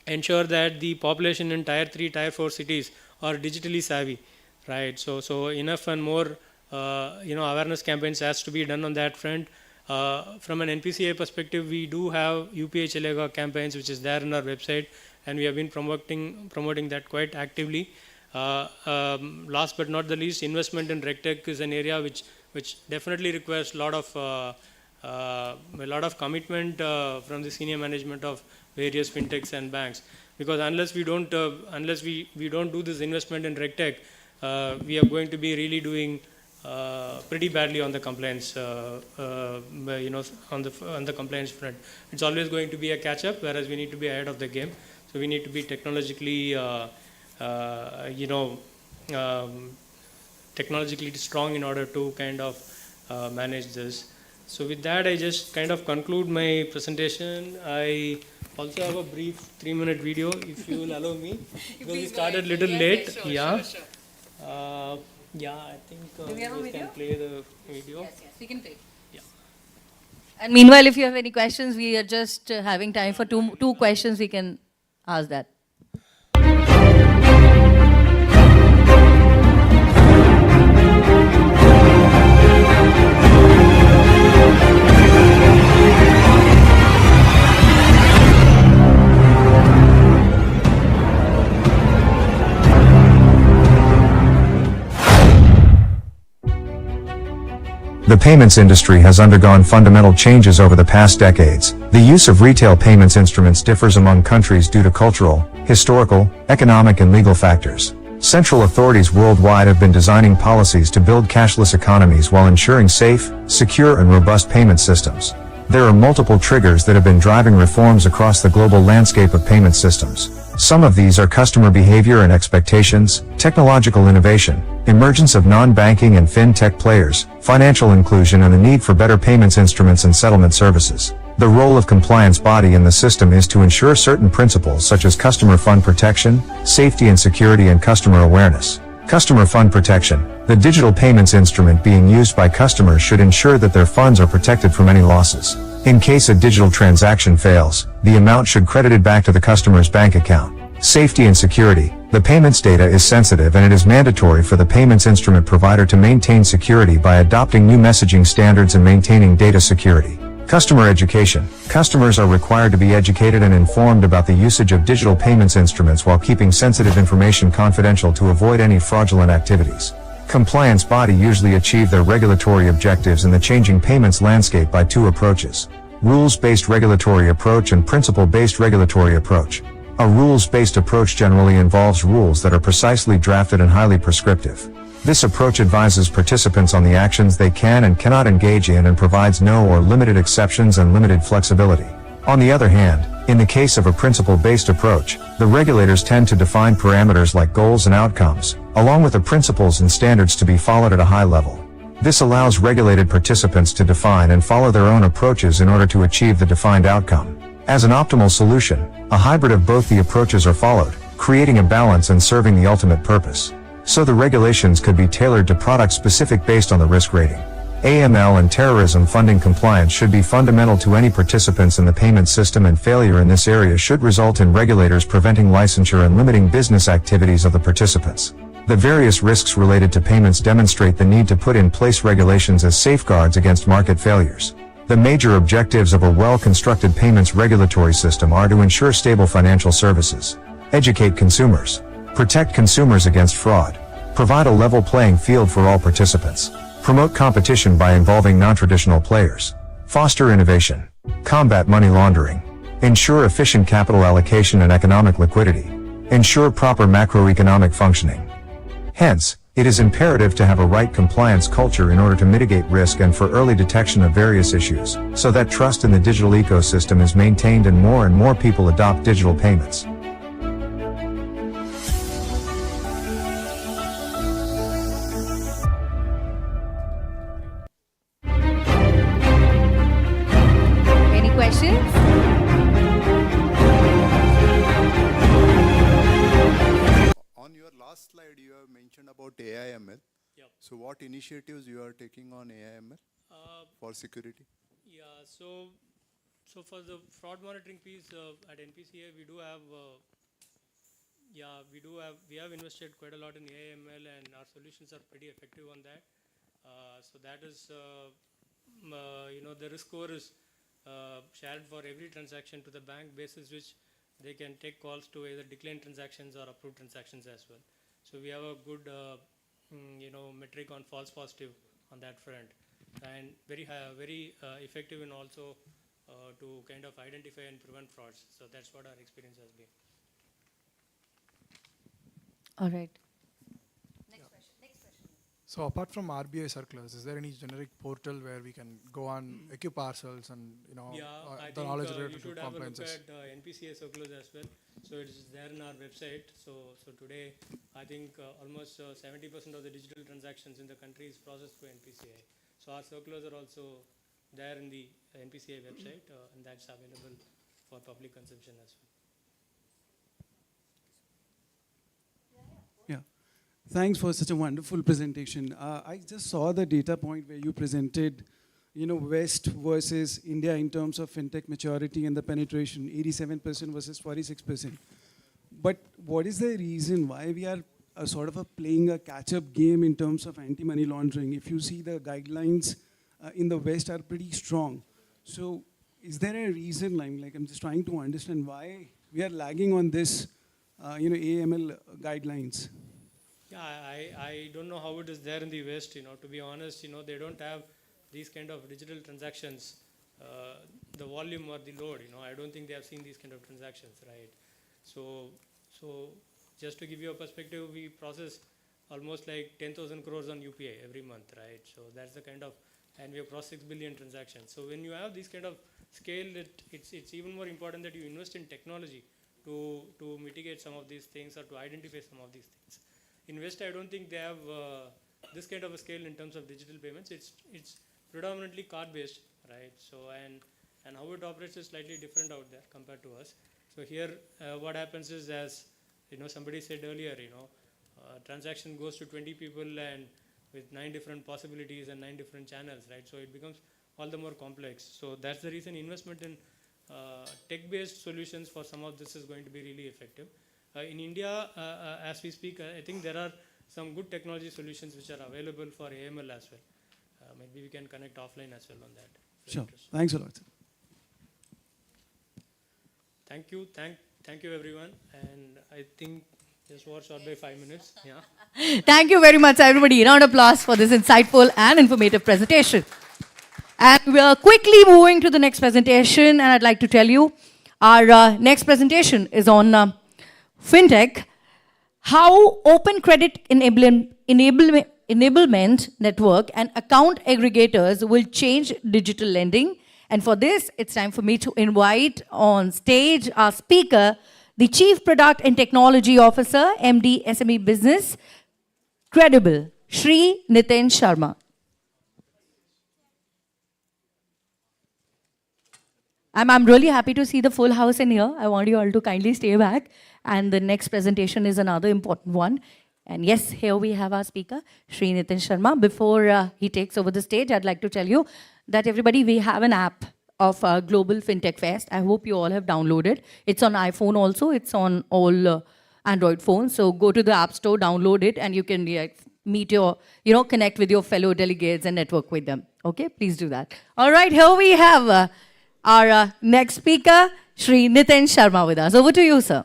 Speaker 23: ensure that the population in tier 3, tier 4 cities are digitally savvy, right? So enough and more awareness campaigns has to be done on that front. From an NPCI perspective, we do have UPI Chalega campaigns which is there in our website, and we have been promoting that quite actively. Last but not the least, investment in RegTech is an area which definitely requires a lot of commitment from the senior management of various fintechs and banks, because unless we don't do this investment in RegTech, we are going to be really doing pretty badly on the compliance, on the compliance front. It's always going to be a catch-up, whereas we need to be ahead of the game. So we need to be technologically, technologically strong in order to kind of manage this. So with that, I just kind of conclude my presentation. I also have a brief 3-minute video, if you will allow me, because we started a little late. Sure. I think
Speaker 2: do we have a video?
Speaker 23: Can play the video.
Speaker 2: Yes, we can play. Yeah. And meanwhile, if you have any questions, we are just having time for two questions. We can ask that.
Speaker 3: The payments industry has undergone fundamental changes over the past decades. The use of retail payments instruments differs among countries due to cultural, historical, economic and legal factors. Central authorities worldwide have been designing policies to build cashless economies while ensuring safe, secure and robust payment systems. There are multiple triggers that have been driving reforms across the global landscape of payment systems. Some of these are customer behavior and expectations, technological innovation, emergence of non-banking and fintech players, financial inclusion and the need for better payments instruments and settlement services. The role of compliance body in the system is to ensure certain principles such as customer fund protection, safety and security and customer awareness. Customer fund protection. The digital payments instrument being used by customers should ensure that their funds are protected from any losses. In case a digital transaction fails, the amount should credited back to the customer's bank account. Safety and security. The payments data is sensitive and it is mandatory for the payments instrument provider to maintain security by adopting new messaging standards and maintaining data security. Customer education. Customers are required to be educated and informed about the usage of digital payments instruments while keeping sensitive information confidential to avoid any fraudulent activities. Compliance body usually achieve their regulatory objectives in the changing payments landscape by two approaches: rules-based regulatory approach and principle-based regulatory approach. A rules-based approach generally involves rules that are precisely drafted and highly prescriptive. This approach advises participants on the actions they can and cannot engage in and provides no or limited exceptions and limited flexibility. On the other hand, in the case of a principle-based approach, the regulators tend to define parameters like goals and outcomes, along with the principles and standards to be followed at a high level. This allows regulated participants to define and follow their own approaches in order to achieve the defined outcome. As an optimal solution, a hybrid of both the approaches are followed, creating a balance and serving the ultimate purpose. So the regulations could be tailored to product specific based on the risk rating. AML and terrorism funding compliance should be fundamental to any participants in the payment system, and failure in this area should result in regulators preventing licensure and limiting business activities of the participants. The various risks related to payments demonstrate the need to put in place regulations as safeguards against market failures. The major objectives of a well-constructed payments regulatory system are to ensure stable financial services, educate consumers, protect consumers against fraud, provide a level playing field for all participants, promote competition by involving non-traditional players, foster innovation, combat money laundering, ensure efficient capital allocation and economic liquidity, ensure proper macroeconomic functioning. Hence, it is imperative to have a right compliance culture in order to mitigate risk and for early detection of various issues, so that trust in the digital ecosystem is maintained and more people adopt digital payments.
Speaker 2: Any questions?
Speaker 6: On your last slide, you have mentioned about AIML.
Speaker 23: Yep.
Speaker 6: So what initiatives you are taking on AIML for security?
Speaker 23: Yeah, so for the fraud monitoring piece at NPCA, we have invested quite a lot in AIML, and our solutions are pretty effective on that. So that is, the risk score is shared for every transaction to the bank, basis which they can take calls to either decline transactions or approve transactions as well. So we have a good, metric on false positive on that front, and very effective in also to kind of identify and prevent frauds. So that's what our experience has been.
Speaker 2: All right.
Speaker 7: So apart from RBI circulars, is there any generic portal where we can go on, equip ourselves and,
Speaker 23: I
Speaker 7: the
Speaker 23: think
Speaker 7: knowledge
Speaker 23: you
Speaker 7: related to
Speaker 23: should have a look
Speaker 7: compliances?
Speaker 23: at NPCA circulars as well. So it is there in our website. So today, I think almost 70% of the digital transactions in the country is processed through NPCA. So our circulars are also there in the NPCA website, and that's available for public consumption as well.
Speaker 24: Yeah. Thanks for such a wonderful presentation. I just saw the data point where you presented, West versus India in terms of fintech maturity and the penetration, 87% versus 46%. But what is the reason why we are sort of playing a catch-up game in terms of anti-money laundering? If you see the guidelines in the West are pretty strong. So is there a reason, I'm just trying to understand why we are lagging on this, AML guidelines?
Speaker 23: Yeah, I don't know how it is there in the West, to be honest, they don't have these kind of digital transactions, the volume or the load, I don't think they have seen these kind of transactions, right? So just to give you a perspective, we process almost like 10,000 crores on UPI every month, right? So that's the kind of, and we have crossed 6 billion transactions. So when you have this kind of scale, it's even more important that you invest in technology to mitigate some of these things or to identify some of these things. In West, I don't think they have this kind of a scale in terms of digital payments. It's predominantly card-based, right? So and how it operates is slightly different out there compared to us. So here, what happens is, as somebody said earlier, transaction goes to 20 people and with 9 different possibilities and 9 different channels, right? So it becomes all the more complex. So that's the reason investment in tech-based solutions for some of this is going to be really effective. In India, as we speak, I think there are some good technology solutions which are available for AML as well. Maybe we can connect offline as well on that.
Speaker 24: Sure. Thanks a lot, sir.
Speaker 23: Thank you. Thank you, everyone. And I think this was short by 5 minutes. Yeah.
Speaker 2: Thank you very much, everybody. Round of applause for this insightful and informative presentation. And we are quickly moving to the next presentation. And I'd like to tell you, our next presentation is on Fintech, how open credit enablement network and account aggregators will change digital lending. And for this, it's time for me to invite on stage our speaker, the Chief Product and Technology Officer, MD SME Business, Credible, Shri Nitin Sharma. I'm really happy to see the full house in here. I want you all to kindly stay back. And the next presentation is another important one. And yes, here we have our speaker, Shri Nitin Sharma. Before he takes over the stage, I'd like to tell you that everybody, we have an app of Global Fintech Fest. I hope you all have downloaded. It's on iPhone also. It's on all Android phones. So go to the App Store, download it, and you can meet your, connect with your fellow delegates and network with them. Okay, please do that. All right, here we have our next speaker, Shri Nitin Sharma with us. Over to you, sir.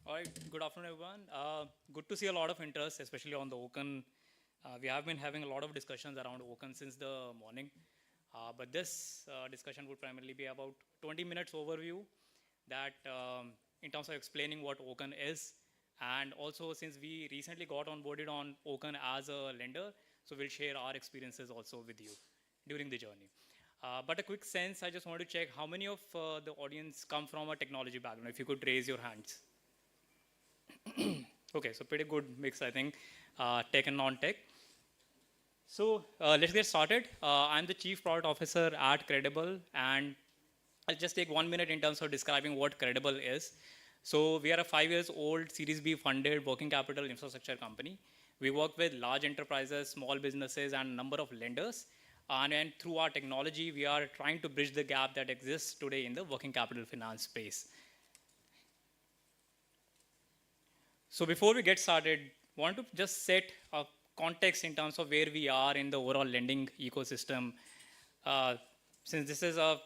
Speaker 4: All right, good afternoon, everyone. Good to see a lot of interest, especially on the Open. We have been having a lot of discussions around Open since the morning. But this discussion would primarily be about 20 minutes overview that in terms of explaining what Open is. And also, since we recently got onboarded on Open as a lender, so we'll share our experiences also with you during the journey. But a quick sense, I just want to check how many of the audience come from a technology background. If you could raise your hands. Okay, so pretty good mix, I think, tech and non-tech. So let's get started. I'm the Chief Product Officer at Credible, and I'll just take 1 minute in terms of describing what Credible is. So we are a 5 years old Series B funded working capital infrastructure company. We work with large enterprises, small businesses, and a number of lenders. And through our technology, we are trying to bridge the gap that exists today in the working capital finance space. So before we get started, I want to just set a context in terms of where we are in the overall lending ecosystem. Since this is a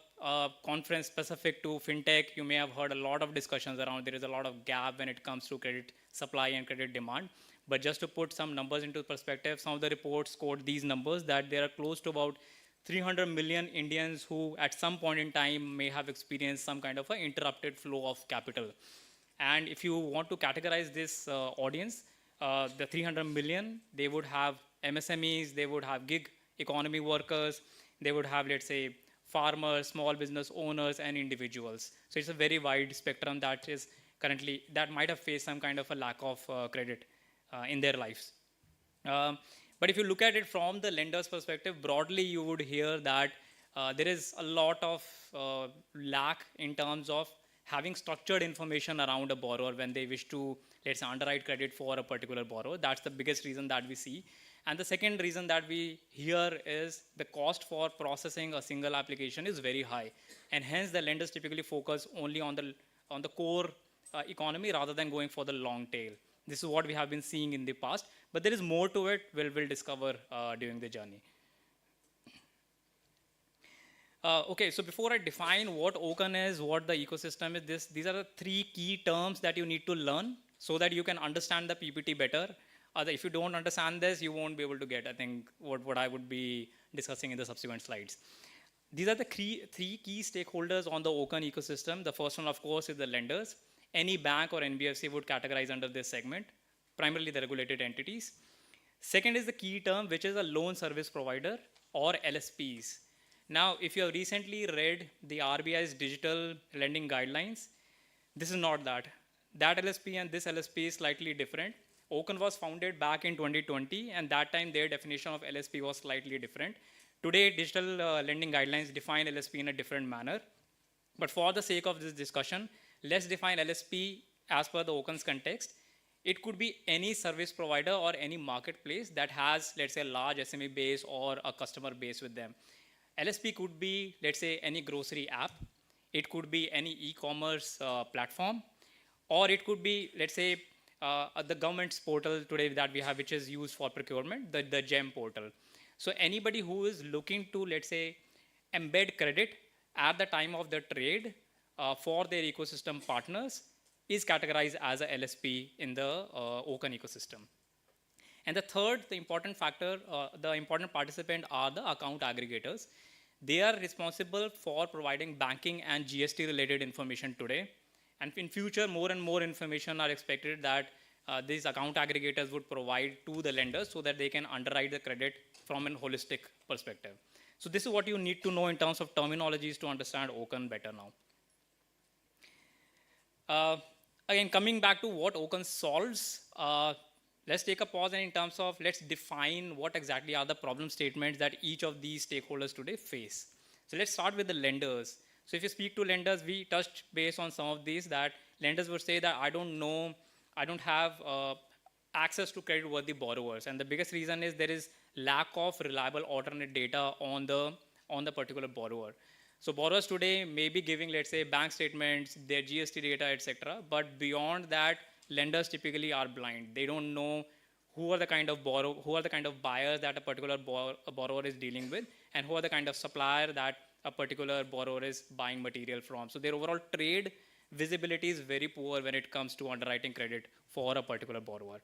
Speaker 4: conference specific to FinTech, you may have heard a lot of discussions around there is a lot of gap when it comes to credit supply and credit demand. But just to put some numbers into perspective, some of the reports quote these numbers that there are close to about 300 million Indians who at some point in time may have experienced some kind of an interrupted flow of capital. And if you want to categorize this audience, the 300 million, they would have MSMEs, they would have gig economy workers, they would have, let's say, farmers, small business owners, and individuals. So it's a very wide spectrum that is currently, that might have faced some kind of a lack of credit in their lives. But if you look at it from the lender's perspective, broadly, you would hear that there is a lot of lack in terms of having structured information around a borrower when they wish to, let's say, underwrite credit for a particular borrower. That's the biggest reason that we see. And the second reason that we hear is the cost for processing a single application is very high. And hence, the lenders typically focus only on the core economy rather than going for the long tail. This is what we have been seeing in the past. But there is more to it we'll discover during the journey. Okay, so before I define what Open is, what the ecosystem is, these are the 3 key terms that you need to learn so that you can understand the PPT better. If you don't understand this, you won't be able to get, I think, what I would be discussing in the subsequent slides. These are the three key stakeholders on the Open ecosystem. The first one, of course, is the lenders. Any bank or NBFC would categorize under this segment, primarily the regulated entities. Second is the key term, which is a loan service provider or LSPs. Now, if you have recently read the RBI's digital lending guidelines, this is not that. That LSP and this LSP is slightly different. Open was founded back in 2020, and that time their definition of LSP was slightly different. Today, digital lending guidelines define LSP in a different manner. But for the sake of this discussion, let's define LSP as per the Open's context. It could be any service provider or any marketplace that has, let's say, a large SME base or a customer base with them. LSP could be, let's say, any grocery app. It could be any e-commerce platform. Or it could be, let's say, the government's portal today that we have, which is used for procurement, the GEM portal. So anybody who is looking to, let's say, embed credit at the time of the trade for their ecosystem partners is categorized as a LSP in the Open ecosystem. And the third, the important factor, the important participant are the account aggregators. They are responsible for providing banking and GST related information today. And in future, more and more information are expected that these account aggregators would provide to the lenders so that they can underwrite the credit from a holistic perspective. So this is what you need to know in terms of terminologies to understand Open better now. Again, coming back to what Open solves, let's take a pause and in terms of let's define what exactly are the problem statements that each of these stakeholders today face. So let's start with the lenders. So if you speak to lenders, we touched base on some of these, that lenders would say that I don't know, I don't have access to credit-worthy borrowers. And the biggest reason is there is lack of reliable alternate data on the particular borrower. So borrowers today may be giving, let's say, bank statements, their GST data, etc. But beyond that, lenders typically are blind. They don't know who are the kind of buyers that a particular borrower is dealing with, and who are the kind of supplier that a particular borrower is buying material from. So their overall trade visibility is very poor when it comes to underwriting credit for a particular borrower.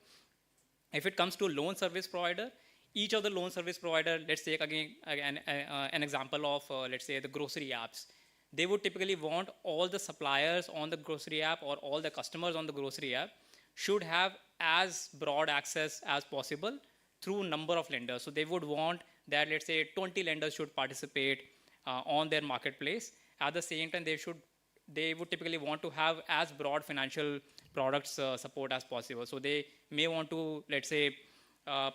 Speaker 4: If it comes to loan service provider, each of the loan service provider, let's take again an example of, let's say, the grocery apps. They would typically want all the suppliers on the grocery app or all the customers on the grocery app should have as broad access as possible through number of lenders. So they would want that, let's say, 20 lenders should participate on their marketplace. At the same time, they would typically want to have as broad financial products support as possible. So they may want to, let's say,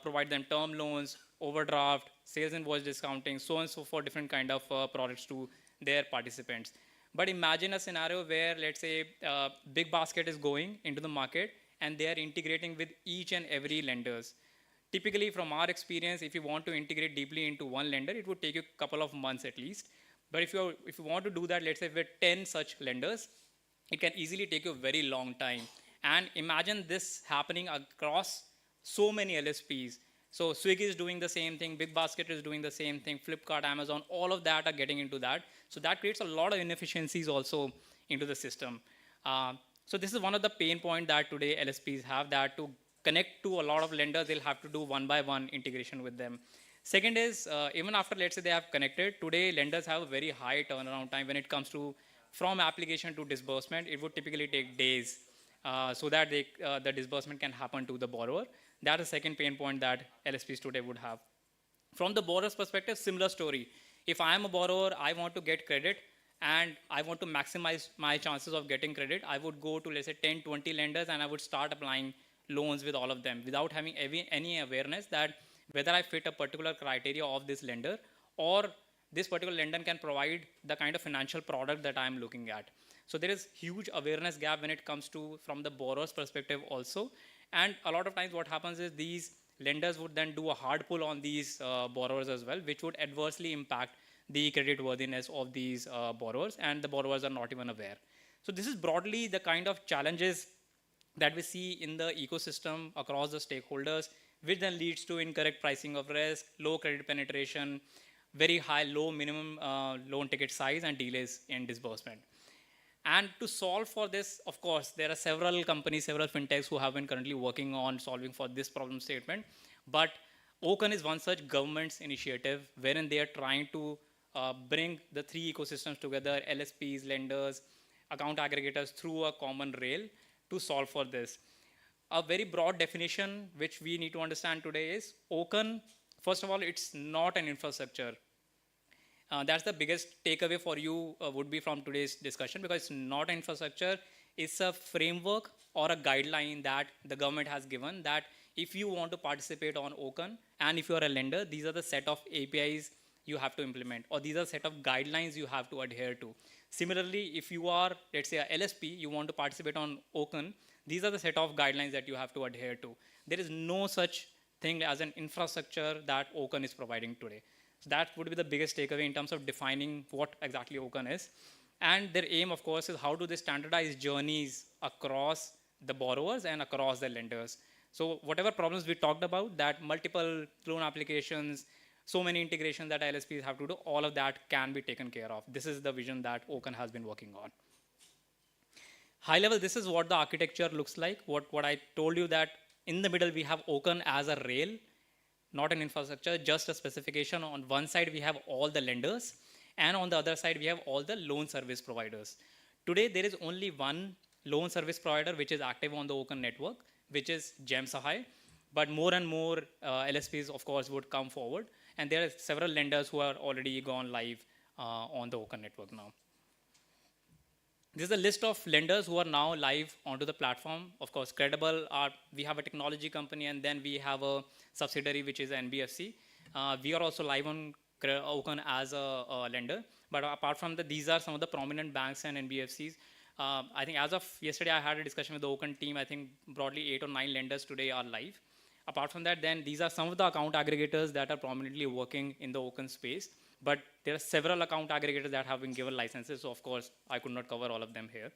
Speaker 4: provide them term loans, overdraft, sales invoice discounting, so on and so forth, different kind of products to their participants. But imagine a scenario where, let's say, Big Basket is going into the market and they are integrating with each and every lenders. Typically, from our experience, if you want to integrate deeply into one lender, it would take you a couple of months at least. But if you want to do that, let's say with 10 such lenders, it can easily take you a very long time. And imagine this happening across so many LSPs. So Swiggy is doing the same thing, Big Basket is doing the same thing, Flipkart, Amazon, all of that are getting into that. So that creates a lot of inefficiencies also into the system. So this is one of the pain points that today LSPs have, that to connect to a lot of lenders, they'll have to do one-by-one integration with them. Second is, even after, let's say, they have connected, today lenders have a very high turnaround time when it comes to from application to disbursement. It would typically take days so that the disbursement can happen to the borrower. That is the second pain point that LSPs today would have. From the borrower's perspective, similar story. If I am a borrower, I want to get credit, and I want to maximize my chances of getting credit, I would go to, let's say, 10, 20 lenders, and I would start applying loans with all of them without having any awareness that whether I fit a particular criteria of this lender, or this particular lender can provide the kind of financial product that I'm looking at. So there is huge awareness gap when it comes to from the borrower's perspective also. And a lot of times what happens is these lenders would then do a hard pull on these borrowers as well, which would adversely impact the credit worthiness of these borrowers, and the borrowers are not even aware. So this is broadly the kind of challenges that we see in the ecosystem across the stakeholders, which then leads to incorrect pricing of risk, low credit penetration, very high, low minimum loan ticket size and delays in disbursement. And to solve for this, of course, there are several companies, several fintechs who have been currently working on solving for this problem statement. But Open is one such government's initiative wherein they are trying to bring the three ecosystems together, LSPs, lenders, account aggregators through a common rail to solve for this. A very broad definition which we need to understand today is Open, first of all, it's not an infrastructure. That's the biggest takeaway for you would be from today's discussion, because it's not infrastructure, it's a framework or a guideline that the government has given that if you want to participate on Open and if you are a lender, these are the set of APIs you have to implement, or these are set of guidelines you have to adhere to. Similarly, if you are, let's say, a LSP, you want to participate on Open, these are the set of guidelines that you have to adhere to. There is no such thing as an infrastructure that Open is providing today. So that would be the biggest takeaway in terms of defining what exactly Open is. And their aim, of course, is how do they standardize journeys across the borrowers and across the lenders. So whatever problems we talked about, that multiple loan applications, so many integrations that LSPs have to do, all of that can be taken care of. This is the vision that Open has been working on. High level, this is what the architecture looks like. What I told you, that in the middle we have Open as a rail, not an infrastructure, just a specification. On one side we have all the lenders, and on the other side we have all the loan service providers. Today there is only one loan service provider which is active on the Open network, which is GEM Sahay, but more and more LSPs of course would come forward, and there are several lenders who are already gone live on the Open network now. This is a list of lenders who are now live onto the platform. Of course, Credible, we have a technology company, and then we have a subsidiary which is NBFC. We are also live on Open as a lender. But apart from that, these are some of the prominent banks and NBFCs. I think as of yesterday, I had a discussion with the Open team. I think broadly 8 or 9 lenders today are live. Apart from that, then these are some of the account aggregators that are prominently working in the Open space. But there are several account aggregators that have been given licenses, so of course, I could not cover all of them here.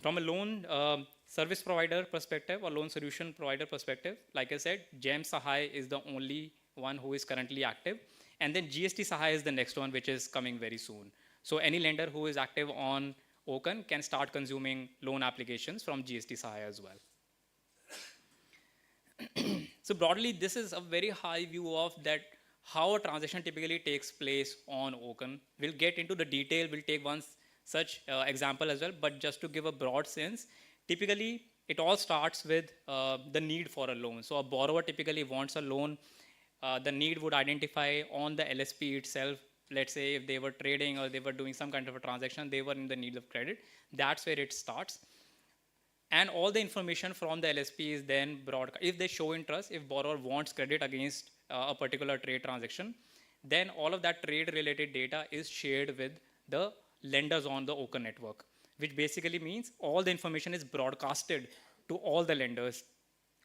Speaker 4: From a loan service provider perspective or loan solution provider perspective, like I said, GEM Sahay is the only one who is currently active. And then GST Sahay is the next one, which is coming very soon. So any lender who is active on Open can start consuming loan applications from GST Sahay as well. So broadly, this is a very high view of that how a transaction typically takes place on Open. We'll get into the detail, we'll take one such example as well, but just to give a broad sense, typically it all starts with the need for a loan. So a borrower typically wants a loan. The need would identify on the LSP itself. Let's say if they were trading or they were doing some kind of a transaction, they were in the need of credit. That's where it starts. And all the information from the LSP is then broadcast. If they show interest, if borrower wants credit against a particular trade transaction, then all of that trade related data is shared with the lenders on the Open network, which basically means all the information is broadcasted to all the lenders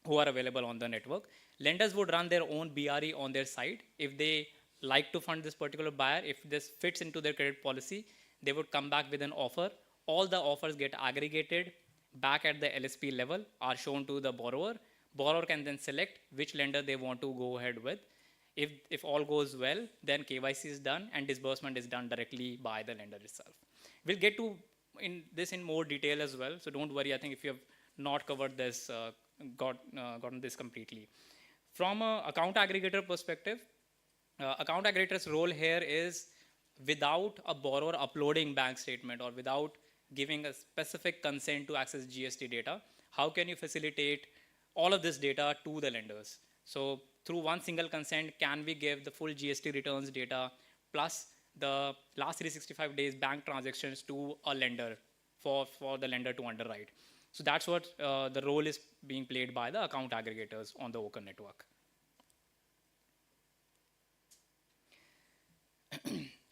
Speaker 4: who are available on the network. Lenders would run their own BRE on their site. If they like to fund this particular buyer, if this fits into their credit policy, they would come back with an offer. All the offers get aggregated back at the LSP level, are shown to the borrower. Borrower can then select which lender they want to go ahead with. If all goes well, then KYC is done and disbursement is done directly by the lender itself. We'll get to this in more detail as well, so don't worry. I think if you have not covered this, gotten this completely. From an account aggregator perspective, account aggregator's role here is without a borrower uploading bank statement or without giving a specific consent to access GST data, how can you facilitate all of this data to the lenders? So through one single consent, can we give the full GST returns data plus the last 365 days bank transactions to a lender for the lender to underwrite? So that's what the role is being played by the account aggregators on the Open network.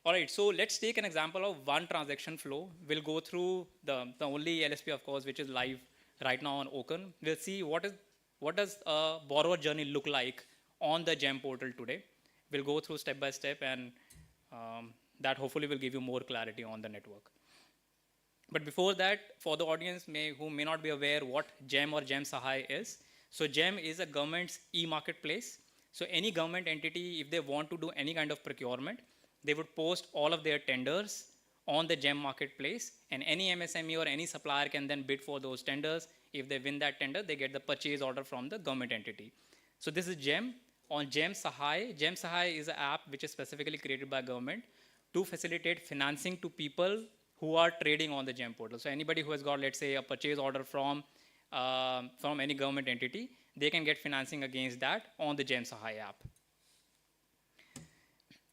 Speaker 4: All right, so let's take an example of one transaction flow. We'll go through the only LSP, of course, which is live right now on Open. We'll see what does a borrower journey look like on the GEM portal today. We'll go through step by step, and that hopefully will give you more clarity on the network. But before that, for the audience who may not be aware what GEM or GEM Sahay is, so GEM is a government's e-marketplace. So any government entity, if they want to do any kind of procurement, they would post all of their tenders on the GEM marketplace, and any MSME or any supplier can then bid for those tenders. If they win that tender, they get the purchase order from the government entity. So this is GEM. On GEM Sahay is an app which is specifically created by government to facilitate financing to people who are trading on the GEM portal. So anybody who has got, let's say, a purchase order from any government entity, they can get financing against that on the GEM Sahay app.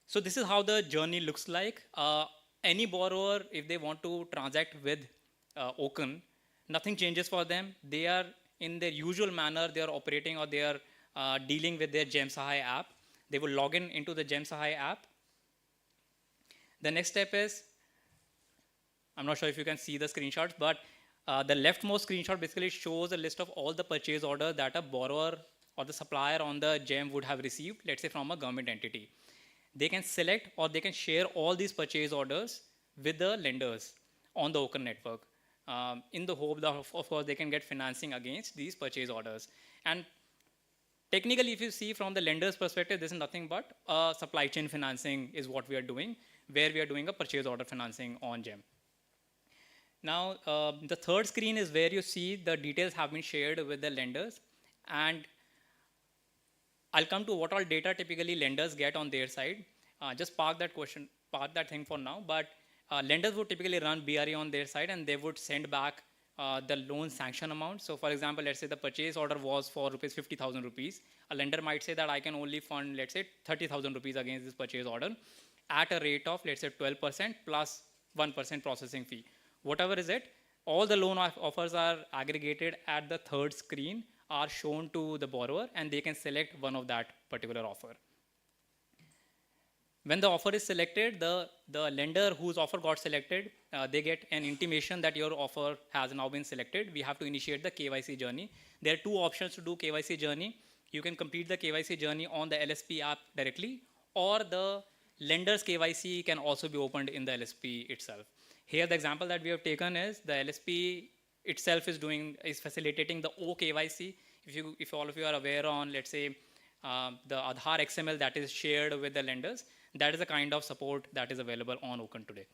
Speaker 4: So this is how the journey looks like. Any borrower, if they want to transact with Oaken, nothing changes for them. They are in their usual manner, they are operating or they are dealing with their GEM Sahay app. They will log in into the GEM Sahay app. The next step is, I'm not sure if you can see the screenshots, but the leftmost screenshot basically shows a list of all the purchase orders that a borrower or the supplier on the GEM would have received, let's say from a government entity. They can select or they can share all these purchase orders with the lenders on the Oaken network in the hope that, of course, they can get financing against these purchase orders. And technically, if you see from the lender's perspective, this is nothing but supply chain financing is what we are doing, where we are doing a purchase order financing on GEM. Now, the third screen is where you see the details have been shared with the lenders. And I'll come to what all data typically lenders get on their side. Just park that thing for now. But lenders would typically run BRE on their side, and they would send back the loan sanction amount. So for example, let's say the purchase order was for rupees 50,000 rupees. A lender might say that I can only fund, let's say, 30,000 rupees against this purchase order at a rate of, let's say, 12% plus 1% processing fee. Whatever is it, all the loan offers are aggregated at the third screen, are shown to the borrower, and they can select one of that particular offer. When the offer is selected, the lender whose offer got selected, they get an intimation that your offer has now been selected. We have to initiate the KYC journey. There are two options to do KYC journey. You can complete the KYC journey on the LSP app directly, or the lender's KYC can also be opened in the LSP itself. Here, the example that we have taken is the LSP itself is facilitating the OKYC. If all of you are aware on, let's say, the Aadhaar XML that is shared with the lenders, that is the kind of support that is available on Oaken today.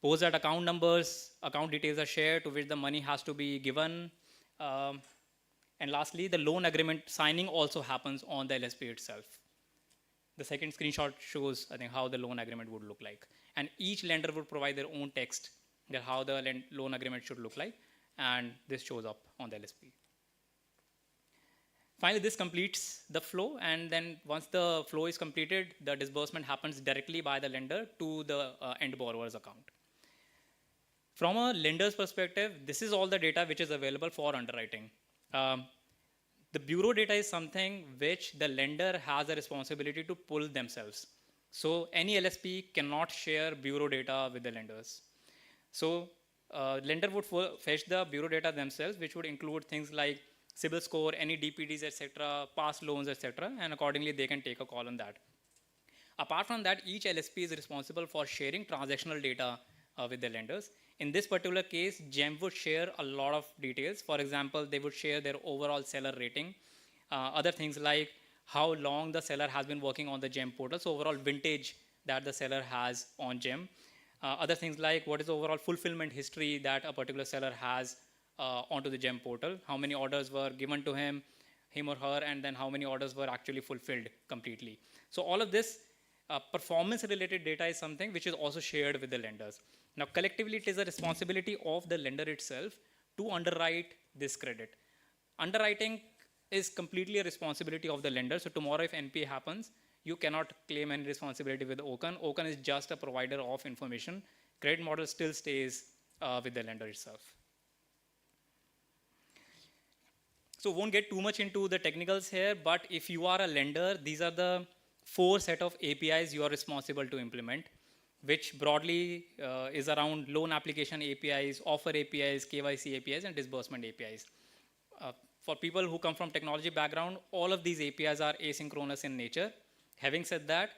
Speaker 4: Post that account numbers, account details are shared to which the money has to be given. And lastly, the loan agreement signing also happens on the LSP itself. The second screenshot shows, I think, how the loan agreement would look like. And each lender would provide their own text that how the loan agreement should look like. And this shows up on the LSP. Finally, this completes the flow. And then once the flow is completed, the disbursement happens directly by the lender to the end borrower's account. From a lender's perspective, this is all the data which is available for underwriting. The bureau data is something which the lender has a responsibility to pull themselves. So any LSP cannot share bureau data with the lenders. So lender would fetch the bureau data themselves, which would include things like CIBIL score, any DPDs, etc., past loans, etc., and accordingly they can take a call on that. Apart from that, each LSP is responsible for sharing transactional data with the lenders. In this particular case, GEM would share a lot of details. For example, they would share their overall seller rating, other things like how long the seller has been working on the GEM portal, so overall vintage that the seller has on GEM. Other things like what is the overall fulfillment history that a particular seller has onto the GEM portal, how many orders were given to him or her, and then how many orders were actually fulfilled completely. So all of this performance-related data is something which is also shared with the lenders. Now, collectively, it is a responsibility of the lender itself to underwrite this credit. Underwriting is completely a responsibility of the lender. So tomorrow, if NPA happens, you cannot claim any responsibility with Oaken. Oaken is just a provider of information. Credit model still stays with the lender itself. So won't get too much into the technicals here, but if you are a lender, these are the 4 set of APIs you are responsible to implement, which broadly is around loan application APIs, offer APIs, KYC APIs, and disbursement APIs. For people who come from technology background, all of these APIs are asynchronous in nature. Having said that,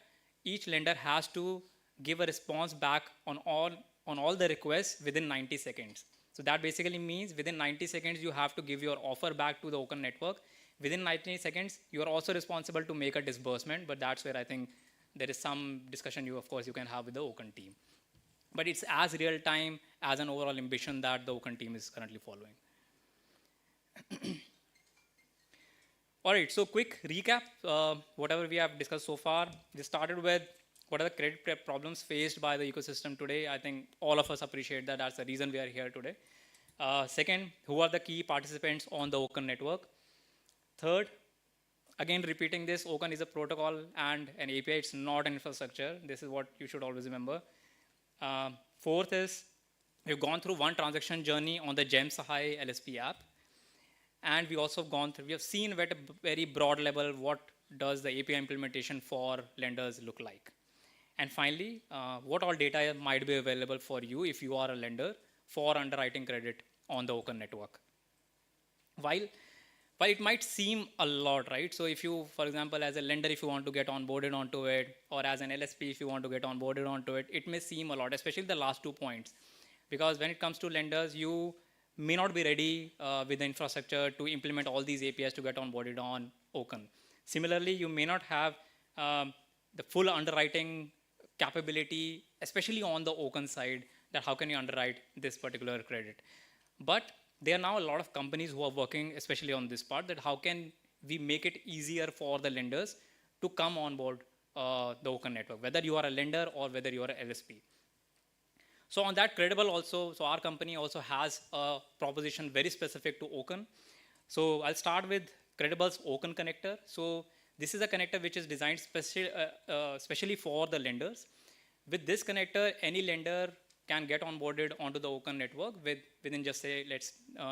Speaker 4: each lender has to give a response back on all the requests within 90 seconds. So that basically means within 90 seconds, you have to give your offer back to the Oaken network. Within 90 seconds, you are also responsible to make a disbursement, but that's where I think there is some discussion you, of course, you can have with the Open team. But it's as real time as an overall ambition that the Open team is currently following. All right, so quick recap, whatever we have discussed so far. We started with what are the credit problems faced by the ecosystem today. I think all of us appreciate that. That's the reason we are here today. Second, who are the key participants on the Open network? Third, again repeating this, Open is a protocol and an API. It's not an infrastructure. This is what you should always remember. Fourth is, we've gone through one transaction journey on the GEM Sahay LSP app. And we also we have seen at a very broad level what does the API implementation for lenders look like. And finally, what all data might be available for you if you are a lender for underwriting credit on the Open network. While it might seem a lot, right? So if you, for example, as a lender, if you want to get onboarded onto it, or as an LSP, if you want to get onboarded onto it, it may seem a lot, especially the last 2 points. Because when it comes to lenders, you may not be ready with the infrastructure to implement all these APIs to get onboarded on Open. Similarly, you may not have the full underwriting capability, especially on the Open side, that how can you underwrite this particular credit. But there are now a lot of companies who are working, especially on this part, that how can we make it easier for the lenders to come on board the Open network, whether you are a lender or whether you are a LSP. So on that, Credible also, so our company also has a proposition very specific to Open. So I'll start with Credible's Open connector. So this is a connector which is designed specially for the lenders. With this connector, any lender can get onboarded onto the Open network within just say,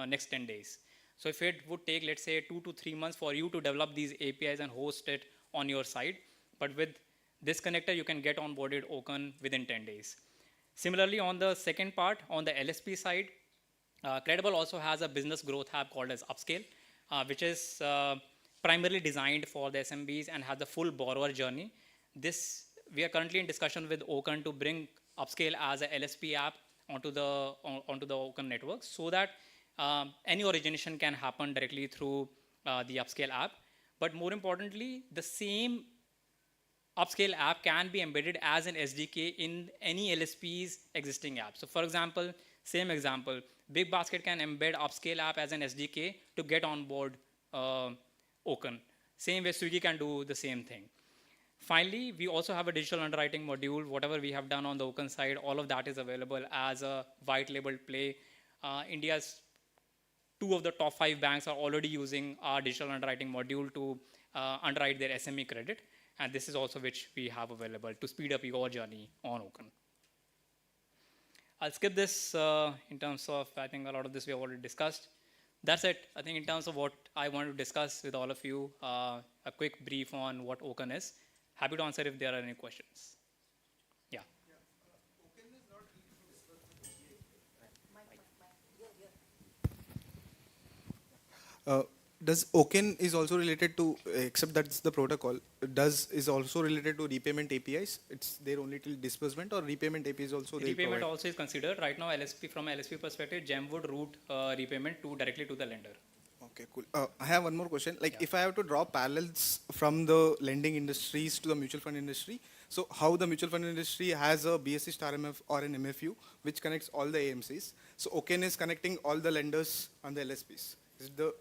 Speaker 4: next 10 days. So if it would take, let's say 2 to 3 months for you to develop these APIs and host it on your side, but with this connector, you can get onboarded Open within 10 days. Similarly, on the second part, on the LSP side, Credible also has a business growth hub called as Upscale, which is primarily designed for the SMBs and has the full borrower journey. We are currently in discussion with Open to bring Upscale as a LSP app onto the Open network so that any origination can happen directly through the Upscale app. But more importantly, the same Upscale app can be embedded as an SDK in any LSP's existing app. So for example, same example, Big Basket can embed Upscale app as an SDK to get on board Open. Same way Swiggy can do the same thing. Finally, we also have a digital underwriting module. Whatever we have done on the Open side, all of that is available as a white labeled play. India's 2 of the top 5 banks are already using our digital underwriting module to underwrite their SME credit. And this is also which we have available to speed up your journey on Open. I'll skip this in terms of, I think a lot of this we have already discussed. That's it. I think in terms of what I want to discuss with all of you, a quick brief on what Open is. Happy to answer if there are any questions. Yeah.
Speaker 5: Does Oken is also related to, except that's the protocol, is also related to repayment APIs? It's there only till disbursement, or repayment APIs also?
Speaker 4: Repayment also is considered. Right now, from LSP perspective, GEM would route repayment directly to the lender.
Speaker 5: Okay, cool. I have one more question. Like, if I have to draw parallels from the lending industries to the mutual fund industry, so how the mutual fund industry has a BSC star MF or an MFU, which connects all the AMCs. So Oken is connecting all the lenders and the LSPs. Is it the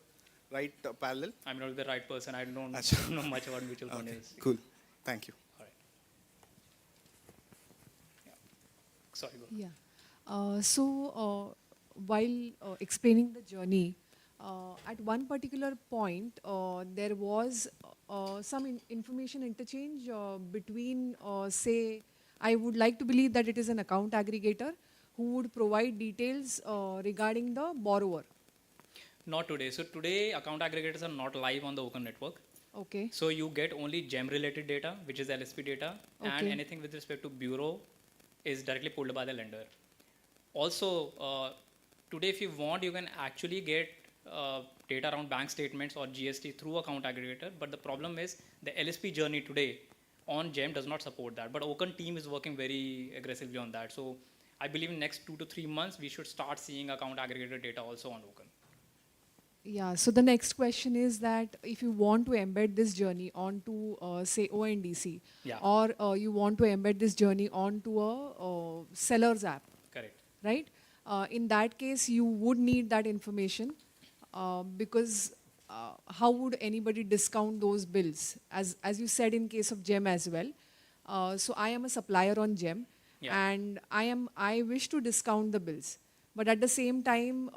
Speaker 5: right parallel?
Speaker 4: I'm not the right person. I don't know much about mutual fund industry.
Speaker 5: Cool. Thank you.
Speaker 4: All right. Yeah. Sorry, go.
Speaker 8: Yeah. While explaining the journey, at one particular point, there was some information interchange between, say, I would like to believe that it is an account aggregator who would provide details regarding the borrower.
Speaker 4: Not today. So today, account aggregators are not live on the Open network.
Speaker 8: Okay.
Speaker 4: So you get only GEM-related data, which is LSP data, and
Speaker 8: Okay.
Speaker 4: anything with respect to bureau is directly pulled by the lender. Also, today, if you want, you can actually get data around bank statements or GST through account aggregator. But the problem is the LSP journey today on GEM does not support that. But Open team is working very aggressively on that. So I believe in next 2 to 3 months, we should start seeing account aggregator data also on Open.
Speaker 8: Yeah, so the next question is that if you want to embed this journey onto, say, ONDC,
Speaker 4: Yeah.
Speaker 8: or you want to embed this journey onto a seller's app,
Speaker 4: Correct.
Speaker 8: right? In that case, you would need that information because how would anybody discount those bills? As you said in case of GEM as well. So I am a supplier on GEM,
Speaker 4: Yeah.
Speaker 8: and I wish to discount the bills. But at the same time,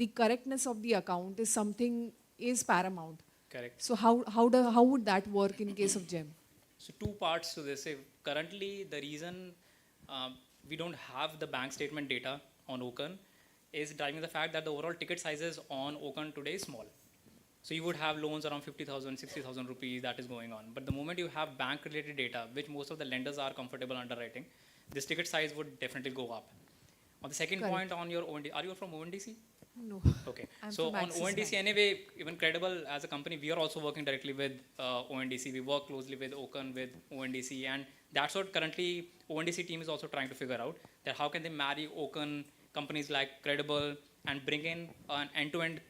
Speaker 8: the correctness of the account is something is paramount.
Speaker 4: Correct.
Speaker 8: So how would that work in case of GEM?
Speaker 4: So two parts to this. Currently, the reason we don't have the bank statement data on Open is driving the fact that the overall ticket sizes on Open today is small. So you would have loans around 50,000, 60,000 rupees that is going on. But the moment you have bank-related data, which most of the lenders are comfortable underwriting, this ticket size would definitely go up. On the second
Speaker 8: Correct.
Speaker 4: point on your ONDC, are you from ONDC?
Speaker 8: No.
Speaker 4: Okay.
Speaker 8: I'm
Speaker 4: So
Speaker 8: from
Speaker 4: on
Speaker 8: Axis
Speaker 4: ONDC
Speaker 8: Bank.
Speaker 4: anyway, even Credible as a company, we are also working directly with ONDC. We work closely with Open, with ONDC, and that's what currently ONDC team is also trying to figure out, that how can they marry Open companies like Credible and bring in an end-to-end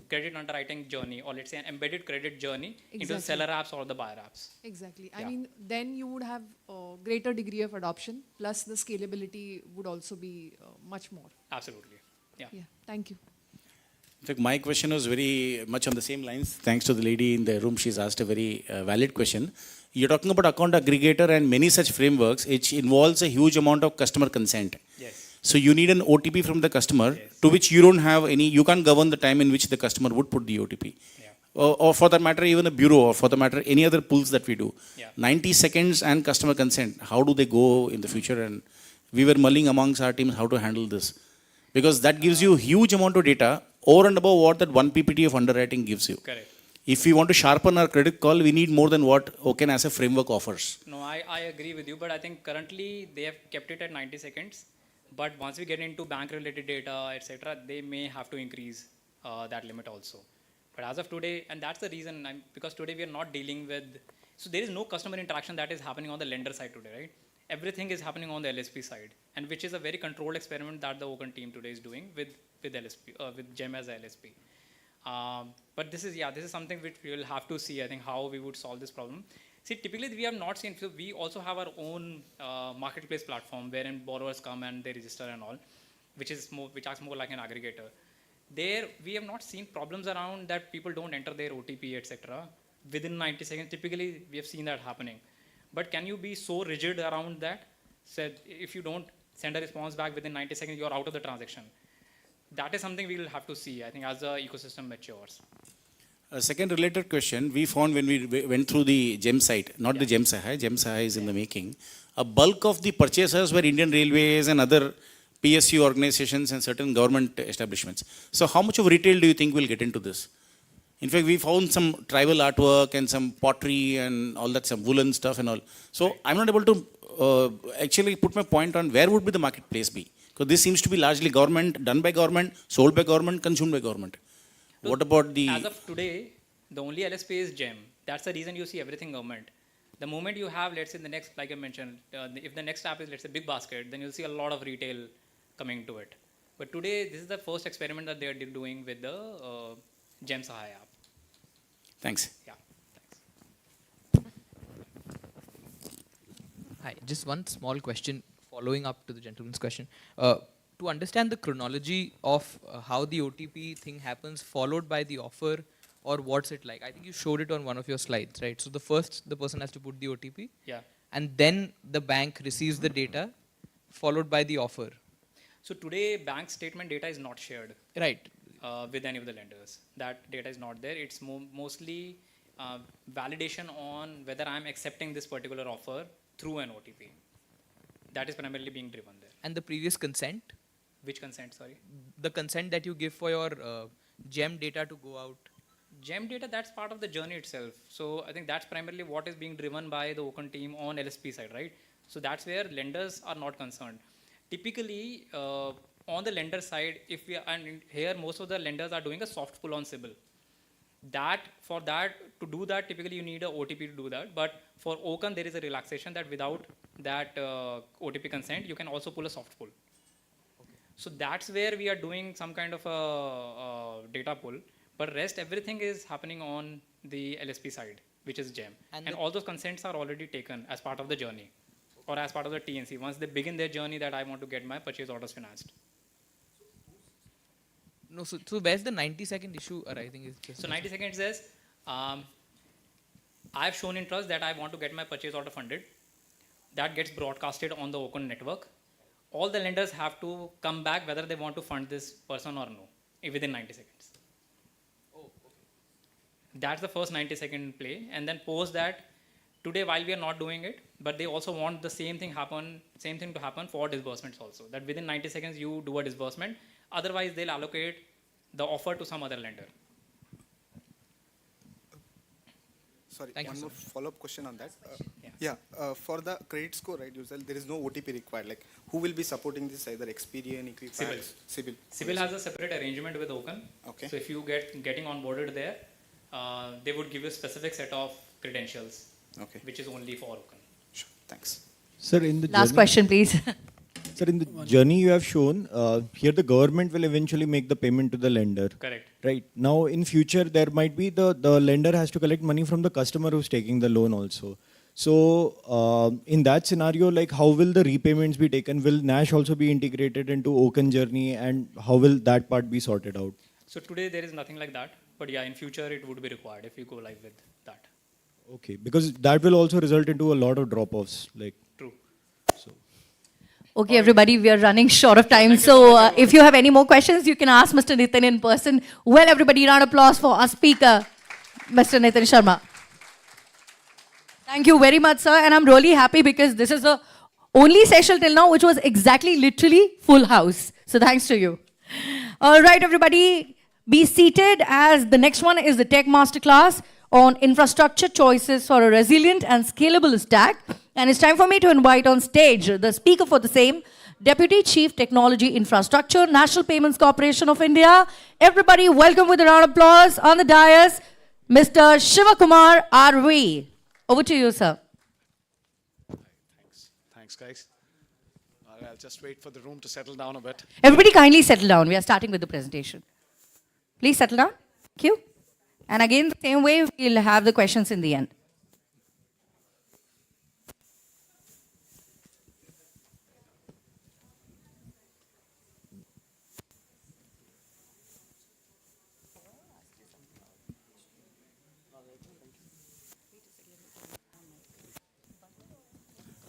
Speaker 4: credit underwriting journey, or let's say an embedded credit journey into the
Speaker 8: Exactly.
Speaker 4: seller apps or the buyer apps.
Speaker 8: Exactly. I
Speaker 4: Yeah.
Speaker 8: mean, then you would have a greater degree of adoption, plus the scalability would also be much more.
Speaker 4: Absolutely. Yeah.
Speaker 8: Yeah. Thank you.
Speaker 9: In fact, my question was very much on the same lines. Thanks to the lady in the room, she's asked a very valid question. You're talking about account aggregator and many such frameworks, which involves a huge amount of customer consent.
Speaker 4: Yes.
Speaker 9: So you need an OTP from the customer, to which you don't have any, you can't govern the time in which the customer would put the OTP.
Speaker 4: Yeah.
Speaker 9: Or for that matter, even a bureau, or for the matter, any other pulls that we do.
Speaker 4: Yeah.
Speaker 9: 90 seconds and customer consent, how do they go in the future? And we were mulling amongst our teams how to handle this. Because that gives you huge amount of data over and above what that one PPT of underwriting gives you.
Speaker 4: Correct.
Speaker 9: If we want to sharpen our credit call, we need more than what Oken as a framework offers.
Speaker 4: No, I agree with you, but I think currently they have kept it at 90 seconds. But once we get into bank-related data, etc., they may have to increase that limit also. But as of today, and that's the reason, because today we are not dealing with, so there is no customer interaction that is happening on the lender side today, right? Everything is happening on the LSP side, and which is a very controlled experiment that the Open team today is doing with LSP, with GEM as a LSP. But this is something which we will have to see, I think, how we would solve this problem. See, typically we have not seen, so we also have our own marketplace platform wherein borrowers come and they register and all, which acts more like an aggregator. There, we have not seen problems around that people don't enter their OTP, etc. within 90 seconds. Typically, we have seen that happening. But can you be so rigid around that? Said if you don't send a response back within 90 seconds, you're out of the transaction. That is something we will have to see, I think, as the ecosystem matures.
Speaker 9: A second related question, we found when we went through the GEM site, not the GEM Sahai is in the making, a bulk of the purchasers were Indian Railways and other PSU organizations and certain government establishments. So how much of retail do you think will get into this? In fact, we found some tribal artwork and some pottery and all that, some woolen stuff and all. So I'm not able to actually put my point on where would be the marketplace be? Because this seems to be largely government, done by government, sold by government, consumed by government. What about the...
Speaker 4: As of today, the only LSP is GEM. That's the reason you see everything government. The moment you have, let's say, the next, like I mentioned, if the next app is, let's say, Big Basket, then you'll see a lot of retail coming to it. But today, this is the first experiment that they are doing with the GEM Sahai app.
Speaker 9: Thanks.
Speaker 4: Yeah.
Speaker 10: Hi, just one small question following up to the gentleman's question. To understand the chronology of how the OTP thing happens, followed by the offer, or what's it like? I think you showed it on one of your slides, right? So the person has to put the OTP.
Speaker 4: Yeah.
Speaker 10: And then the bank receives the data, followed by the offer.
Speaker 4: So today, bank statement data is not shared.
Speaker 10: Right.
Speaker 4: With any of the lenders. That data is not there. It's mostly validation on whether I'm accepting this particular offer through an OTP. That is primarily being driven there.
Speaker 10: And the previous consent?
Speaker 4: Which consent, sorry?
Speaker 10: The consent that you give for your GEM data to go out.
Speaker 4: GEM data, that's part of the journey itself. So I think that's primarily what is being driven by the Open team on LSP side, right? So that's where lenders are not concerned. Typically, on the lender side, and here most of the lenders are doing a soft pull on CIBIL. To do that, typically you need a OTP to do that. But for Open, there is a relaxation that without that OTP consent, you can also pull a soft pull. So that's where we are doing some kind of a data pull, but rest everything is happening on the LSP side, which is GEM. And all those consents are already taken as part of the journey or as part of the TNC. Once they begin their journey that I want to get my purchase orders financed.
Speaker 10: No, so where's the 90-second issue arising? Is just
Speaker 4: So 90 seconds is, I've shown interest that I want to get my purchase order funded. That gets broadcasted on the Open network. All the lenders have to come back whether they want to fund this person or no within 90 seconds.
Speaker 10: Oh, okay.
Speaker 4: That's the first 90-second play. And then post that, today while we are not doing it, but they also want the same thing to happen for disbursements also. That within 90 seconds you do a disbursement. Otherwise they'll allocate the offer to some other lender.
Speaker 5: Sorry,
Speaker 10: Thank
Speaker 5: one
Speaker 10: you,
Speaker 5: more
Speaker 10: sir.
Speaker 5: follow-up question on that.
Speaker 4: Yeah.
Speaker 5: For the credit score, right, you said there is no OTP required. Like, who will be supporting this? Either Experian, Equifax, Civil.
Speaker 4: Civil has a separate arrangement with Open.
Speaker 5: Okay.
Speaker 4: So if you getting onboarded there, they would give you a specific set of credentials, which is only for Open.
Speaker 5: Sure, thanks.
Speaker 11: Sir, in the
Speaker 2: Last question, please.
Speaker 11: Sir, in the journey you have shown, here the government will eventually make the payment to the lender.
Speaker 4: Correct.
Speaker 11: Right. Now, in future, there might be the lender has to collect money from the customer who's taking the loan also. So, in that scenario, like how will the repayments be taken? Will Nash also be integrated into Open journey, and how will that part be sorted out?
Speaker 4: So today there is nothing like that, but yeah, in future it would be required if you go live with that.
Speaker 11: Okay, because that will also result into a lot of drop-offs. Like.
Speaker 4: True.
Speaker 2: Okay, everybody, we are running short of time. So if you have any more questions, you can ask Mr. Nitin in person. Well, everybody, round of applause for our speaker, Mr. Nitin Sharma. Thank you very much, sir. And I'm really happy because this is the only session till now which was exactly, literally full house. So thanks to you. All right, everybody, be seated as the next one is the Tech Masterclass on infrastructure choices for a resilient and scalable stack. And it's time for me to invite on stage the speaker for the same, Deputy Chief Technology Infrastructure, National Payments Corporation of India. Everybody, welcome with a round of applause on the dais, Mr. Shivakumar RV. Over to you, sir.
Speaker 13: Thanks, guys. I'll just wait for the room to settle down a bit.
Speaker 2: Everybody kindly settle down. We are starting with the presentation. Please settle down. Thank you. And again, the same way, we'll have the questions in the end.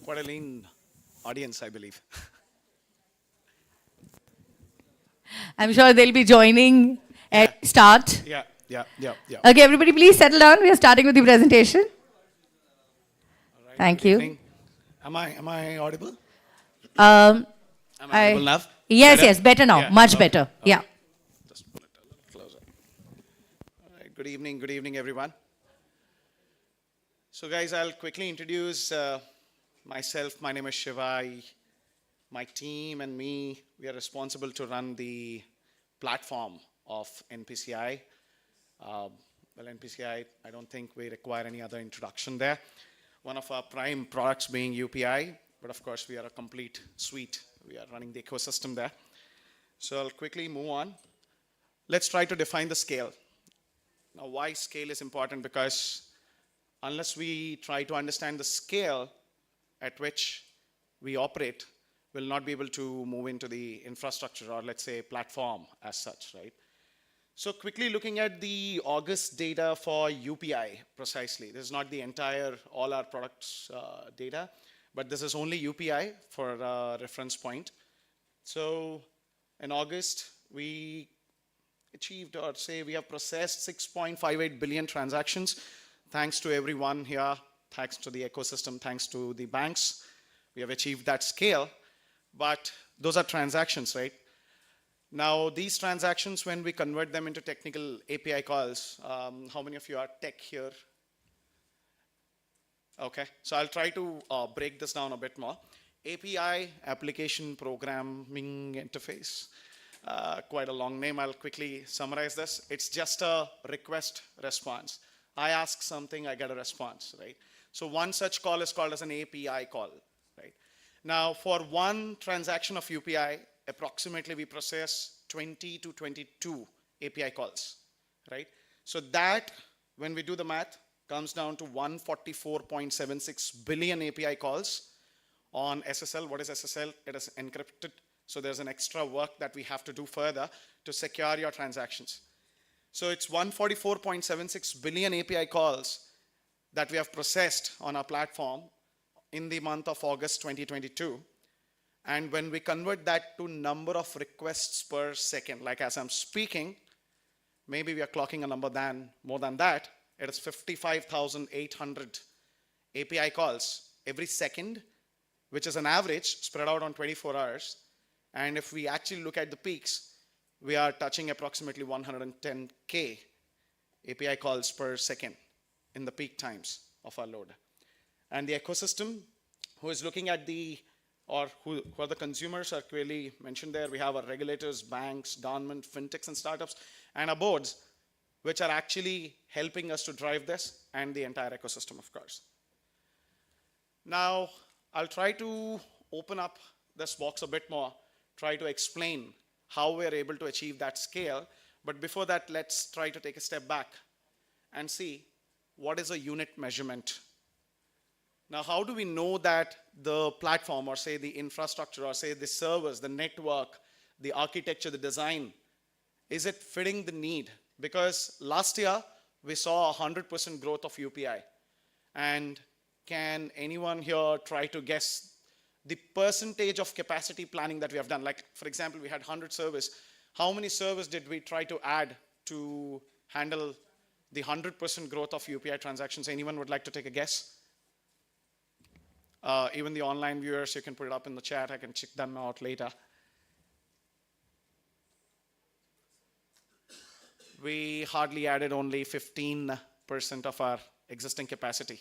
Speaker 13: Quite a lean audience, I believe.
Speaker 2: I'm sure they'll be joining at start.
Speaker 13: Yeah.
Speaker 2: Okay, everybody, please settle down. We are starting with the presentation.
Speaker 13: Right,
Speaker 2: Thank you.
Speaker 13: evening. Am I audible?
Speaker 2: Am
Speaker 13: I audible now?
Speaker 2: Yes,
Speaker 13: Better?
Speaker 2: yes, better now.
Speaker 13: Yeah,
Speaker 2: Much
Speaker 13: okay,
Speaker 2: better.
Speaker 13: okay.
Speaker 2: Yeah.
Speaker 13: Just pull it a little closer. All right, good evening, everyone. So, guys, I'll quickly introduce myself. My name is Shiva. My team and me, we are responsible to run the platform of NPCI. Well, NPCI, I don't think we require any other introduction there. One of our prime products being UPI, but of course we are a complete suite. We are running the ecosystem there. So I'll quickly move on. Let's try to define the scale. Now, why scale is important? Because unless we try to understand the scale at which we operate, we'll not be able to move into the infrastructure or let's say platform as such, right? So quickly looking at the August data for UPI precisely. This is not the entire, all our products data, but this is only UPI for a reference point. So in August, we achieved, or say we have processed 6.58 billion transactions. Thanks to everyone here, thanks to the ecosystem, thanks to the banks, we have achieved that scale. But those are transactions, right? Now, these transactions, when we convert them into technical API calls, how many of you are tech here? Okay, so I'll try to break this down a bit more. API, Application Programming Interface. Quite a long name. I'll quickly summarize this. It's just a request response. I ask something, I get a response, right? So one such call is called as an API call, right? Now, for one transaction of UPI, approximately we process 20 to 22 API calls, right? So that, when we do the math, comes down to 144.76 billion API calls on SSL. What is SSL? It is encrypted. So there's an extra work that we have to do further to secure your transactions. So it's 144.76 billion API calls that we have processed on our platform in the month of August 2022. And when we convert that to number of requests per second, like as I'm speaking, maybe we are clocking a number more than that. It is 55,800 API calls every second, which is an average spread out on 24 hours. And if we actually look at the peaks, we are touching approximately 110K API calls per second in the peak times of our load. And the ecosystem, who is looking at who are the consumers are clearly mentioned there. We have our regulators, banks, government, fintechs and startups, and our boards, which are actually helping us to drive this, and the entire ecosystem, of course. Now, I'll try to open up this box a bit more, try to explain how we're able to achieve that scale. But before that, let's try to take a step back and see what is a unit measurement. Now, how do we know that the platform, or say the infrastructure, or say the servers, the network, the architecture, the design, is it fitting the need? Because last year, we saw 100% growth of UPI. And can anyone here try to guess the percentage of capacity planning that we have done? Like, for example, we had 100 servers. How many servers did we try to add to handle the 100% growth of UPI transactions? Anyone would like to take a guess? Even the online viewers, you can put it up in the chat. I can check them out later. We hardly added only 15% of our existing capacity.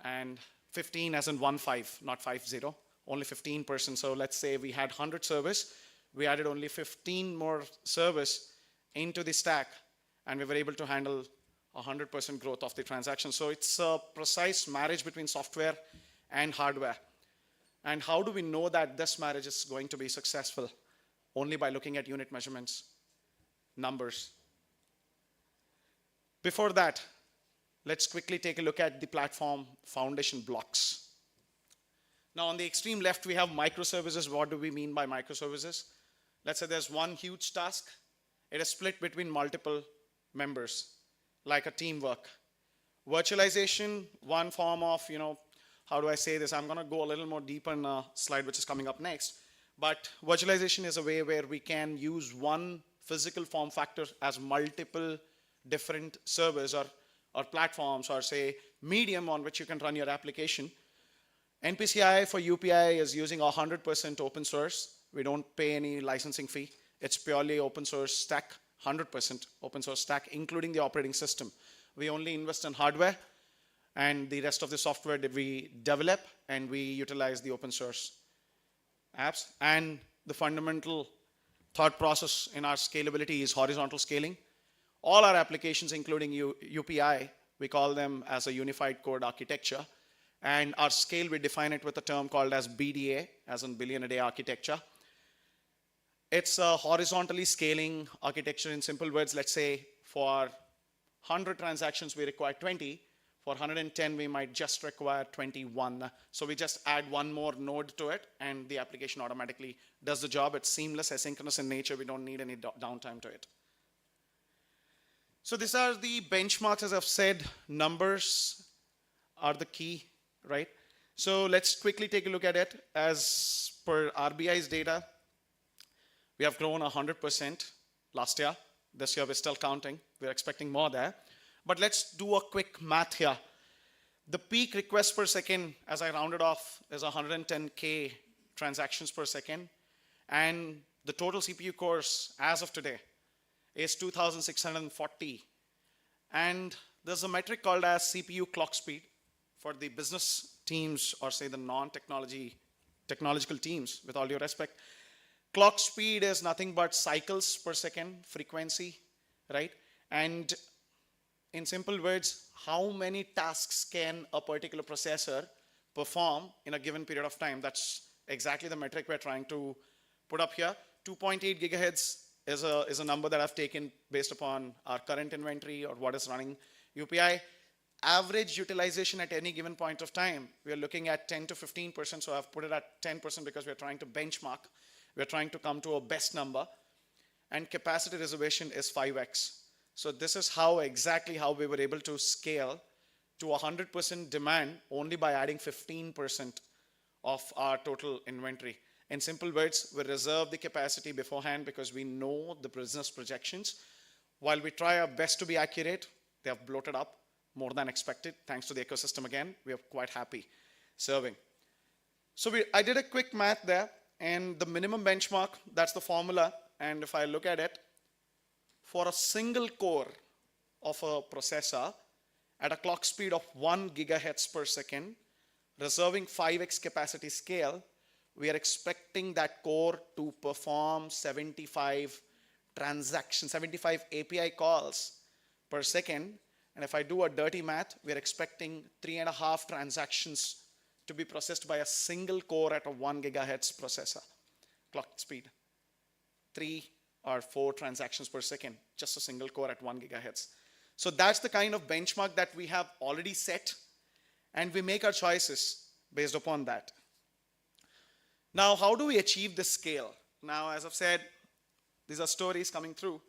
Speaker 13: And 15 as in 15, not 50, only 15%. So let's say we had 100 servers, we added only 15 more servers into the stack, and we were able to handle 100% growth of the transaction. So it's a precise marriage between software and hardware. And how do we know that this marriage is going to be successful? Only by looking at unit measurements, numbers. Before that, let's quickly take a look at the platform foundation blocks. Now, on the extreme left, we have microservices. What do we mean by microservices? Let's say there's one huge task. It is split between multiple members, like a teamwork. Virtualization, one form of, how do I say this? I'm going to go a little more deeper in a slide which is coming up next. But virtualization is a way where we can use one physical form factor as multiple different servers or platforms, or say medium on which you can run your application. NPCI for UPI is using 100% open source. We don't pay any licensing fee. It's purely open source stack, 100% open source stack, including the operating system. We only invest in hardware, and the rest of the software that we develop, and we utilize the open source apps. And the fundamental thought process in our scalability is horizontal scaling. All our applications, including UPI, we call them as a unified code architecture. And our scale, we define it with a term called as BDA, as in billion a day architecture. It's a horizontally scaling architecture. In simple words, let's say for 100 transactions, we require 20. For 110, we might just require 21. So we just add one more node to it, and the application automatically does the job. It's seamless, asynchronous in nature. We don't need any downtime to it. So these are the benchmarks. As I've said, numbers are the key, right? So let's quickly take a look at it. As per RBI's data, we have grown 100% last year. This year we're still counting. We're expecting more there. But let's do a quick math here. The peak request per second, as I rounded off, is 110K transactions per second. And the total CPU cores as of today is 2,640. And there's a metric called as CPU clock speed for the business teams, or say the non-technological teams, with all due respect. Clock speed is nothing but cycles per second, frequency, right? And in simple words, how many tasks can a particular processor perform in a given period of time? That's exactly the metric we're trying to put up here. 2.8 gigahertz is a number that I've taken based upon our current inventory or what is running UPI. Average utilization at any given point of time, we are looking at 10 to 15%. So I've put it at 10% because we're trying to benchmark. We're trying to come to a best number. And capacity reservation is 5x. So this is exactly how we were able to scale to 100% demand only by adding 15% of our total inventory. In simple words, we reserve the capacity beforehand because we know the business projections. While we try our best to be accurate, they have bloated up more than expected. Thanks to the ecosystem again, we are quite happy serving. So I did a quick math there, and the minimum benchmark, that's the formula. And if I look at it, for a single core of a processor at a clock speed of 1 gigahertz per second, reserving 5x capacity scale, we are expecting that core to perform 75 transactions, 75 API calls per second. And if I do a dirty math, we are expecting 3.5 transactions to be processed by a single core at a 1 gigahertz processor clock speed. 3 or 4 transactions per second, just a single core at 1 gigahertz. So that's the kind of benchmark that we have already set, and we make our choices based upon that. Now, how do we achieve this scale? Now, as I've said, these are stories coming through.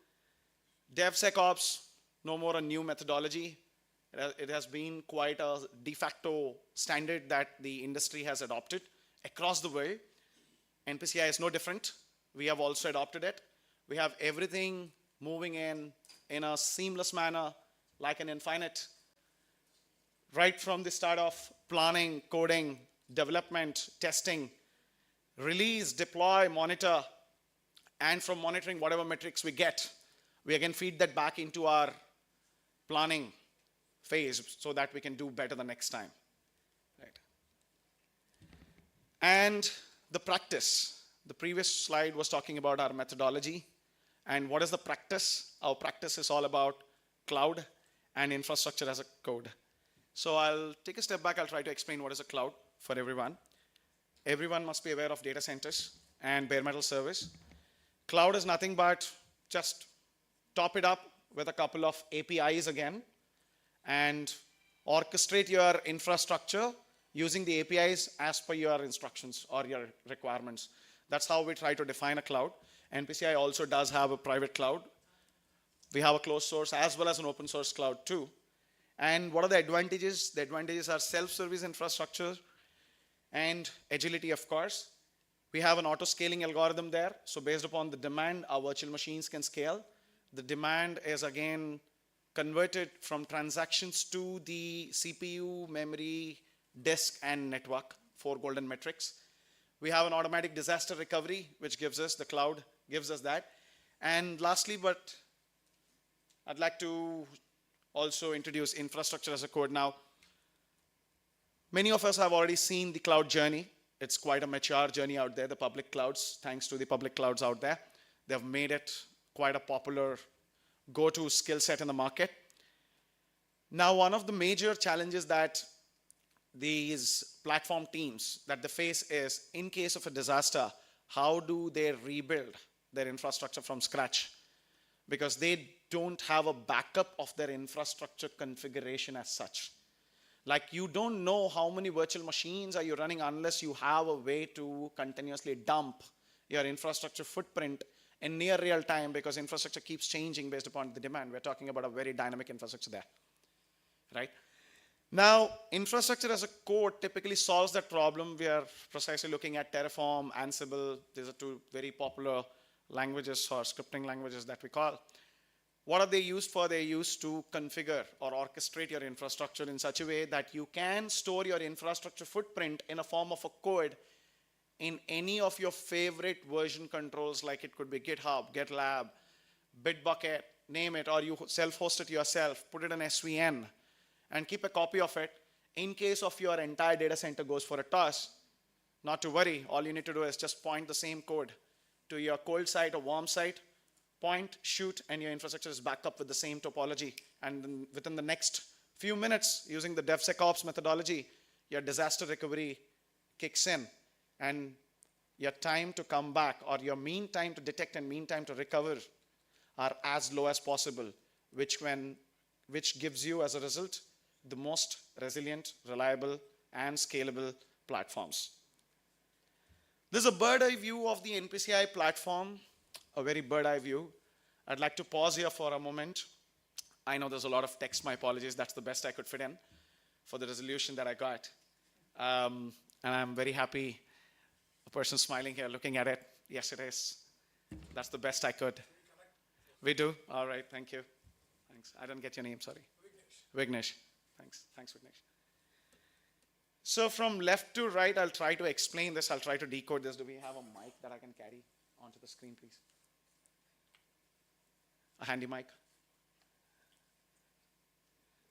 Speaker 13: DevSecOps, no more a new methodology. It has been quite a de facto standard that the industry has adopted across the world. NPCI is no different. We have also adopted it. We have everything moving in a seamless manner, like an infinite. Right from the start of planning, coding, development, testing, release, deploy, monitor, and from monitoring whatever metrics we get, we again feed that back into our planning phase so that we can do better the next time. Right. And the practice. The previous slide was talking about our methodology. And what is the practice? Our practice is all about cloud and infrastructure as a code. So I'll take a step back. I'll try to explain what is a cloud for everyone. Everyone must be aware of data centers and bare metal service. Cloud is nothing but just top it up with a couple of APIs again and orchestrate your infrastructure using the APIs as per your instructions or your requirements. That's how we try to define a cloud. NPCI also does have a private cloud. We have a closed source as well as an open source cloud too. And what are the advantages? The advantages are self-service infrastructure and agility, of course. We have an auto-scaling algorithm there. So based upon the demand, our virtual machines can scale. The demand is again converted from transactions to the CPU, memory, disk, and network, 4 golden metrics. We have an automatic disaster recovery, which gives us, the cloud gives us that. And lastly, but I'd like to also introduce infrastructure as a code now. Many of us have already seen the cloud journey. It's quite a mature journey out there, the public clouds, thanks to the public clouds out there. They've made it quite a popular go-to skill set in the market. Now, one of the major challenges that these platform teams that they face is, in case of a disaster, how do they rebuild their infrastructure from scratch? Because they don't have a backup of their infrastructure configuration as such. Like, you don't know how many virtual machines are you running unless you have a way to continuously dump your infrastructure footprint in near real time, because infrastructure keeps changing based upon the demand. We're talking about a very dynamic infrastructure there, right? Now, infrastructure as a code typically solves that problem. We are precisely looking at Terraform, Ansible. These are 2 very popular languages or scripting languages that we call. What are they used for? They're used to configure or orchestrate your infrastructure in such a way that you can store your infrastructure footprint in a form of a code in any of your favorite version controls, like it could be GitHub, GitLab, Bitbucket, name it, or you self-host it yourself, put it in SVN, and keep a copy of it. In case of your entire data center goes for a toss, not to worry, all you need to do is just point the same code to your cold site or warm site, point, shoot, and your infrastructure is back up with the same topology. And then within the next few minutes, using the DevSecOps methodology, your disaster recovery kicks in. And your time to come back or your mean time to detect and mean time to recover are as low as possible, which gives you as a result the most resilient, reliable, and scalable platforms. This is a bird eye view of the NPCI platform, a very bird eye view. I'd like to pause here for a moment. I know there's a lot of text, my apologies, that's the best I could fit in for the resolution that I got. And I'm very happy, a person smiling here looking at it. Yes, it is. That's the best I could. We do? All right, thank you. Thanks. I didn't get your name, sorry. Vignesh. Thanks, Vignesh. So from left to right, I'll try to explain this. I'll try to decode this. Do we have a mic that I can carry onto the screen, please? A handy mic?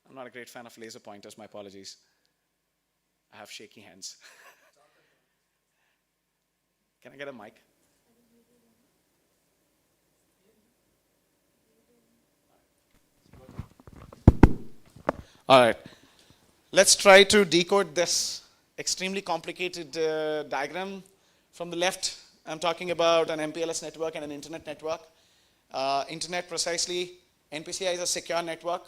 Speaker 13: I'm not a great fan of laser pointers, my apologies. I have shaky hands. Can I get a mic? All right. Let's try to decode this extremely complicated diagram. From the left, I'm talking about an MPLS network and an internet network. Internet, precisely, NPCI is a secure network.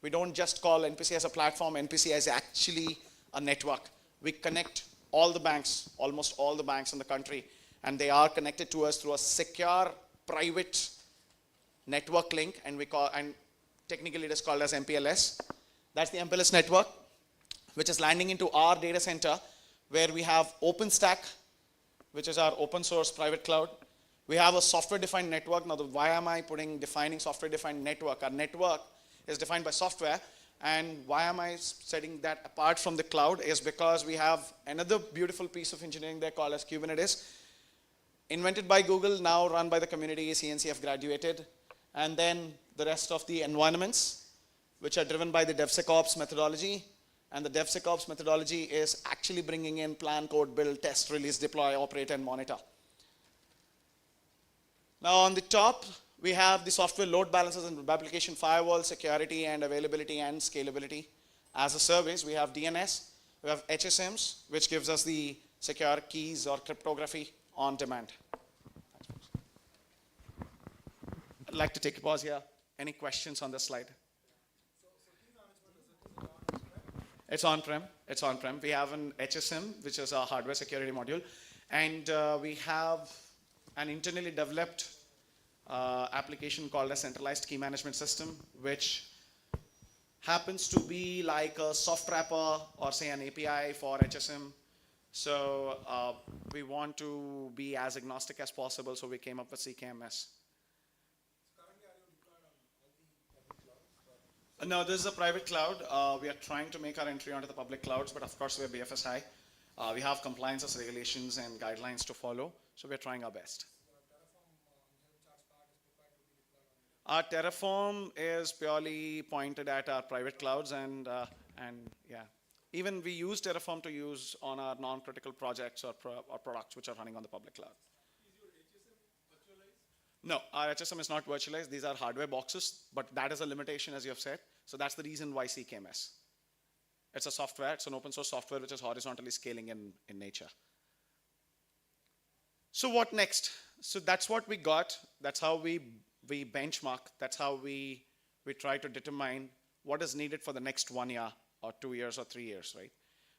Speaker 13: We don't just call NPCI as a platform. NPCI is actually a network. We connect all the banks, almost all the banks in the country, and they are connected to us through a secure, private network link, and technically it is called as MPLS. That's the MPLS network, which is landing into our data center, where we have OpenStack, which is our open source private cloud. We have a software-defined network. Now, why am I defining software-defined network? Our network is defined by software, and why am I setting that apart from the cloud is because we have another beautiful piece of engineering there called as Kubernetes, invented by Google, now run by the community. CNCF graduated, and then the rest of the environments, which are driven by the DevSecOps methodology. And the DevSecOps methodology is actually bringing in plan, code, build, test, release, deploy, operate, and monitor. Now on the top, we have the software load balancers and web application firewall, security and availability and scalability. As a service, we have DNS, we have HSMs, which gives us the secure keys or cryptography on demand. I'd like to take a pause here. Any questions on this slide? It's on-prem. It's on-prem. We have an HSM, which is our hardware security module, and we have an internally developed application called a centralized key management system, which happens to be like a soft wrapper or say an API for HSM. So we want to be as agnostic as possible, so we came up with CKMS. No, this is a private cloud. We are trying to make our entry onto the public clouds, but of course we're BFSI. We have compliances, regulations, and guidelines to follow, so we're trying our best. Our Terraform is purely pointed at our private clouds, and yeah. Even we use Terraform to use on our non-critical projects or products which are running on the public cloud. No, our HSM is not virtualized. These are hardware boxes, but that is a limitation, as you have said. So that's the reason why CKMS. It's a software, it's an open source software which is horizontally scaling in nature. So what next? So that's what we got. That's how we benchmark. That's how we try to determine what is needed for the next 1 year or 2 years or 3 years, right?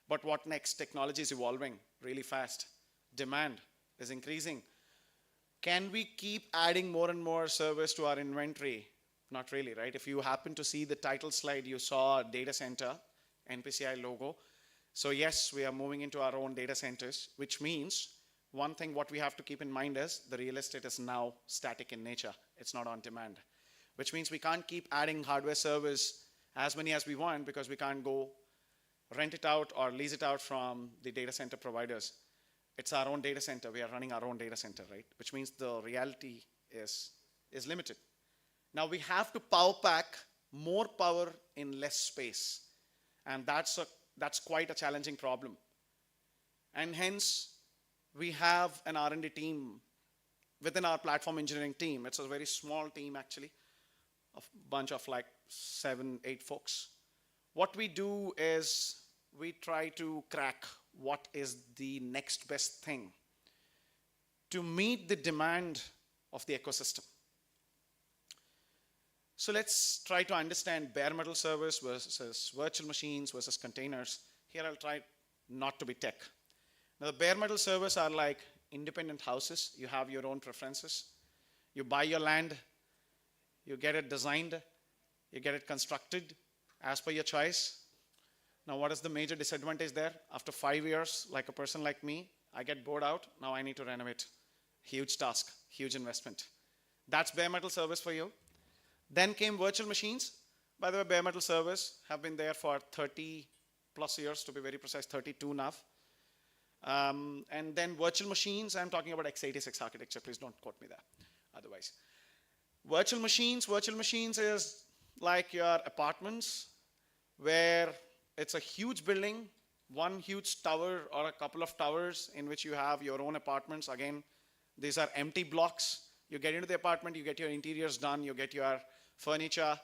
Speaker 13: But what next? Technology is evolving really fast. Demand is increasing. Can we keep adding more and more service to our inventory? Not really, right? If you happen to see the title slide, you saw data center, NPCI logo. So yes, we are moving into our own data centers, which means one thing what we have to keep in mind is the real estate is now static in nature. It's not on demand, which means we can't keep adding hardware service as many as we want because we can't go rent it out or lease it out from the data center providers. It's our own data center. We are running our own data center, right? Which means the reality is limited. Now we have to power pack more power in less space. And that's quite a challenging problem. And hence, we have an R&D team within our platform engineering team. It's a very small team, actually, a bunch of like 7, 8 folks. What we do is we try to crack what is the next best thing. to meet the demand of the ecosystem. So let's try to understand bare metal servers versus virtual machines versus containers. Here I'll try not to be tech. Now the bare metal servers are like independent houses. You have your own preferences. You buy your land, you get it designed, you get it constructed as per your choice. Now what is the major disadvantage there? After 5 years, like a person like me, I get bored out, now I need to renovate. Huge task, huge investment. That's bare metal service for you. Then came virtual machines. By the way, bare metal servers have been there for 30 plus years, to be very precise, 32 now. And then virtual machines, I'm talking about x86 architecture, please don't quote me there otherwise. Virtual machines is like your apartments where it's a huge building, one huge tower or a couple of towers in which you have your own apartments. Again, these are empty blocks. You get into the apartment, you get your interiors done, you get your furniture,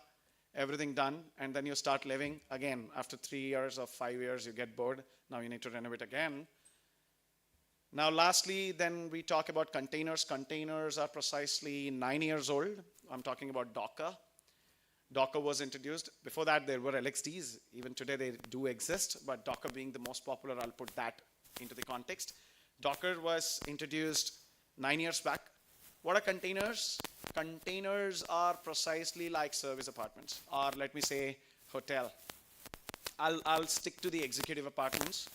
Speaker 13: everything done, and then you start living. Again, after 3 years or 5 years, you get bored. Now you need to renovate again. Now lastly, then we talk about containers. Containers are precisely 9 years old. I'm talking about Docker. Docker was introduced. Before that, there were LXDs. Even today, they do exist, but Docker being the most popular, I'll put that into the context. Docker was introduced 9 years back. What are containers? Containers are precisely like service apartments, or let me say hotel. I'll stick to the executive apartments,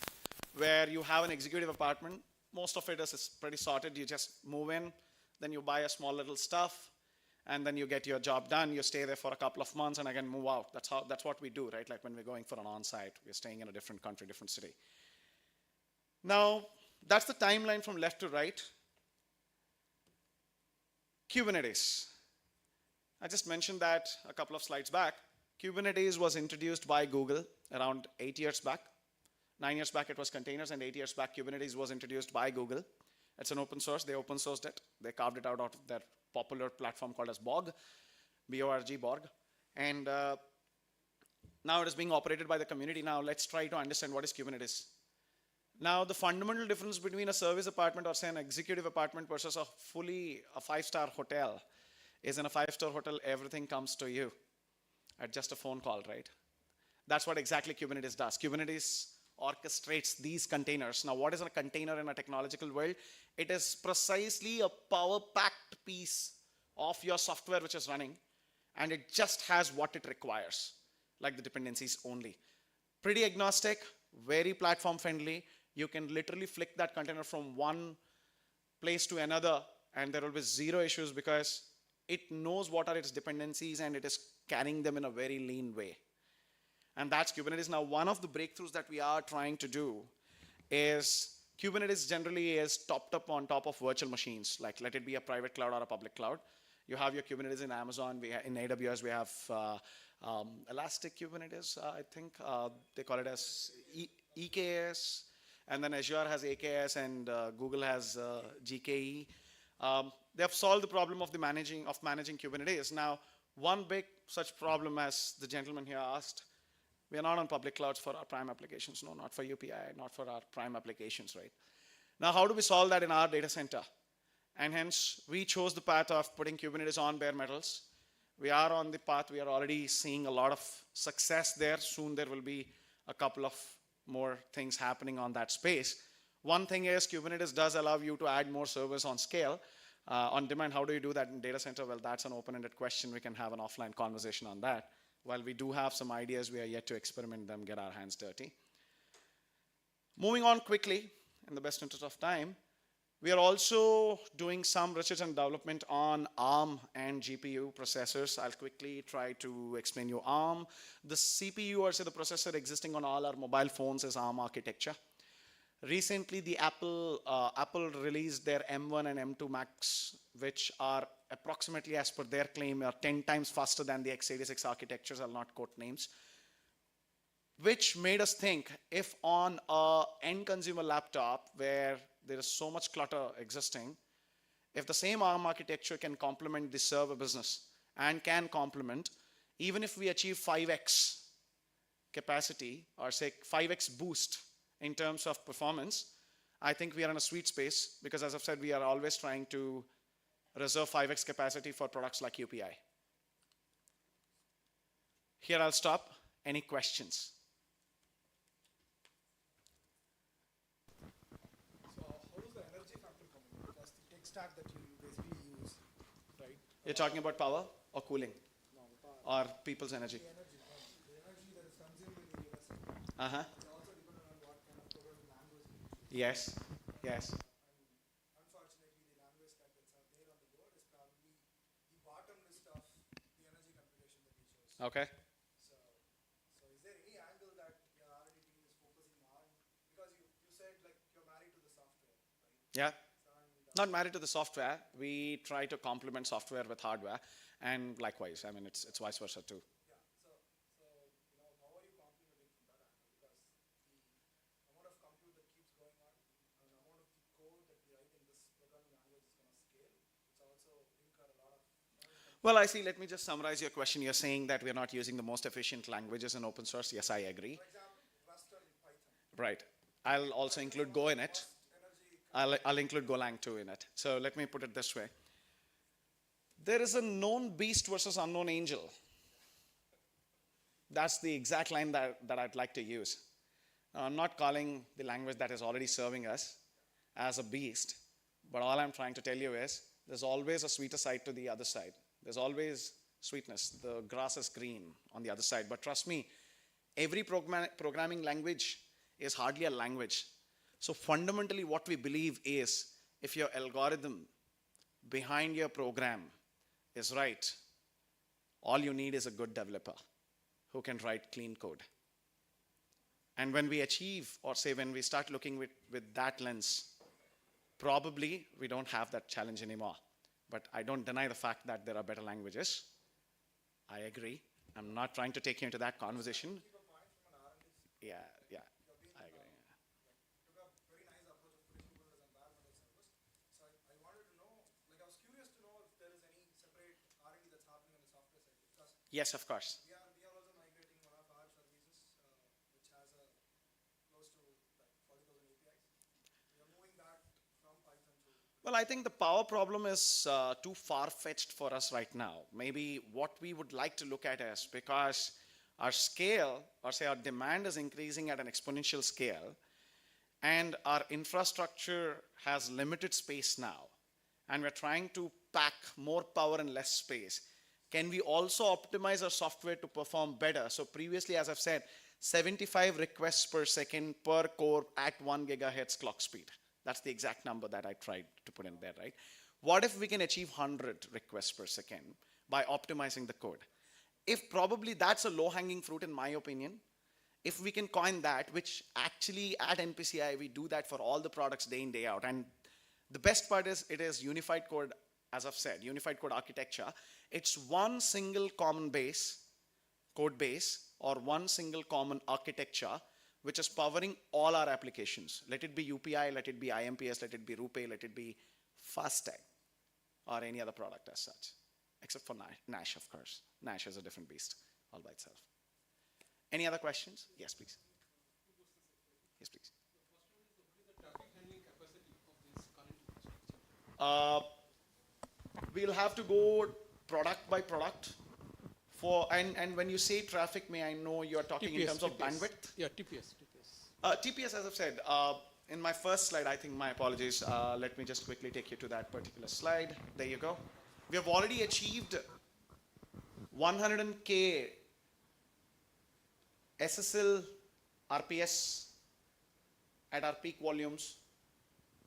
Speaker 13: where you have an executive apartment. Most of it is pretty sorted. You just move in, then you buy a small little stuff, and then you get your job done. You stay there for a couple of months and again move out. That's what we do, right? Like when we're going for an on-site, we're staying in a different country, different city. Now, that's the timeline from left to right. Kubernetes. I just mentioned that a couple of slides back. Kubernetes was introduced by Google around 8 years back. 9 years back it was containers, and 8 years back Kubernetes was introduced by Google. It's an open source. They open sourced it. They carved it out of their popular platform called as Borg, B-O-R-G, Borg. And now it is being operated by the community. Now let's try to understand what is Kubernetes. Now the fundamental difference between a service apartment or say an executive apartment versus a 5-star hotel is in a 5-star hotel, everything comes to you at just a phone call, right? That's what exactly Kubernetes does. Kubernetes orchestrates these containers. Now, what is a container in a technological world? It is precisely a power-packed piece of your software which is running, and it just has what it requires, like the dependencies only. Pretty agnostic, very platform-friendly. You can literally flick that container from one place to another, and there will be zero issues because it knows what are its dependencies, and it is carrying them in a very lean way. And that's Kubernetes. Now, one of the breakthroughs that we are trying to do is Kubernetes generally is topped up on top of virtual machines, like let it be a private cloud or a public cloud. You have your Kubernetes in Amazon. In AWS, we have Elastic Kubernetes, I think. They call it as EKS. And then Azure has AKS, and Google has GKE. They have solved the problem of managing Kubernetes. Now, one big such problem, as the gentleman here asked, we are not on public clouds for our prime applications. No, not for UPI, not for our prime applications, right? Now, how do we solve that in our data center? And hence, we chose the path of putting Kubernetes on bare metals. We are on the path. We are already seeing a lot of success there. Soon there will be a couple of more things happening on that space. One thing is Kubernetes does allow you to add more servers on scale. On demand, how do you do that in data center? Well, that's an open-ended question. We can have an offline conversation on that. While we do have some ideas, we are yet to experiment them, get our hands dirty. Moving on quickly, in the best interest of time, we are also doing some research and development on ARM and GPU processors. I'll quickly try to explain you ARM. The CPU, or say the processor existing on all our mobile phones, is ARM architecture. Recently, the Apple released their M1 and M2 Macs, which are approximately, as per their claim, are 10 times faster than the x86 architectures. I'll not quote names. Which made us think, if on an end consumer laptop where there is so much clutter existing, if the same ARM architecture can complement the server business and can complement, even if we achieve 5x capacity, or say 5x boost in terms of performance, I think we are in a sweet space because, as I've said, we are always trying to reserve 5x capacity for products like UPI. Here I'll stop. Any questions?
Speaker 7: So how does the energy factor come in? Because the tech stack that you basically use, right?
Speaker 13: You're talking about power or cooling?
Speaker 7: No, the power.
Speaker 13: Or people's energy?
Speaker 7: The energy, no. The energy that is consumed in the US.
Speaker 13: Uh-huh.
Speaker 7: It's also dependent on what kind of programming language you use.
Speaker 13: Yes, yes.
Speaker 7: Unfortunately, the language stack that's out there on the board is probably the bottom list of the energy computation that we chose.
Speaker 13: Okay.
Speaker 7: So is there any angle that your R&D team is focusing on? Because you said like you're married to the software, right?
Speaker 13: Yeah. Not married to the software. We try to complement software with hardware, and likewise. I mean, it's vice versa too.
Speaker 7: Yeah. So you know, how are you complementing from that angle? Because the amount of compute that keeps going on, and the amount of the code that we write in this programming language is going to scale. It's also incur a lot of.
Speaker 13: Well, I see. Let me just summarize your question. You're saying that we're not using the most efficient languages in open source. Yes, I agree.
Speaker 7: For example, Rust and Python.
Speaker 13: Right. I'll also include Go in it. I'll include Golang too in it. So let me put it this way. There is a known beast versus unknown angel. That's the exact line that I'd like to use. I'm not calling the language that is already serving us as a beast, but all I'm trying to tell you is there's always a sweeter side to the other side. There's always sweetness. The grass is green on the other side. But trust me, every programming language is hardly a language. So fundamentally what we believe is if your algorithm behind your program is right, all you need is a good developer who can write clean code. And when we achieve, or say when we start looking with that lens, probably we don't have that challenge anymore. But I don't deny the fact that there are better languages. I agree. I'm not trying to take you into that conversation. Yeah, yeah, I agree. Yes, of course.
Speaker 7: We are also migrating one of our services, which has a close to like 40,000 APIs. We are moving that from Python to.
Speaker 13: Well, I think the power problem is too far-fetched for us right now. Maybe what we would like to look at is because our scale, or say our demand is increasing at an exponential scale, and our infrastructure has limited space now, and we're trying to pack more power in less space. Can we also optimize our software to perform better? So previously, as I've said, 75 requests per second per core at 1 gigahertz clock speed. That's the exact number that I tried to put in there, right? What if we can achieve 100 requests per second by optimizing the code? If probably that's a low-hanging fruit in my opinion, if we can coin that, which actually at NPCI, we do that for all the products day in, day out. And the best part is it is unified code, as I've said, unified code architecture. It's one single common base, code base, or one single common architecture, which is powering all our applications. Let it be UPI, let it be IMPS, let it be RuPay, let it be FASTag, or any other product as such, except for Nash, of course. Nash is a different beast all by itself. Any other questions? Yes, please. Yes, please. We'll have to go product by product. And when you say traffic, may I know you're talking in terms of bandwidth?
Speaker 12: Yeah, TPS.
Speaker 13: TPS, as I've said, in my first slide, I think my apologies. Let me just quickly take you to that particular slide. There you go. We have already achieved 100K SSL RPS at our peak volumes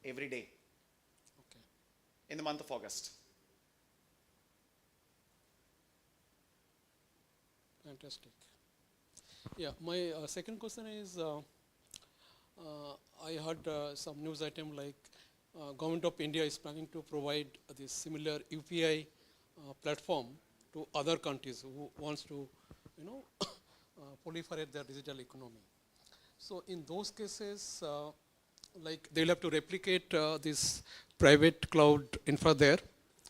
Speaker 13: every day in the month of August.
Speaker 12: Fantastic. Yeah, my second question is, I heard some news item like Government of India is planning to provide this similar UPI platform to other countries who wants to, proliferate their digital economy. So in those cases, like they'll have to replicate this private cloud infra there,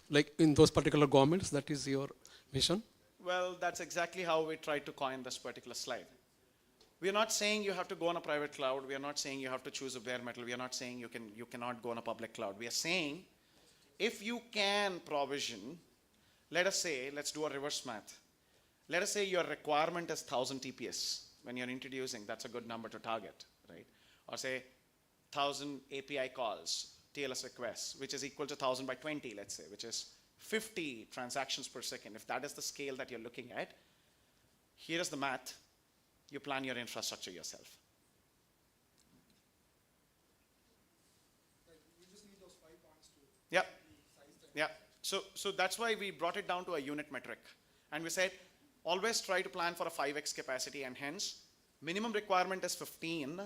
Speaker 12: like in those particular governments. That is your vision?
Speaker 13: Well, that's exactly how we tried to coin this particular slide. We are not saying you have to go on a private cloud. We are not saying you have to choose a bare metal. We are not saying you cannot go on a public cloud. We are saying if you can provision, let us say, let's do a reverse math. Let us say your requirement is 1000 TPS. When you're introducing, that's a good number to target, right? Or say 1000 API calls, TLS requests, which is equal to 1000 by 20, let's say, which is 50 transactions per second. If that is the scale that you're looking at, here is the math. You plan your infrastructure yourself.
Speaker 7: You just need those 5 points to
Speaker 13: Yeah.
Speaker 7: size them.
Speaker 13: Yeah. So that's why we brought it down to a unit metric. And we said, always try to plan for a 5x capacity, and hence, minimum requirement is 15,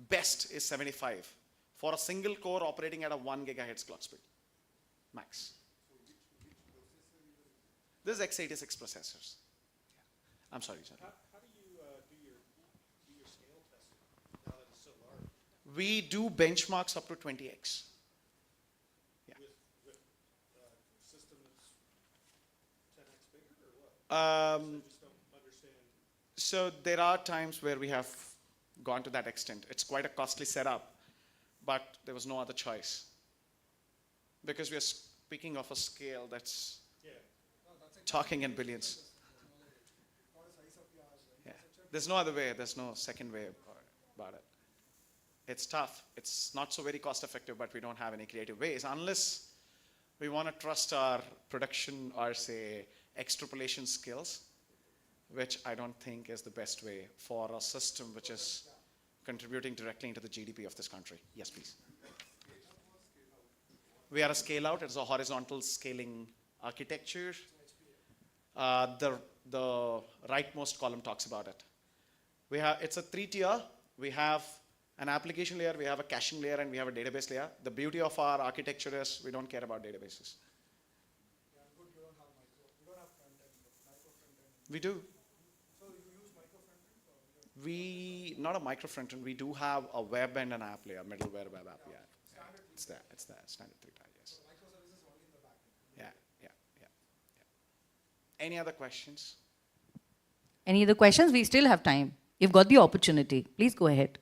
Speaker 13: best is 75 for a single core operating at a 1 gigahertz clock speed, max. This is x86 processors. I'm sorry, sir.
Speaker 7: How do you do your scale testing now that it's so large?
Speaker 13: We do benchmarks up to 20x. Yeah.
Speaker 7: With system that's 10x bigger or what? I just don't understand.
Speaker 13: So there are times where we have gone to that extent. It's quite a costly setup, but there was no other choice. Because we are speaking of a scale that's talking in billions. Yeah. There's no other way. There's no second way about it. It's tough. It's not so very cost effective, but we don't have any creative ways unless we want to trust our production or say extrapolation skills, which I don't think is the best way for a system which is contributing directly into the GDP of this country. Yes, please. We are a scale out. It's a horizontal scaling architecture. The rightmost column talks about it. It's a 3-tier. We have an application layer, we have a caching layer, and we have a database layer. The beauty of our architecture is we don't care about databases.
Speaker 7: Yeah, good, you don't have front end, micro front end.
Speaker 13: We do.
Speaker 7: So you use micro front end?
Speaker 13: Not a micro front end. We do have a web and an app layer, middleware web app. Yeah. It's there. It's there. Standard 3-tier. Yes.
Speaker 7: So microservices only in the back end.
Speaker 13: Yeah. Any other questions?
Speaker 2: Any other questions? We still have time. You've got the opportunity. Please go ahead.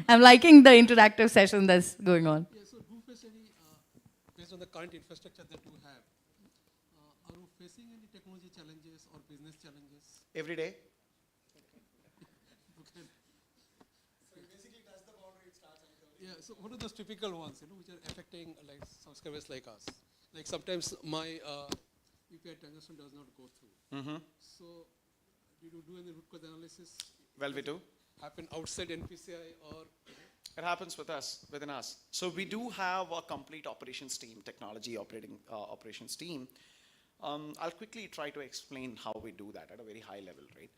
Speaker 2: I'm liking the interactive session that's going on.
Speaker 12: Yeah, so do face any, based on the current infrastructure that you have, are you facing any technology challenges or business challenges?
Speaker 13: Every day.
Speaker 12: Okay.
Speaker 7: So you basically touch the boundary, it starts and
Speaker 12: Yeah, so what are those typical ones, which are affecting like subscribers like us? Like sometimes my UPI transaction does not go through.
Speaker 13: Mm-hmm.
Speaker 12: So did you do any root cause analysis?
Speaker 13: Well, we do.
Speaker 12: Happen outside NPCI or?
Speaker 13: It happens within us. So we do have a complete operations team, technology operations team. I'll quickly try to explain how we do that at a very high level, right?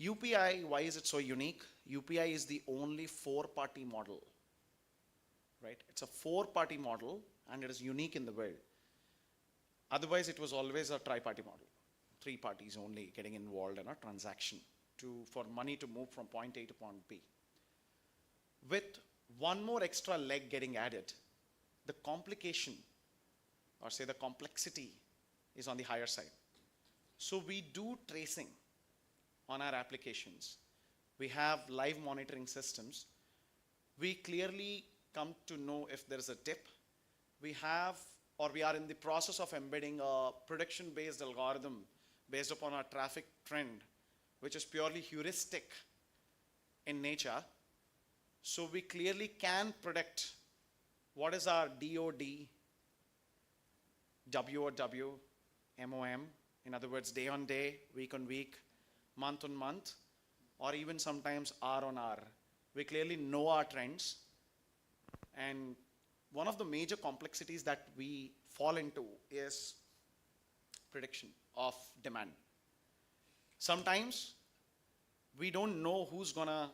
Speaker 13: UPI, why is it so unique? UPI is the only 4-party model, right? It's a 4-party model and it is unique in the world. Otherwise, it was always a tri-party model. 3 parties only getting involved in a transaction for money to move from point A to point B. With one more extra leg getting added, the complication, or say the complexity, is on the higher side. So we do tracing on our applications. We have live monitoring systems. We clearly come to know if there is a dip. We are in the process of embedding a prediction-based algorithm based upon our traffic trend, which is purely heuristic in nature. So we clearly can predict what is our DOD, WOW, MOM, in other words, day on day, week on week, month on month, or even sometimes hour on hour. We clearly know our trends. And one of the major complexities that we fall into is prediction of demand. Sometimes we don't know who's gonna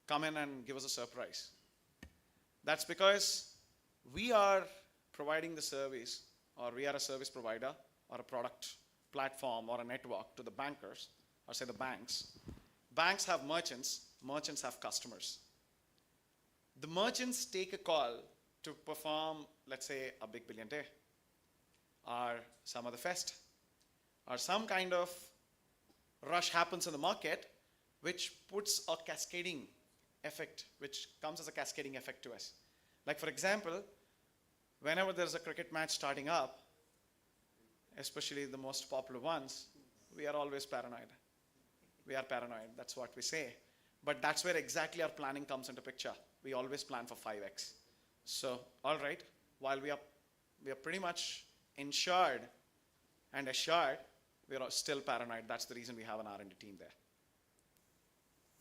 Speaker 13: come in and give us a surprise. That's because we are providing the service, or we are a service provider, or a product platform, or a network to the bankers, or say the banks. Banks have merchants, merchants have customers. The merchants take a call to perform, let's say, a big billion day, or some other fest, or some kind of rush happens in the market, which puts a cascading effect, which comes as a cascading effect to us. Like for example, whenever there's a cricket match starting up, especially the most popular ones, we are always paranoid. We are paranoid, that's what we say. But that's where exactly our planning comes into picture. We always plan for 5x. So, all right, while we are pretty much insured and assured, we are still paranoid. That's the reason we have an R&D team there.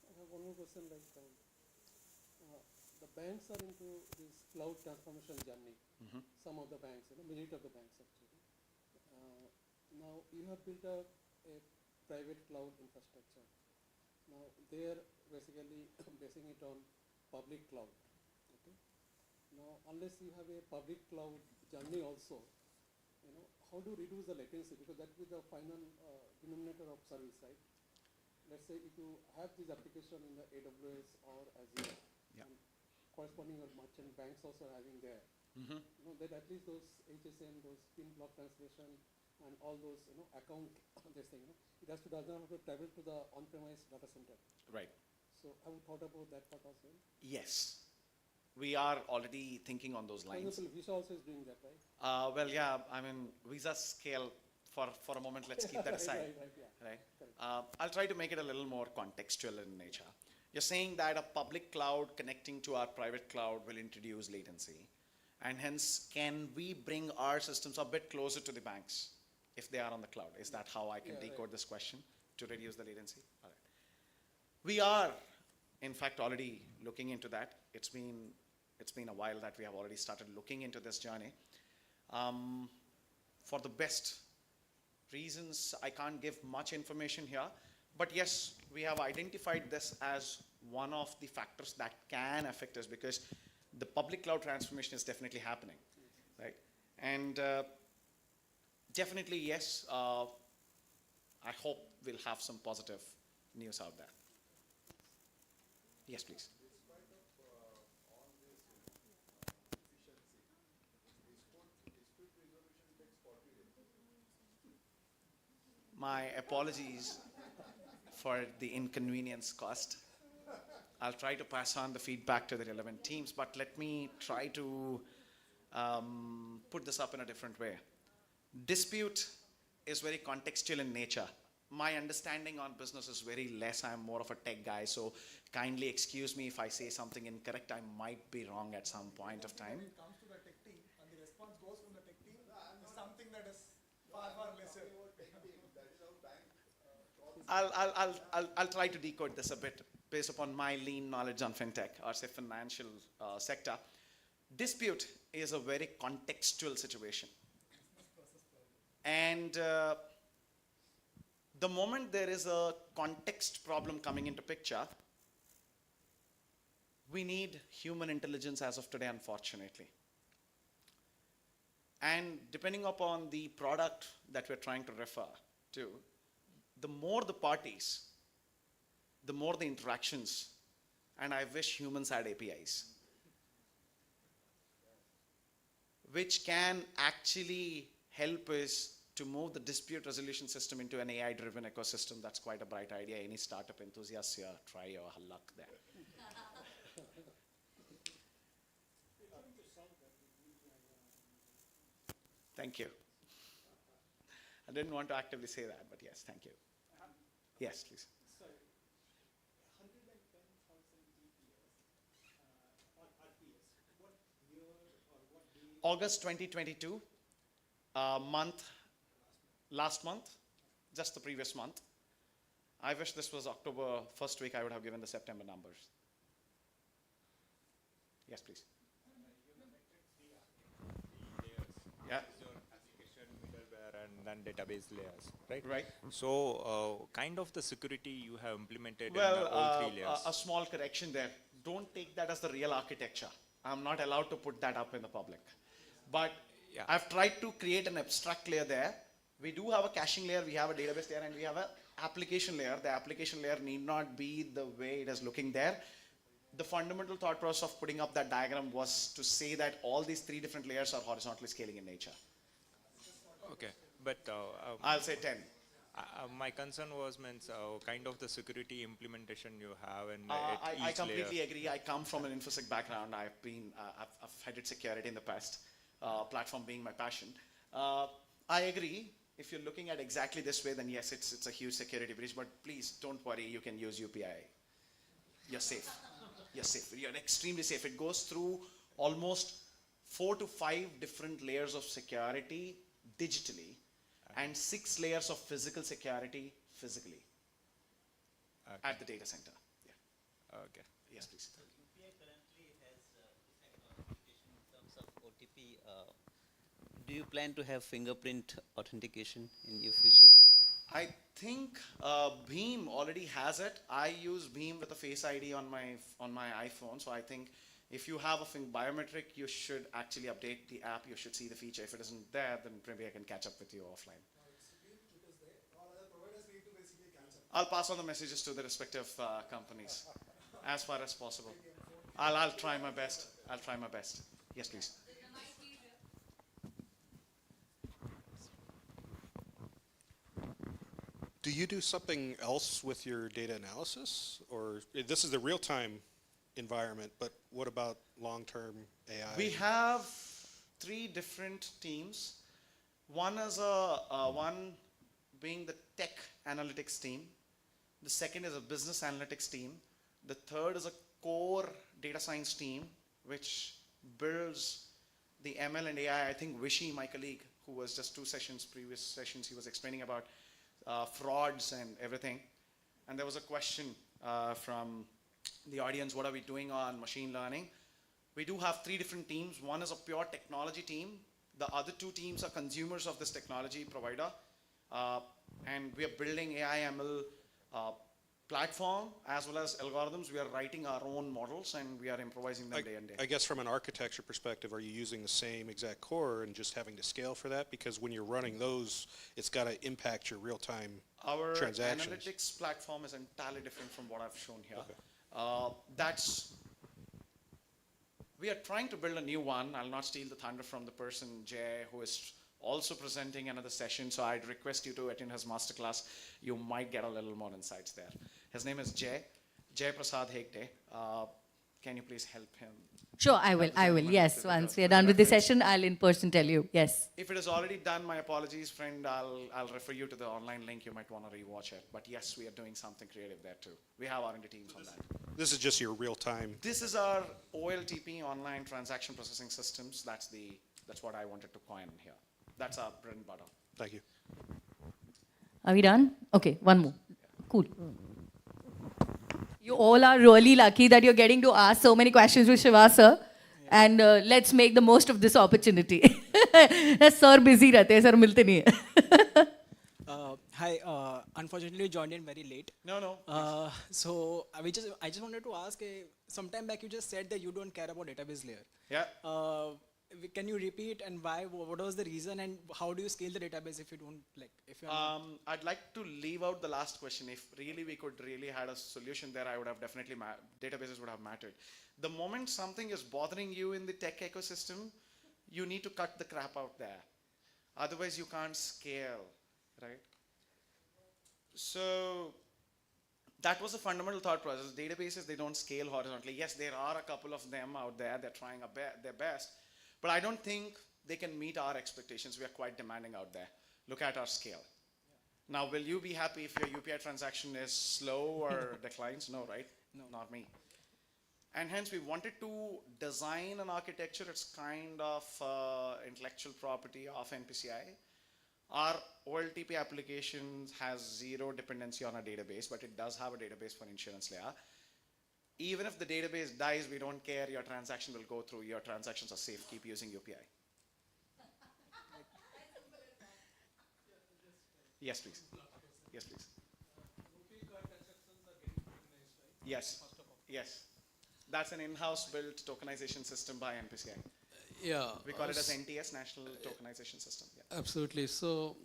Speaker 12: I have one more question. Like, the banks are into this cloud transformation journey.
Speaker 13: Mhm.
Speaker 12: Some of the banks, majority of the banks actually. Now you have built a private cloud infrastructure. Now they are basically basing it on public cloud. Okay. Now unless you have a public cloud journey also, how to reduce the latency, because that is the final denominator of service, right? Let's say if you have this application in the AWS or Azure, and corresponding merchant banks also having there,
Speaker 13: Mhm.
Speaker 12: that at least those HSM, those pin block translation, and all those account this thing, it doesn't have to travel to the on-premise data center.
Speaker 13: Right.
Speaker 12: So have you thought about that part as well?
Speaker 13: Yes. We are already thinking on those
Speaker 12: For
Speaker 13: lines.
Speaker 12: example, Visa also is doing that, right?
Speaker 13: Well, yeah, I mean, Visa scale, for a moment, let's keep that aside.
Speaker 12: Right.
Speaker 13: I'll try to make it a little more contextual in nature. You're saying that a public cloud connecting to our private cloud will introduce latency. And hence, can we bring our systems a bit closer to the banks if they are on the cloud? Is that how I can decode this question to reduce the latency? All right. We are, in fact, already looking into that. It's been a while that we have already started looking into this journey. For the best reasons, I can't give much information here. But yes, we have identified this as one of the factors that can affect us, because the public cloud transformation is definitely happening, right? And definitely, yes, I hope we'll have some positive news out there. Yes, please. My apologies for the inconvenience caused. I'll try to pass on the feedback to the relevant teams, but let me try to put this up in a different way. Dispute is very contextual in nature. My understanding on business is very less. I'm more of a tech guy, so kindly excuse me if I say something incorrect. I might be wrong at some point of time.
Speaker 7: When it comes to the tech team and the response goes from the tech team, is something that is far, far lesser.
Speaker 13: I'll try to decode this a bit based upon my lean knowledge on fintech, or say financial sector. Dispute is a very contextual situation. And the moment there is a context problem coming into picture, we need human intelligence as of today, unfortunately. And depending upon the product that we're trying to refer to, the more the parties, the more the interactions, and I wish humans had APIs, which can actually help us to move the dispute resolution system into an AI-driven ecosystem. That's quite a bright idea. Any startup enthusiasts here, try your luck there. Thank you. I didn't want to actively say that, but yes, thank you. Yes, please.
Speaker 7: Sorry. 110,000 TPS or RPS. What year or what day?
Speaker 13: August 2022, last month, just the previous month. I wish this was October first week. I would have given the September numbers. Yes, please. Yeah.
Speaker 14: Middleware and then database layers, right?
Speaker 13: Right.
Speaker 14: So, kind of the security you have implemented
Speaker 13: Well,
Speaker 14: in all three layers.
Speaker 13: a small correction there. Don't take that as the real architecture. I'm not allowed to put that up in the public. But I've tried to create an abstract layer there. We do have a caching layer, we have a database layer, and we have an application layer. The application layer need not be the way it is looking there. The fundamental thought process of putting up that diagram was to say that all these three different layers are horizontally scaling in nature.
Speaker 14: Okay, but
Speaker 13: I'll say 10.
Speaker 14: My concern was kind of the security implementation you have and
Speaker 13: I completely agree. I come from an infosec background. I've headed security in the past, platform being my passion. I agree. If you're looking at exactly this way, then yes, it's a huge security breach. But please don't worry. You can use UPI. You're safe. You're safe. You're extremely safe. It goes through almost 4 to 5 different layers of security digitally, and 6 layers of physical security physically at the data center. Yeah.
Speaker 14: Okay.
Speaker 13: Yes, please.
Speaker 15: UPI currently has authentication in terms of OTP. Do you plan to have fingerprint authentication in your future?
Speaker 13: I think Beam already has it. I use Beam with a Face ID on my iPhone, so I think if you have a biometric, you should actually update the app. You should see the feature. If it isn't there, then maybe I can catch up with you offline. I'll pass on the messages to the respective companies as far as possible. I'll try my best. I'll try my best. Yes, please.
Speaker 16: Do you do something else with your data analysis? Or this is the real-time environment, but what about long-term AI?
Speaker 13: We have 3 different teams. One is one being the tech analytics team. The second is a business analytics team. The third is a core data science team, which builds the ML and AI. I think Vishy, my colleague, who was just previous sessions, he was explaining about frauds and everything. And there was a question from the audience, what are we doing on machine learning? We do have 3 different teams. One is a pure technology team. The other 2 teams are consumers of this technology provider. And we are building AI ML platform as well as algorithms. We are writing our own models and we are improvising them day and day.
Speaker 16: I guess from an architecture perspective, are you using the same exact core and just having to scale for that? Because when you're running those, it's got to impact your real-time transactions.
Speaker 13: Our analytics platform is entirely different from what I've shown here.
Speaker 16: Okay.
Speaker 13: We are trying to build a new one. I'll not steal the thunder from the person, Jay, who is also presenting another session. So I'd request you to attend his masterclass. You might get a little more insights there. His name is Jay Prasad Hegde. Can you please help him?
Speaker 2: Sure, I will. Yes, once we are done with this session, I'll in person tell you. Yes.
Speaker 13: If it is already done, my apologies, friend. I'll refer you to the online link. You might want to rewatch it. But yes, we are doing something creative there too. We have R&D teams on that.
Speaker 16: This is just your real-time.
Speaker 13: This is our OLTP, online transaction processing systems. That's what I wanted to coin here. That's our bread and butter.
Speaker 16: Thank you.
Speaker 2: Are we done? Okay, one more. Cool. You all are really lucky that you're getting to ask so many questions with Shiva sir. And let's make the most of this opportunity. Sir busy rehte hain, sir milte nahi hai.
Speaker 17: Hi, unfortunately you joined in very late.
Speaker 13: No.
Speaker 17: So I just wanted to ask, sometime back you just said that you don't care about database layer.
Speaker 13: Yeah.
Speaker 17: Can you repeat and why? What was the reason and how do you scale the database if you don't like? If you're
Speaker 13: I'd like to leave out the last question. If really we could really had a solution there, I would have definitely databases would have mattered. The moment something is bothering you in the tech ecosystem, you need to cut the crap out there. Otherwise, you can't scale, right? So that was a fundamental thought process. Databases, they don't scale horizontally. Yes, there are a couple of them out there. They're trying their best. But I don't think they can meet our expectations. We are quite demanding out there. Look at our scale. Now, will you be happy if your UPI transaction is slow or declines? No, right?
Speaker 17: No.
Speaker 13: Not me. And hence, we wanted to design an architecture. It's kind of intellectual property of NPCI. Our OLTP application has 0 dependency on a database, but it does have a database for insurance layer. Even if the database dies, we don't care. Your transaction will go through. Your transactions are safe. Keep using UPI. Yes, please. Yes, please. Yes. Yes. That's an in-house built tokenization system by NPCI.
Speaker 17: Yeah.
Speaker 13: We call it as NTS, National Tokenization System. Yeah.
Speaker 12: Absolutely. So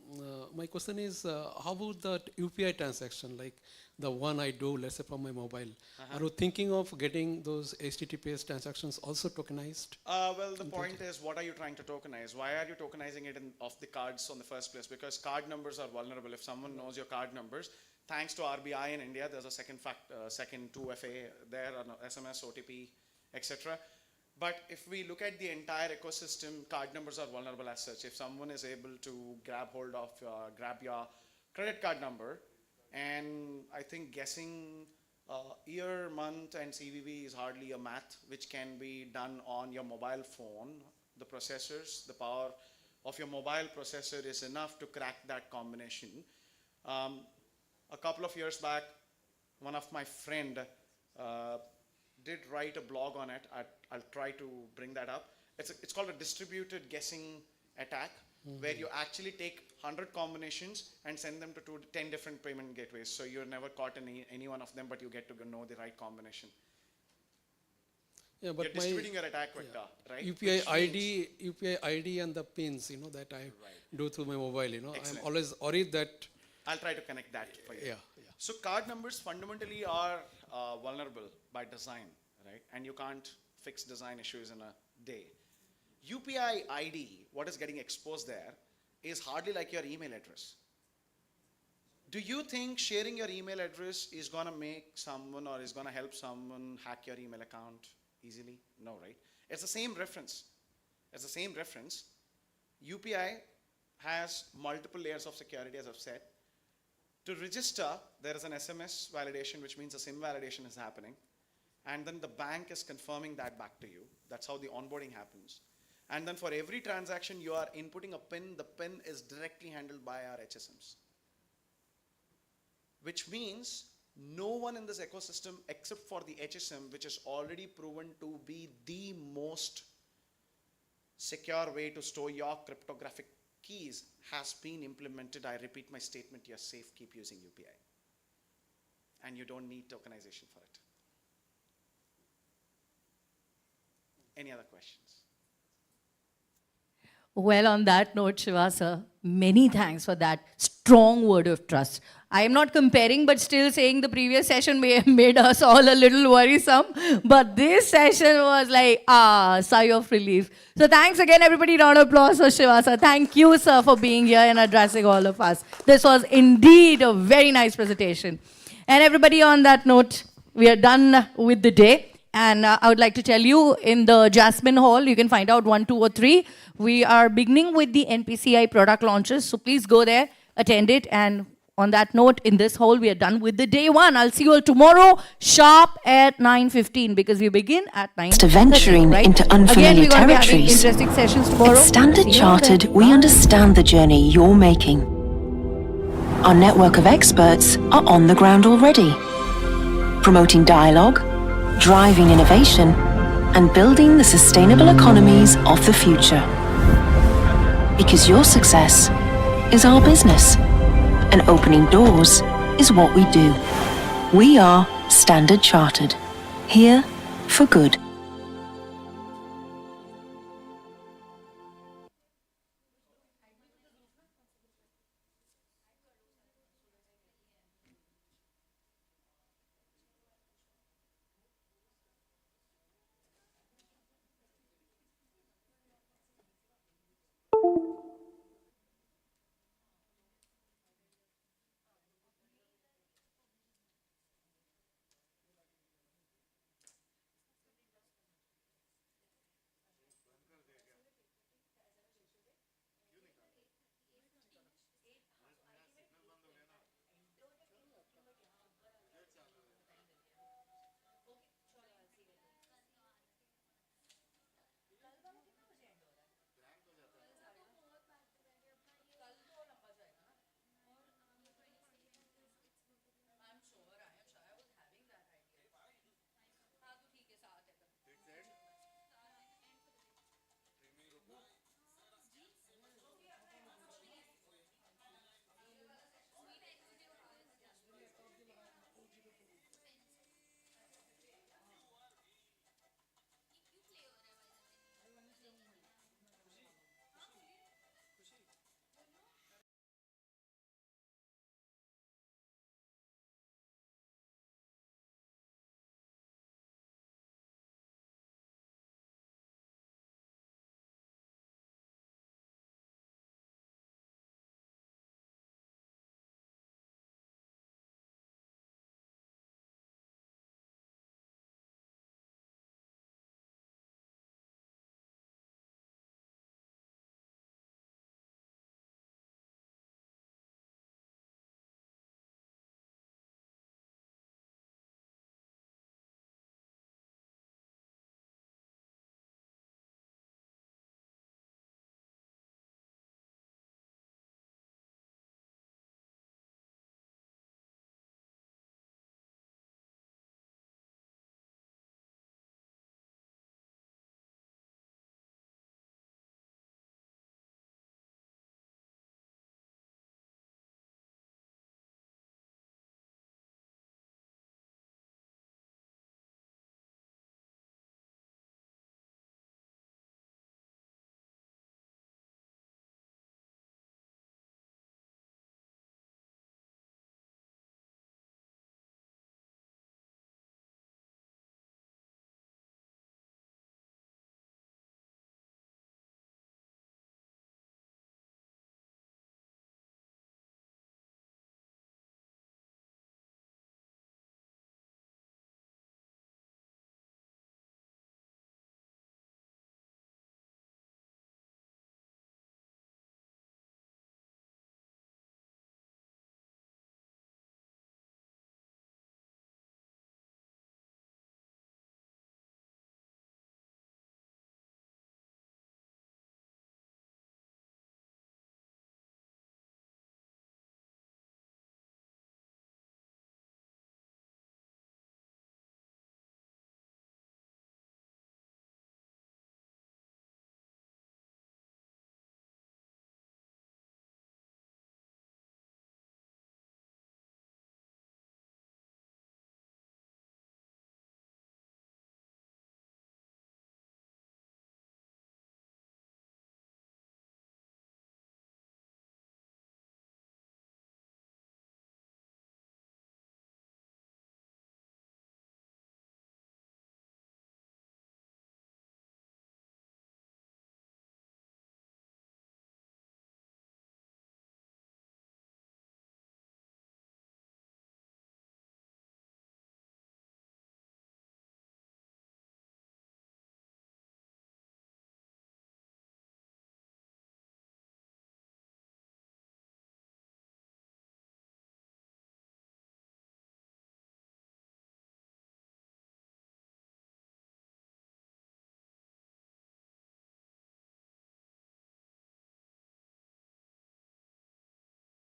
Speaker 12: my question is, how about the UPI transaction, like the one I do, let's say from my mobile? Are you thinking of getting those HTTPS transactions also tokenized?
Speaker 13: Well, the point is, what are you trying to tokenize? Why are you tokenizing it of the cards on the first place? Because card numbers are vulnerable. If someone knows your card numbers, thanks to RBI in India, there's a second 2FA there, SMS, OTP, etc. But if we look at the entire ecosystem, card numbers are vulnerable as such. If someone is able to grab your credit card number, and I think guessing year, month, and CVV is hardly a math which can be done on your mobile phone. The processors, the power of your mobile processor is enough to crack that combination. A couple of years back, one of my friend did write a blog on it. I'll try to bring that up. It's called a distributed guessing attack, where you actually take 100 combinations and send them to 10 different payment gateways. So you're never caught in any one of them, but you get to know the right combination.
Speaker 12: Yeah, but
Speaker 13: you're distributing your attack vector, right?
Speaker 12: UPI ID and the pins, that I do through my mobile,
Speaker 13: Excellent.
Speaker 12: I'm always worried that.
Speaker 13: I'll try to connect that for you.
Speaker 12: Yeah.
Speaker 13: So card numbers fundamentally are vulnerable by design, right? And you can't fix design issues in a day. UPI ID, what is getting exposed there, is hardly like your email address. Do you think sharing your email address is going to make someone or is going to help someone hack your email account easily? No, right? It's the same reference. UPI has multiple layers of security, as I've said. To register, there is an SMS validation, which means a SIM validation is happening. And then the bank is confirming that back to you. That's how the onboarding happens. And then for every transaction, you are inputting a PIN. The PIN is directly handled by our HSMs. Which means no one in this ecosystem, except for the HSM, which is already proven to be the most secure way to store your cryptographic keys, has been implemented. I repeat my statement, you're safe, keep using UPI. And you don't need tokenization for it. Any other questions?
Speaker 2: Well, on that note, Shiva sir, many thanks for that strong word of trust. I am not comparing, but still saying the previous session made us all a little worrisome. But this session was like, sigh of relief. So thanks again, everybody. Round of applause for Shiva sir. Thank you, sir, for being here and addressing all of us. This was indeed a very nice presentation. And everybody, on that note, we are done with the day. And I would like to tell you, in the Jasmine Hall, you can find out 1, 2, or 3. We are beginning with the NPCI product launches. So please go there, attend it. And on that note, in this hall, we are done with the day 1. I'll see you all tomorrow, sharp at 9:15, because we begin at 9:30.
Speaker 1: Venturing
Speaker 2: right?
Speaker 1: into
Speaker 2: Again,
Speaker 1: unfamiliar
Speaker 2: we're going to be having
Speaker 1: territories.
Speaker 2: interesting sessions tomorrow.
Speaker 1: At Standard
Speaker 2: See you
Speaker 1: Chartered,
Speaker 2: then.
Speaker 1: we understand the journey you're making. Our network of experts are on the ground already, promoting dialogue, driving innovation, and building the sustainable economies of the future. Because your success is our business, and opening doors is what we do. We are Standard Chartered, here for good.